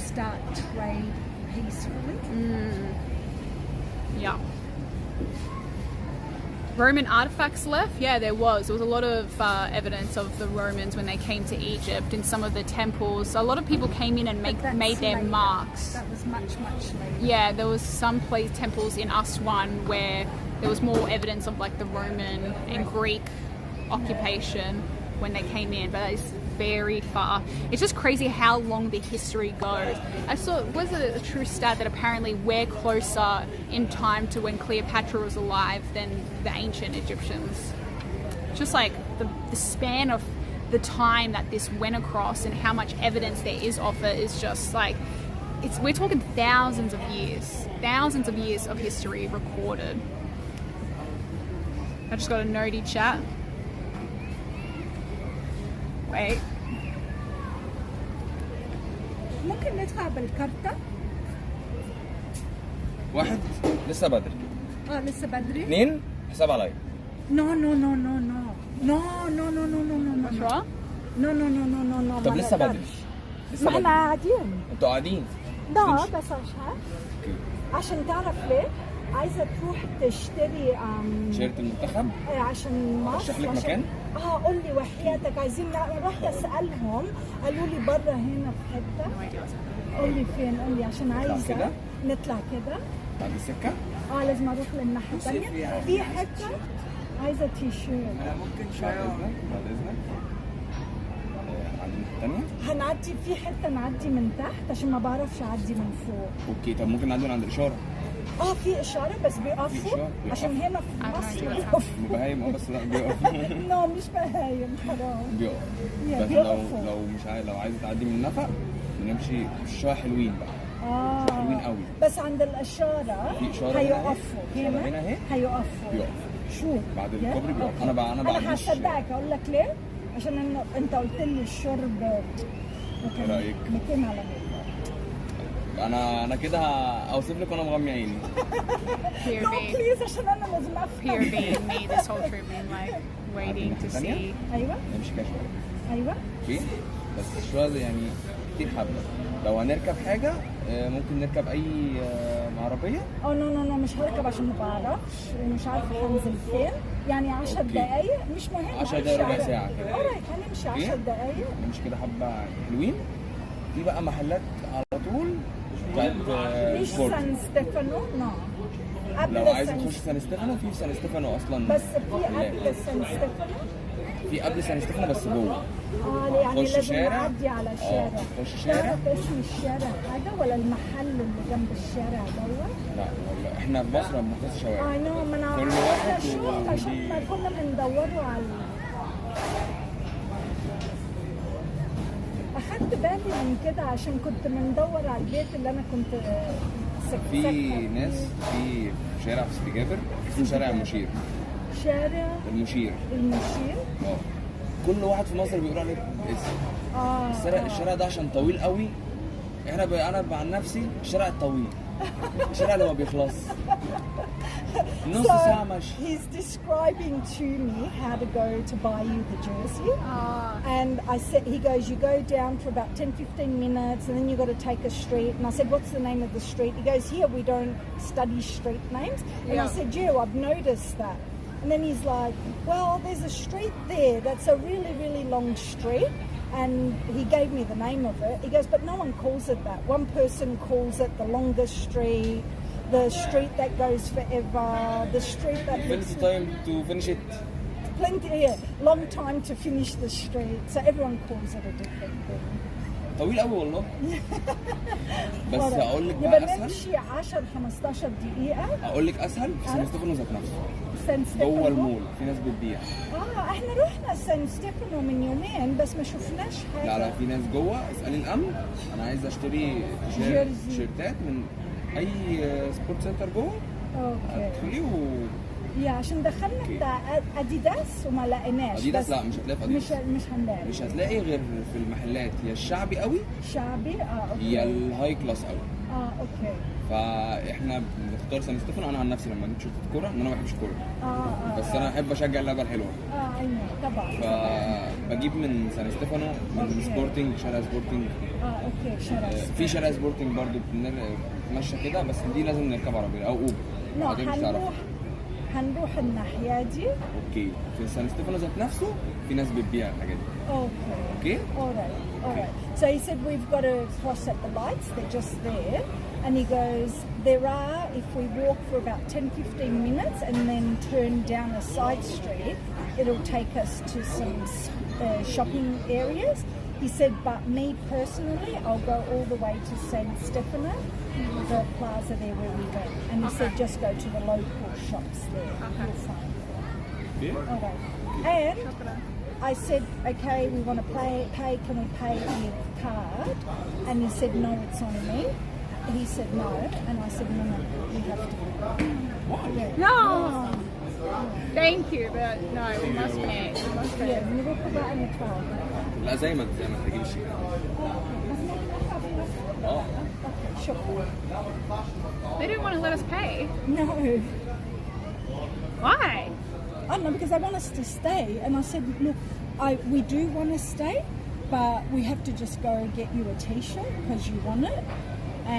start trade peacefully. Yeah. Roman artifacts left? Yeah, there was. There was a lot of evidence of the Romans when they came to Egypt in some of the temples. A lot of people came in and made their later. marks. That was much, much later. Yeah, there was some temples in Aswan where there was more evidence of like the Roman and Greek occupation when they came in, but it's very far. It's just crazy how long the history goes. I saw, was it a true stat that apparently we're closer in time to when Cleopatra was alive than the ancient Egyptians. Just like the span of the time that this went across and how much evidence there is of it is just like, we're talking thousands of years of history recorded. I just got a notey chat. Wait. ممكن ندفع بالكارتة؟ واحد لسه بدري. لسه بدري. اثنين حساب عليا. No. What's wrong? No. طب لسه بدري. ما احنا قاعدين. انتوا قاعدين. لا بس عشان تعرف ليه؟ عايزة تروح تشتري تيشيرت المنتخب عشان مصر. ارشح لك مكان؟ قول لي وحياتك عايزين رحت اسالهم قالوا لي بره هنا في حته. قول لي فين؟ قول لي عشان عايزه نطلع كده بعد السكه. لازم اروح للناحيه الثانيه في حته عايزه تي شيرت. ممكن شويه بعد اذنك. الثانيه هنعدي في حته نعدي من تحت عشان ما بعرفش اعدي من فوق. اوكي طب ممكن نعدي من عند الاشاره. في اشاره بس بيقفوا عشان هنا في مصر بيقفوا. بهايم بس لا بيقفوا. لا مش بهايم حرام. بيقفوا. بس لو مش لو عايزه تعدي من نفق بنمشي شويه حلوين بقى. حلوين قوي. بس عند الاشاره هيقفوا هنا اهي هيقفوا. شو بعد الكوبري بيقف. انا هصدقك اقول لك ليه؟ عشان انت قلت لي الشرب ايه رايك؟ 200 على 100. انا كده اوصف لك وانا مغمي عيني. بليز عشان انا لازم افهم. Here being me this whole trip being like waiting to see. ايوه نمشي كده شويه. ايوه اوكي بس شويه يعني كتير حبه. لو هنركب حاجه ممكن نركب اي عربيه. نو مش هركب عشان ما بعرفش ومش عارفه هنزل فين. يعني 10 دقايق مش مهم. 10 دقايق ربع ساعه كده. هنمشي 10 دقايق. نمشي كده حبه حلوين. في بقى محلات على طول بتاعت مش سان ستيفانو. لو عايز تخش سان ستيفانو في سان ستيفانو اصلا. بس في قبل سان ستيفانو. في قبل سان ستيفانو بس جوه. يعني لازم نعدي على شارع. تخش شارع. تعرف اسم الشارع حاجه ولا المحل اللي جنب الشارع دوت؟ لا والله احنا في مصر ما بنخش شوارع. نو ما انا كل واحد شوف عشان ما كنا بندوروا على اخدت بالي من كده عشان كنت بندور على البيت اللي انا كنت في ناس في شارع في سيدي جابر اسمه شارع المشير. شارع المشير. كل واحد في مصر بيقول عليه اسم. الشارع ده عشان طويل قوي، انا عن نفسي الشارع الطويل، الشارع اللي ما بيخلص. نص ساعة ماشي. He's describing to me how to go to buy you the jersey. And I said, he goes, you go down for about 10-15 minutes and then you got to take a street. And I said, what's the name of the street? He goes, here we don't study street names. And I said, yeah, I've noticed that. And then he's like, well, there's a street there that's a really, really long street. And he gave me the name of it. He goes, but no one calls it that. One person calls it the longest street, the street that goes forever, the street that... Plenty time to finish it. Plenty, yeah. Long time to finish the street. So everyone calls it a different thing. طويل قوي والله. بس اقول لك يبقى بقى نمشي 10-15 دقيقة. اقول لك اسهل في سان ستيفانو ذات نفسه. سان ستيفانو جوه المول في ناس بتبيع. احنا رحنا سان ستيفانو من يومين بس ما شفناش حاجة. لا في ناس جوه. اسالي الامن، انا عايز اشتري تيشيرتات من اي سبورت سنتر جوه. ادخلي يا عشان دخلنا بتاع اديداس وما لقيناش. اديداس لا مش هتلاقي في اديداس. مش هنلاقي. مش هتلاقي غير في المحلات يا الشعبي قوي. شعبي اوكي. يا الهاي كلاس قوي. اوكي. فاحنا بنختار سان ستيفانو. انا عن نفسي لما جيت شفت الكوره ان انا ما بحبش الكوره. بس انا احب اشجع اللعبه الحلوه. ايوه طبعا. فبجيب من سان ستيفانو من سبورتنج، شارع سبورتنج. اوكي شارع. في شارع سبورتنج برضو بنتمشى كده، بس دي لازم نركب عربيه او اوبر. لا هنروح الناحية دي. اوكي. في سان ستيفانو ذات نفسه في ناس بتبيع الحاجات دي. Okay. Okay? Alright. So he said we've got to cross at the lights, they're just there. And he goes, there are, if we walk for about 10-15 minutes and then turn down a side street, it'll take us to some shopping areas. He said, but me personally, I'll go all the way to San Stefano, the plaza there where we went. And he said, just go to the local shops there. You'll find it. Yeah. Alright. And I said, okay, we want to pay, can we pay with card? And he said, no, it's on me. He said, no. And I said, no, we have to. Why? Yeah. No! Thank you, but no, we must pay. Yeah, we will put that in the card. لا زي ما تجيب شيء. Sure. They didn't want to let us pay. No. Why? I don't know, because they want us to stay. And I said, look, we do want to stay, but we have to just go get you a t-shirt because you want it.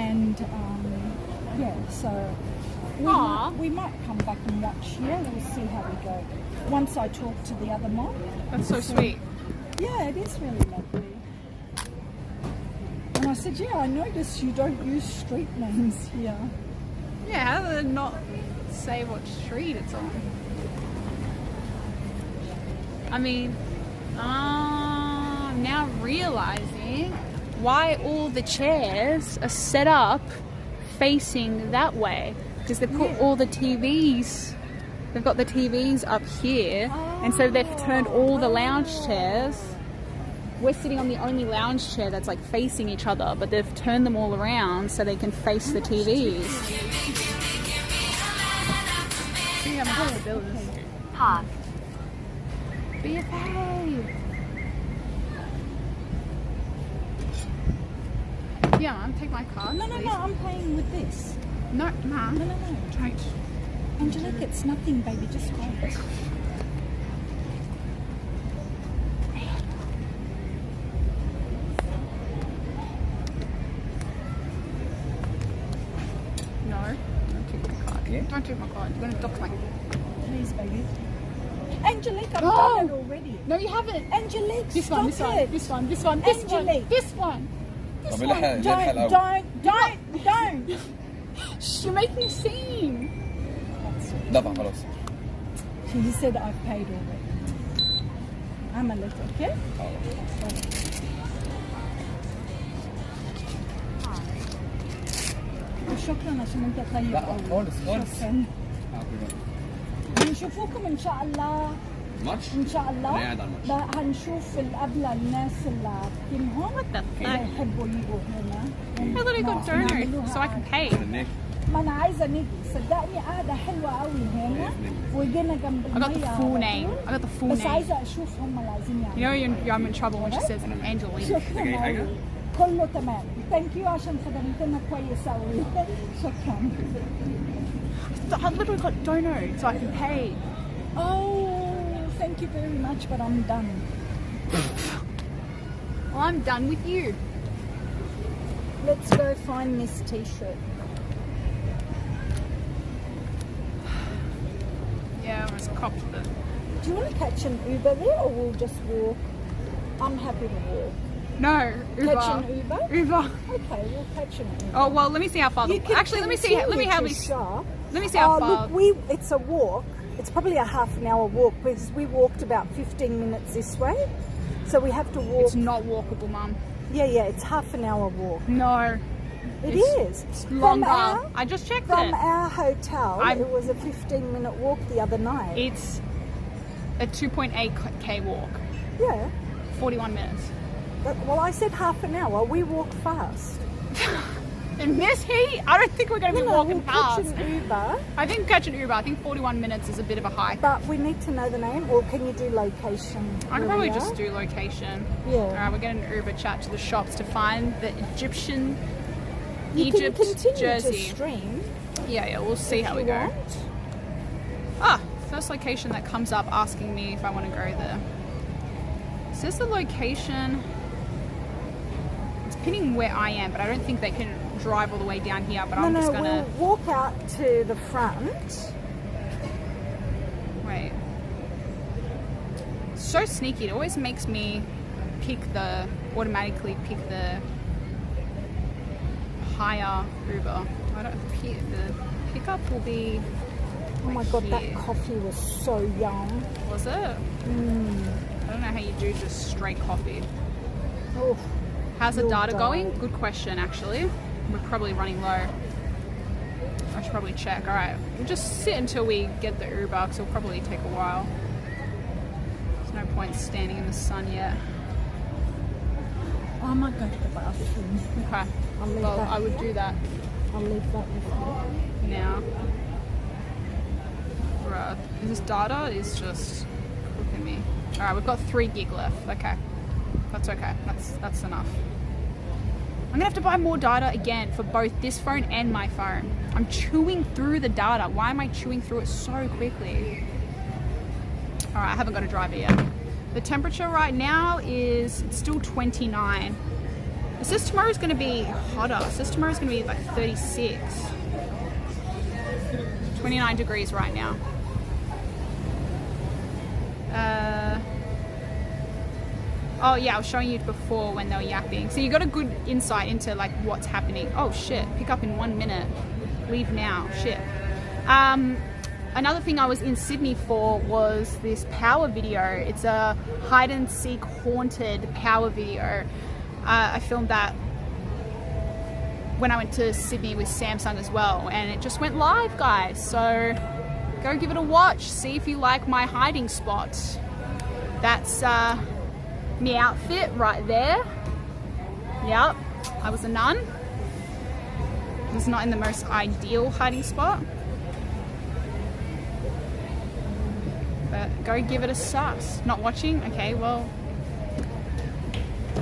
And yeah, so we might come back and watch here. We'll see how we go. Once I talk to the other mom. That's so sweet. Yeah, it is really lovely. And I said, yeah, I noticed you don't use street names here. Yeah, how do they not say what street it's on? I mean, I'm now realizing why all the chairs are set up facing that way. Because they put all the TVs, they've got the TVs up here, and so they've turned all the lounge chairs. We're sitting on the only lounge chair that's like facing each other, but they've turned them all around so they can face the TVs. Park. BFA! Yeah, Mum, take my card. No, I'm paying with this. No, Mum. No. Don't. Angelique, it's nothing, baby. Just wait. No, don't take my card. Yeah? Don't take my card. You're going to dock my... Please, baby. Angelique, I've done it already. No, you haven't. Angelique, This stop one. it. This one. Angelique. This one. طب نلحق الأول. Don't. Shh, you're making a scene. دفع خلاص. She said I've paid already. I'm a little, okay? شكرا عشان انت طيب. لا خالص. شكرا. نشوفكم ان شاء الله. ماتش؟ ان شاء الله. انا قاعد على الماتش. هنشوف الأبلة الناس اللي عارفينهم. What the fuck? يحبوا يجوا هنا. I literally got donors so I can pay. ما أنا عايزة نيجي صدقني قاعدة حلوة قوي هنا وجينا جنب I got the المية full على name. طول. I got the full بس name. عايزة أشوف هم اللي عايزين You know I'm in trouble when she says Angelique. شكرا قوي كله تمام ثانك يو عشان خدمتنا كويس قوي شكرا I literally got dono so I can pay. Oh thank you very much but I'm done. Well, I'm done with you. Let's go find this t-shirt. Yeah, I was copped the. Do you want to catch an Uber there or we'll just walk? I'm happy to walk. No, Uber. Catch an Uber? Uber. Okay, we'll catch an Uber. Oh well, let me see how far. Actually, let me see. Let me have me. Let me see how far. Look, it's a walk. It's probably a half an hour walk because we walked about 15 minutes this way. So we have to walk. It's not walkable, Mum. Yeah, it's half an hour walk. No. It is. It's longer. I just checked it. From our hotel, it was a 15-minute walk the other night. It's a 2.8k walk. Yeah. 41 minutes. Well, I said half an hour. We walk fast. In this heat, I don't think we're going to be walking fast. Catch an Uber. I think catch an Uber. I think 41 minutes is a bit of a hike. But we need to know the name, or can you do location? I could probably just do location. Yeah. All right, we're getting an Uber chat to the shops to find the Egyptian You Egypt can continue jersey. to stream. Yeah, we'll see how we go. First location that comes up asking me if I want to go there. Is this the location? It's pinning where I am, but I don't think they can drive all the way down here, but I'm just gonna we'll walk out to the front. Wait. So sneaky. It always makes me automatically pick the higher Uber. I don't the pickup will be Oh my god, that coffee was so yum. Was it? I don't know how you do just straight coffee. Oh, how's the data going? Good question, actually. We're probably running low. I should probably check. All right, we'll just sit until we get the Uber because it'll probably take a while. There's no point standing in the sun yet. I might go to the bathroom. Okay. Well, I would do that. I'll leave that with you. Now. Right. This data is just cooking me. Alright, we've got 3 gig left. Okay. That's okay. That's enough. I'm gonna have to buy more data again for both this phone and my phone. I'm chewing through the data. Why am I chewing through it so quickly? Alright, I haven't got a driver yet. The temperature right now is still 29. It says tomorrow's gonna be hotter. It says tomorrow's gonna be like 36. 29 degrees right now. Oh yeah, I was showing you before when they were yapping. So you got a good insight into like what's happening. Oh shit, pick up in 1 minute. Leave now, shit. Another thing I was in Sydney for was this power video. It's a hide and seek haunted power video. I filmed that when I went to Sydney with Samsung as well, and it just went live, guys. So go give it a watch. See if you like my hiding spot. That's my outfit right there. Yep, I was a nun. It was not in the most ideal hiding spot, but go give it a sus. Not watching? Okay, well,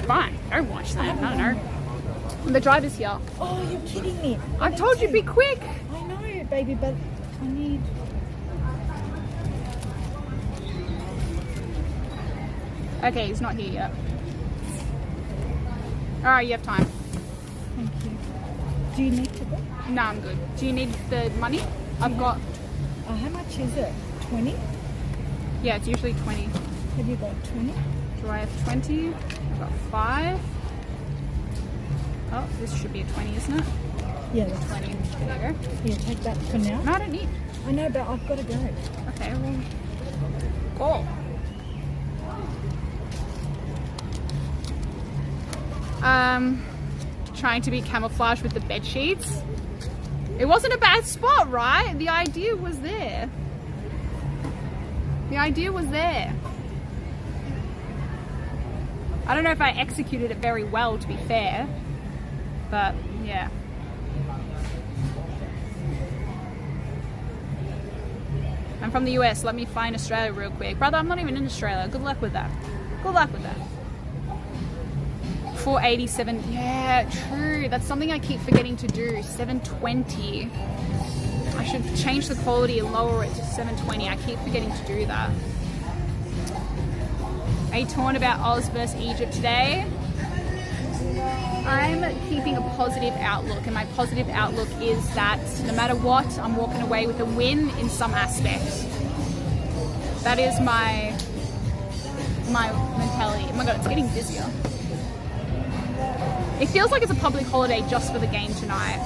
fine. Don't watch that. I don't know. The driver's here. Oh, you're kidding me. I told you be quick. I know, baby, but I need... Okay, he's not here yet. Alright, you have time. Thank you. Do you need to go? No, I'm good. Do you need the money? I've got... how much is it? 20? Yeah, it's usually 20. Have you got 20? Do I have 20? I've got 5. Oh, this should be a 20, isn't it? Yeah, that's 20. There you go. Here, take that for now. No, I don't need. I know, but I've got to go. Okay, well, go. Trying to be camouflaged with the bed sheets. It wasn't a bad spot, right? The idea was there. The idea was there. I don't know if I executed it very well, to be fair, but yeah. I'm from the US. Let me find Australia real quick. Brother, I'm not even in Australia. Good luck with that. Good luck with that. 487. Yeah, true. That's something I keep forgetting to do. 720. I should change the quality and lower it to 720. I keep forgetting to do that. Are you torn about Oz versus Egypt today? I'm keeping a positive outlook, and my positive outlook is that no matter what, I'm walking away with a win in some aspect. That is my mentality. Oh my god, it's getting busier. It feels like it's a public holiday just for the game tonight.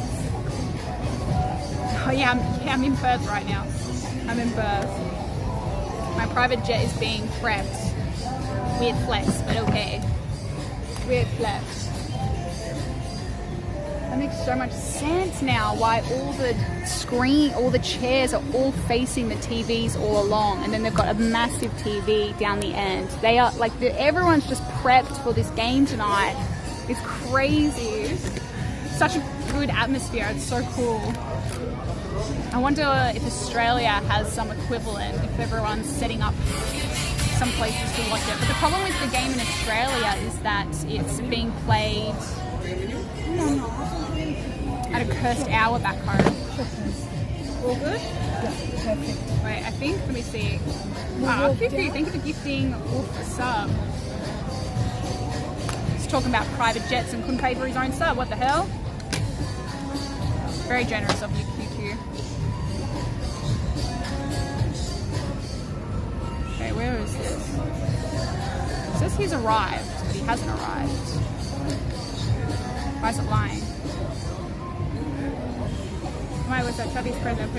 Oh yeah, I'm in Perth right now. I'm in Perth. My private jet is being prepped. Weird flex, but okay. Weird flex. That makes so much sense now why all the chairs are all facing the TVs all along, and then they've got a massive TV down the end. They are like, everyone's just prepped for this game tonight. It's crazy. Such a good atmosphere. It's so cool. I wonder if Australia has some equivalent, if everyone's setting up some places to watch it. But the problem with the game in Australia is that it's being played at a cursed hour back home. All good? Wait, I think, let me see. Oh, thank you for gifting Wolf a sub. He's talking about private jets and couldn't pay for his own sub. What the hell? Very generous of you, QQ. Okay, where is this? It says he's arrived, but he hasn't arrived. Why is it lying? Why was that Chubby's present?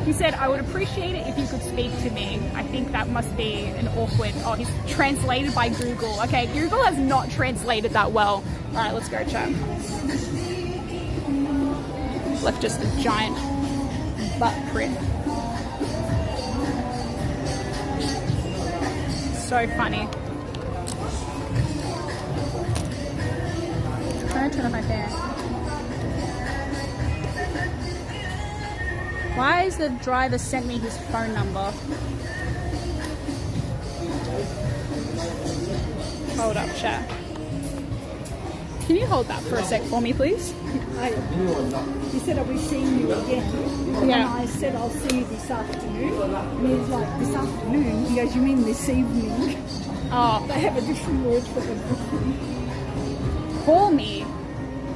He said, I would appreciate it if you could speak to me. I think that must be an awkward... Oh, he's translated by Google. Okay, Google has not translated that well. Alright, let's go, chat. Left just a giant butt print. So funny. Can I turn on my fan? Why has the driver sent me his phone number? Hold up, chat. Can you hold that for a sec for me, please? He said, are we seeing you again? Yeah. And I said, I'll see you this afternoon. And he's like, this afternoon? He goes, you mean this evening? Oh. They have a different word for the booking. Call me.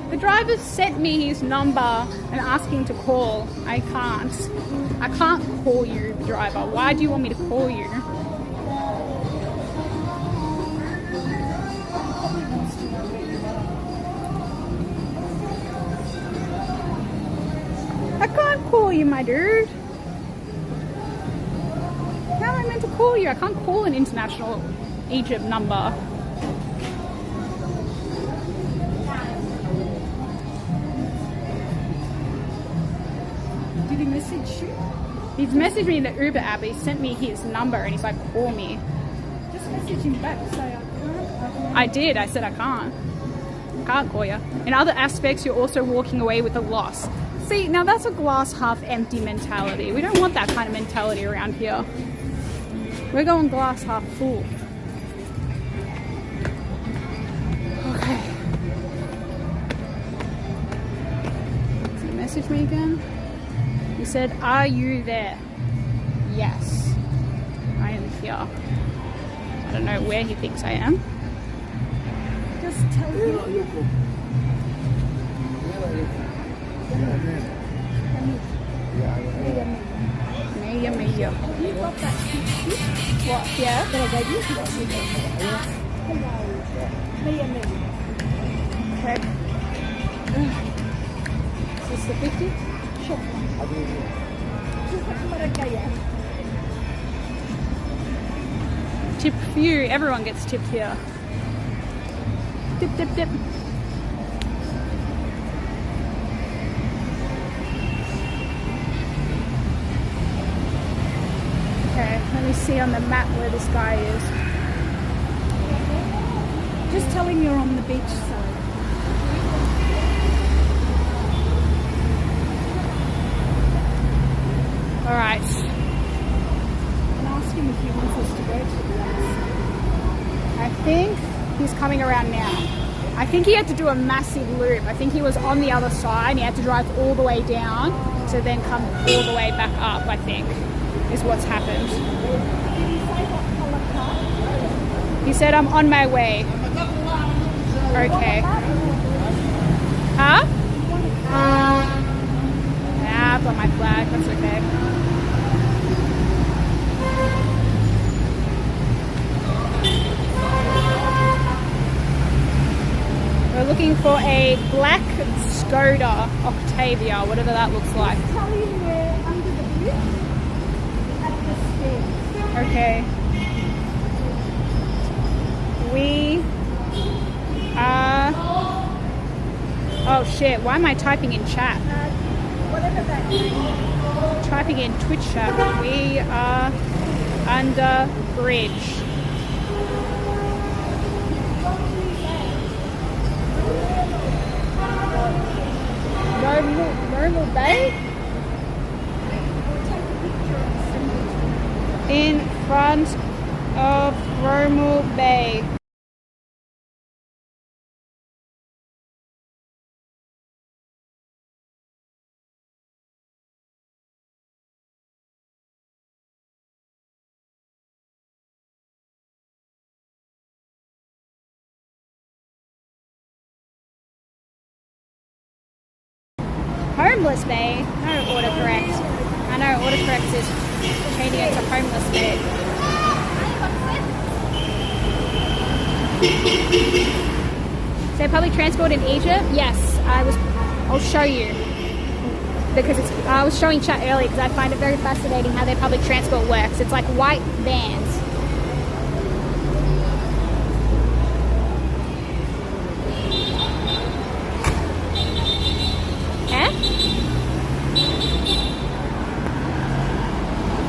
The driver sent me his number and asking to call. I can't call you, driver. Why do you want me to call you? I can't call you, my dude. How am I meant to call you? I can't call an international Egypt number. Did he message you? He's messaged me in the Uber app. He sent me his number and he's like, call me. Just message him back. Say, I can't. I did. I said I can't. Can't call you. In other aspects, you're also walking away with a loss. See, now that's a glass half empty mentality. We don't want that kind of mentality around here. We're going glass half full. Okay. Does he message me again? He said, are you there? Yes. I am here. I don't know where he thinks I am. Just tell him. Mia. You got that picture? What? Yeah? That I gave you? Hello. Mia. Okay. Is this the 50? Sure. Tip few. Everyone gets tipped here. Dip, dip, dip. Okay, let me see on the map where this guy is. Just tell him you're on the beach side. think he had to do a massive loop. I think he was on the other side and he had to drive all the way down to then come all the way back up, I think, is what's happened. He said, I'm on my way. Okay. Huh? Yeah, I've got my flag, that's okay. We're looking for a black Skoda Octavia, whatever that looks like. Okay. We are... Oh shit, why am I typing in chat? Typing in Twitch chat. We are under bridge. Normal Bay? In front of Romal Bay. Homeless Bay? No autocorrect. I know autocorrect is changing it to Homeless Bay. Is there public transport in Egypt? Yes, I'll show you. Because I was showing chat earlier because I find it very fascinating how their public transport works. It's like white vans.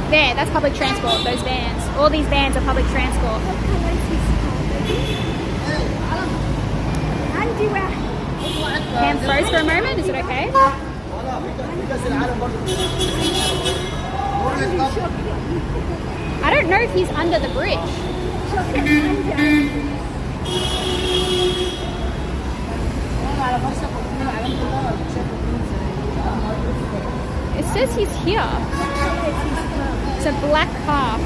There, that's public transport, those vans. All these vans are public transport. Cam froze for a moment, is it okay? I don't know if he's under the bridge. It says he's here. It's a black car.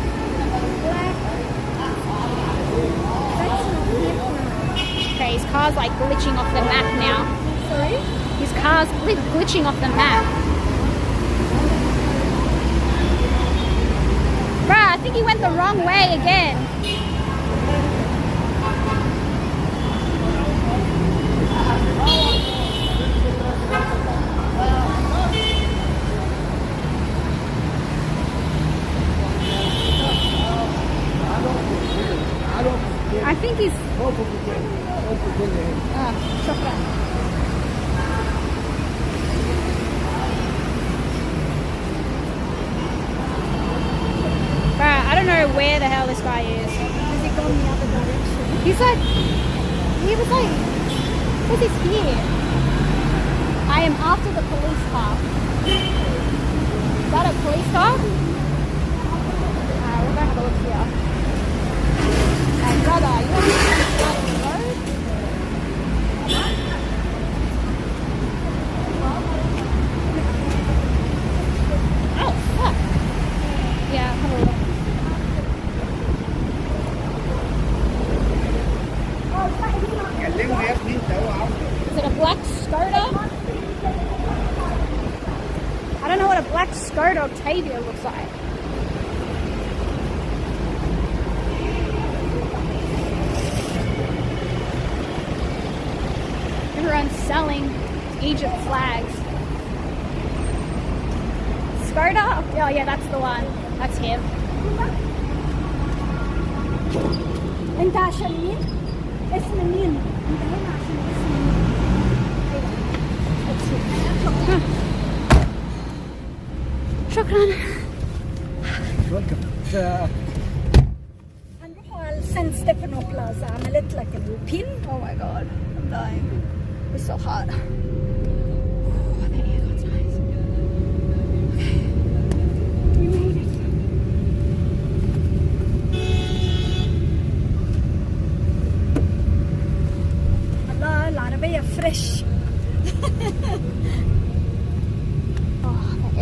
Okay, his car's like glitching off the map now. Sorry? His car's glitching off the map. Bruh, I think he went the wrong way again. I think he's... shukran. Bruh, I don't know where the hell this guy is. Has he gone the other direction? He's like... He was like... What's this here? I am after the police car. Is that a police car? We're going to have a look here. Hey brother, you want to come out on the road? Oh, fuck. Yeah, have a look. Is it a black Skoda? I don't know what a black Skoda Octavia looks like. Everyone's selling Egypt flags. Skoda? Oh yeah, that's the one. That's him. انت عشان مين؟ اسم مين؟ انت هنا عشان اسم مين؟ شكرا. هنروح على سان ستيفانو بلازا. عملت لك البين. Oh my god, I'm dying. It's so hot.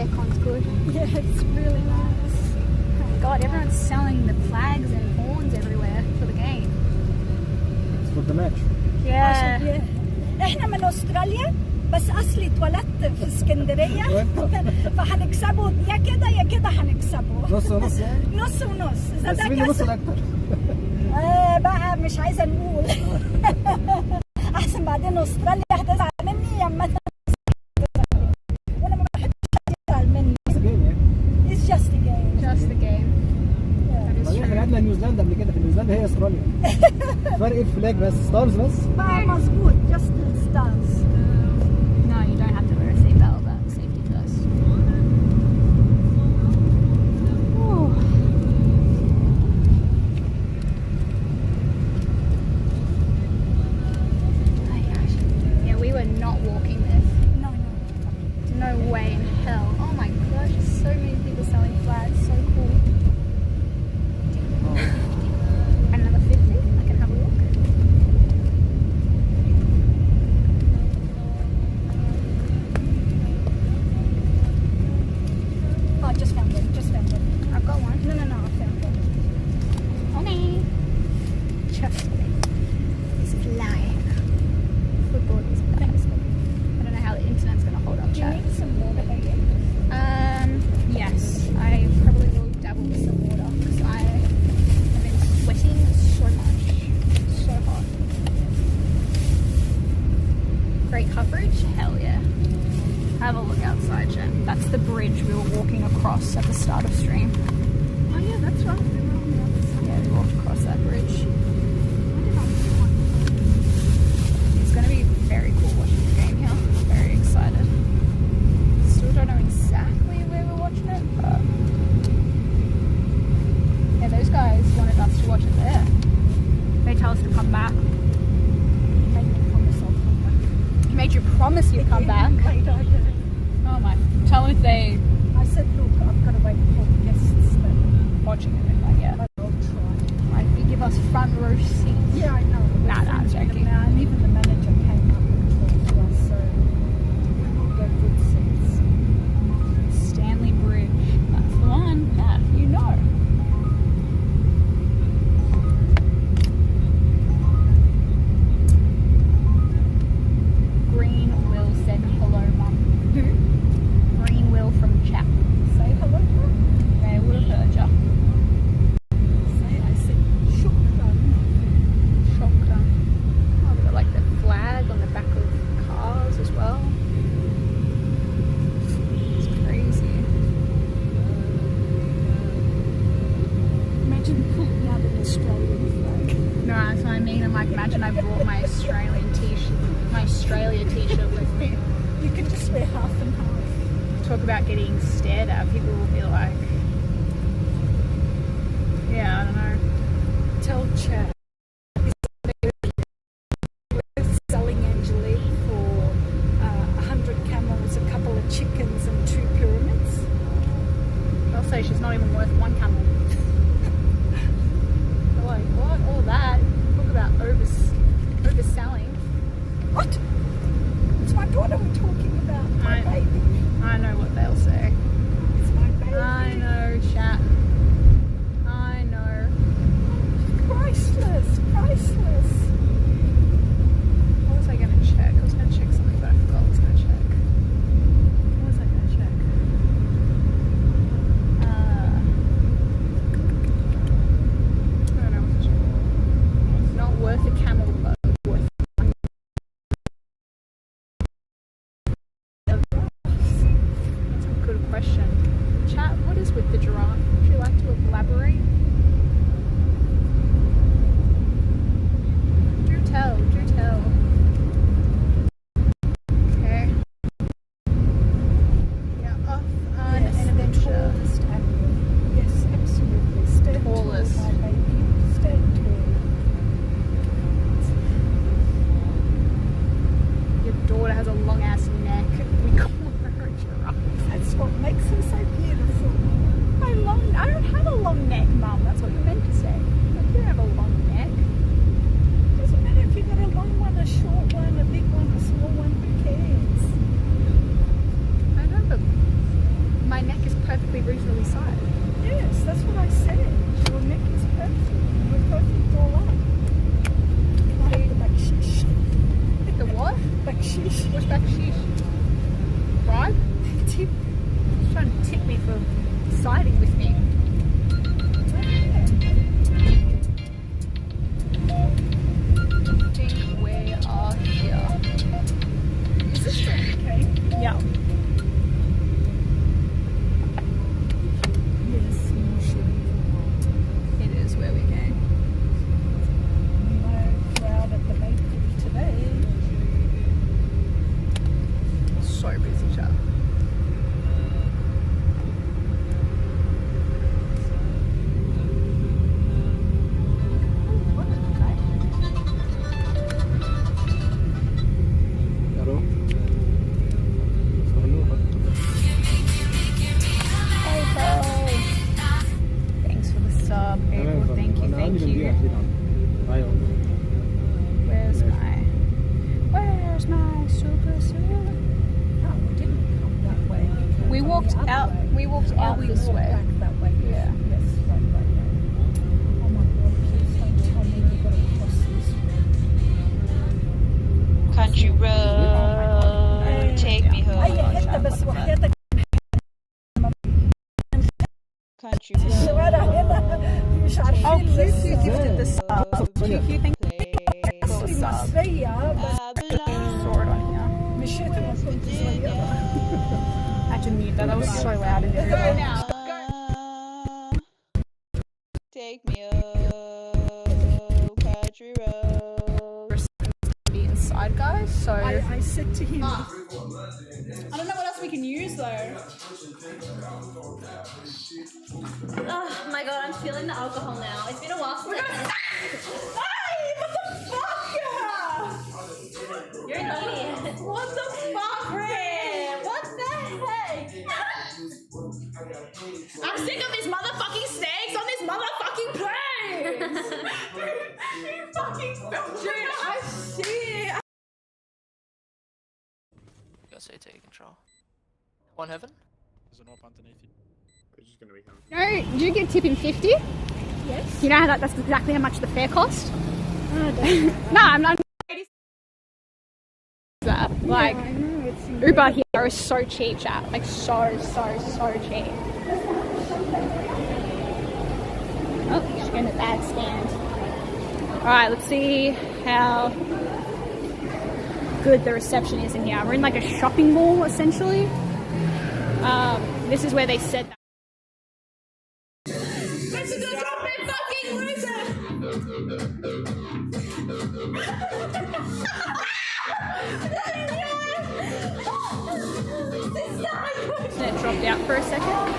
Aircon's good. Yeah, it's really nice. Oh my god, everyone's selling the flags and horns everywhere for the game. It's for the match. Yeah. احنا من استراليا بس اصلي اتولدت في اسكندريه فهنكسبه يا كده يا كده هنكسبه. نص ونص يعني؟ نص ونص. اذا بس ده مين كسب يوصل اكتر؟ بقى مش عايزه نقول. احسن بعدين استراليا هتزعل مني يا اما وانا ما بحبش تزعل مني. It's just a game. Just a game. بعدين احنا لعبنا نيوزيلندا قبل كده، في نيوزيلندا هي استراليا. فرق الفلاج بس، ستارز بس. مظبوط. Just stars. No, you don't have to wear a seatbelt, but safety first. Ooh. Yeah, we were not walking this. No. No way in hell. Oh my gosh, so many people selling flags. So cool. Another 50. I can have a look. Oh, just found it. Just found it. I've got one. No, I found it. Okay. Trust me. This is live. Football is best. I don't know how the internet's going to hold up, Do you chat. need some water, baby? Yes. I probably will dabble with some water because I have been sweating so much. So hot. Great coverage? Hell yeah. Have a look outside, Jen. That's the bridge we were walking across at the start of stream. Oh yeah, that's right. We were on the other side. Yeah, we walked across that bridge. It's going to be very cool watching the game here. Very excited. Still don't know exactly where we're watching it, but yeah, those guys wanted us to watch it there. They tell us to come back. He made you promise you'd come back. Oh my! Tell them if they. I said, look, I've got to wait for the guests that are watching it. Like, yeah. I'll try. Right, you give us front row seats. Yeah, I know. Nah, I'm joking. And even the manager came up and talked to us, so we'll get good seats. Stanley Bridge. That's the one. That you know. Green Will said hello, Mum. Who? Green Will from chat. Say hello, Mum. They would have heard ya. I said, shukran. Shukran. Oh, we got like the flag on the back of cars as well. It's crazy. Imagine pulling out an Australian flag. No, that's what I mean. I'm like, imagine I brought my Australian t-shirt, my Australia t-shirt with me. You could just wear half and half. Talk about getting stared at. People will be like, yeah, I don't know. Tell chat. We're selling Angelique for 100 camels, a couple of chickens and 2 pyramids. They'll say she's not even worth 1 camel. They're like, what? All that? Talk about overselling. What? It's my daughter we're talking about. My baby. I know what they'll say. It's my baby. I know, chat. I know. Priceless. Priceless. What was I going to check? I was going to check something, but I forgot what I was going to check. What was I going to check? I don't know what to check. Not worth a camel, but worth one. That's a good question. Chat, what is with the giraffe? Would you like to elaborate? Do tell, do tell. Okay. Yeah, off an adventure. Yes, absolutely. Stand Tallest. tall, my baby. Stand tall. Your daughter has a long ass neck. We call her a giraffe. That's what makes her so beautiful. I don't have a long neck, Mum. That's what you meant to say. Like, you don't have a long neck. Doesn't matter if you've got a We walked out. We walked out this way. That way. Yeah. Yes, right. Oh my God! Please don't tell me you got to cross this. Country road, take me home. Country road. Oh, QQ gifted the sub. QQ, thank you. Saw it on here. I had to mute that. That was so loud in there. Go now. Take me home, country road. Be inside, guys. So I said to him. I don't know what else we can use though. Oh my god, I'm feeling the alcohol now. It's been a while since I've Hey, what the fuck? You're an idiot. What the fuck, Red? What the heck? I'm sick of these motherfucking snakes on this motherfucking place. You fucking filmed it. I see it. You got CT control. One heaven? There's an op underneath you. It's just gonna be him. No, do you get tipping 50? Yes. You know how that's exactly how much the fare cost? Oh, No, I'm not. That like I know, it's Uber here is so cheap, chat. Like so cheap. Oh, she's going to bag stand. All right, let's see how good the reception is in here. We're in like a shopping mall essentially. This is where they said that. This is a fucking loser. It dropped out for a second.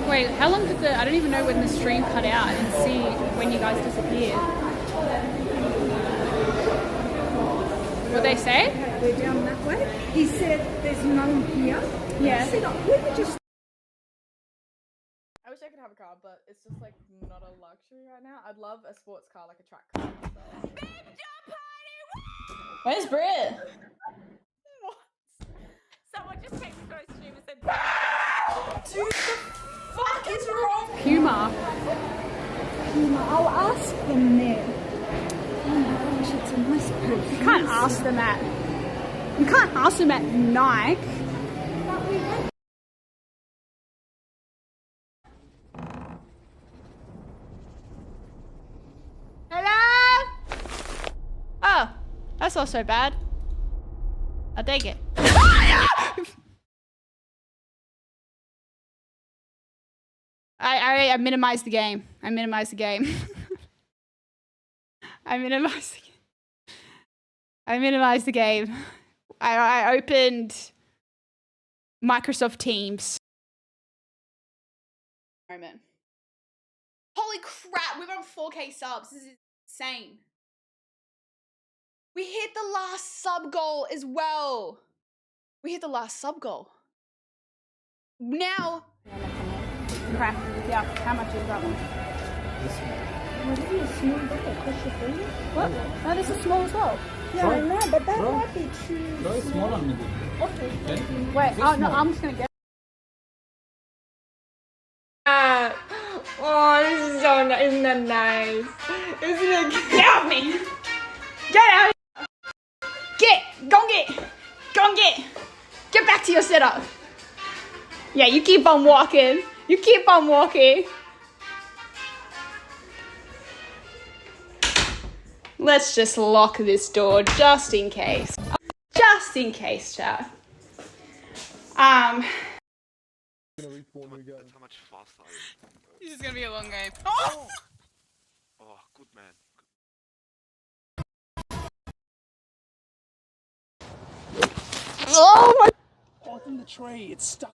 Wait, how long did I don't even know when the stream cut out. I didn't see when you guys disappeared. What they say? We're down that way. He said there's none here. Yeah. I said, we were just. I wish I could have a car, but it's just like not a luxury right now. I'd love a sports car, like a track car. Where's Britt? Someone just texted my stream and said, Dude, the fuck is wrong? Puma. I'll ask them there. Oh my gosh, it's a nice perfume. You can't ask them at. You can't ask them at Nike. Hello? Oh, that's not so bad. I'll take it. I minimized the game. I minimized the game. I minimized the game. I opened Microsoft Teams. Moment. Holy crap, we're on 4K subs. This is insane. We hit the last sub goal as well. We hit the last sub goal. Now. Crap. Yeah, how much is that one? What? No, this is small as well. Yeah, I know, but that might be too small. Okay. Wait, oh no, I'm just gonna get. oh, this is so nice. Isn't that nice? Isn't it? Get off me! Get out! Go and get! Get back to your setup. Yeah, you keep on walking. You keep on walking. Let's just lock this door just in case. Just in case, chat. How much faster are you? This is gonna be a long game. Oh, good man. Oh my! Oh, it's in the tree. It's stuck.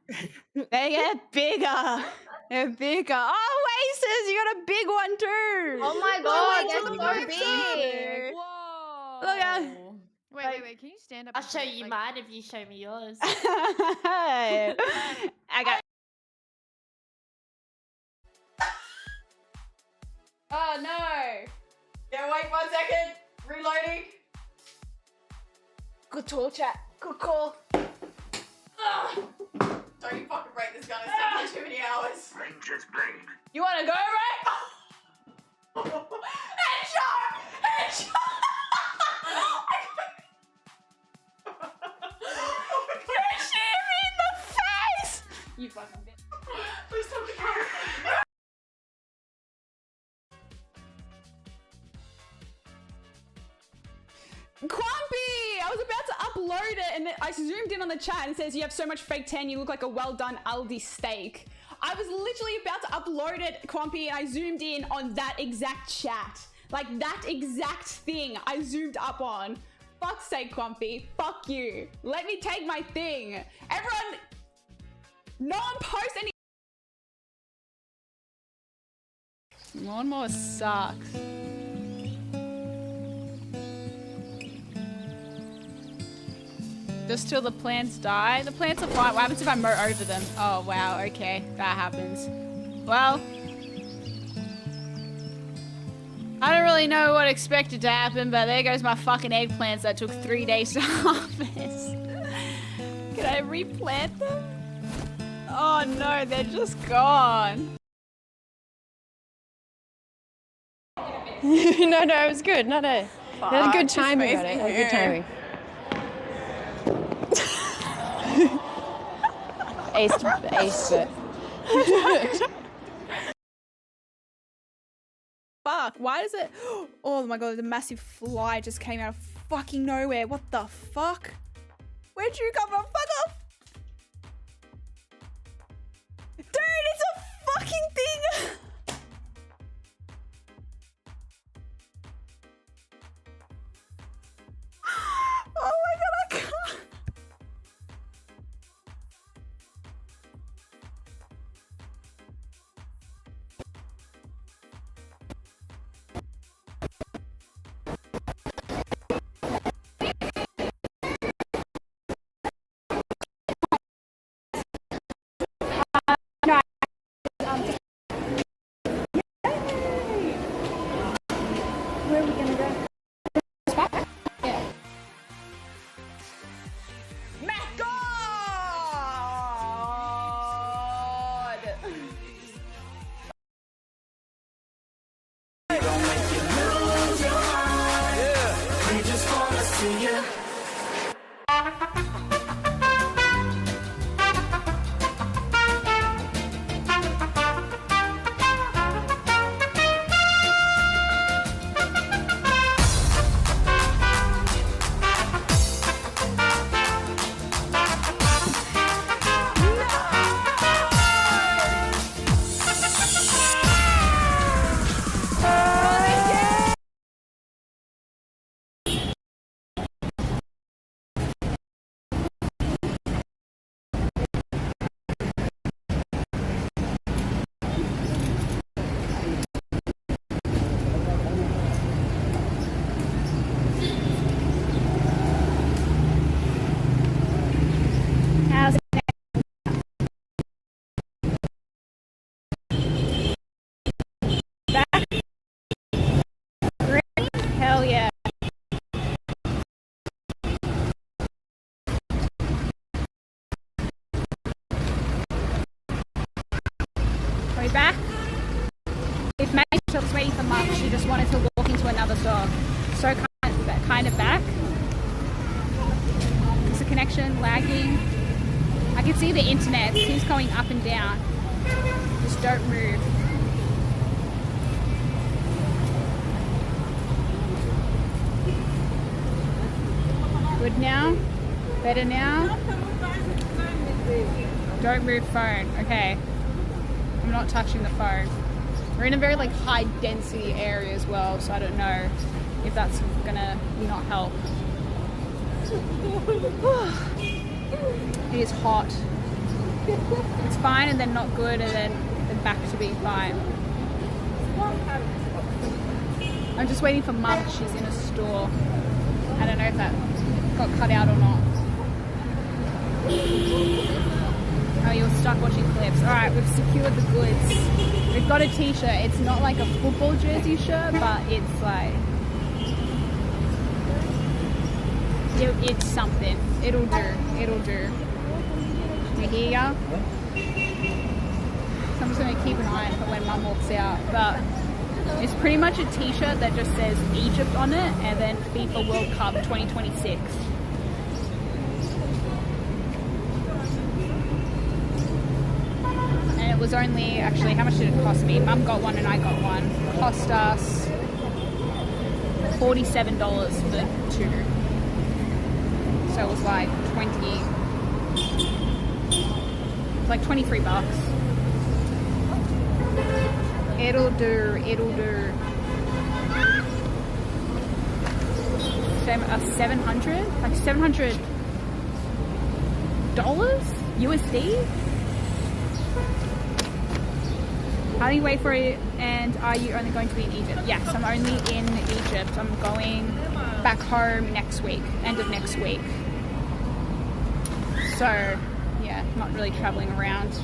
They get bigger. They're bigger. Oh, Aces, you got a big one too. Oh my god, they're so big. Whoa. Look at. Wait. Can you stand up? I'll show you mine if you show me yours. I got. Oh no! Yeah, wait 1 second. Reloading. Good call, chat. Good call. Don't you fucking break this gun. It's taking too many hours. Ranger's blade. You want to go, Ray? Headshot! Headshot! Finish him in the face! You fucking bitch. Please don't get out. Crumpy! I was about to upload it and I zoomed in on the chat and it says you have so much fake tan, you look like a well done Aldi steak. I was literally about to upload it, Crumpy, and I zoomed in on that exact chat. Like that exact thing I zoomed up on. Fuck's sake, Crumpy. Fuck you. Let me take my thing. Everyone, no one post any. Lawnmower sucks. Just till the plants die? The plants are fine. What happens if I mow over them? Oh, wow. Okay. That happens. Well, I don't really know what expected to happen, but there goes my fucking eggplants that took 3 days to harvest. Can I replant them? Oh no, they're just gone. No, it was good. No. That was good timing on it. That was good timing. Ace it. Fuck, why does it? Oh my god, the massive fly just came out of fucking nowhere. What the fuck? Where'd you come from? Fuck off! Dude, it's a fucking thing! Oh my god, I can't! Where are we gonna go? Yeah. My God! Don't make you lose your mind. Yeah. We just wanna see you. How's it? Back? Great. Hell yeah. Are we back? If Maggie was waiting for Mum, she just wanted to walk into another store. So kind of back. Is the connection lagging? I can see the internet. It keeps going up and down. Just don't move. Good now? Better now? Don't move phone. Okay. I'm not touching the phone. We're in a very high density area as well, so I don't know if that's gonna not help. It is hot. it's fine and then not good and then back to being fine. I'm just waiting for Mum. She's in a store. I don't know if that got cut out or not. Oh, you're stuck watching clips. Alright, we've secured the goods. We've got a t-shirt. It's not like a football jersey shirt, but it's like... it's something. It'll do. It'll do. You hear ya? So I'm just going to keep an eye on for when Mum walks out. But it's pretty much a t-shirt that just says Egypt on it and then FIFA World Cup 2026. And it was only, actually, how much did it cost me? Mum got one and I got one. It cost us $47 for two. So it was like 23 bucks. It'll do, it'll do. 700? Like $700 USD? How do you wait for it? And are you only going to be in Egypt? Yes, I'm only in Egypt. I'm going back home next week, end of next week. So, yeah, not really traveling around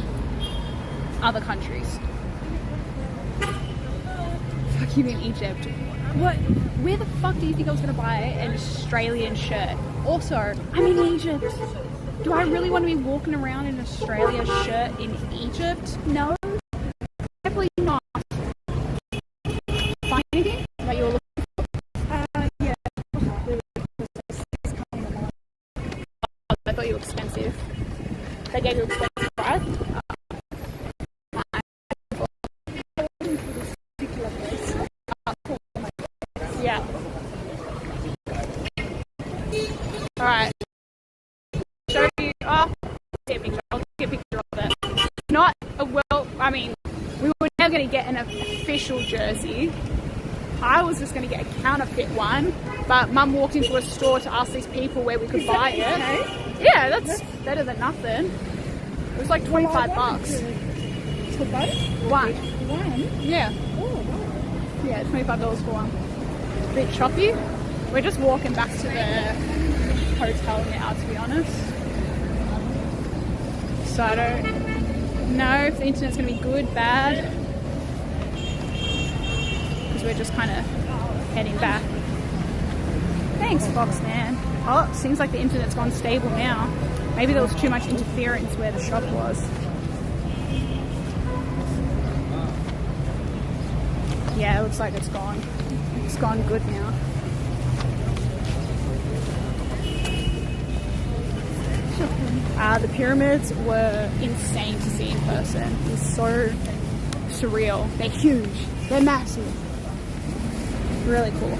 other countries. Fuck you in Egypt. What? Where the fuck do you think I was going to buy an Australian shirt? Also, I'm in Egypt. Do I really want to be walking around in an Australia shirt in Egypt? No. Definitely not. Find anything that you were looking for? Yeah. I thought you were expensive. They gave you expensive price? Yeah. Alright. Show you. Oh, see a picture. I'll take a picture of it. Not a I mean, we were never going to get an official jersey. I was just going to get a counterfeit one, but Mum walked into a store to ask these people where we could buy it. Okay? Yeah, that's better than nothing. It was like 25 bucks. For both? One. One? Yeah. Oh, wow. Yeah, $25 for one. A bit choppy. We're just walking back to the hotel now, to be honest. So I don't know if the internet's going to be good, bad. Because we're just kind of heading back. Thanks, Foxman. Oh, seems like the internet's gone stable now. Maybe there was too much interference where the shop was. Yeah, it looks like it's gone. It's gone good now. The pyramids were insane to see in person. It was so surreal. They're huge. They're massive. Really cool.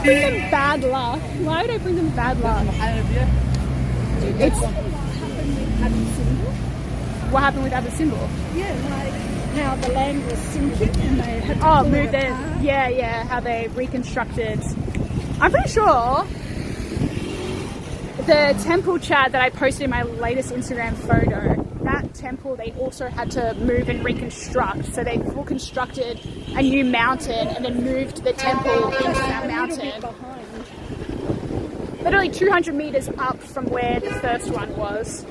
Bring them bad luck. Why would I bring them bad luck? It's what happened with Abu Simbel? Yeah, like how the land was sinking and they had to move it. Yeah, how they reconstructed. I'm pretty sure the temple chat that I posted in my latest Instagram photo, that temple they also had to move and reconstruct. So they full constructed a new mountain and then moved the temple into that mountain. Literally 200 meters up from where the first one was.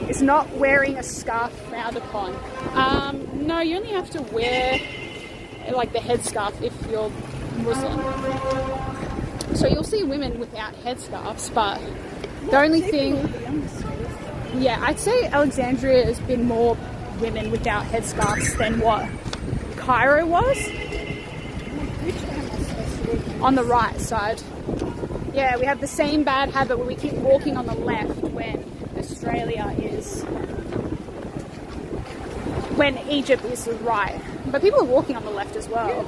It's not wearing a scarf frowned upon. No, you only have to wear like the headscarf if you're Muslim. So you'll see women without headscarves, but the only thing... Yeah, I'd say Alexandria has been more women without headscarves than what Cairo was. On the right side. Yeah, we have the same bad habit where we keep walking on the left when Australia is... when Egypt is the right. But people are walking on the left as well.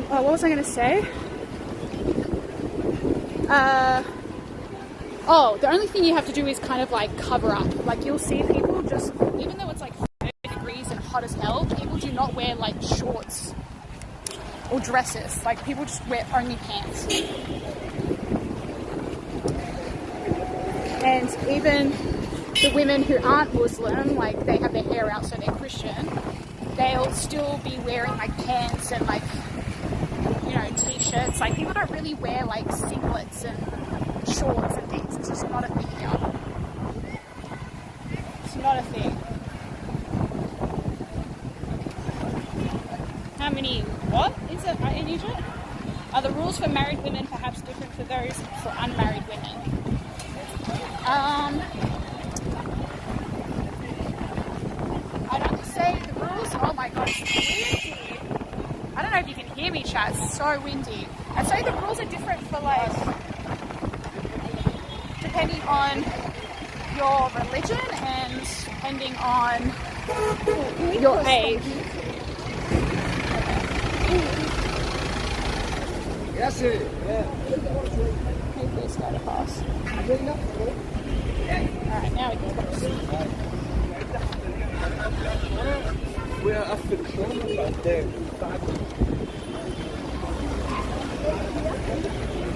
What was I going to say? The only thing you have to do is kind of like cover up. Like you'll see people just, even though it's like 30 degrees and hot as hell, people do not wear like shorts or dresses. Like people just wear only pants. And even the women who aren't Muslim, like they have their hair out so they're Christian, they'll still be wearing like pants and like, you know, t-shirts. Like people don't really wear like singlets and shorts and things. It's just not a thing here. It's not a thing. How many, what is it in Egypt? Are the rules for married women perhaps different for those for unmarried women? I'd have to say the rules, oh my god, it's windy. I don't know if you can hear me, chat, it's so windy. I'd say the rules are different for like, depending on your religion and depending on your age. Yes, sir. Yeah. Hopefully it's got a pass. Alright, now we go.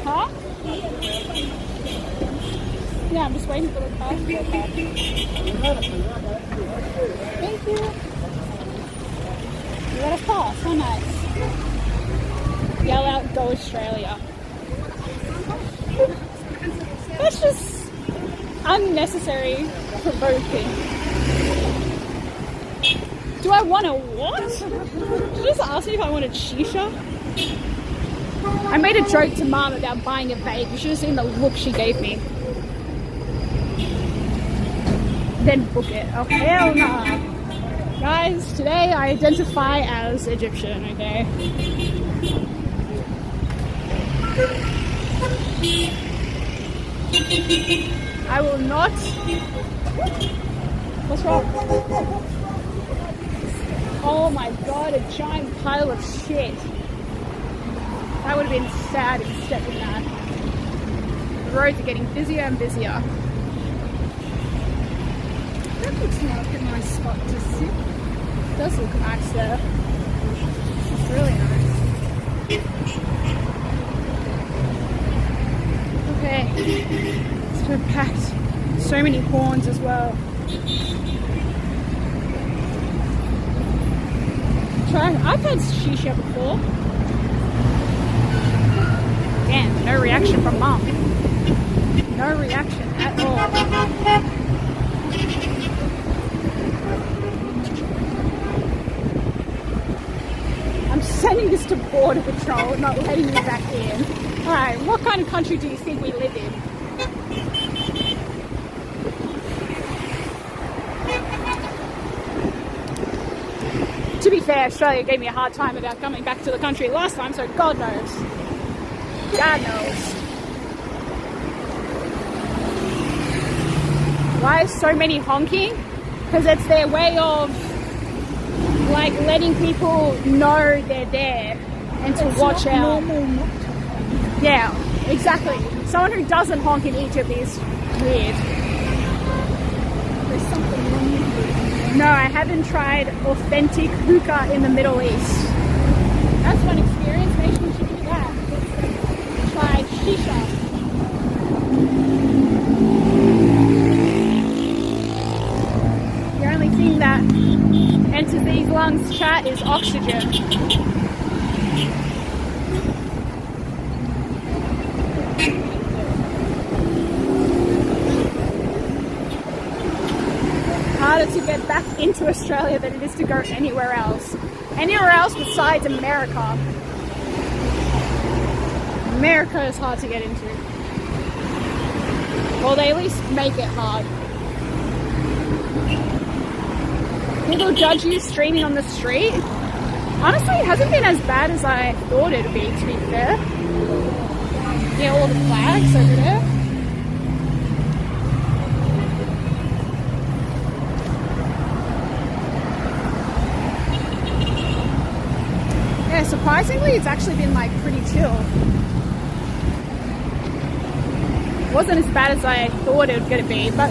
Huh? Yeah, I'm just waiting for the car to go back. Thank you. You got a pass, how nice. Yell out, go Australia. That's just unnecessary provoking. Do I want a what? Did you just ask me if I wanted shisha? I made a joke to Mum about buying a vape. You should have seen the look she gave me. Then book it. Oh hell nah. Guys, today I identify as Egyptian, okay? I will not. What's wrong? Oh my god, a giant pile of shit. That would have been sad if you stepped in that. The roads are getting busier and busier. That looks like a nice spot to sit. It does look nice there. It's really nice. Okay, it's so packed. So many horns as well. I've had shisha before. Damn, no reaction from Mum. No reaction at all. I'm sending this to Border Patrol, not letting me back in. Alright, what kind of country do you think we live in? To be fair, Australia gave me a hard time about coming back to the country last time, so God knows. God knows. Why so many honking? Because it's their way of like letting people know they're there and to watch out. Yeah, exactly. Someone who doesn't honk in Egypt is weird. There's something wrong with you. No, I haven't tried authentic hookah in the Middle East. That's one experience. Maybe we should do that. Try shisha. The only thing that enters these lungs, chat, is oxygen. Harder to get back into Australia than it is to go anywhere else. Anywhere else besides America. America is hard to get into. Well, they at least make it hard. People judge you streaming on the street. Honestly, it hasn't been as bad as I thought it would be, to be fair. Yeah, all the flags over there. Yeah, surprisingly, it's actually been like pretty chill. It wasn't as bad as I thought it was going to be, but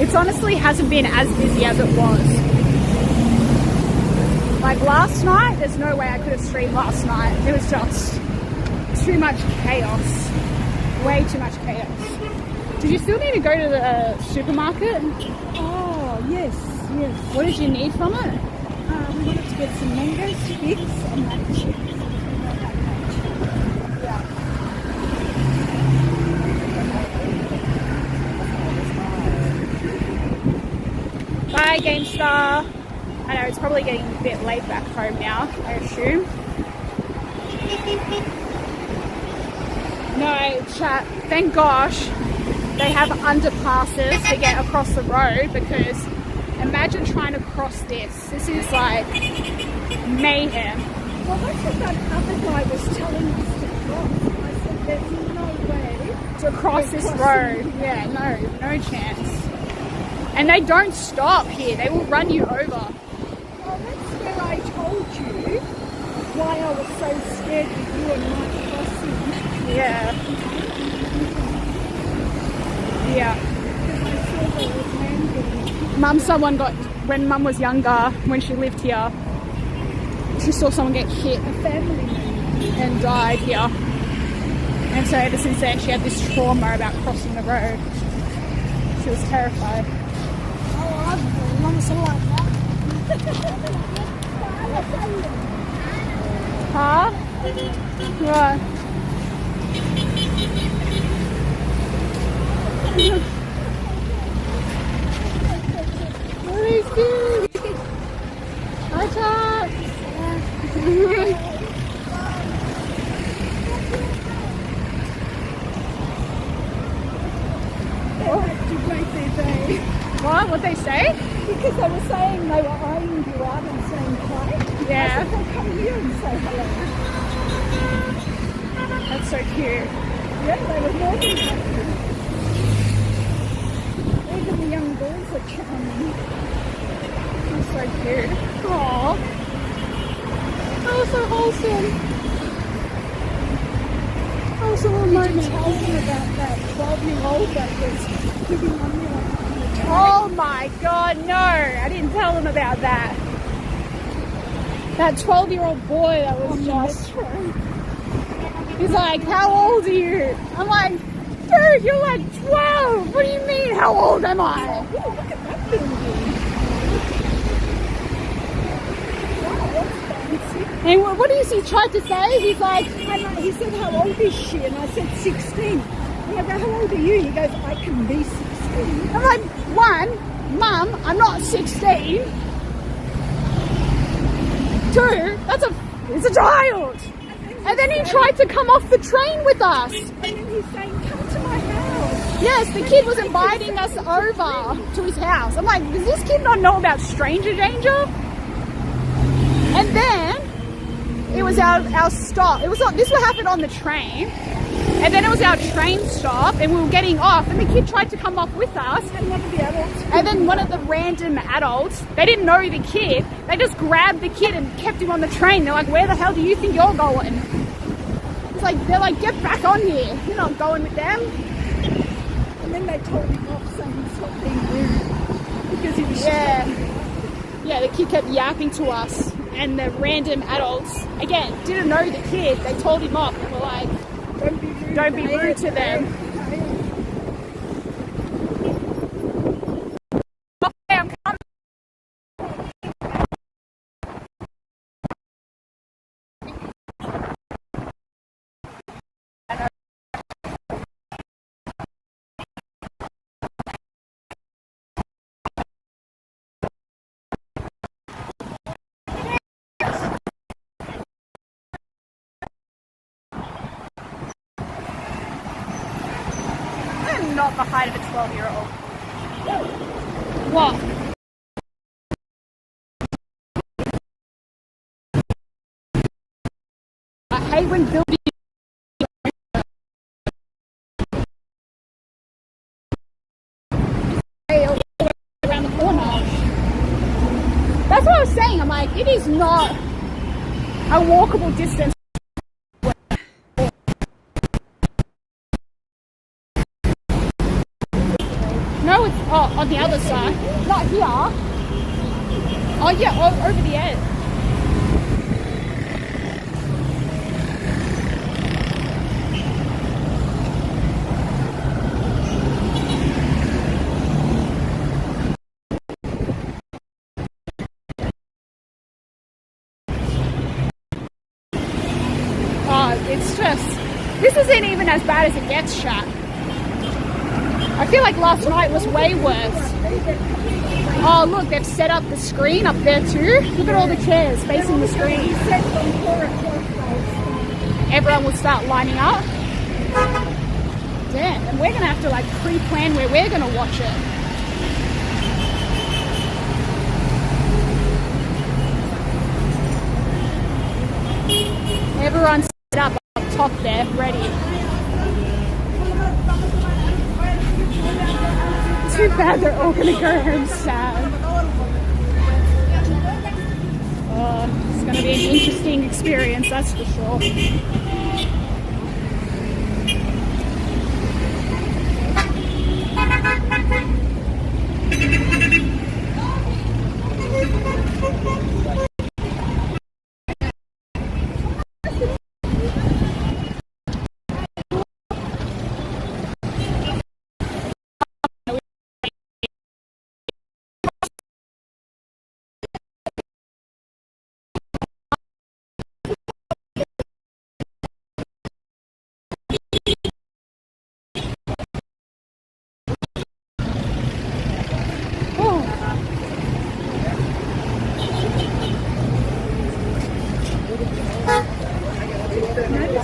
it's honestly hasn't been as busy as it was. Like last night, there's no way I could have streamed last night. It was just too much chaos. Way too much chaos. Did you still need to go to the supermarket? Oh, yes, yes. What did you need from it? We wanted to get some mangoes, figs, and mac chips. Yeah. Bye, GameStar. I know it's probably getting a bit late back home now, I assume. No, chat, thank gosh they have underpasses to get across the road, because imagine trying to cross this. This is like mayhem. Well, that's what that other guy was telling us to cross. I said, there's no way to cross this road. Yeah, no chance. And they don't stop here. They will run you over. Well, that's where I told you why I was so scared with you and my crossing. Yeah. Yeah. When Mum was younger, when she lived here, she saw someone get hit, a family and died here. And so ever since then, she had this trauma about crossing the road. She was terrified. Huh? Right. What is this? Hi, Tot. What? What'd they say? Because they were saying they were eyeing you out and saying hi. Yeah. I said, well, come here and say hello. That's so cute. Yeah, they were more than happy. Even the young girls are charming. That's so cute. Aww. That was so wholesome. That was a little moment. Did you tell them about that 12-year-old that was giving on you? Oh my god, no! I didn't tell them about that. That 12-year-old boy that was just... He's like, how old are you? I'm like, dude, you're like 12! What do you mean, how old am I? Oh, look at that building. And what is he tried to say? He's like... He said, how old is she? And I said, 16. And I go, how old are you? He goes, I can be 16. I'm like, one, Mum, I'm not 16. Two, it's a child. And then he tried to come off the train with us. And then he's saying, come to my house. Yes, the kid was inviting us over to his house. I'm like, does this kid not know about stranger danger? And then it was our stop. This would happen on the train. And then it was our train stop, and we were getting off, and the kid tried to come off with us. And then one of the random adults, they didn't know the kid, they just grabbed the kid and kept him on the train. They're like, where the hell do you think you're going? They're like, get back on here. You're not going with them. And then they told him off saying stop being rude. Because he was Yeah, the kid kept yapping to us, and the random adults, again, didn't know the kid. They told him off and were like, don't be rude to them. Okay, I'm coming. Not the height of a 12-year-old. What? I hate when buildings around the corner. That's what I was saying. I'm like, it is not a walkable distance. No, it's on the other side. Not here. Oh yeah, over the edge. isn't even as bad as it gets, chat. I feel like last night was way worse. Oh look, they've set up the screen up there too. Look at all the chairs facing the screen. Everyone will start lining up. Damn, and we're gonna have to like pre-plan where we're gonna watch it. Everyone's set up top there, ready. Too bad they're all gonna go home sad. Oh, it's gonna be an interesting experience, that's for sure.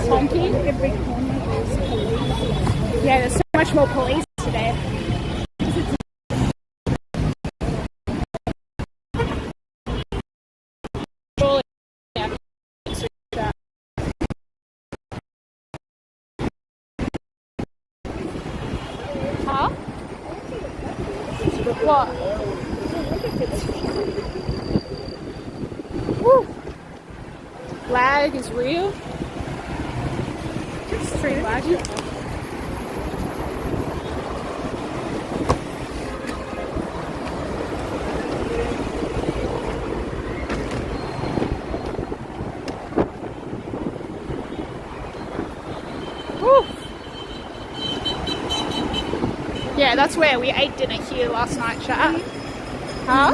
Honking every corner is police. Yeah, there's so much more police today. Huh? What? Woo. Lag is real. Straight lag. Woo. Yeah, that's where we ate dinner here last night, chat. Huh?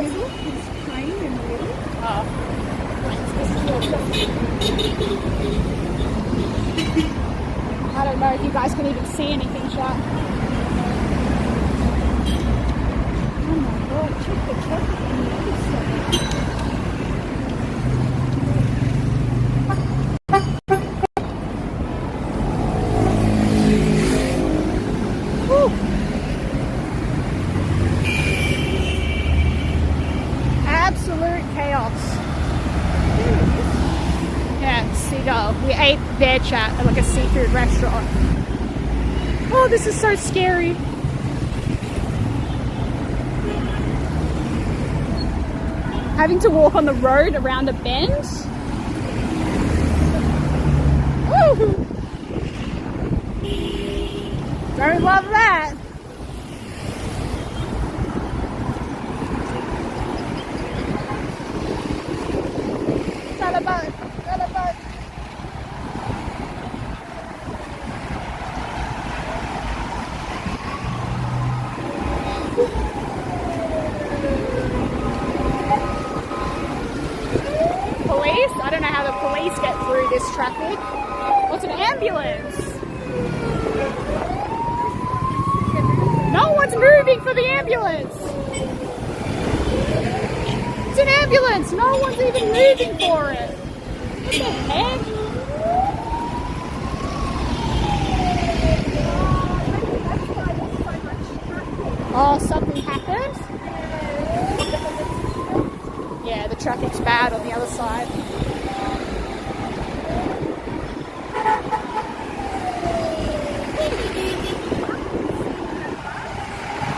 Oh. I don't know if you guys can even see anything, chat. Oh my god, check the traffic on the other side. Woo. Absolute chaos. Yeah, seagull. We ate their chat at like a seafood restaurant. Oh, this is so scary. Having to walk on the road around a bend. Woo! Don't love that. Police? I don't know how the police get through this traffic. What's an ambulance? No one's moving for the ambulance. It's an ambulance. No one's even moving for it. What the heck? Oh, something happened? Yeah, the traffic's bad on the other side.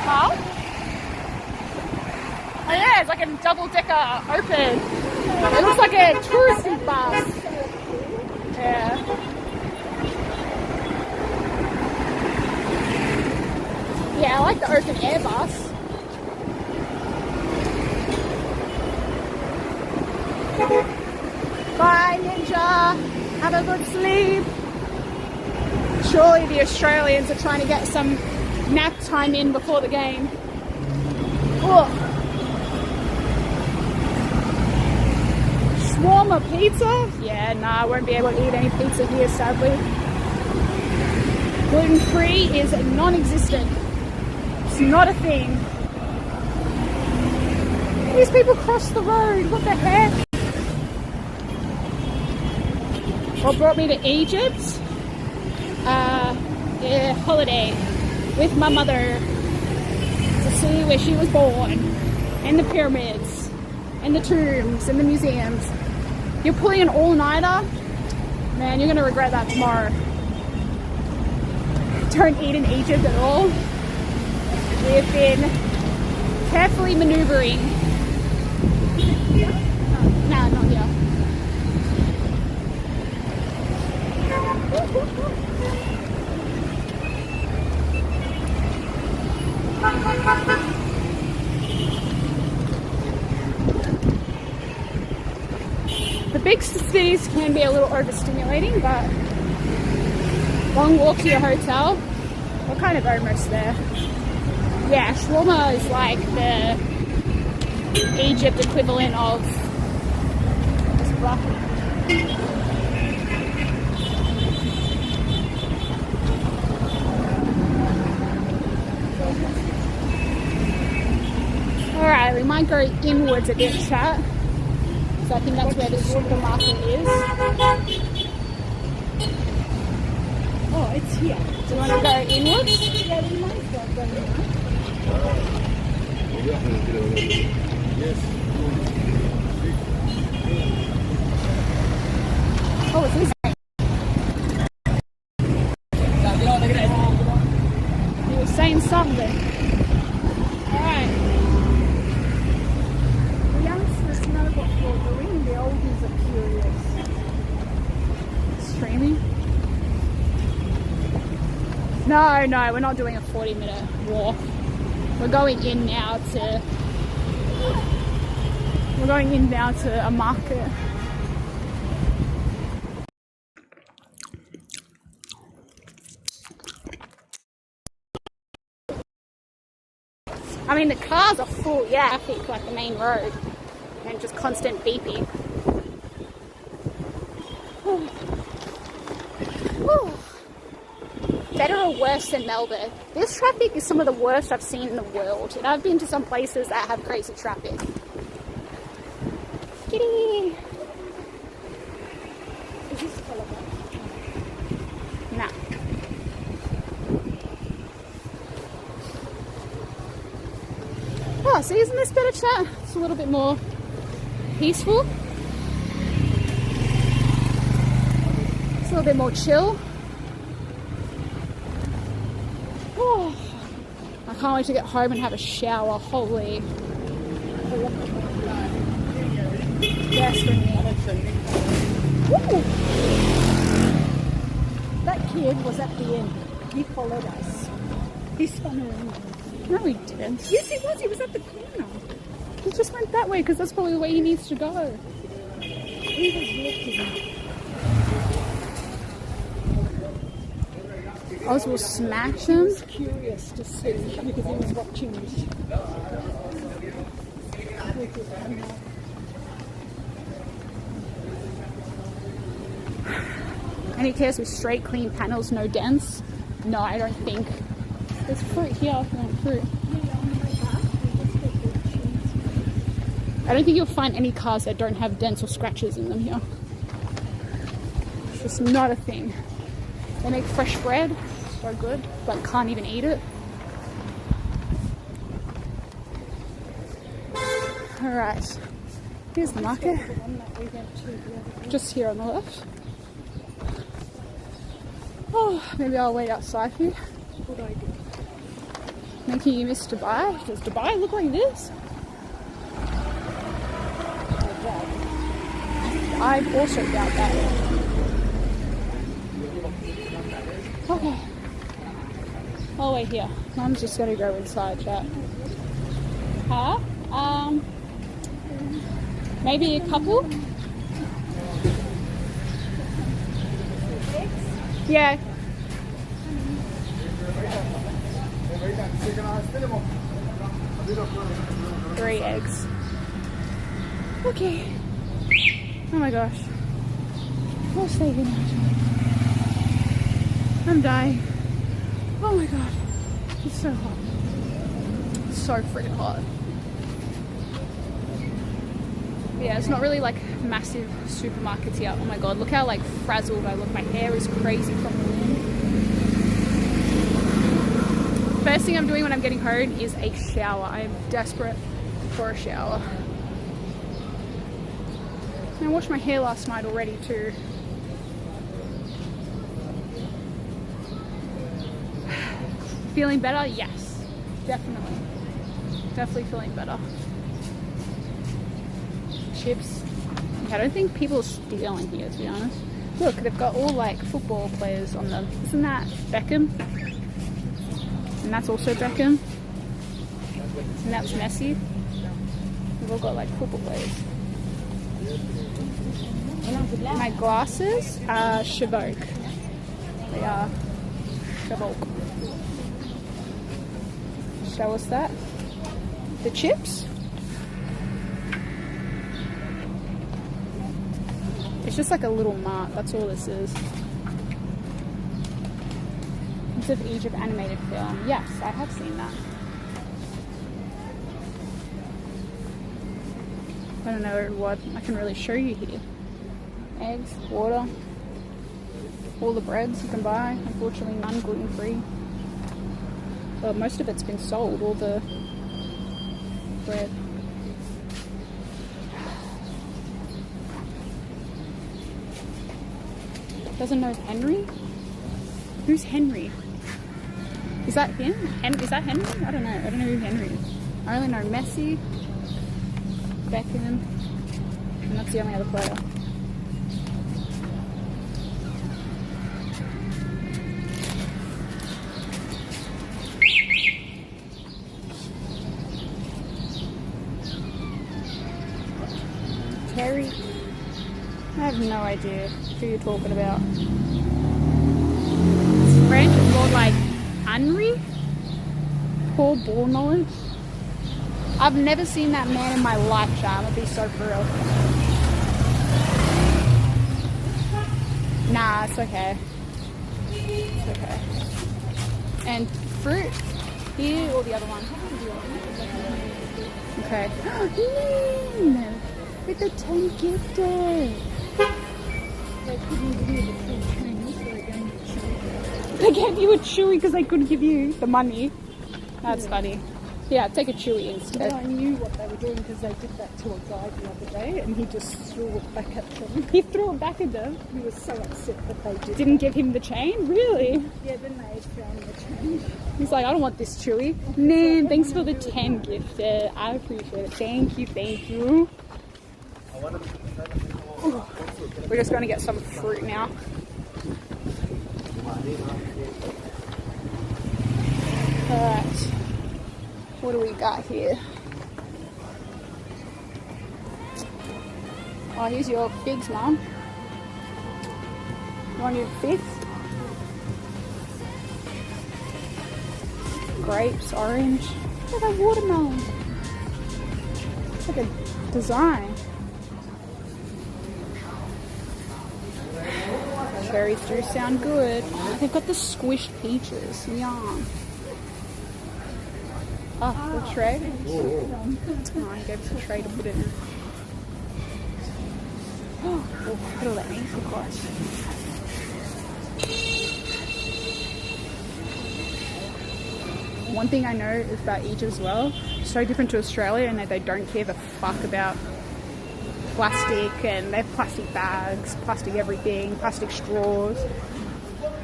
Huh? Oh yeah, it's like a double-decker open. It looks like a touristy bus. Yeah. Yeah, I like the open air bus. Bye, Ninja. Have a good sleep. Surely the Australians are trying to get some nap time in before the game. Ugh. Shawarma pizza? Yeah, nah, I won't be able to eat any pizza here, sadly. Gluten-free is non-existent. It's not a thing. These people cross the road. What the heck? What brought me to Egypt? A holiday with my mother to see where she was born, and the pyramids, and the tombs, and the museums. You're pulling an all-nighter? Man, you're gonna regret that tomorrow. Don't eat in Egypt at all. We've been carefully maneuvering. No, not here. The big cities can be a little overstimulating, but long walk to your hotel. We're kind of almost there. Yeah, shawarma is like the Egypt equivalent of Alright, we might go inwards a bit, chat. So I think that's where the supermarket is. Oh, it's here. Do you want to go inwards? Yeah, we might as well go inwards. Oh, what's this? You were saying something. Alright. The youngsters know what you're doing, the oldies are curious. Streaming? No, we're not doing a 40-minute walk. We're going in now to a market. I mean, the cars are full, yeah, traffic like the main road, and just constant beeping. Better or worse than Melbourne? This traffic is some of the worst I've seen in the world, and I've been to some places that have crazy traffic. Kitty! Is this Calabar? Nah. Oh, see, isn't this better, chat? It's a little bit more peaceful. It's a little bit more chill. Oh, I can't wait to get home and have a shower. Holy. Yes, for me. Woo! That kid was at the end. He followed us. He spun around. No, he didn't. Yes, he was. He was at the corner. He just went that way because that's probably the way he needs to go. He was looking. Oz will smack him. I was curious to see because he was watching this. And he cares with straight, clean panels, no dents. No, I don't think. There's fruit here if you want fruit. I don't think you'll find any cars that don't have dents or scratches in them here. It's just not a thing. They make fresh bread, so good, but can't even eat it. Alright, here's the market. Just here on the left. Oh, maybe I'll wait outside for you. Good idea. Making you miss Dubai? Does Dubai look like this? I also doubt that. Okay. I'll wait here. Mum's just gonna go inside, chat. Huh? Maybe a couple? Yeah. Three eggs. Okay. Oh my gosh. We'll stay here now. I'm dying. Oh my god, it's so hot. It's so freaking hot. But yeah, it's not really like massive supermarkets here. Oh my god, look how like frazzled I look. My hair is crazy from the wind. First thing I'm doing when I'm getting home is a shower. I am desperate for a shower. I washed my hair last night already too. Feeling better? Yes, definitely. Definitely feeling better. Chips. I don't think people are stealing here, to be honest. Look, they've got all like football players on them. Isn't that Beckham? And that's also Beckham. And that's Messi. They've all got like football players. My glasses are Chavoke. They are Chavoke. Show us that. The chips. It's just like a little mart, that's all this is. It's of Egypt animated film. Yes, I have seen that. I don't know what I can really show you here. Eggs, water, all the breads you can buy. Unfortunately, none gluten-free. Well, most of it's been sold, all the bread. Doesn't know Henry? Who's Henry? Is that him? Is that Henry? I don't know. I don't know who Henry is. I only know Messi, Beckham, and that's the only other player. Terry? I have no idea who you're talking about. It's French, it's more like Henry? Paul Bournemouth? I've never seen that man in my life, Charm. I'll be so for real. Nah, it's okay. It's okay. And fruit here or the other one? Okay. With the 10 gifted. They gave you a chewy because they couldn't give you the money. That's funny. Yeah, take a chewy instead. Well, I knew what they were doing because they did that to a guy the other day and he just threw it back at them. He threw it back at them? He was so upset that they didn't give him the chain? Really? Yeah, then they found the chain. He's like, I don't want this chewy. Man, thanks for the 10 gifted. I appreciate it. Thank you, thank you. We're just going to get some fruit now. Alright. What do we got here? Oh, here's your figs, Mum. You want your figs? Grapes, orange. Look at that watermelon. It's like a design. Cherries do sound good. Oh, they've got the squished peaches. Yum. Oh, the tray. Oh, I gave us a tray to put it in. Oh, look at all that meat, of course. One thing I know is about Egypt as well, so different to Australia in that they don't give a fuck about plastic, and they have plastic bags, plastic everything, plastic straws.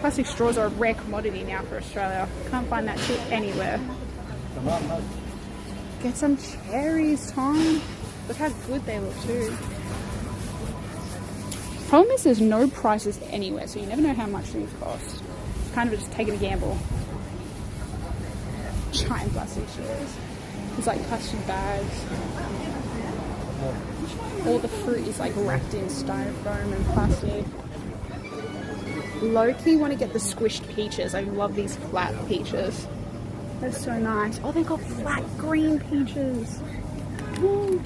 Plastic straws are a rare commodity now for Australia. Can't find that shit anywhere. Get some cherries, Tom. Look how good they look too. Problem is there's no prices anywhere, so you never know how much things cost. Kind of just taking a gamble. Giant plastic straws. It's like plastic bags. All the fruit is like wrapped in styrofoam and plastic. Low-key want to get the squished peaches. I love these flat peaches. They're so nice. Oh, they've got flat green peaches. Ooh.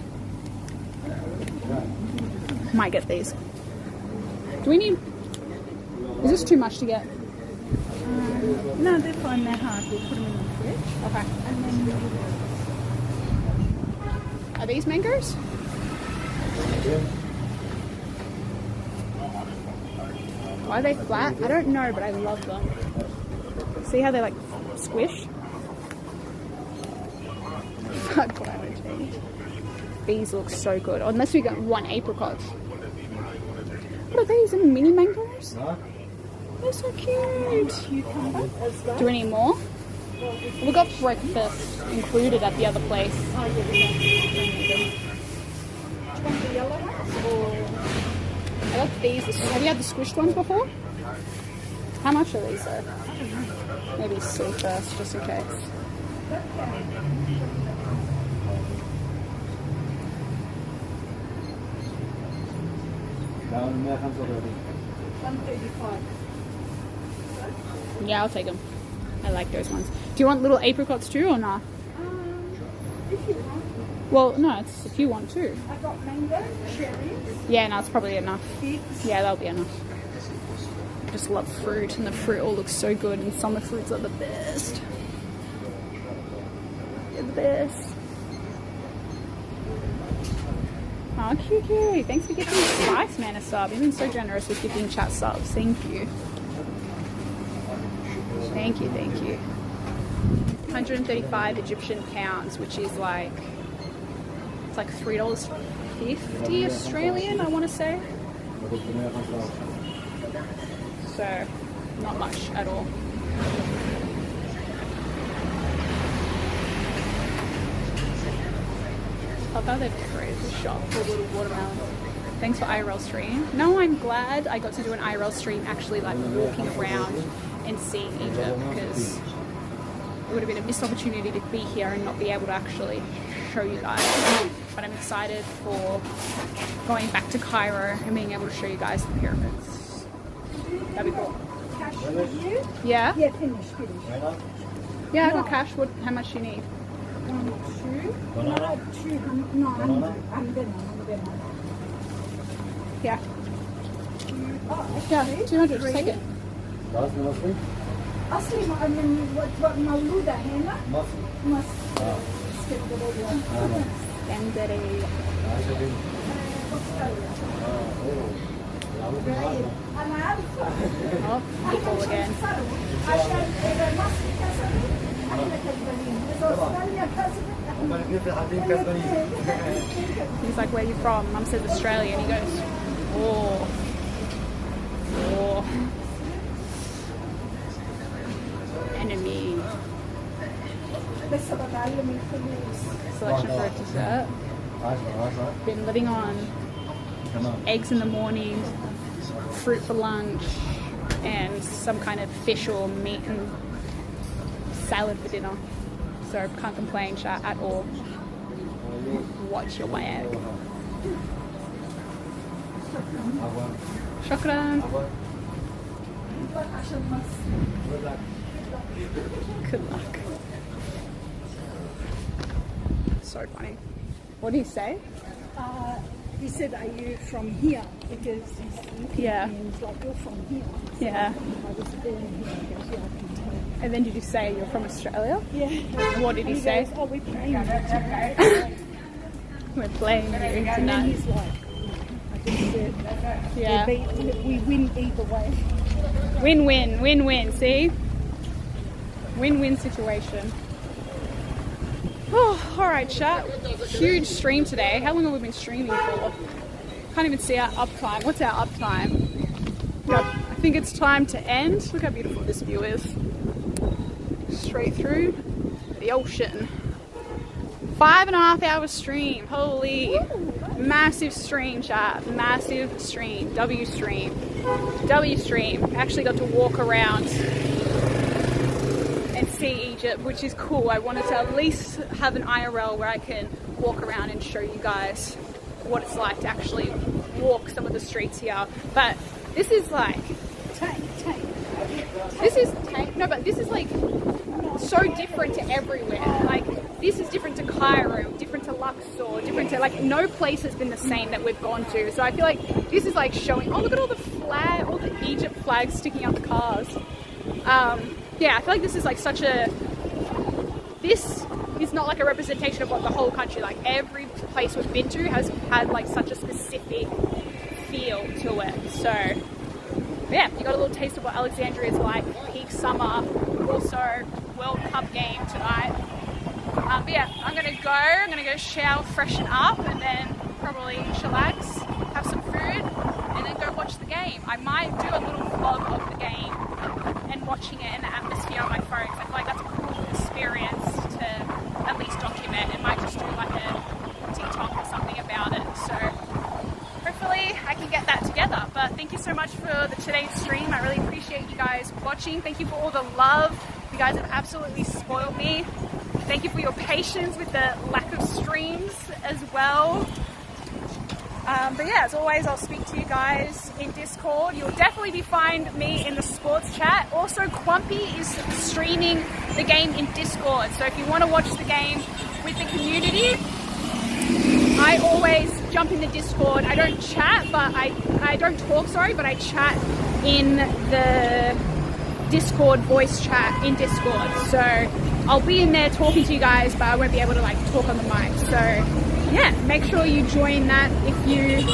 Might get these. Do we need... Is this too much to get? No, they're fine. They're hard. We'll put them in the fridge. Okay. And then Are these mangoes? Why are they flat? I don't know, but I love them. See how they like squish? Fuck biology. These look so good. Unless we got one apricot. What are these? Little mini mangoes? They're so cute. Do we need more? We got breakfast included at the other place. I got these. Have you had the squished ones before? How much are these though? Maybe see first, just in case. Yeah, I'll take them. I like those ones. Do you want little apricots too or not? if you want. Well, no, it's if you want to. I got mango, cherries. Yeah, no, it's probably enough. Figs. Yeah, that'll be enough. I just love fruit, and the fruit all looks so good, and summer fruits are the best. They're the best. Oh, cute. Thanks for gifting Spice Man a sub. You've been so generous with gifting chat subs. Thank you. Thank you, thank you. 135 Egyptian pounds, which is like, it's like $3.50 Australian, I want to say. So, not much at all. I thought they'd decorated the shop with a little watermelon. Thanks for IRL stream. No, I'm glad I got to do an IRL stream actually like walking around and seeing Egypt, because it would have been a missed opportunity to be here and not be able to actually show you guys. But I'm excited for going back to Cairo and being able to show you guys the pyramids. That'd be cool. Cash with you? Yeah? Yeah, finish. Yeah, I got cash. How much do you need? 1, 2. No, 200. No, I'm good. Yeah. Oh, Yeah, 200. Just take it. أصلي من مولودة هنا مصر اسكندرية أنا عارفة people again. عشان إذا مصر كسبت إحنا كسبانين إذا أستراليا كسبت He's like, where are you from? Mum says Australia, and he goes, oh. Enemy. Selection for a dessert. Been living on eggs in the morning, fruit for lunch, and some kind of fish or meat and salad for dinner. So can't complain, chat, at all. Watch your way out. Shukran. Good luck. So funny. What did he say? He said, are you from here? Because he's looking at me and he's like, you're from here. So Yeah. I was born here. I guess, yeah, I can tell. And then did you say you're from Australia? Yeah. What did he And say? Goes, oh, we're playing you tonight. We're playing you And then tonight. he's like, I just said, Yeah. we win either way. Win-win, see? Win-win situation. Oh, alright chat. Huge stream today. How long have we been streaming for? Can't even see our uptime. What's our uptime? I think it's time to end. Look how beautiful this view is. Straight through the ocean. 5.5 hour stream. Holy. Massive stream, chat. Massive stream. W stream. Actually got to walk around and see Egypt, which is cool. I wanted to at least have an IRL where I can walk around and show you guys what it's like to actually walk some of the streets here. But this is like this is like so different to everywhere. Like this is different to Cairo, different to Luxor, different to like no place has been the same that we've gone to. So I feel like this is like showing. Oh, look at all the Egypt flags sticking out the cars. yeah, I feel like this is like such a, this is not like a representation of what the whole country, like every place we've been to has had like such a specific feel to it. So yeah, you got a little taste of what Alexandria is like, peak summer, also World Cup game tonight. But yeah, I'm gonna go shower, freshen up, and then probably chillax, have some food, and then go watch the game. I might do a little vlog of the game and watching it in the atmosphere on my phone. I feel like that's a cool experience to at least document, and might just do like a TikTok or something about it. So hopefully I can get that together. But thank you so much for today's stream. I really appreciate you guys watching. Thank you for all the love. You guys have absolutely spoiled me. Thank you for your patience with the lack of streams as well. But yeah, as always, I'll speak to you guys in Discord. You'll definitely find me in the sports chat. Also, Quampy is streaming the game in Discord. So if you want to watch the game with the community, I always jump in the Discord. I don't chat, but I don't talk, sorry, but I chat in the Discord voice chat in Discord. So I'll be in there talking to you guys, but I won't be able to like talk on the mic. So yeah, make sure you join that if you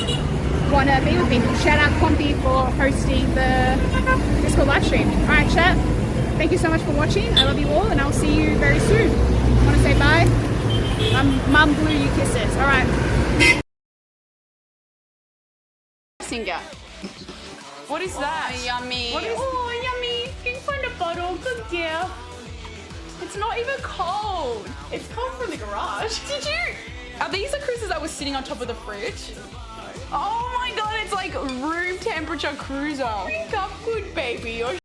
want to be with me. Shout out Quampy for hosting the Discord live stream. Alright chat, thank you so much for watching. I love you all, and I'll see you very soon. Want to say bye? Mum blew you kisses. Alright. Singer. What is that? Oh, yummy. What is- Oh, yummy. Can you find a bottle? Good girl. It's not even cold. It's come from the garage. Did you? Are these the cruisers that were sitting on top of the fridge? Oh my god, it's like room temperature cruiser. Drink up good, baby. You're